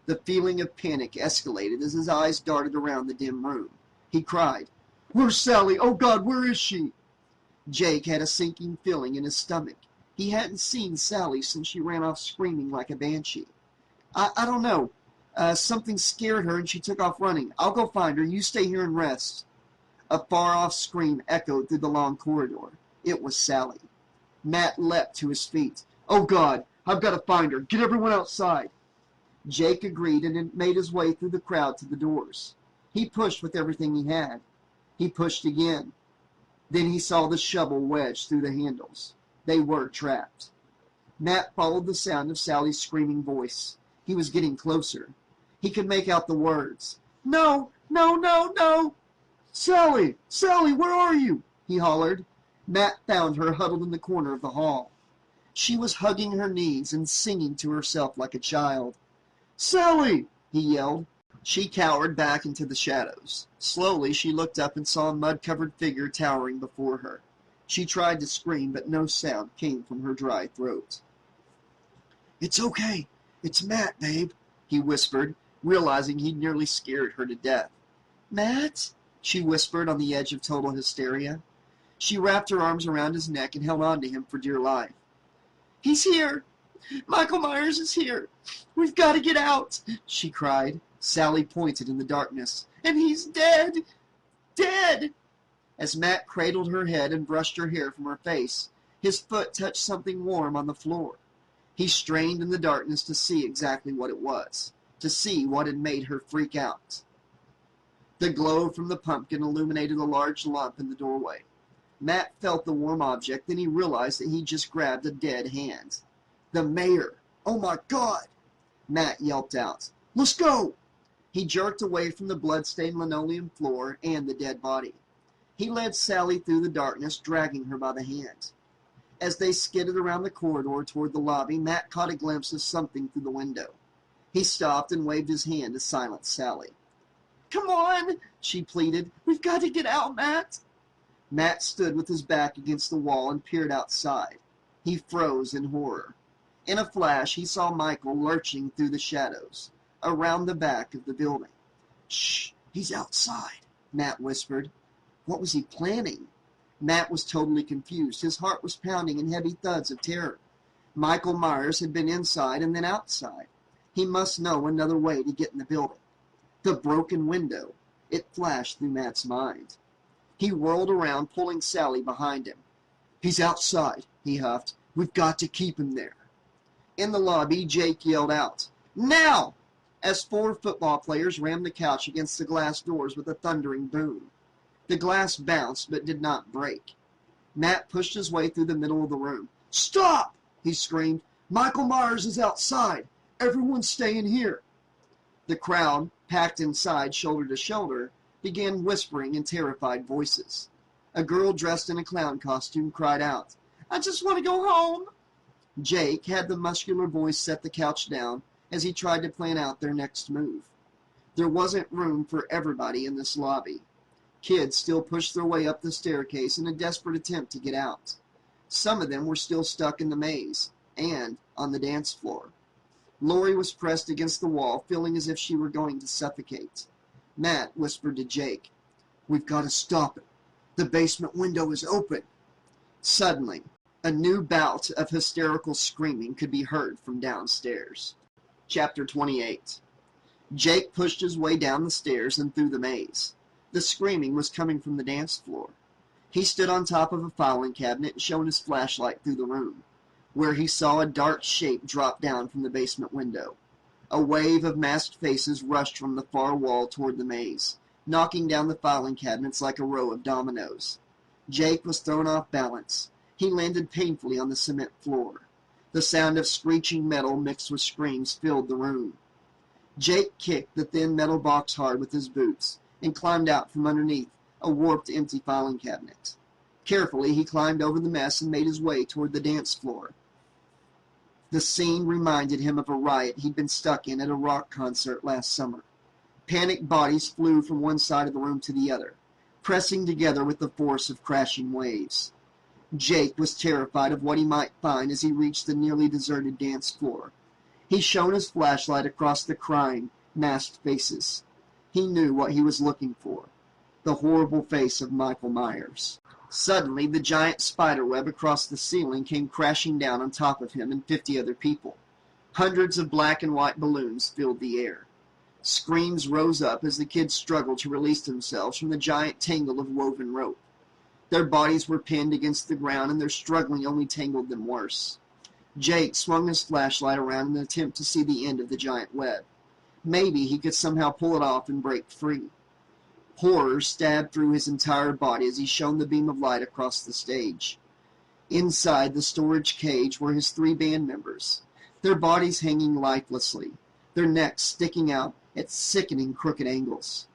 The feeling of panic escalated as his eyes darted around the dim room. He cried, "Where's Sally? Oh God, where is she?" Jake had a sinking feeling in his stomach. He hadn't seen Sally since she ran off screaming like a banshee. I don't know. Something scared her and she took off running. I'll go find her. You stay here and rest." A far-off scream echoed through the long corridor. It was Sally. Matt leapt to his feet. "Oh God, I've got to find her. Get everyone outside." Jake agreed and made his way through the crowd to the doors. He pushed with everything he had. He pushed again. Then he saw the shovel wedged through the handles. They were trapped. Matt followed the sound of Sally's screaming voice. He was getting closer. He could make out the words. "No, no, no, no! Sally! Sally, where are you?" he hollered. Matt found her huddled in the corner of the hall. She was hugging her knees and singing to herself like a child. "Sally!" he yelled. She cowered back into the shadows. Slowly she looked up and saw a mud-covered figure towering before her. She tried to scream, but no sound came from her dry throat. "It's okay. It's Matt, babe," he whispered, realizing he'd nearly scared her to death. "Matt?" she whispered on the edge of total hysteria. She wrapped her arms around his neck and held on to him for dear life. "He's here! Michael Myers is here! We've got to get out!" she cried. Sally pointed in the darkness. "And he's dead! Dead!" As Matt cradled her head and brushed her hair from her face, his foot touched something warm on the floor. He strained in the darkness to see exactly what it was, to see what had made her freak out. The glow from the pumpkin illuminated a large lump in the doorway. Matt felt the warm object, then he realized that he'd just grabbed a dead hand. "The mayor! Oh my God!" Matt yelped out. "Let's go!" He jerked away from the blood-stained linoleum floor and the dead body. He led Sally through the darkness, dragging her by the hand. As they skidded around the corridor toward the lobby, Matt caught a glimpse of something through the window. He stopped and waved his hand to silence Sally. "Come on," she pleaded. "We've got to get out, Matt." Matt stood with his back against the wall and peered outside. He froze in horror. In a flash, he saw Michael lurching through the shadows, around the back of the building. "Shh, he's outside," Matt whispered. What was he planning? Matt was totally confused. His heart was pounding in heavy thuds of terror. Michael Myers had been inside and then outside. He must know another way to get in the building. The broken window. It flashed through Matt's mind. He whirled around, pulling Sally behind him. "He's outside," he huffed. "We've got to keep him there." In the lobby, Jake yelled out, "Now!" as 4 football players rammed the couch against the glass doors with a thundering boom. The glass bounced but did not break. Matt pushed his way through the middle of the room. "Stop!" he screamed. "Michael Myers is outside. Everyone stay in here." The crowd, packed inside shoulder to shoulder, began whispering in terrified voices. A girl dressed in a clown costume cried out, "I just want to go home." Jake had the muscular voice set the couch down as he tried to plan out their next move. There wasn't room for everybody in this lobby. Kids still pushed their way up the staircase in a desperate attempt to get out. Some of them were still stuck in the maze and on the dance floor. Lori was pressed against the wall, feeling as if she were going to suffocate. Matt whispered to Jake, "We've got to stop it. The basement window is open." Suddenly, a new bout of hysterical screaming could be heard from downstairs. Chapter 28. Jake pushed his way down the stairs and through the maze. The screaming was coming from the dance floor. He stood on top of a filing cabinet and shone his flashlight through the room, where he saw a dark shape drop down from the basement window. A wave of masked faces rushed from the far wall toward the maze, knocking down the filing cabinets like a row of dominoes. Jake was thrown off balance. He landed painfully on the cement floor. The sound of screeching metal mixed with screams filled the room. Jake kicked the thin metal box hard with his boots and climbed out from underneath a warped, empty filing cabinet. Carefully, he climbed over the mess and made his way toward the dance floor. The scene reminded him of a riot he'd been stuck in at a rock concert last summer. Panicked bodies flew from one side of the room to the other, pressing together with the force of crashing waves. Jake was terrified of what he might find as he reached the nearly deserted dance floor. He shone his flashlight across the crying, masked faces. He knew what he was looking for, the horrible face of Michael Myers. Suddenly, the giant spiderweb across the ceiling came crashing down on top of him and 50 other people. Hundreds of black and white balloons filled the air. Screams rose up as the kids struggled to release themselves from the giant tangle of woven rope. Their bodies were pinned against the ground, and their struggling only tangled them worse. Jake swung his flashlight around in an attempt to see the end of the giant web. Maybe he could somehow pull it off and break free. Horror stabbed through his entire body as he shone the beam of light across the stage. Inside the storage cage were his 3 band members, their bodies hanging lifelessly, their necks sticking out at sickening crooked angles.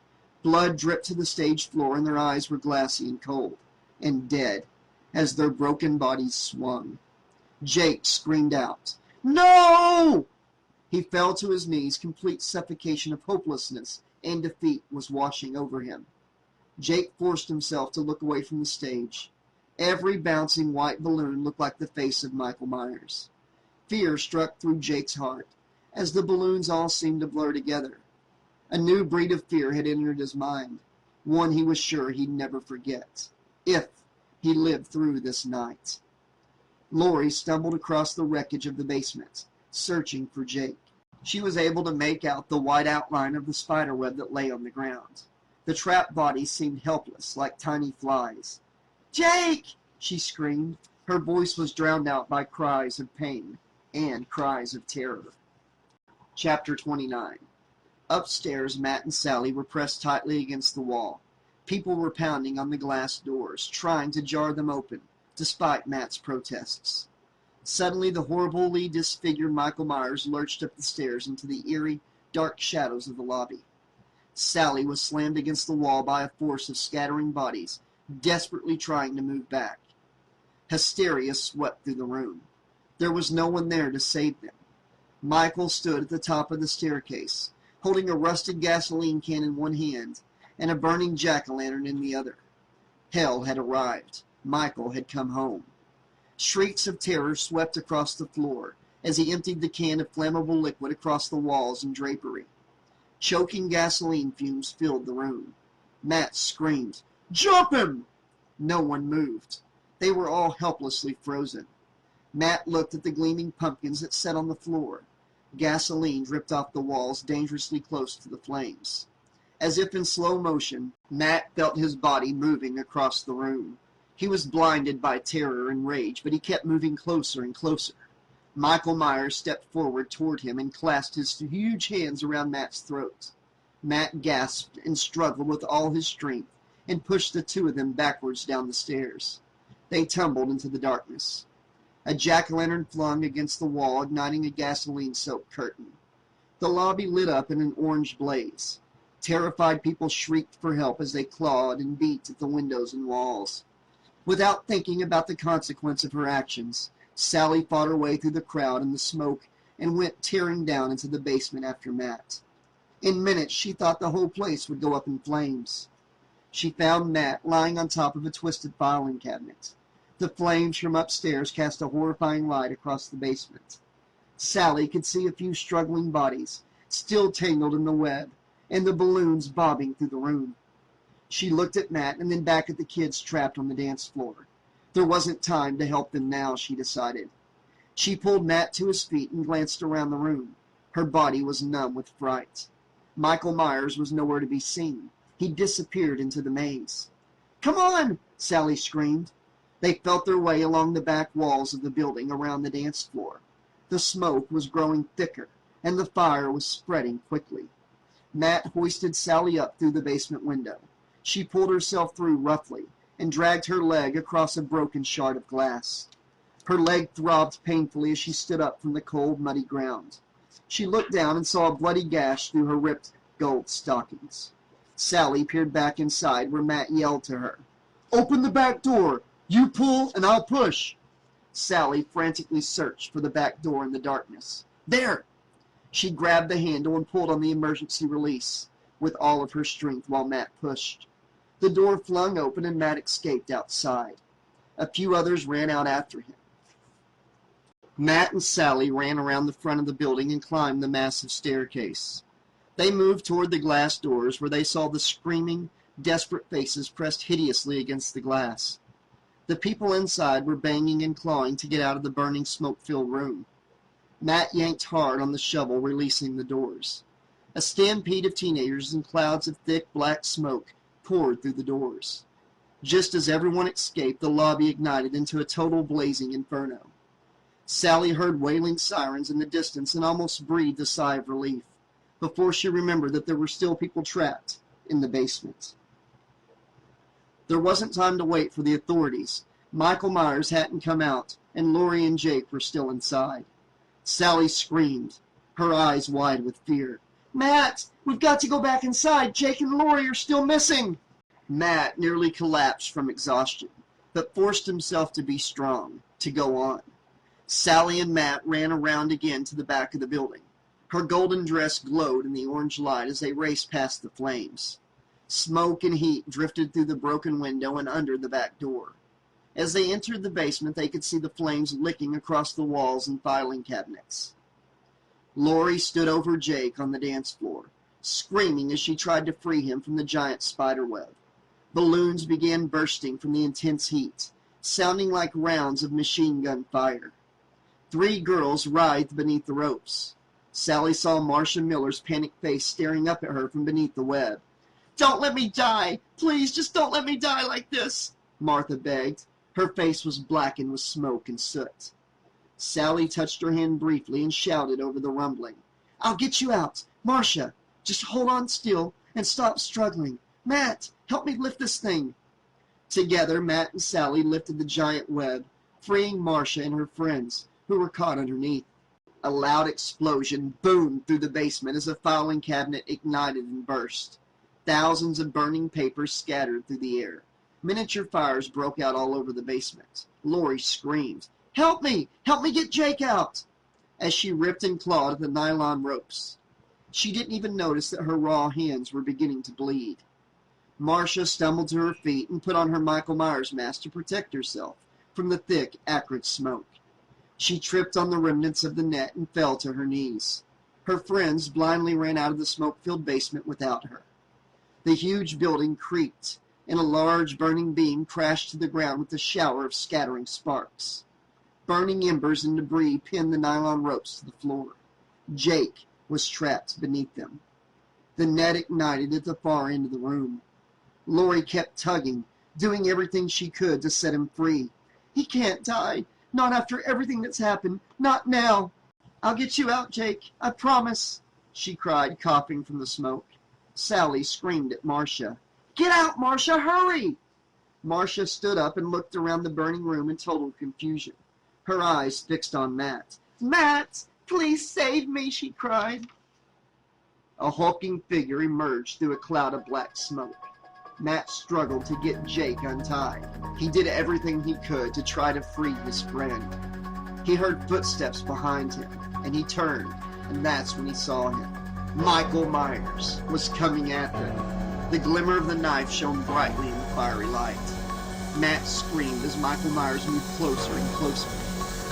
Blood dripped to the stage floor, and their eyes were glassy and cold, and dead, as their broken bodies swung. Jake screamed out, "No!" He fell to his knees. Complete suffocation of hopelessness and defeat was washing over him. Jake forced himself to look away from the stage. Every bouncing white balloon looked like the face of Michael Myers. Fear struck through Jake's heart as the balloons all seemed to blur together. A new breed of fear had entered his mind, one he was sure he'd never forget, if he lived through this night. Lori stumbled across the wreckage of the basement, searching for Jake. She was able to make out the white outline of the spiderweb that lay on the ground. The trapped bodies seemed helpless, like tiny flies. "Jake!" she screamed. Her voice was drowned out by cries of pain and cries of terror. Chapter 29. Upstairs, Matt and Sally were pressed tightly against the wall. People were pounding on the glass doors, trying to jar them open, despite Matt's protests. Suddenly, the horribly disfigured Michael Myers lurched up the stairs into the eerie, dark shadows of the lobby. Sally was slammed against the wall by a force of scattering bodies, desperately trying to move back. Hysteria swept through the room. There was no one there to save them. Michael stood at the top of the staircase, holding a rusted gasoline can in one hand and a burning jack-o'-lantern in the other. Hell had arrived. Michael had come home. Shrieks of terror swept across the floor as he emptied the can of flammable liquid across the walls and drapery. Choking gasoline fumes filled the room. Matt screamed, "Jump him!" No one moved. They were all helplessly frozen. Matt looked at the gleaming pumpkins that sat on the floor. Gasoline dripped off the walls dangerously close to the flames. As if in slow motion, Matt felt his body moving across the room. He was blinded by terror and rage, but he kept moving closer and closer. Michael Myers stepped forward toward him and clasped his huge hands around Matt's throat. Matt gasped and struggled with all his strength and pushed the two of them backwards down the stairs. They tumbled into the darkness. A jack-o'-lantern flung against the wall, igniting a gasoline-soaked curtain. The lobby lit up in an orange blaze. Terrified people shrieked for help as they clawed and beat at the windows and walls. Without thinking about the consequence of her actions, Sally fought her way through the crowd and the smoke and went tearing down into the basement after Matt. In minutes, she thought the whole place would go up in flames. She found Matt lying on top of a twisted filing cabinet. The flames from upstairs cast a horrifying light across the basement. Sally could see a few struggling bodies, still tangled in the web, and the balloons bobbing through the room. She looked at Matt and then back at the kids trapped on the dance floor. There wasn't time to help them now, she decided. She pulled Matt to his feet and glanced around the room. Her body was numb with fright. Michael Myers was nowhere to be seen. He disappeared into the maze. "Come on!" Sally screamed. They felt their way along the back walls of the building around the dance floor. The smoke was growing thicker, and the fire was spreading quickly. Matt hoisted Sally up through the basement window. She pulled herself through roughly and dragged her leg across a broken shard of glass. Her leg throbbed painfully as she stood up from the cold, muddy ground. She looked down and saw a bloody gash through her ripped gold stockings. Sally peered back inside where Matt yelled to her, "Open the back door! You pull and I'll push!" Sally frantically searched for the back door in the darkness. There! She grabbed the handle and pulled on the emergency release with all of her strength while Matt pushed. The door flung open and Matt escaped outside. A few others ran out after him. Matt and Sally ran around the front of the building and climbed the massive staircase. They moved toward the glass doors where they saw the screaming, desperate faces pressed hideously against the glass. The people inside were banging and clawing to get out of the burning, smoke-filled room. Matt yanked hard on the shovel, releasing the doors. A stampede of teenagers and clouds of thick, black smoke poured through the doors. Just as everyone escaped, the lobby ignited into a total blazing inferno. Sally heard wailing sirens in the distance and almost breathed a sigh of relief before she remembered that there were still people trapped in the basement. There wasn't time to wait for the authorities. Michael Myers hadn't come out, and Lori and Jake were still inside. Sally screamed, her eyes wide with fear. "Matt, we've got to go back inside. Jake and Lori are still missing." Matt nearly collapsed from exhaustion, but forced himself to be strong, to go on. Sally and Matt ran around again to the back of the building. Her golden dress glowed in the orange light as they raced past the flames. Smoke and heat drifted through the broken window and under the back door. As they entered the basement, they could see the flames licking across the walls and filing cabinets. Lori stood over Jake on the dance floor, screaming as she tried to free him from the giant spider web. Balloons began bursting from the intense heat, sounding like rounds of machine gun fire. 3 girls writhed beneath the ropes. Sally saw Marcia Miller's panicked face staring up at her from beneath the web. "Don't let me die! Please, just don't let me die like this!" Martha begged. Her face was blackened with smoke and soot. Sally touched her hand briefly and shouted over the rumbling. "I'll get you out! Marcia, just hold on still and stop struggling. Matt, help me lift this thing." Together, Matt and Sally lifted the giant web, freeing Marcia and her friends, who were caught underneath. A loud explosion boomed through the basement as a filing cabinet ignited and burst. Thousands of burning papers scattered through the air. Miniature fires broke out all over the basement. Lori screamed, "Help me! Help me get Jake out!" as she ripped and clawed at the nylon ropes. She didn't even notice that her raw hands were beginning to bleed. Marcia stumbled to her feet and put on her Michael Myers mask to protect herself from the thick, acrid smoke. She tripped on the remnants of the net and fell to her knees. Her friends blindly ran out of the smoke-filled basement without her. The huge building creaked, and a large burning beam crashed to the ground with a shower of scattering sparks. Burning embers and debris pinned the nylon ropes to the floor. Jake was trapped beneath them. The net ignited at the far end of the room. Lori kept tugging, doing everything she could to set him free. "He can't die. Not after everything that's happened. Not now. I'll get you out, Jake. I promise," she cried, coughing from the smoke. Sally screamed at Marcia. "Get out, Marcia! Hurry!" Marcia stood up and looked around the burning room in total confusion, her eyes fixed on Matt. "Matt, please save me," she cried. A hulking figure emerged through a cloud of black smoke. Matt struggled to get Jake untied. He did everything he could to try to free his friend. He heard footsteps behind him, and he turned, and that's when he saw him. Michael Myers was coming at them. The glimmer of the knife shone brightly in the fiery light. Matt screamed as Michael Myers moved closer and closer.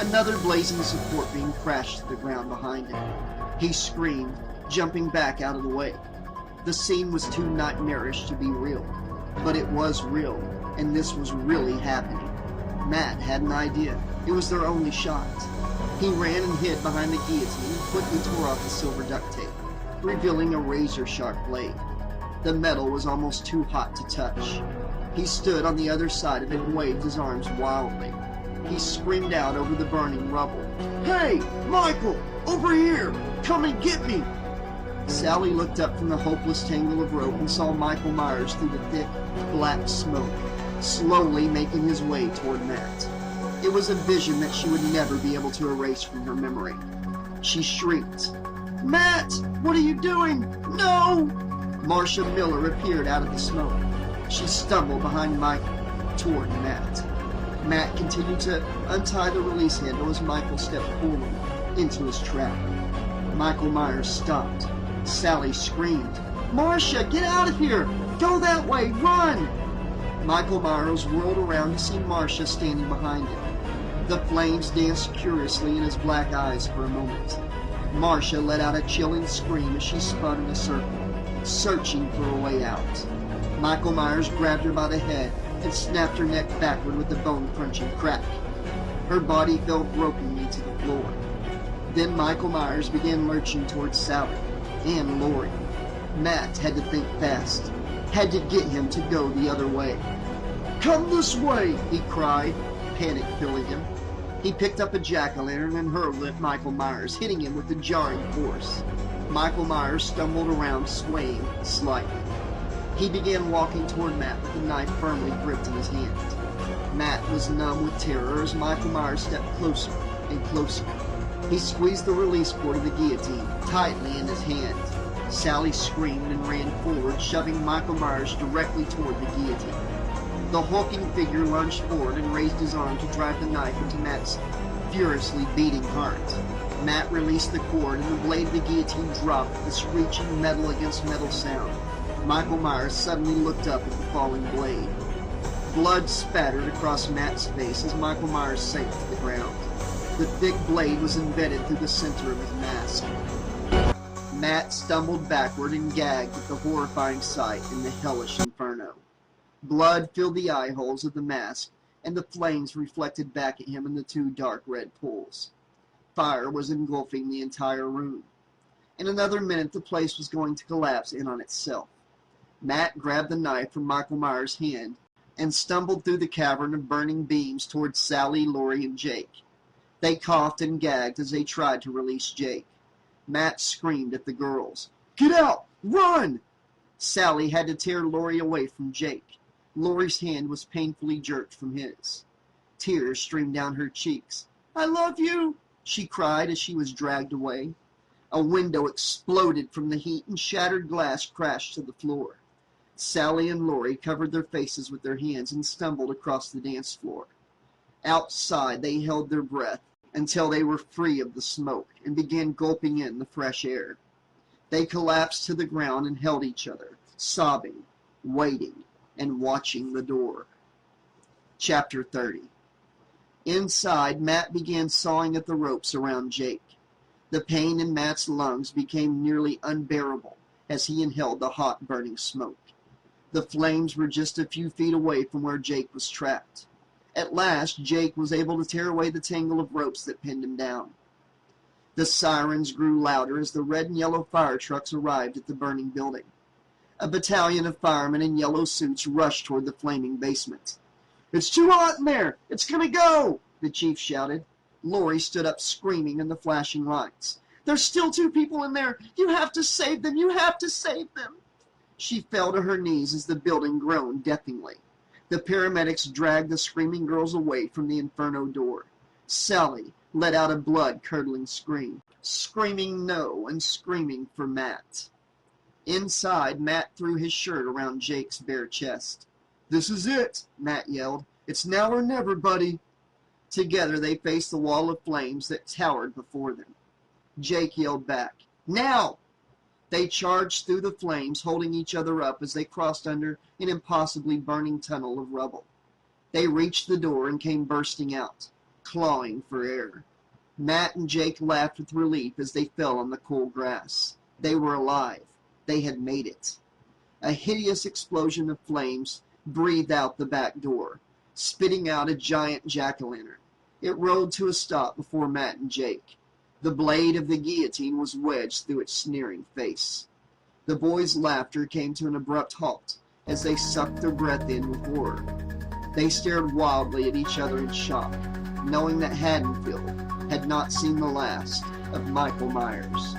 Another blazing support beam crashed to the ground behind him. He screamed, jumping back out of the way. The scene was too nightmarish to be real, but it was real, and this was really happening. Matt had an idea. It was their only shot. He ran and hid behind the guillotine and quickly tore off the silver duct tape, revealing a razor-sharp blade. The metal was almost too hot to touch. He stood on the other side of it and waved his arms wildly. He screamed out over the burning rubble, "Hey, Michael! Over here! Come and get me!" Sally looked up from the hopeless tangle of rope and saw Michael Myers through the thick, black smoke, slowly making his way toward Matt. It was a vision that she would never be able to erase from her memory. She shrieked, "Matt, what are you doing? No!" Marcia Miller appeared out of the smoke. She stumbled behind Michael toward Matt. Matt continued to untie the release handle as Michael stepped forward into his trap. Michael Myers stopped. Sally screamed, "Marcia, get out of here! Go that way! Run!" Michael Myers whirled around to see Marcia standing behind him. The flames danced curiously in his black eyes for a moment. Marcia let out a chilling scream as she spun in a circle, searching for a way out. Michael Myers grabbed her by the head and snapped her neck backward with a bone-crunching crack. Her body fell brokenly to the floor. Then Michael Myers began lurching towards Sally and Lori. Matt had to think fast, had to get him to go the other way. "Come this way!" he cried, panic filling him. He picked up a jack-o'-lantern and hurled it at Michael Myers, hitting him with a jarring force. Michael Myers stumbled around, swaying slightly. He began walking toward Matt with the knife firmly gripped in his hand. Matt was numb with terror as Michael Myers stepped closer and closer. He squeezed the release cord of the guillotine tightly in his hand. Sally screamed and ran forward, shoving Michael Myers directly toward the guillotine. The hulking figure lunged forward and raised his arm to drive the knife into Matt's furiously beating heart. Matt released the cord and the blade of the guillotine dropped with a screeching metal against metal sound. Michael Myers suddenly looked up at the falling blade. Blood spattered across Matt's face as Michael Myers sank to the ground. The thick blade was embedded through the center of his mask. Matt stumbled backward and gagged at the horrifying sight in the hellish inferno. Blood filled the eye holes of the mask, and the flames reflected back at him in the two dark red pools. Fire was engulfing the entire room. In another minute, the place was going to collapse in on itself. Matt grabbed the knife from Michael Myers' hand and stumbled through the cavern of burning beams towards Sally, Lori, and Jake. They coughed and gagged as they tried to release Jake. Matt screamed at the girls, "Get out! Run!" Sally had to tear Lori away from Jake. Lori's hand was painfully jerked from his. Tears streamed down her cheeks. "I love you!" she cried as she was dragged away. A window exploded from the heat and shattered glass crashed to the floor. Sally and Lori covered their faces with their hands and stumbled across the dance floor. Outside, they held their breath until they were free of the smoke and began gulping in the fresh air. They collapsed to the ground and held each other, sobbing, waiting, and watching the door. Chapter 30. Inside, Matt began sawing at the ropes around Jake. The pain in Matt's lungs became nearly unbearable as he inhaled the hot, burning smoke. The flames were just a few feet away from where Jake was trapped. At last, Jake was able to tear away the tangle of ropes that pinned him down. The sirens grew louder as the red and yellow fire trucks arrived at the burning building. A battalion of firemen in yellow suits rushed toward the flaming basement. "It's too hot in there! It's gonna go!" the chief shouted. Lori stood up screaming in the flashing lights. "There's still 2 people in there! You have to save them! You have to save them!" She fell to her knees as the building groaned deafeningly. The paramedics dragged the screaming girls away from the inferno door. Sally let out a blood-curdling scream, screaming no and screaming for Matt. Inside, Matt threw his shirt around Jake's bare chest. "This is it," Matt yelled. "It's now or never, buddy." Together they faced the wall of flames that towered before them. Jake yelled back, "Now!" They charged through the flames, holding each other up as they crossed under an impossibly burning tunnel of rubble. They reached the door and came bursting out, clawing for air. Matt and Jake laughed with relief as they fell on the cool grass. They were alive. They had made it. A hideous explosion of flames breathed out the back door, spitting out a giant jack-o'-lantern. It rolled to a stop before Matt and Jake. The blade of the guillotine was wedged through its sneering face. The boys' laughter came to an abrupt halt as they sucked their breath in with horror. They stared wildly at each other in shock, knowing that Haddonfield had not seen the last of Michael Myers.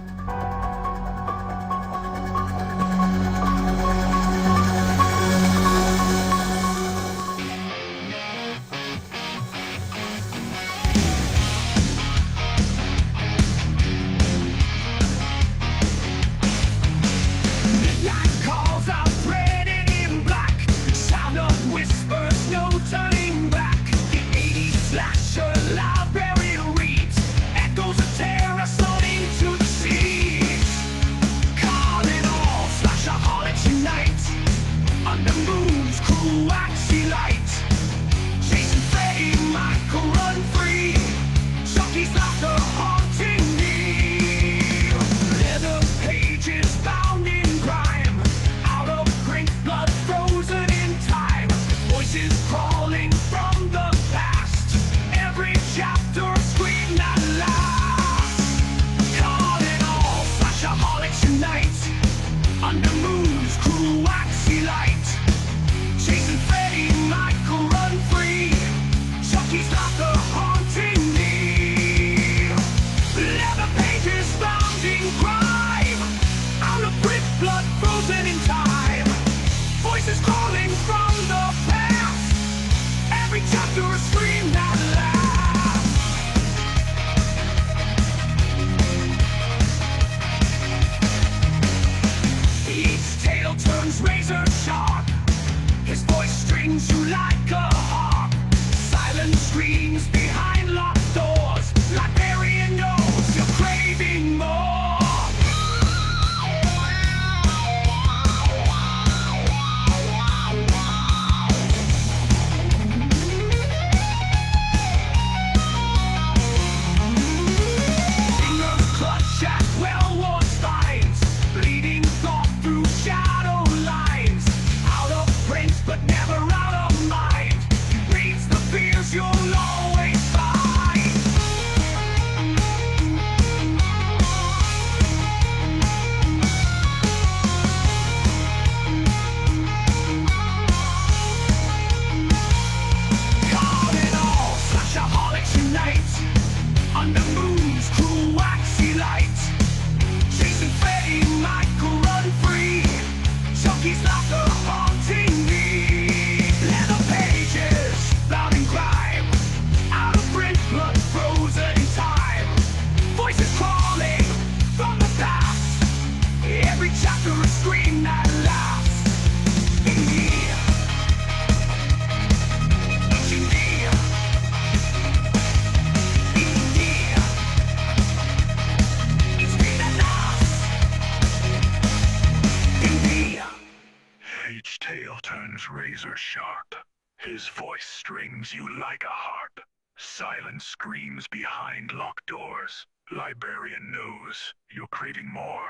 turns razor sharp. His voice strings you like a harp. Silence screams behind locked doors. Librarian knows you're craving more.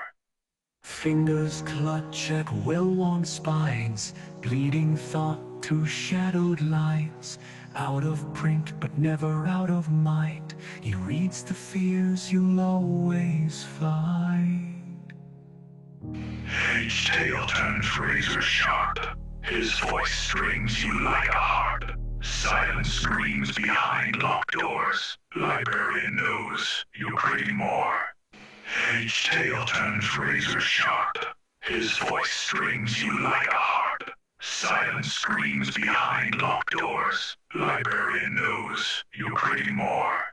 Fingers clutch at well-worn spines, bleeding thought to shadowed lines. Out of print but never out of mind, he reads the fears you'll always find. Each tale turns razor sharp. His voice strings you like a harp. Silence screams behind locked doors. Librarian knows you're craving more. Each tale turns razor sharp. His voice strings you like a harp. Silence screams behind locked doors. Librarian knows you're craving more.